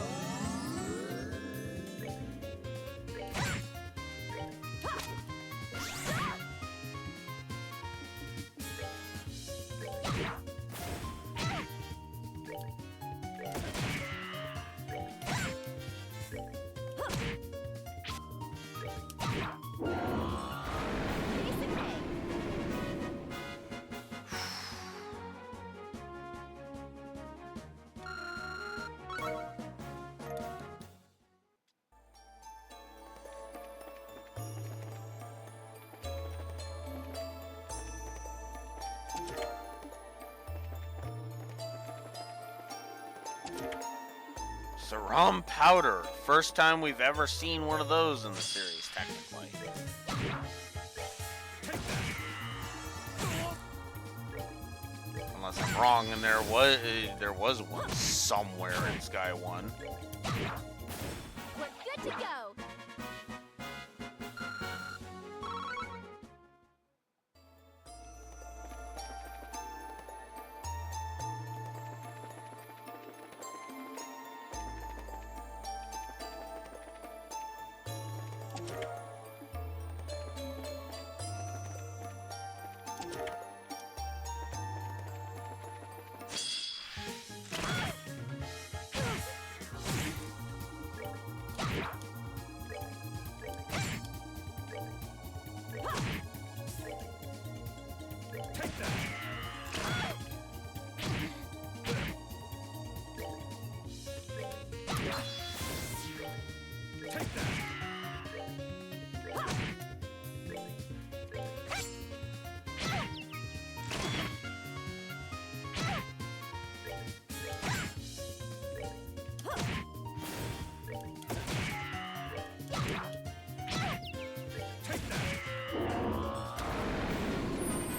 Speaker 2: Piece of cake.
Speaker 5: Saram powder. First time we've ever seen one of those in the series, technically. Unless I'm wrong, and there was one somewhere in Sky 1.
Speaker 2: We're good to go.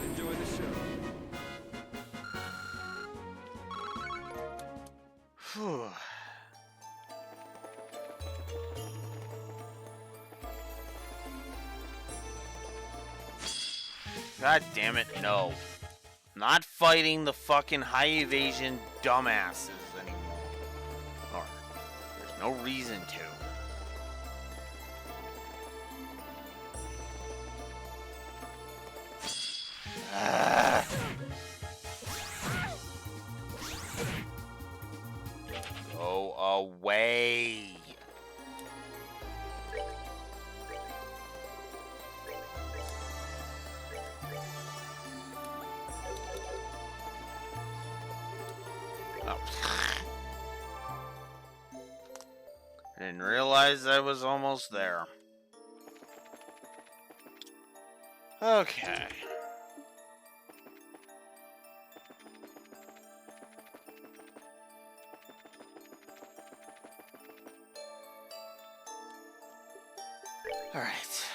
Speaker 4: Enjoy the show.
Speaker 5: Phew. God damn it, no. Not fighting the fucking high evasion dumbasses anymore. Or, there's no reason to. Ah. Go away. Oh. I didn't realize I was almost there. Okay. All right.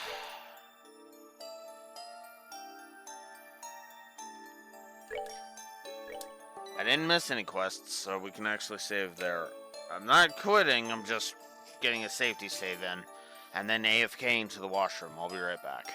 Speaker 5: I didn't miss any quests, so we can actually save there. I'm not quitting, I'm just getting a safety save in. And then AFK into the washroom. I'll be right back.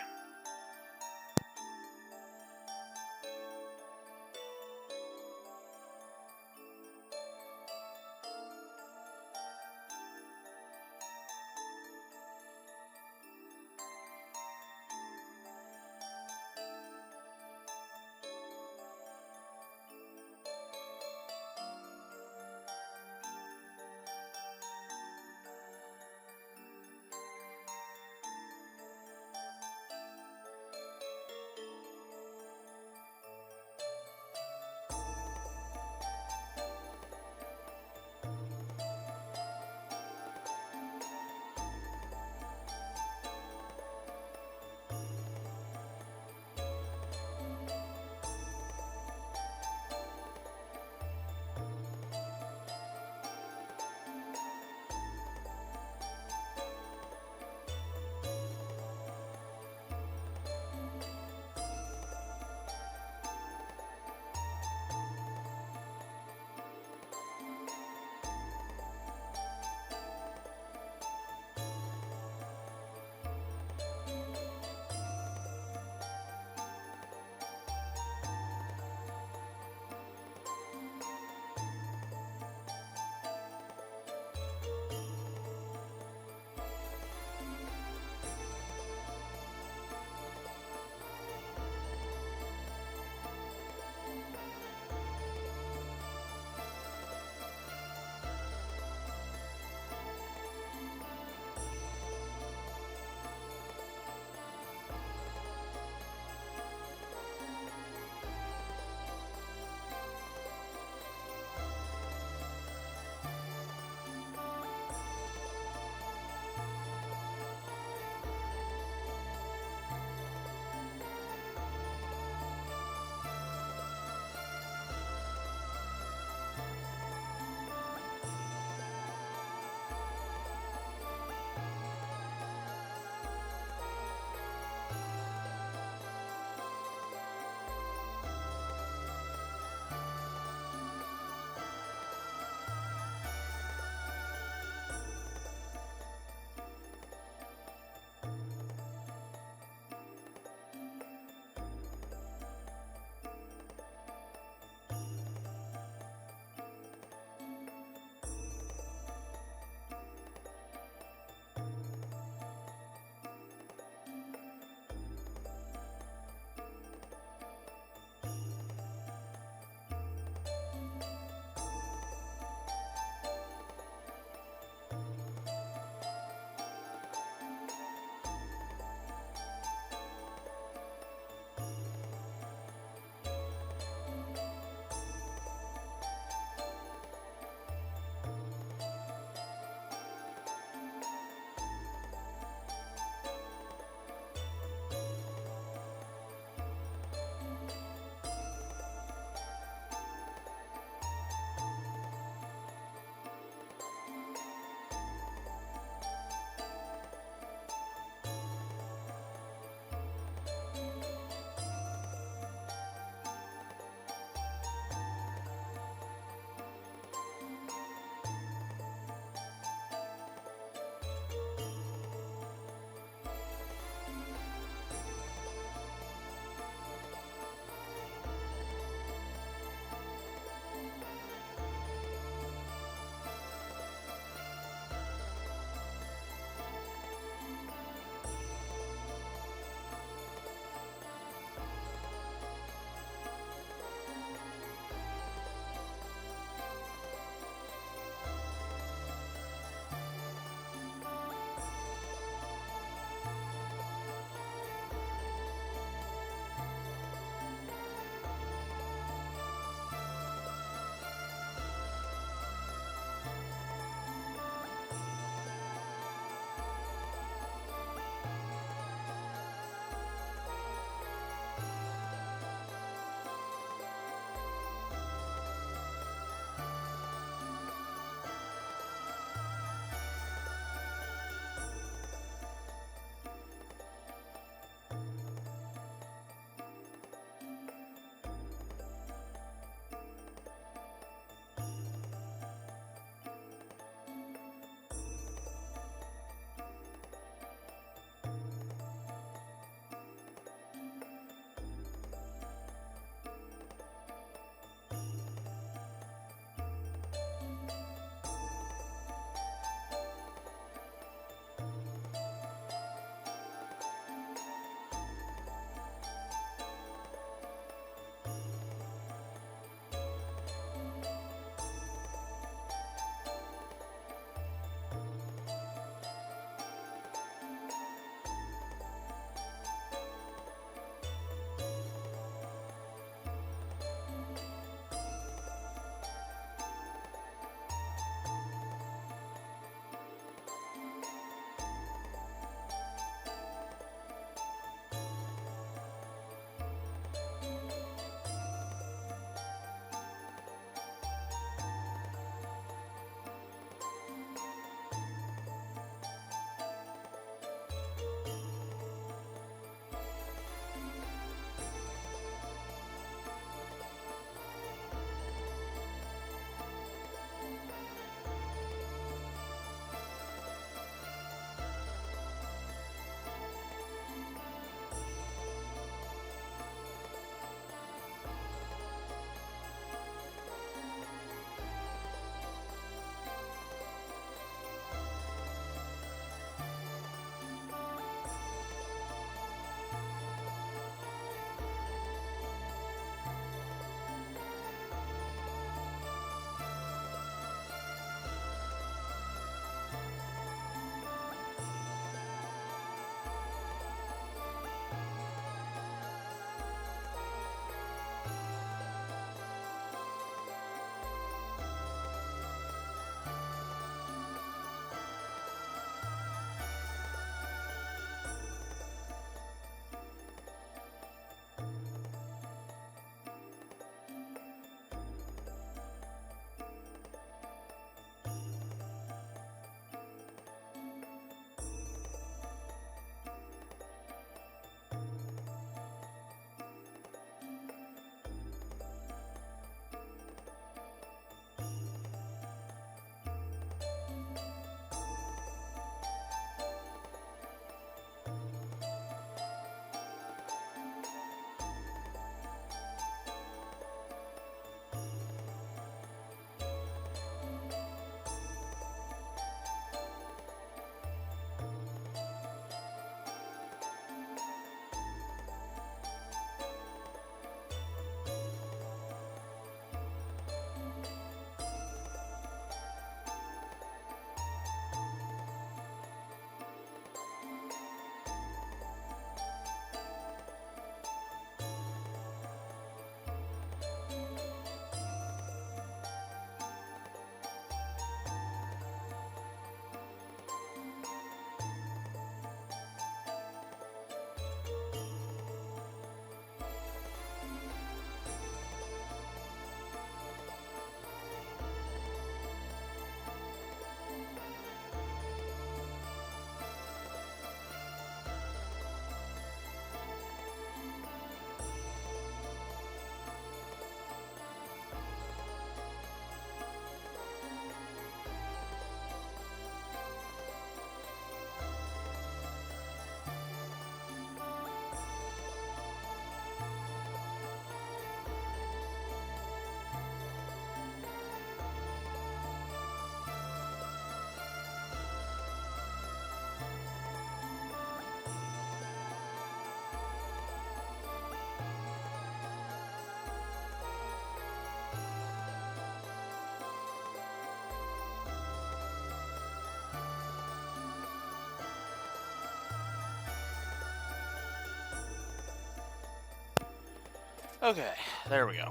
Speaker 5: Okay, there we go.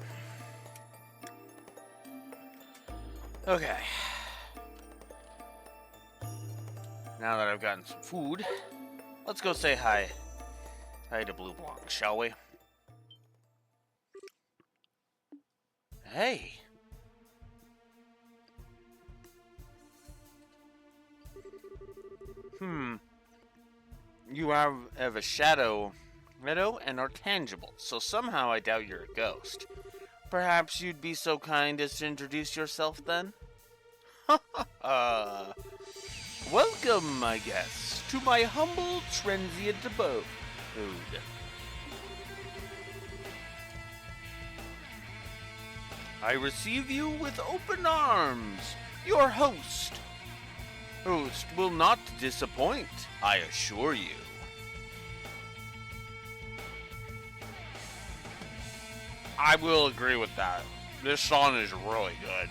Speaker 5: Okay. Now that I've gotten some food, let's go say hi. Hi to Blue Blanc, shall we? Hey. You have a shadow, Meadow, and are tangible, so somehow I doubt you're a ghost. Perhaps you'd be so kind as to introduce yourself then? Welcome, my guests, to my humble transient abode. I receive you with open arms. Your host will not disappoint, I assure you. I will agree with that. This song is really good.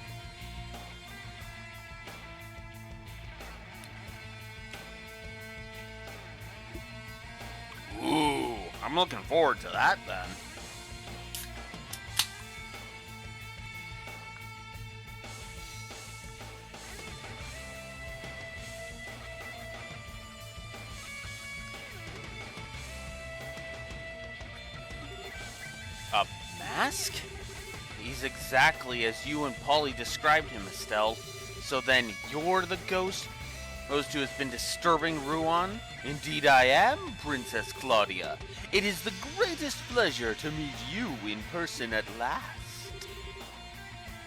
Speaker 5: Ooh, I'm looking forward to that then. A mask? He's exactly as you and Polly described him, Estelle. So then you're the ghost? Those two has been disturbing Ruan? Indeed I am, Princess Claudia. It is the greatest pleasure to meet you in person at last.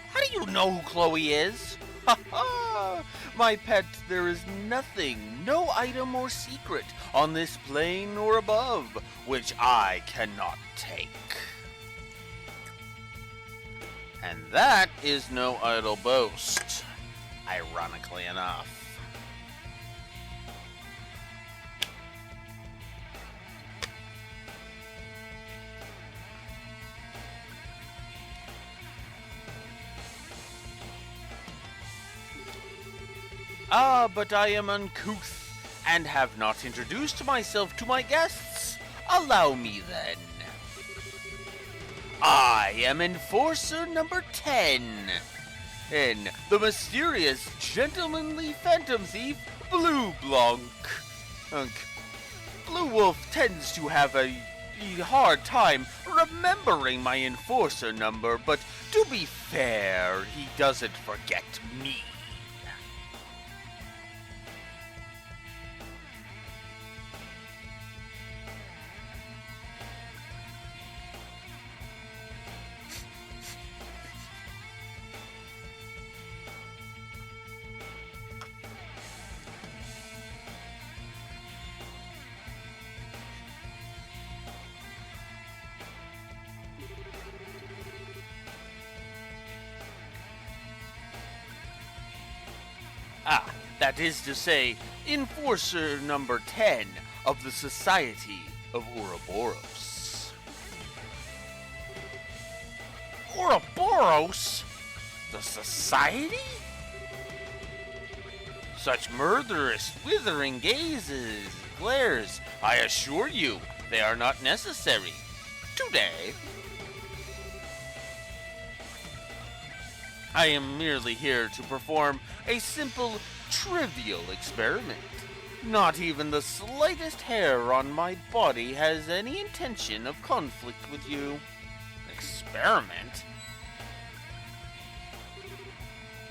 Speaker 5: How do you know who Chloe is? Ha ha! My pet, there is nothing, no item or secret on this plane or above, which I cannot take. And that is no idle boast, ironically enough. Ah, but I am uncouth, and have not introduced myself to my guests. Allow me then. I am Enforcer number 10, and the mysterious, gentlemanly phantom thief, Blue Blanc. Blue Wolf tends to have a hard time remembering my Enforcer number, but to be fair, he doesn't forget me. Ah, that is to say, Enforcer number 10 of the Society of Ouroboros. Ouroboros? The Society? Such murderous, withering gazes, glares, I assure you, they are not necessary. Today, I am merely here to perform a simple, trivial experiment. Not even the slightest hair on my body has any intention of conflict with you. Experiment?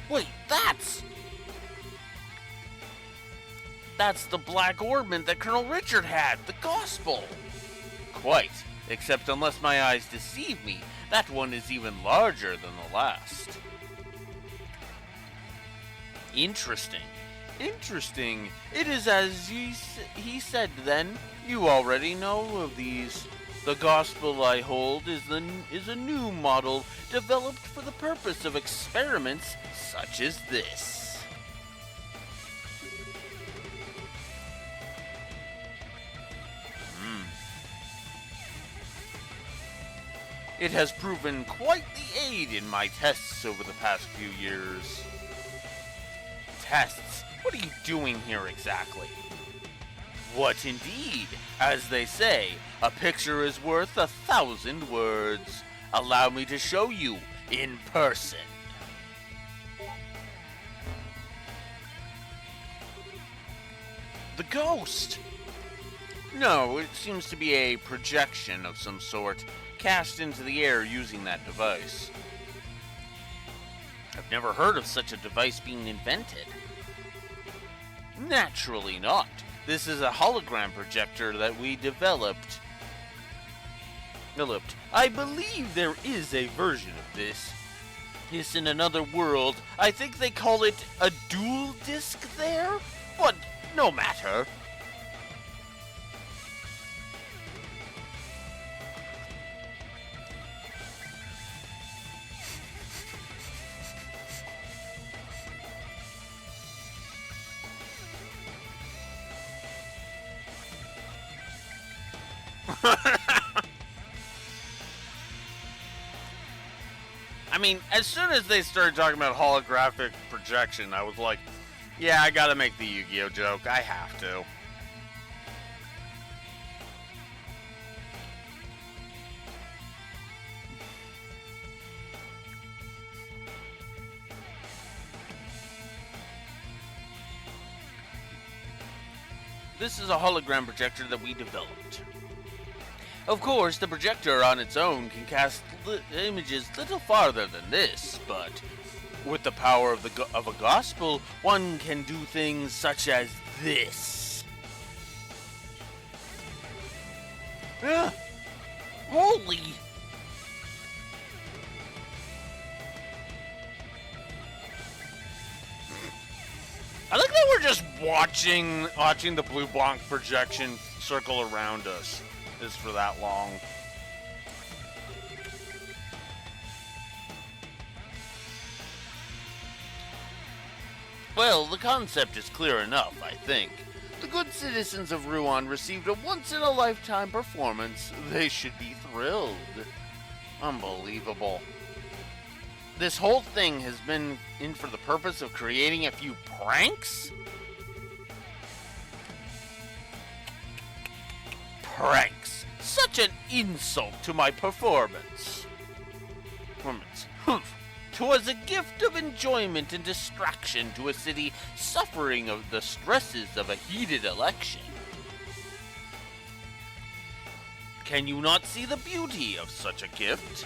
Speaker 5: Wait, that's the black ornament that Colonel Richard had, the gospel. Quite, except unless my eyes deceive me, that one is even larger than the last. Interesting. Interesting. It is as he said then. You already know of these. The gospel I hold is a new model developed for the purpose of experiments such as this. It has proven quite the aid in my tests over the past few years. Tests? What are you doing here exactly? What indeed? As they say, a picture is worth 1,000 words. Allow me to show you in person. The ghost! No, it seems to be a projection of some sort, cast into the air using that device. I've never heard of such a device being invented. Naturally not. This is a hologram projector that we developed. I believe there is a version of this. It's in another world. I think they call it a dual disc there, but no matter. I mean, as soon as they started talking about holographic projection, I was like, yeah, I gotta make the Yu-Gi-Oh joke. I have to. This is a hologram projector that we developed. Of course, the projector on its own can cast images little farther than this, but with the power of a gospel, one can do things such as this. Holy! I like that we're just watching the blue blanc projection circle around us. Is for that long. Well, the concept is clear enough, I think. The good citizens of Ruan received a once-in-a-lifetime performance. They should be thrilled. Unbelievable. This whole thing has been in for the purpose of creating a few pranks? Pranks. Such an insult to my performance. Humph. 'Twas a gift of enjoyment and distraction to a city suffering of the stresses of a heated election. Can you not see the beauty of such a gift?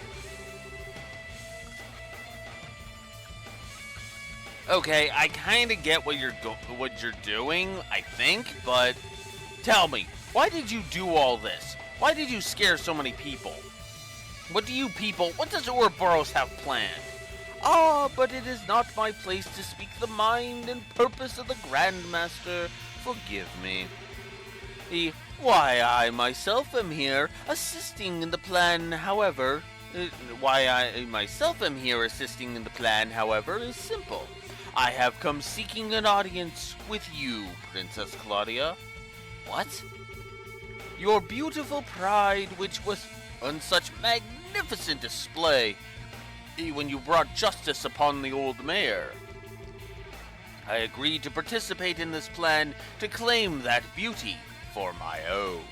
Speaker 5: Okay, I kind of get what you're doing, I think, but tell me, why did you do all this? Why did you scare so many people? What does Ouroboros have planned? Ah, but it is not my place to speak the mind and purpose of the Grandmaster. Forgive me. Why I myself am here assisting in the plan, however, is simple. I have come seeking an audience with you, Princess Claudia. What? Your beautiful pride, which was on such magnificent display when you brought justice upon the old mayor. I agreed to participate in this plan to claim that beauty for my own.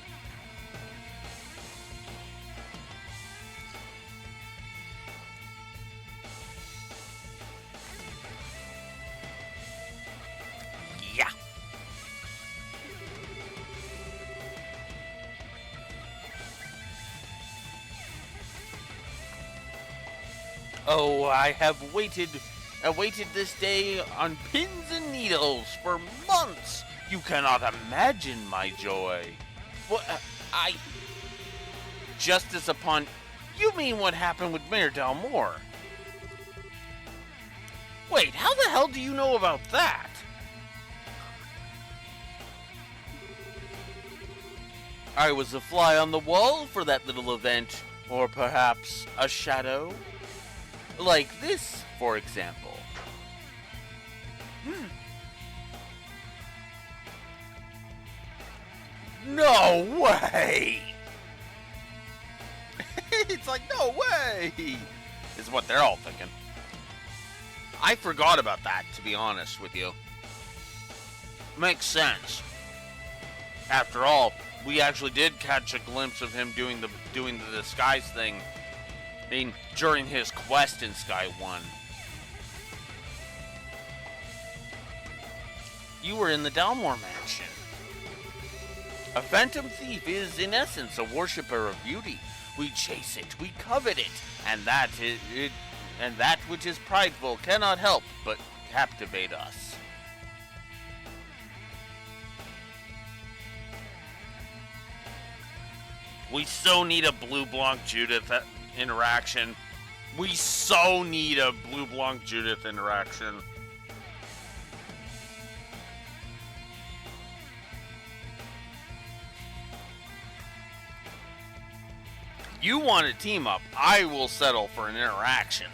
Speaker 5: Yeah. Oh, I have awaited this day on pins and needles for months. You cannot imagine my joy. What? Justice upon... You mean what happened with Mayor Dalmore? Wait, how the hell do you know about that? I was a fly on the wall for that little event. Or perhaps a shadow? Like this, for example. No way! It's like, no way! Is what they're all thinking. I forgot about that, to be honest with you. Makes sense. After all, we actually did catch a glimpse of him doing the disguise thing I mean, during his quest in Sky 1. You were in the Dalmore Mansion. A phantom thief is, in essence, a worshipper of beauty. We chase it, we covet it, and that which is prideful cannot help but captivate us. We so need a Blue Blanc Judith interaction. We so need a Blue Blanc Judith interaction. You want a team up, I will settle for an interaction.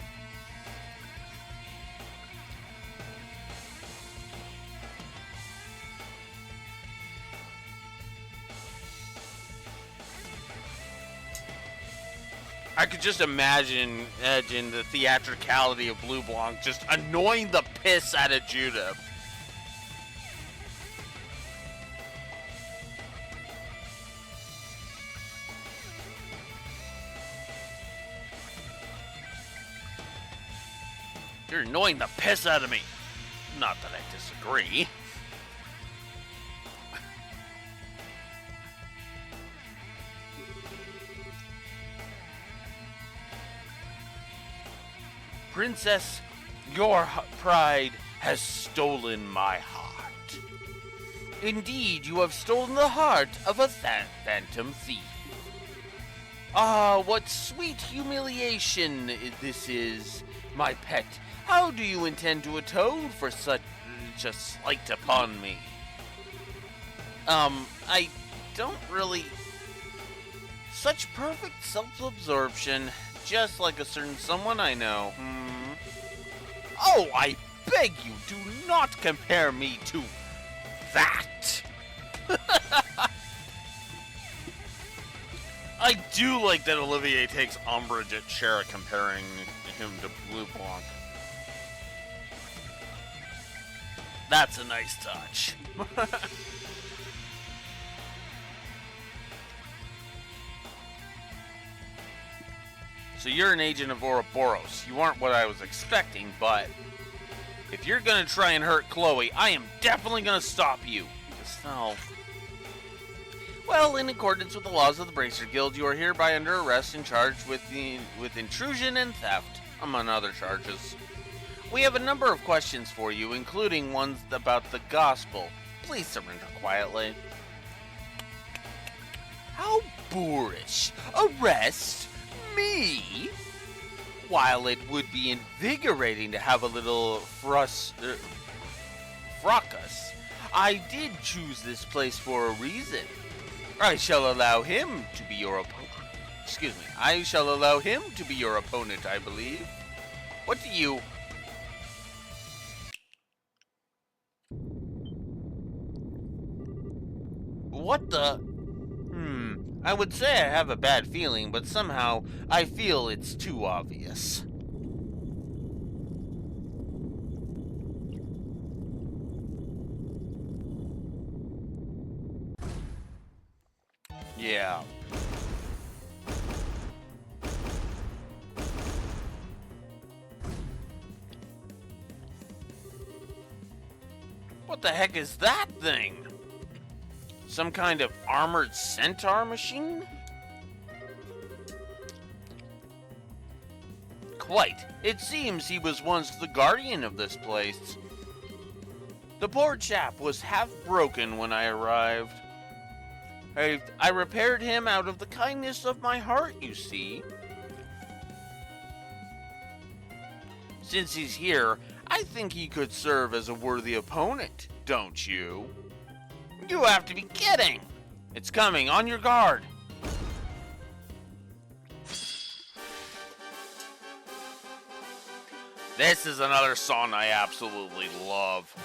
Speaker 5: I could just imagine the theatricality of Blue Blanc just annoying the piss out of Judah. You're annoying the piss out of me. Not that I disagree. Princess, your pride has stolen my heart. Indeed, you have stolen the heart of a phantom thief. Ah, what sweet humiliation this is, my pet. How do you intend to atone for such a slight upon me? I don't really... Such perfect self-absorption, just like a certain someone I know. Oh, I beg you, do not compare me to that. I do like that Olivier takes umbrage at Shara comparing him to Blue Blanc. That's a nice touch. So you're an agent of Ouroboros. You aren't what I was expecting, but if you're gonna try and hurt Chloe, I am definitely gonna stop you. So, well, in accordance with the laws of the Bracer Guild, you are hereby under arrest and charged with intrusion and theft, among other charges. We have a number of questions for you, including ones about the gospel. Please surrender quietly. How boorish. Arrest? Me? While it would be invigorating to have a little fracas, I did choose this place for a reason. I shall allow him to be your opponent. Excuse me. I shall allow him to be your opponent, I believe. What do you... What the... I would say I have a bad feeling, but somehow I feel it's too obvious. Yeah. What the heck is that thing? Some kind of armored centaur machine? Quite. It seems he was once the guardian of this place. The poor chap was half broken when I arrived. I repaired him out of the kindness of my heart, you see. Since he's here, I think he could serve as a worthy opponent, don't you? You have to be kidding! It's coming, on your guard! This is another song I absolutely love.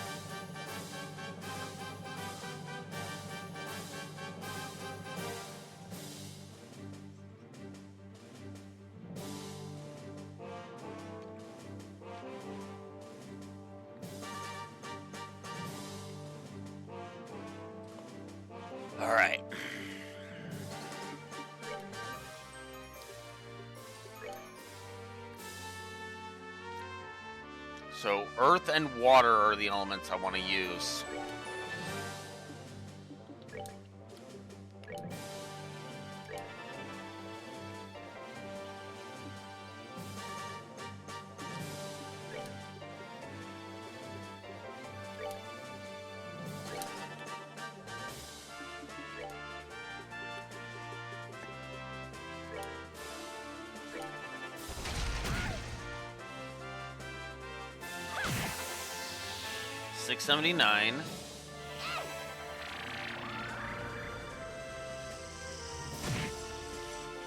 Speaker 5: All right. So earth and water are the elements I want to use. $679.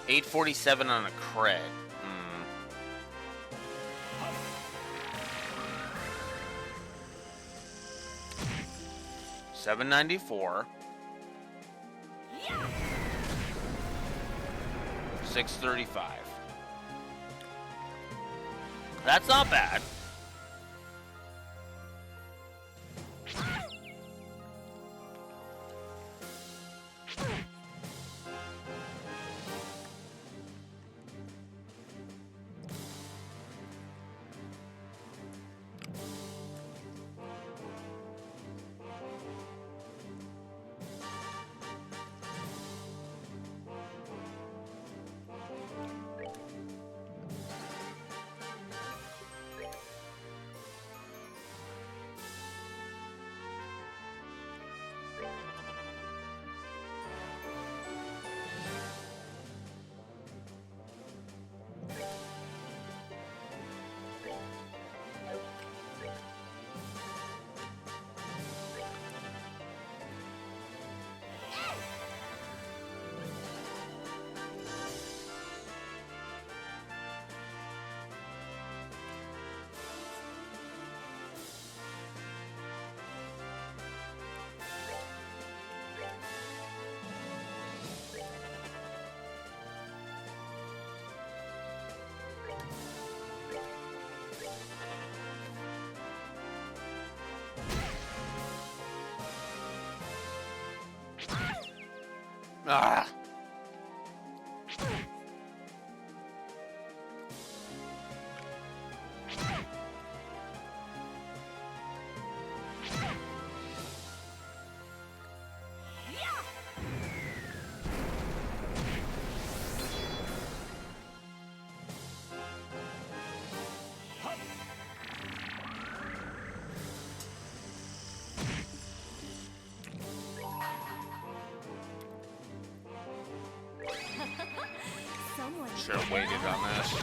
Speaker 5: $847 on a crit. $794. $635. That's not bad. Ah.
Speaker 2: Someone
Speaker 5: Should have waited on this.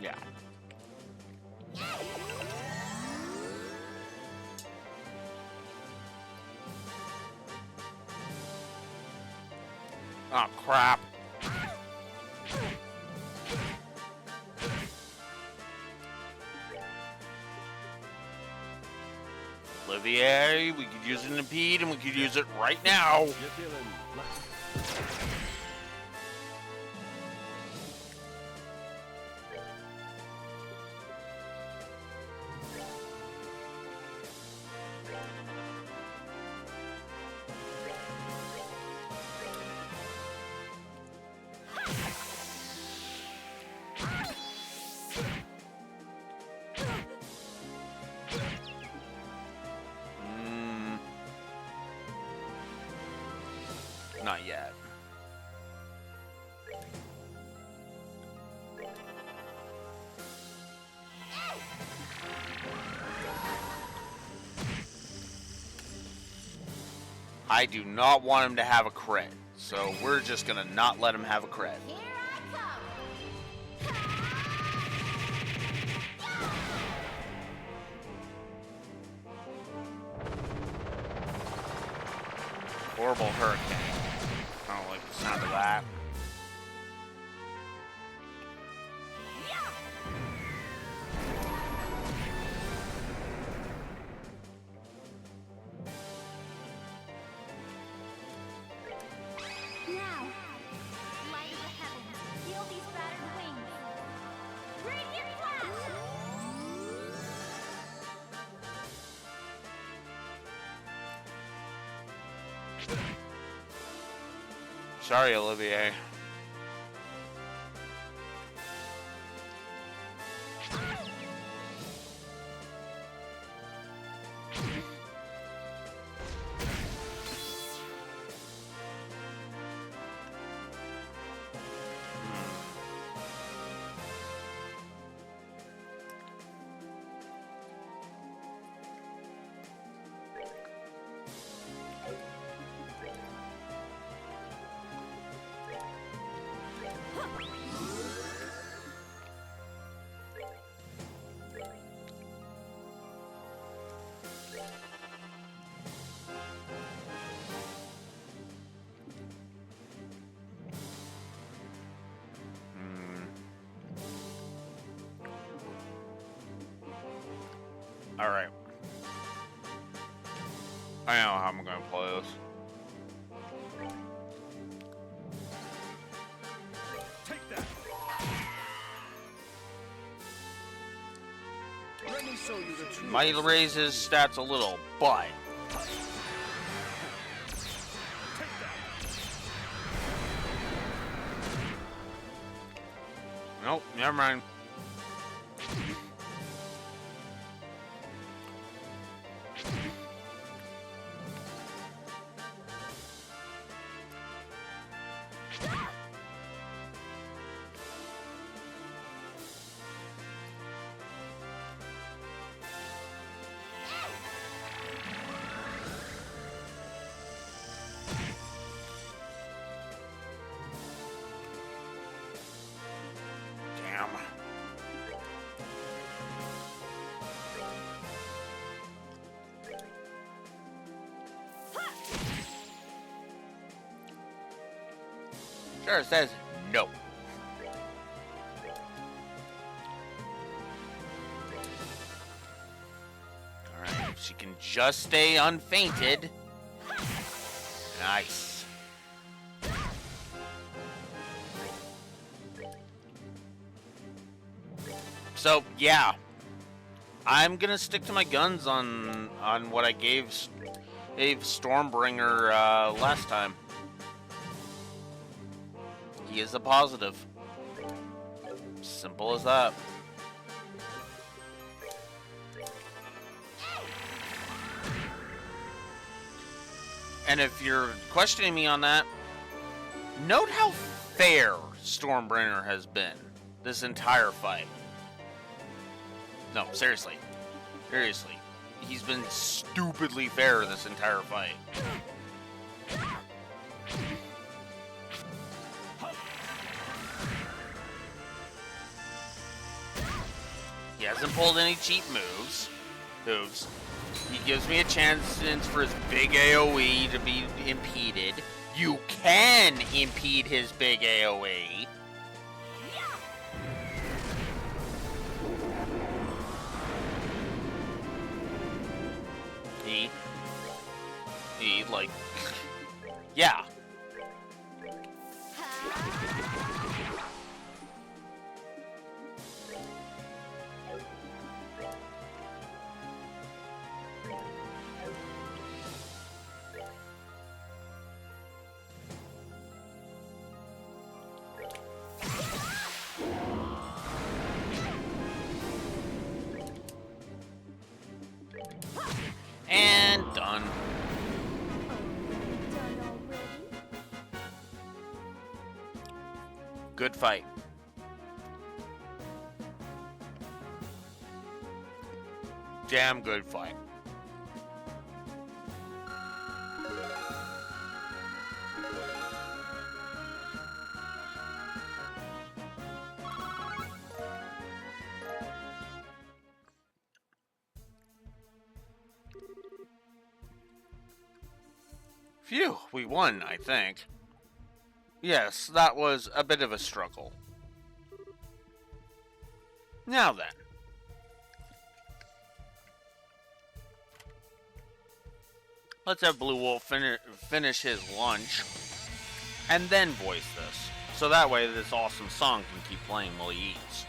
Speaker 5: Yeah. Oh, crap. Olivier, we could use an impede and we could use it right now.
Speaker 4: You're feeling lucky.
Speaker 5: Not yet. I do not want him to have a crit, so we're just gonna not let him have a crit.
Speaker 2: Here I come.
Speaker 5: Horrible hurricane. I don't like the sound of that.
Speaker 2: Now, light of the heavens, feel these battered wings. Radiant flash!
Speaker 5: Sorry, Olivier. Alright. I know how I'm gonna play this.
Speaker 4: Take that. Let me show you the truth.
Speaker 5: Might raise his stats a little, but nope, never mind. Damn. Sure, it says no. Alright, if she can just stay unfainted. Nice. So, yeah. I'm gonna stick to my guns on what I gave Stormbringer last time. He is a positive. Simple as that. And if you're questioning me on that, note how fair Stormbringer has been this entire fight. No, seriously. Seriously. He's been stupidly fair this entire fight. He hasn't pulled any cheap moves. He gives me a chance for his big AoE to be impeded. You can impede his big AoE. He like, yeah. And done.
Speaker 2: Done already?
Speaker 5: Good fight. Damn good fight. Phew, we won, I think. Yes, that was a bit of a struggle. Now then. Let's have Blue Wolf finish his lunch, and then voice this. So that way this awesome song can keep playing while he eats.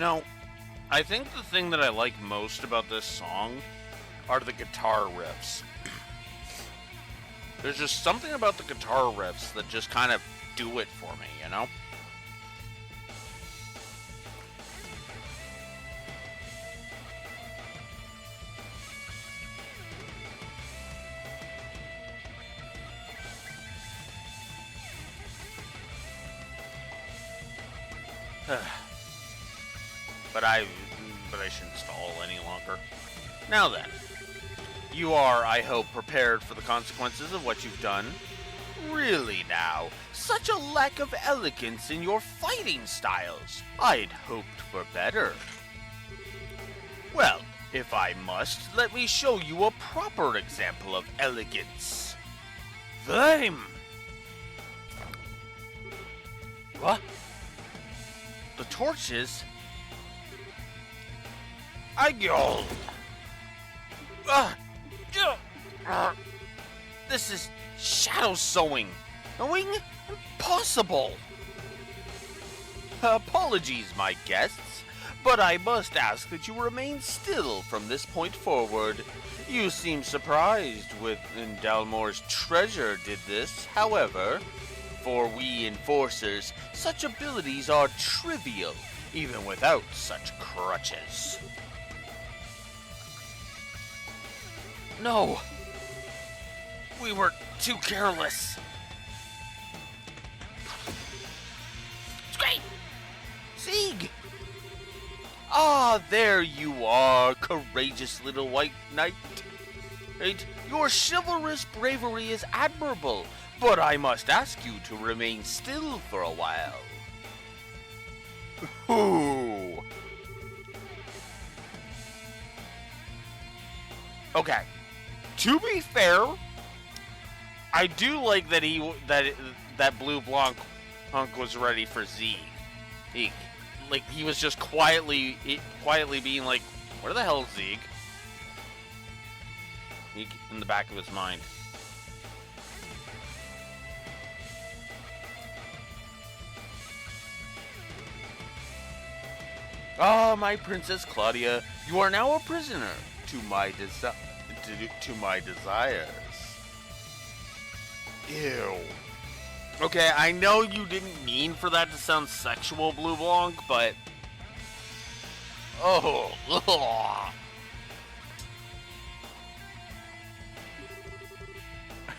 Speaker 5: know, I think the thing that I like most about this song are the guitar riffs. There's just something about the guitar riffs that just kind of do it for me, you know? But I shouldn't stall any longer. Now then, you are, I hope, prepared for the consequences of what you've done. Really now, such a lack of elegance in your fighting styles. I'd hoped for better. Well, if I must, let me show you a proper example of elegance. Flame! What? The torches? Aigul! This is shadow sewing. Knowing? Impossible. Apologies, my guests, but I must ask that you remain still from this point forward. You seem surprised when Dalmore's treasure did this. However, for we enforcers, such abilities are trivial, even without such crutches. No! We were too careless. It's great! Sieg! Ah, there you are, courageous little white knight. Right? Your chivalrous bravery is admirable, but I must ask you to remain still for a while. Ooh. Okay. To be fair, I do like that that Blue Blanc hunk was ready for Z. He was just quietly being like, "Where the hell is Zeke?" In the back of his mind. Ah, my Princess Claudia, you are now a prisoner to my desires. Ew. Okay, I know you didn't mean for that to sound sexual, Blue Blanc, but... Oh, ugh.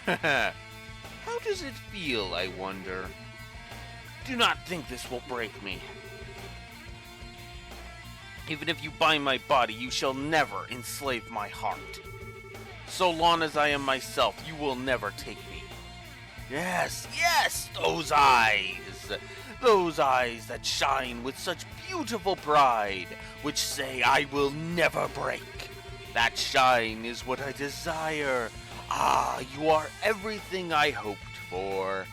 Speaker 5: How does it feel, I wonder? Do not think this will break me. Even if you bind my body, you shall never enslave my heart. So long as I am myself, you will never take me. Yes, yes, those eyes! Those eyes that shine with such beautiful pride, which say I will never break. That shine is what I desire. Ah, you are everything I hoped for.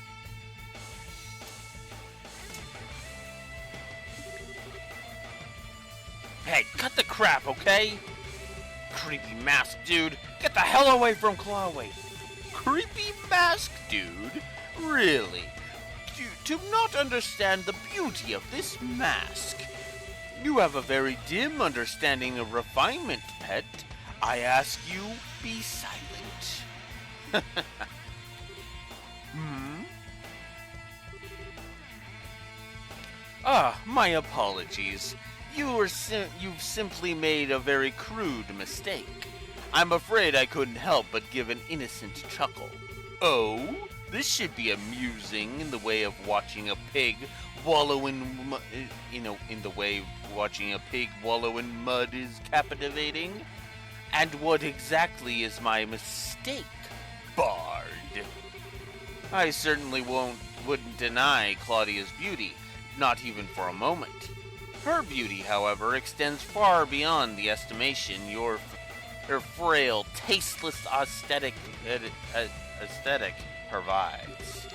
Speaker 5: Hey, cut the crap, okay? Creepy mask, dude. Get the hell away from Clawway. Creepy mask, dude? Really? Do not understand the beauty of this mask. You have a very dim understanding of refinement, pet. I ask you, be silent. Ah, my apologies. You've simply made a very crude mistake. I'm afraid I couldn't help but give an innocent chuckle. Oh, this should be amusing in the way of watching a pig wallow in the way watching a pig wallow in mud is captivating. And what exactly is my mistake, Bard? I certainly wouldn't deny Claudia's beauty, not even for a moment. Her beauty, however, extends far beyond the estimation her frail, tasteless aesthetic provides.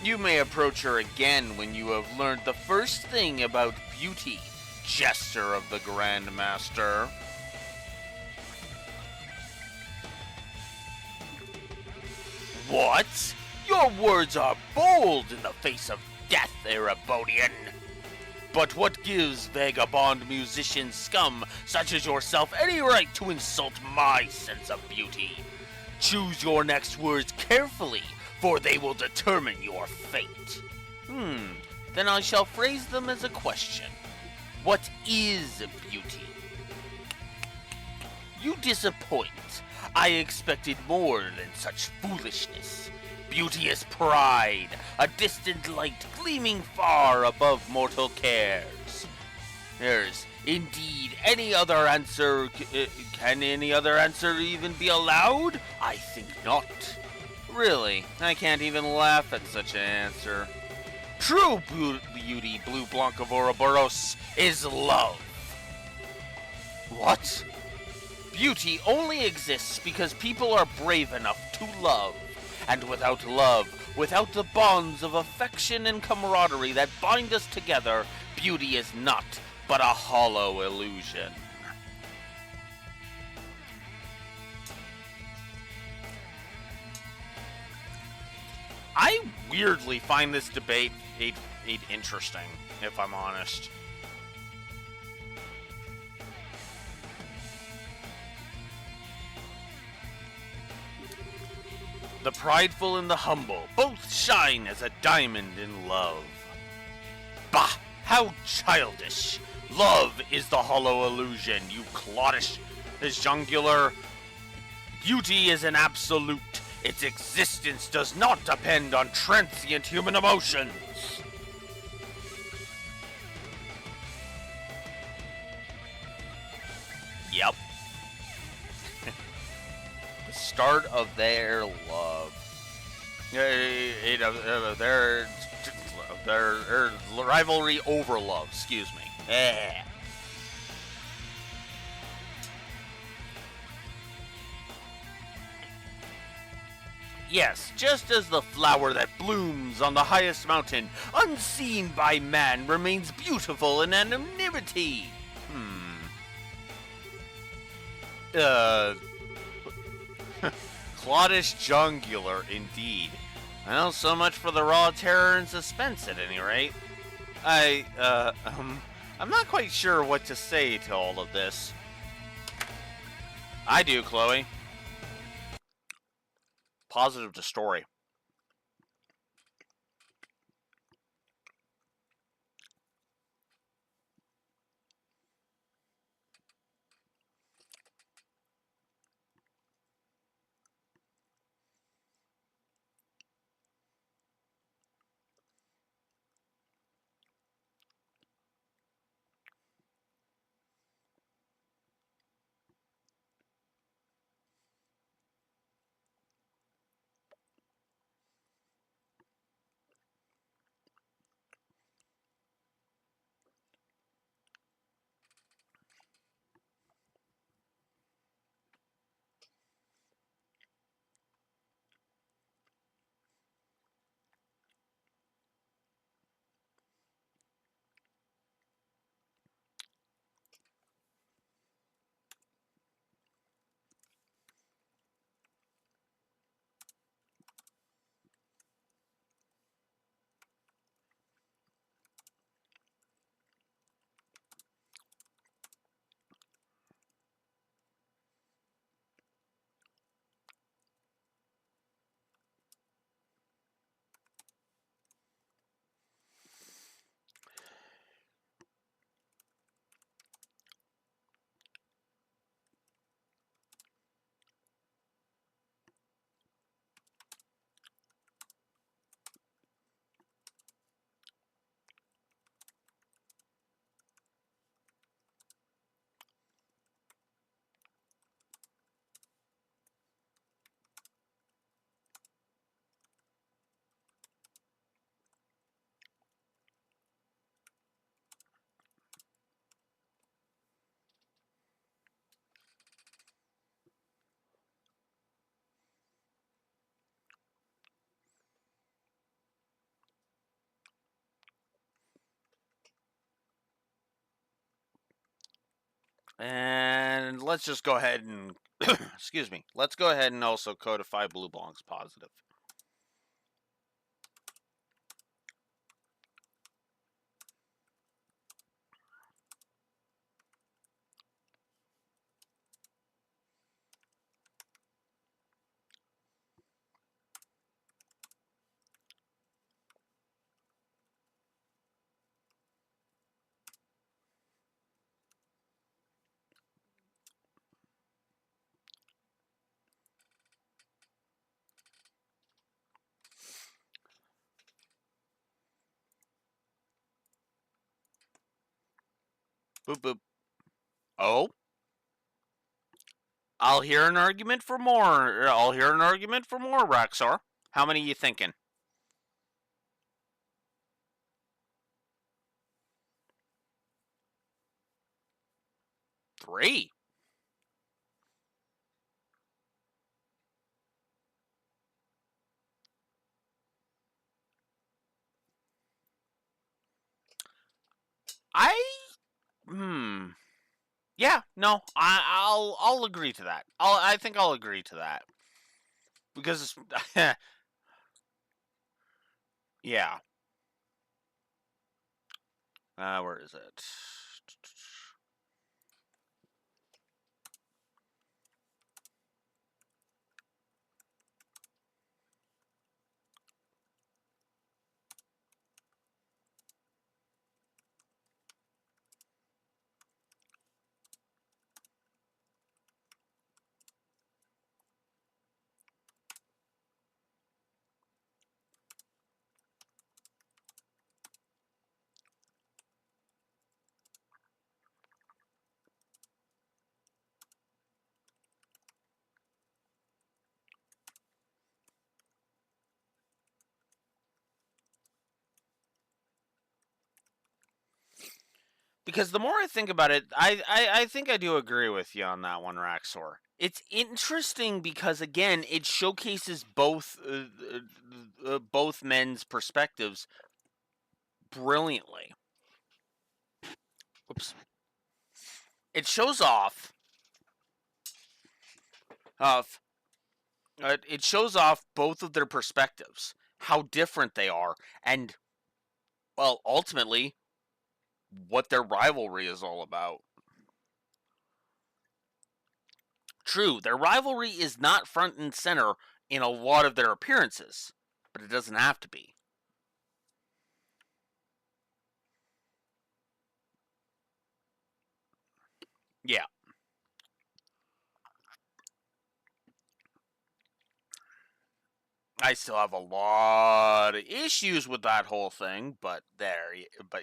Speaker 5: You may approach her again when you have learned the first thing about beauty, Jester of the Grand Master. What? Your words are bold in the face of death, Erebonian. But what gives vagabond musician scum such as yourself any right to insult my sense of beauty? Choose your next words carefully, for they will determine your fate. Then I shall phrase them as a question. What is beauty? You disappoint. I expected more than such foolishness. Beauty is pride, a distant light gleaming far above mortal cares. There's indeed any other answer. Can any other answer even be allowed? I think not. Really, I can't even laugh at such an answer. True beauty, Blue Blanc of Ouroboros, is love. What? Beauty only exists because people are brave enough to love. And without love, without the bonds of affection and camaraderie that bind us together, beauty is not but a hollow illusion. I weirdly find this debate interesting, if I'm honest. The prideful and the humble both shine as a diamond in love. Bah! How childish! Love is the hollow illusion, you cloddish jungular. Beauty is an absolute. Its existence does not depend on transient human emotions. Yep. The start of their love. Their rivalry over love, excuse me. Yes, just as the flower that blooms on the highest mountain, unseen by man, remains beautiful in anonymity. Cloddish jungular, indeed. Well, so much for the raw terror and suspense, at any rate. I'm not quite sure what to say to all of this. I do, Chloe. Positive to story. And let's just go ahead and excuse me. Let's go ahead and also codify Blue Blanc's positive. Boop boop. Oh? I'll hear an argument for more. I'll hear an argument for more, Raxar. How many you thinking? 3. I Yeah, no, I'll agree to that. I think I'll agree to that because yeah. Where is it? Because the more I think about it, I think I do agree with you on that one, Raxor. It's interesting because again, it showcases both men's perspectives brilliantly. Oops. It shows off of it shows off both of their perspectives, how different they are, and well, ultimately, what their rivalry is all about. True, their rivalry is not front and center in a lot of their appearances, but it doesn't have to be. Yeah. I still have a lot of issues with that whole thing, but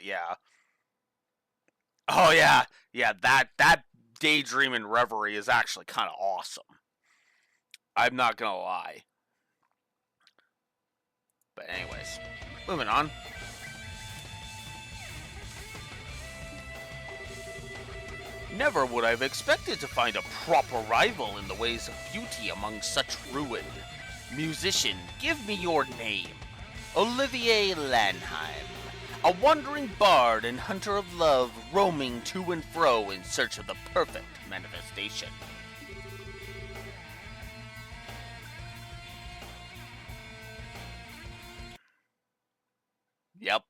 Speaker 5: yeah. Oh yeah, yeah. That daydream and reverie is actually kind of awesome. I'm not gonna lie. But anyways, moving on. Never would I have expected to find a proper rival in the ways of beauty among such ruin. Musician, give me your name. Olivier Lanheim, a wandering bard and hunter of love, roaming to and fro in search of the perfect manifestation. Yep.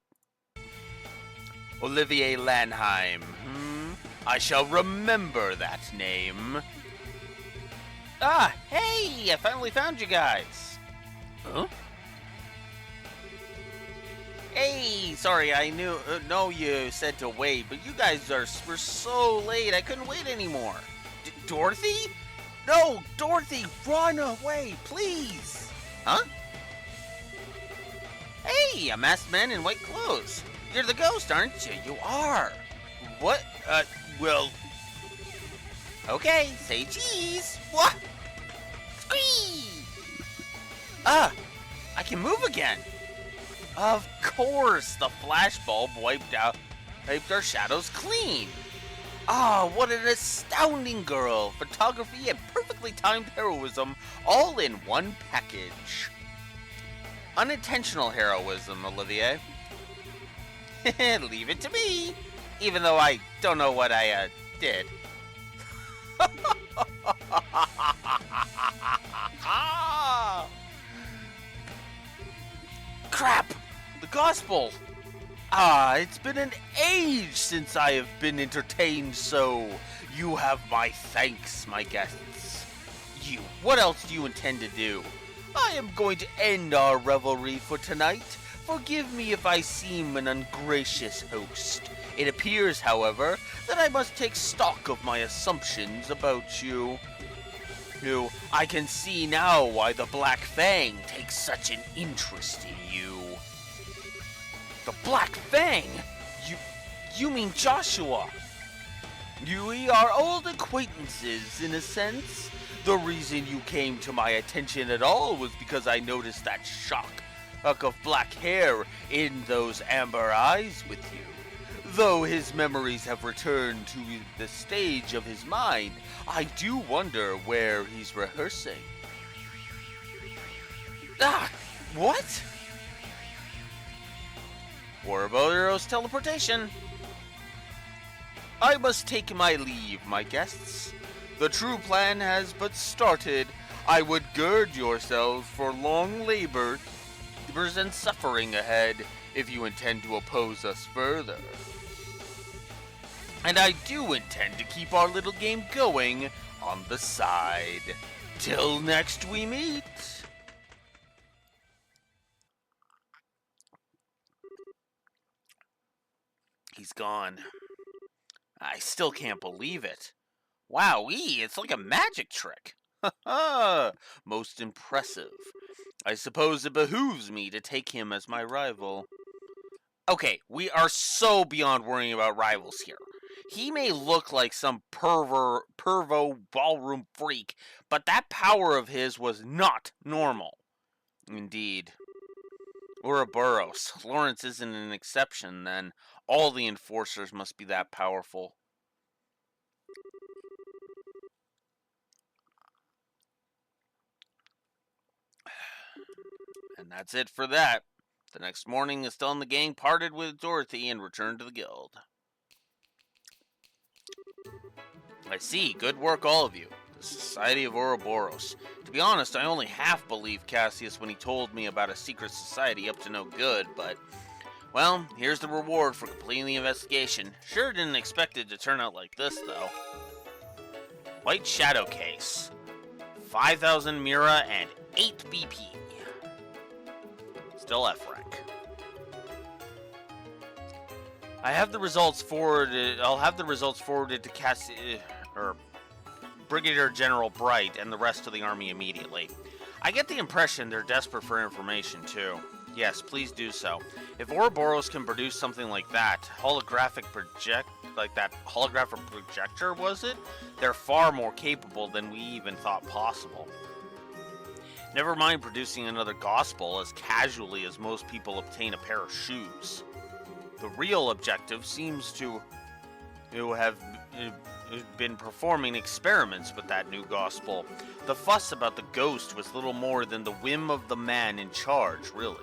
Speaker 5: Olivier Lanheim. I shall remember that name. Ah, hey! I finally found you guys. Huh? Hey, sorry, I know you said to wait, but you guys were so late, I couldn't wait anymore. Dorothy? No, Dorothy, run away, please! Huh? Hey, a masked man in white clothes. You're the ghost, aren't you? You are. What? Well... Okay, say cheese. What? Squee! Ah, I can move again. Of course, the flashbulb wiped our shadows clean. Ah, what an astounding girl. Photography and perfectly timed heroism all in one package. Unintentional heroism, Olivier. Leave it to me. Even though I don't know what I, did. Crap! The gospel! Ah, it's been an age since I have been entertained so. You have my thanks, my guests. What else do you intend to do? I am going to end our revelry for tonight. Forgive me if I seem an ungracious host. It appears, however, that I must take stock of my assumptions about you. I can see now why the Black Fang takes such an interest in you. The Black Fang? You mean Joshua?
Speaker 6: We are old acquaintances, in a sense. The reason you came to my attention at all was because I noticed that shock of black hair in those amber eyes with you. Though his memories have returned to the stage of his mind, I do wonder where he's rehearsing. Ah, what?
Speaker 5: Ouroboros teleportation.
Speaker 6: I must take my leave, my guests. The true plan has but started. I would gird yourselves for long labors and suffering ahead if you intend to oppose us further. And I do intend to keep our little game going on the side. Till next we meet.
Speaker 5: He's gone. I still can't believe it. Wowee, it's like a magic trick.
Speaker 6: Ha ha! Most impressive. I suppose it behooves me to take him as my rival.
Speaker 5: Okay, we are so beyond worrying about rivals here. He may look like some pervo ballroom freak, but that power of his was not normal.
Speaker 6: Indeed. Ouroboros. Lawrence isn't an exception, then. All the enforcers must be that powerful. And that's it for that. The next morning, Estelle and the gang parted with Dorothy and returned to the guild. I see. Good work, all of you. The Society of Ouroboros. To be honest, I only half believed Cassius when he told me about a secret society up to no good, but... well, here's the reward for completing the investigation. Sure didn't expect it to turn out like this, though. White Shadow Case. 5,000 Mira and 8 BP. Still F rank. I'll have the results forwarded to Brigadier General Bright and the rest of the army immediately. I get the impression they're desperate for information too. Yes, please do so. If Ouroboros can produce something like that, holographic projector, was it? They're far more capable than we even thought possible. Never mind producing another gospel as casually as most people obtain a pair of shoes. The real objective seems to have been performing experiments with that new gospel. The fuss about the ghost was little more than the whim of the man in charge, really.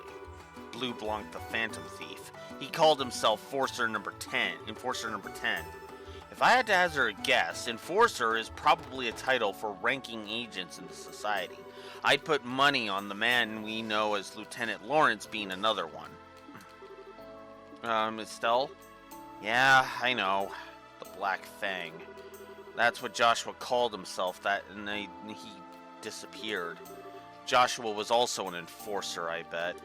Speaker 6: Blue Blanc the Phantom Thief. He called himself Enforcer number 10. If I had to hazard a guess, Enforcer is probably a title for ranking agents in the society. I'd put money on the man we know as Lieutenant Lawrence being another one. Estelle? Yeah, I know. The Black Fang. That's what Joshua called himself, and he disappeared. Joshua was also an enforcer, I bet.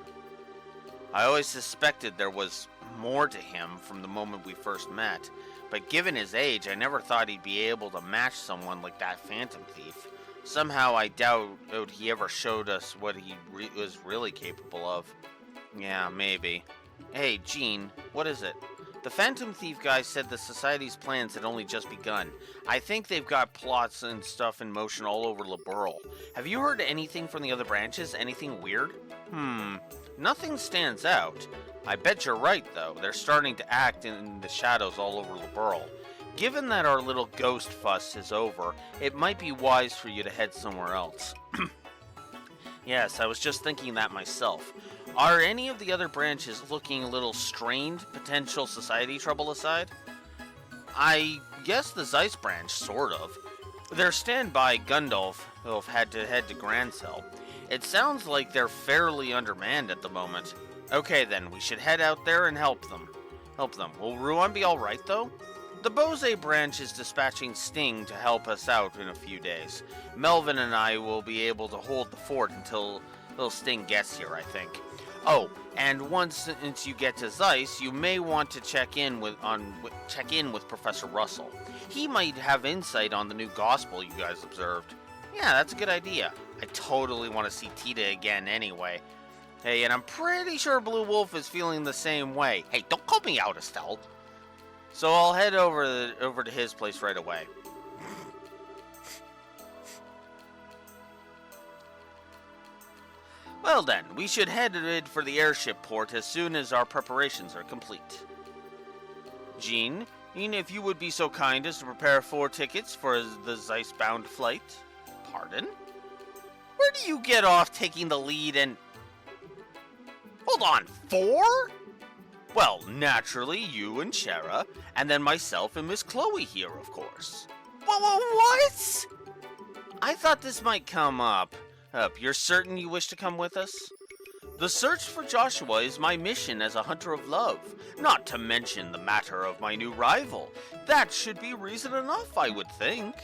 Speaker 6: I always suspected there was more to him from the moment we first met, but given his age, I never thought he'd be able to match someone like that Phantom Thief. Somehow I doubt he ever showed us what he was really capable of. Yeah, maybe. Hey, Gene, what is it? The Phantom Thief guy said the Society's plans had only just begun. I think they've got plots and stuff in motion all over Liberl. Have you heard anything from the other branches? Anything weird? Nothing stands out. I bet you're right, though. They're starting to act in the shadows all over Liberl. Given that our little ghost fuss is over, it might be wise for you to head somewhere else. Yes, I was just thinking that myself. Are any of the other branches looking a little strained, potential society trouble aside? I guess the Zeiss branch, sort of. Their standby Gundolf had to head to Grancel. It sounds like they're fairly undermanned at the moment. Okay then, we should head out there and help them. Will Ruan be alright though? The Bose branch is dispatching Sting to help us out in a few days. Melvin and I will be able to hold the fort until Sting gets here, I think. Oh, and once you get to Zeiss, you may want to check in with Professor Russell. He might have insight on the new gospel you guys observed. Yeah, that's a good idea. I totally want to see Tita again anyway. Hey, and I'm pretty sure Blue Wolf is feeling the same way. Hey, don't call me out, Estelle. So I'll head over to his place right away. Well then, we should head for the airship port as soon as our preparations are complete. Jean, if you would be so kind as to prepare 4 tickets for the Zeiss-bound flight. Pardon? Where do you get off taking the lead and... Hold on, 4? Well, naturally, you and Shara, and then myself and Miss Chloe here, of course. What? I thought this might come up. You're certain you wish to come with us? The search for Joshua is my mission as a hunter of love, not to mention the matter of my new rival. That should be reason enough, I would think.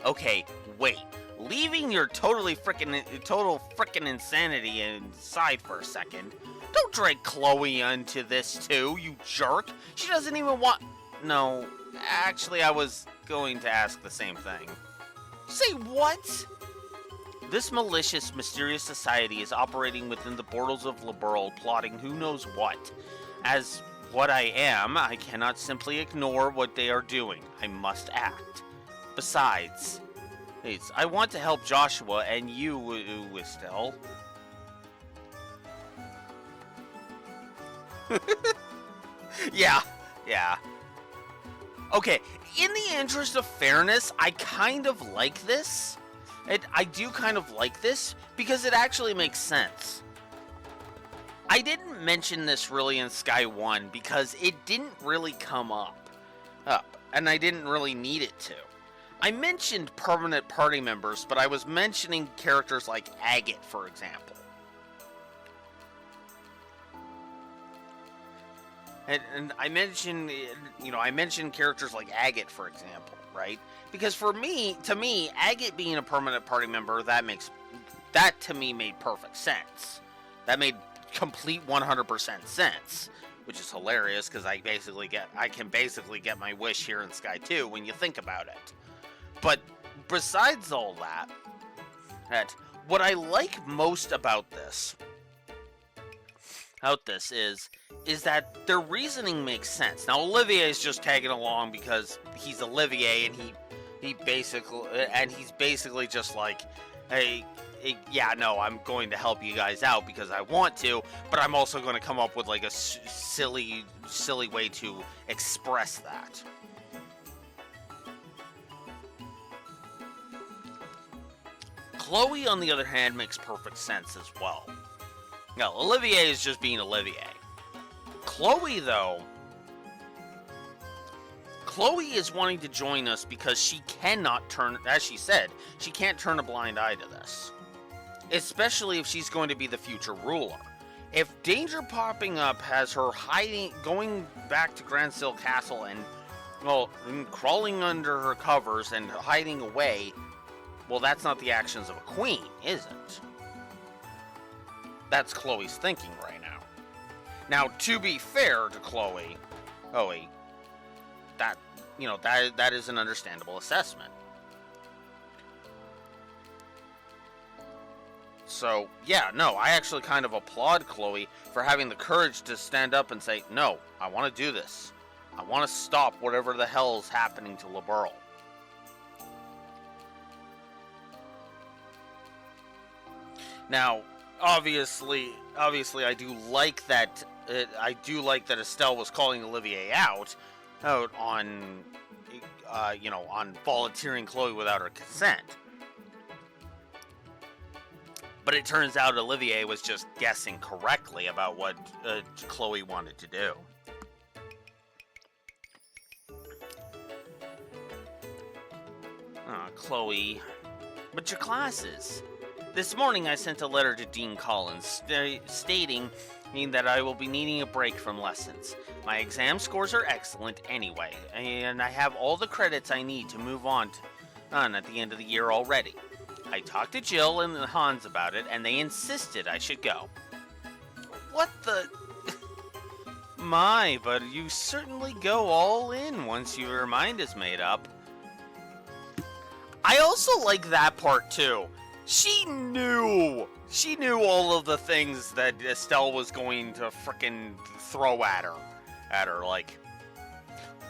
Speaker 6: Okay, wait. Leaving your total frickin' insanity aside for a second, don't drag Chloe into this too, you jerk. She doesn't even want... No, actually, I was going to ask the same thing. Say what? This malicious, mysterious society is operating within the borders of Liberl, plotting who knows what. As what I am, I cannot simply ignore what they are doing. I must act. Besides, I want to help Joshua and you, Estelle. Yeah. Okay, in the interest of fairness, I kind of like this. I do kind of like this because it actually makes sense. I didn't mention this really in Sky 1 because it didn't really come up, and I didn't really need it to. I mentioned permanent party members, but I was mentioning characters like Agate, for example. And I mentioned, I mentioned characters like Agate, for example, right? Because to me, Agate being a permanent party member, that to me made perfect sense. That made complete 100% sense, which is hilarious because I can basically get my wish here in Sky 2 when you think about it. But besides all that what I like most about this is that their reasoning makes sense. Now Olivier is just tagging along because he's Olivier and he's basically just like, hey, yeah, no, I'm going to help you guys out because I want to, but I'm also going to come up with like a silly way to express that. Chloe, on the other hand, makes perfect sense as well. Now, Olivier is just being Olivier. Chloe, though, Chloe is wanting to join us because she cannot turn, as she said, she can't turn a blind eye to this. Especially if she's going to be the future ruler. If danger popping up has her going back to Grandsill Castle and, crawling under her covers and hiding away, well, that's not the actions of a queen, is it? That's Chloe's thinking right now. Now, to be fair to Chloe, that is an understandable assessment. So, yeah, no, I actually kind of applaud Chloe for having the courage to stand up and say, no, I want to do this. I want to stop whatever the hell is happening to Liberl. Now, obviously, I do like that. I do like that Estelle was calling Olivier out on, on volunteering Chloe without her consent. But it turns out Olivier was just guessing correctly about what Chloe wanted to do. Chloe, but your classes. This morning I sent a letter to Dean Collins stating that I will be needing a break from lessons. My exam scores are excellent anyway, and I have all the credits I need to move on at the end of the year already. I talked to Jill and Hans about it, and they insisted I should go. What the... My, but you certainly go all in once your mind is made up. I also like that part too. She knew all of the things that Estelle was going to frickin' throw at her. Like,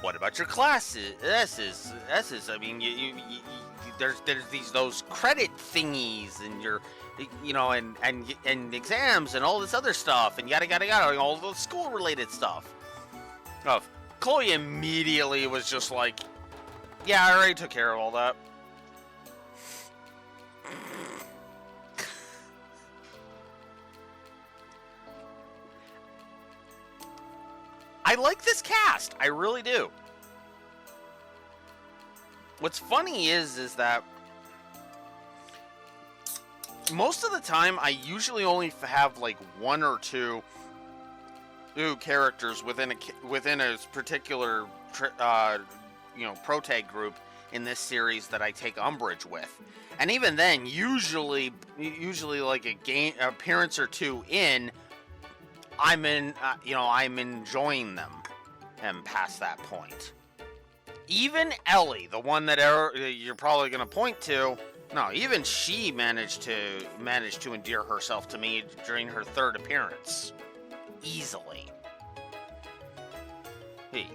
Speaker 6: What about your classes? S's. I mean, there's those credit thingies and your, and exams and all this other stuff and yada, all the school related stuff. Oh, Chloe immediately was just like, yeah, I already took care of all that. I like this cast. I really do. What's funny is that most of the time I usually only have like one or two characters within a particular protag group in this series that I take umbrage with. And even then, usually like a game appearance or two in, I'm enjoying them, and past that point. Even Ellie, the one that you're probably gonna point to, no, even she managed to endear herself to me during her third appearance, easily. Hey.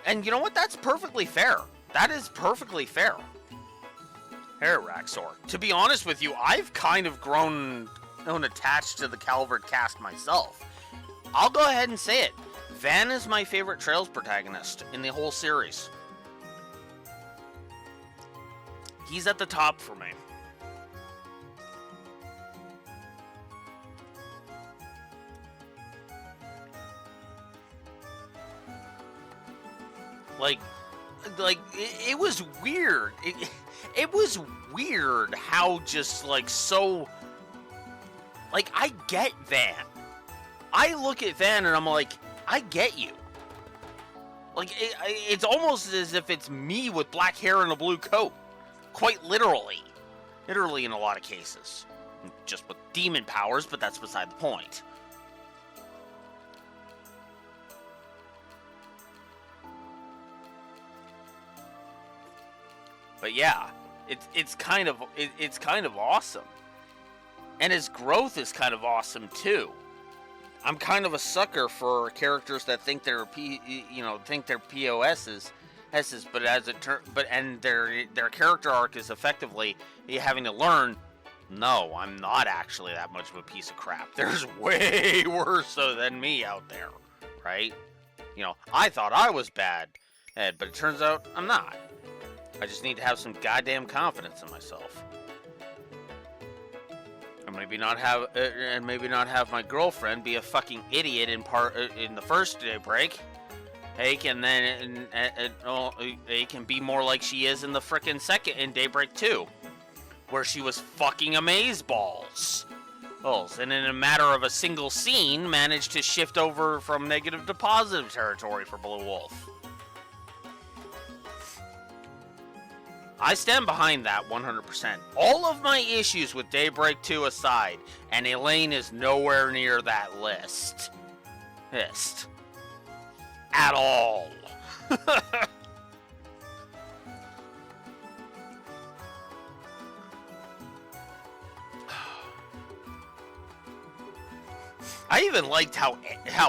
Speaker 6: And you know what? That's perfectly fair. That is perfectly fair. Here, Raxor. To be honest with you, I've kind of grown attached to the Calvert cast myself. I'll go ahead and say it. Van is my favorite Trails protagonist in the whole series. He's at the top for me. Like it was weird. It was weird how just like so. Like, I get Van. I look at Van and I'm like, I get you. Like, it's almost as if it's me with black hair and a blue coat. Quite literally. Literally in a lot of cases. Just with demon powers, but that's beside the point. But yeah, it's kind of awesome. And his growth is kind of awesome too. I'm kind of a sucker for characters that think they're POSs, but their character arc is effectively having to learn. No, I'm not actually that much of a piece of crap. There's way worse than me out there, right? I thought I was bad, but it turns out I'm not. I just need to have some goddamn confidence in myself. And maybe not have my girlfriend be a fucking idiot in the first daybreak. It can be more like she is in the frickin' second in Daybreak 2, where she was fucking amazeballs. And in a matter of a single scene, managed to shift over from negative to positive territory for Blue Wolf. I stand behind that 100%. All of my issues with Daybreak 2 aside, and Elaine is nowhere near that list. At all. I even liked how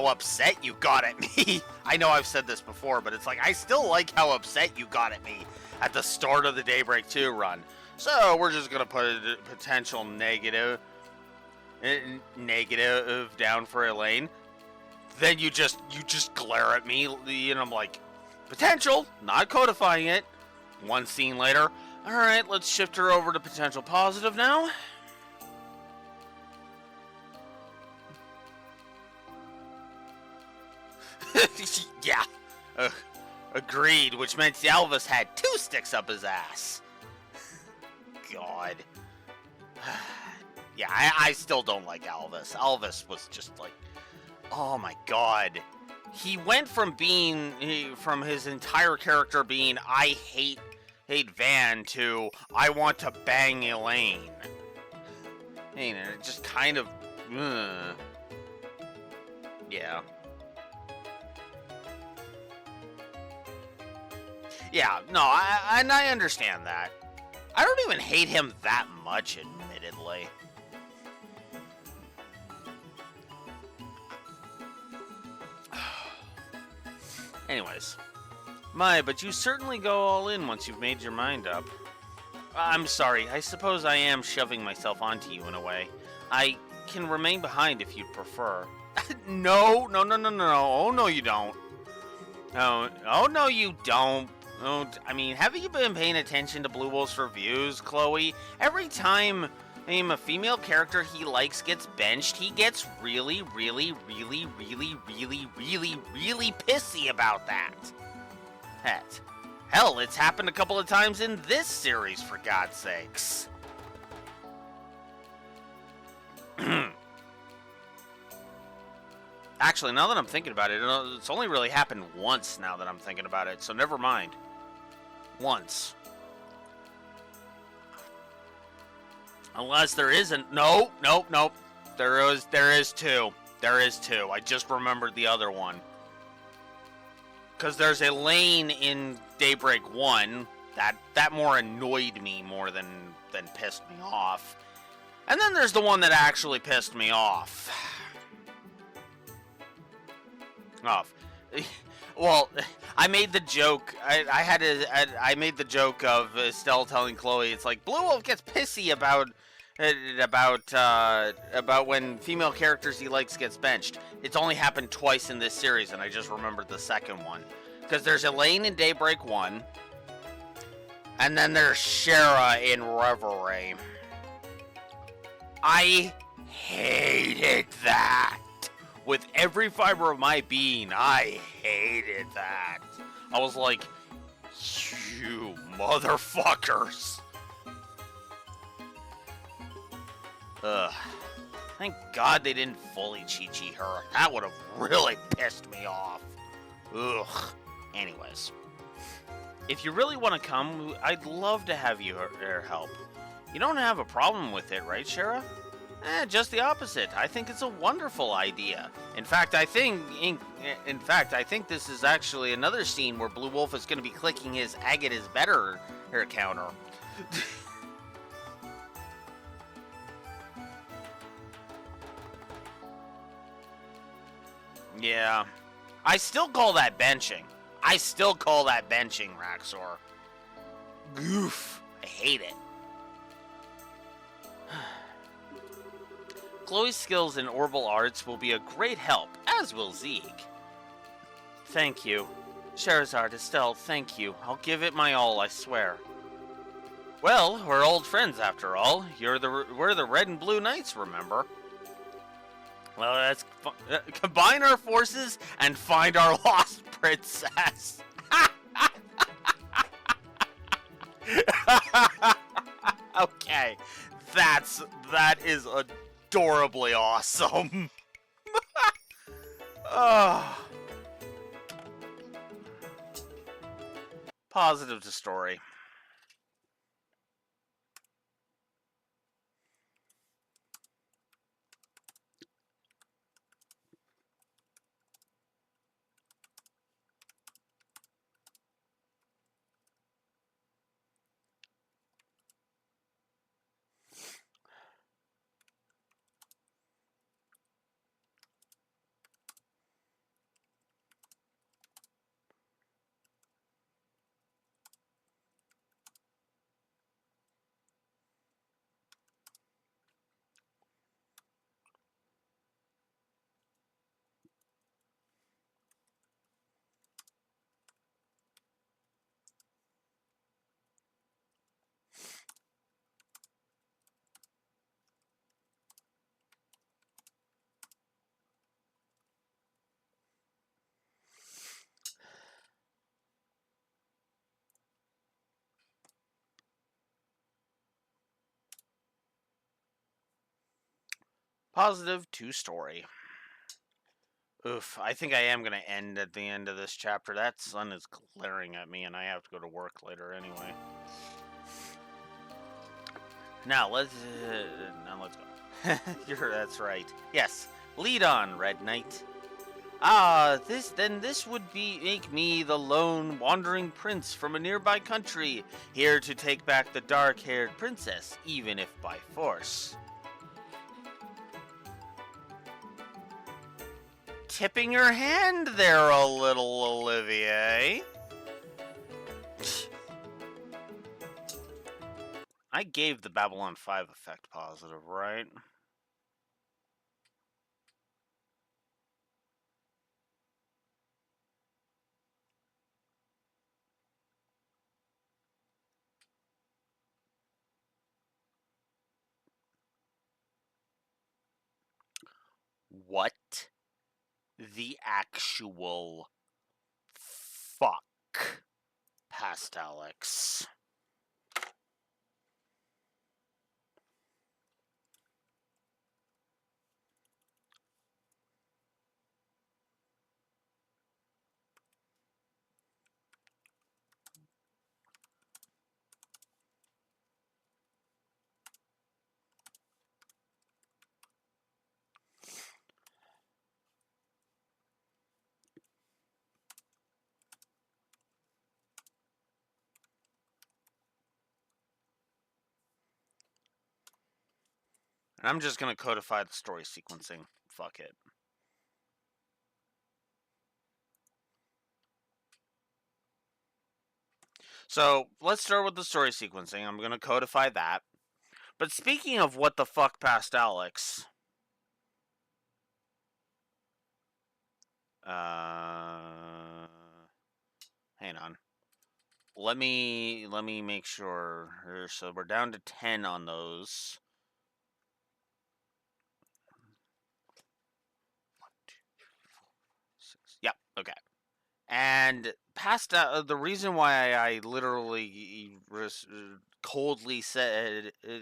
Speaker 6: upset you got at me. I know I've said this before, but it's like, I still like how upset you got at me at the start of the Daybreak 2 run. So we're just gonna put a potential negative down for Elaine. Then you just glare at me, and I'm like, potential, not codifying it. One scene later, all right, let's shift her over to potential positive now. Yeah, agreed, which meant Elvis had 2 sticks up his ass. God. Yeah, I still don't like Elvis. Elvis was just like, oh my god. He went from his entire character being, I hate Van, to, I want to bang Elaine. And it just kind of, yeah. Yeah, no, I understand that. I don't even hate him that much, admittedly. Anyways. But you certainly go all in once you've made your mind up. I'm sorry, I suppose I am shoving myself onto you in a way. I can remain behind if you'd prefer. No. Oh, no, you don't. Oh, no, you don't. Oh, I mean, haven't you been paying attention to Blue Wolf's reviews, Chloe? Every time a female character he likes gets benched, he gets really pissy about that. Hell, it's happened a couple of times in this series, for God's sakes. Actually, now that I'm thinking about it, it's only really happened once now that I'm thinking about it, so never mind. Once. Unless there isn't. Nope. There is two. There is two. I just remembered the other one. Because there's a lane in Daybreak 1 that more annoyed me more than pissed me off. And then there's the one that actually pissed me off. Well, I made the joke. I made the joke of Estelle telling Chloe, it's like, Blue Wolf gets pissy about when female characters he likes gets benched. It's only happened twice in this series, and I just remembered the second one. Because there's Elaine in Daybreak 1, and then there's Shara in Reverie. I hated that. With every fiber of my being, I hated that. I was like, you motherfuckers. Ugh. Thank God they didn't fully Chi-Chi her. That would have really pissed me off. Ugh. Anyways. If you really want to come, I'd love to have you help. You don't have a problem with it, right, Shara? Just the opposite. I think it's a wonderful idea. In fact, I think this is actually another scene where Blue Wolf is going to be clicking his agate is better counter. Yeah. I still call that benching. Raxor. Goof. I hate it. Chloe's skills in Orbal Arts will be a great help, as will Zeke. Thank you. Charizard, Estelle, thank you. I'll give it my all, I swear. Well, we're old friends after all. We're the Red and Blue Knights, remember? Well, let's combine our forces and find our lost princess. Okay, that is adorably awesome. Oh. Positive to story. Positive to story. Oof, I think I am going to end at the end of this chapter. That sun is glaring at me and I have to go to work later anyway. Now let's go. That's right. Yes, lead on, Red Knight. This would make me the lone wandering prince from a nearby country, here to take back the dark-haired princess, even if by force. tipping your hand there a little, Olivier. I gave the Babylon 5 effect positive, right? What the actual fuck, Pastelix? And I'm just gonna codify the story sequencing. Fuck it. So let's start with the story sequencing. I'm gonna codify that. But speaking of what the fuck past Alex, hang on. Let me make sure. So we're down to 10 on those. 1, 2, 3, 4, 6. Yep. Okay. And past the reason why I literally coldly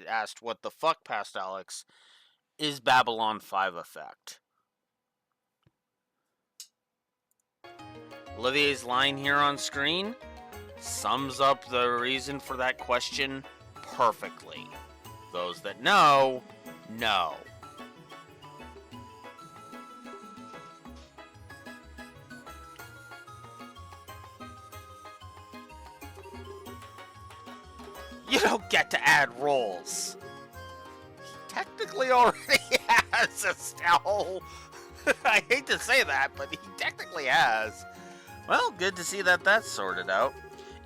Speaker 6: asked what the fuck past Alex is Babylon 5 effect. Olivier's line here on screen sums up the reason for that question perfectly. Those that know. You don't get to add rolls. He technically already has, Estelle. I hate to say that, but he technically has. Well, good to see that that's sorted out.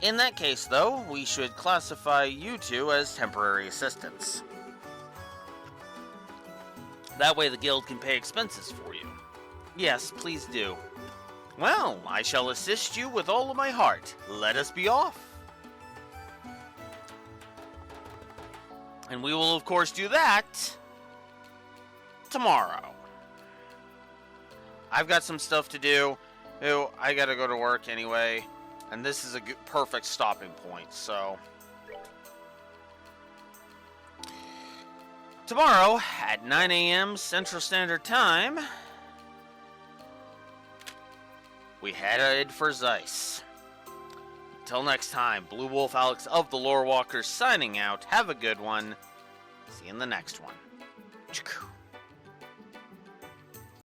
Speaker 6: In that case, though, we should classify you two as temporary assistants. That way the guild can pay expenses for you. Yes, please do. Well, I shall assist you with all of my heart. Let us be off. And we will, of course, do that tomorrow. I've got some stuff to do. I gotta go to work anyway. And this is a perfect stopping point, so. Tomorrow at 9 a.m. Central Standard Time, we headed for Zeiss. Until next time, Blue Wolf Alex of the Lore Walkers signing out. Have a good one. See you in the next one.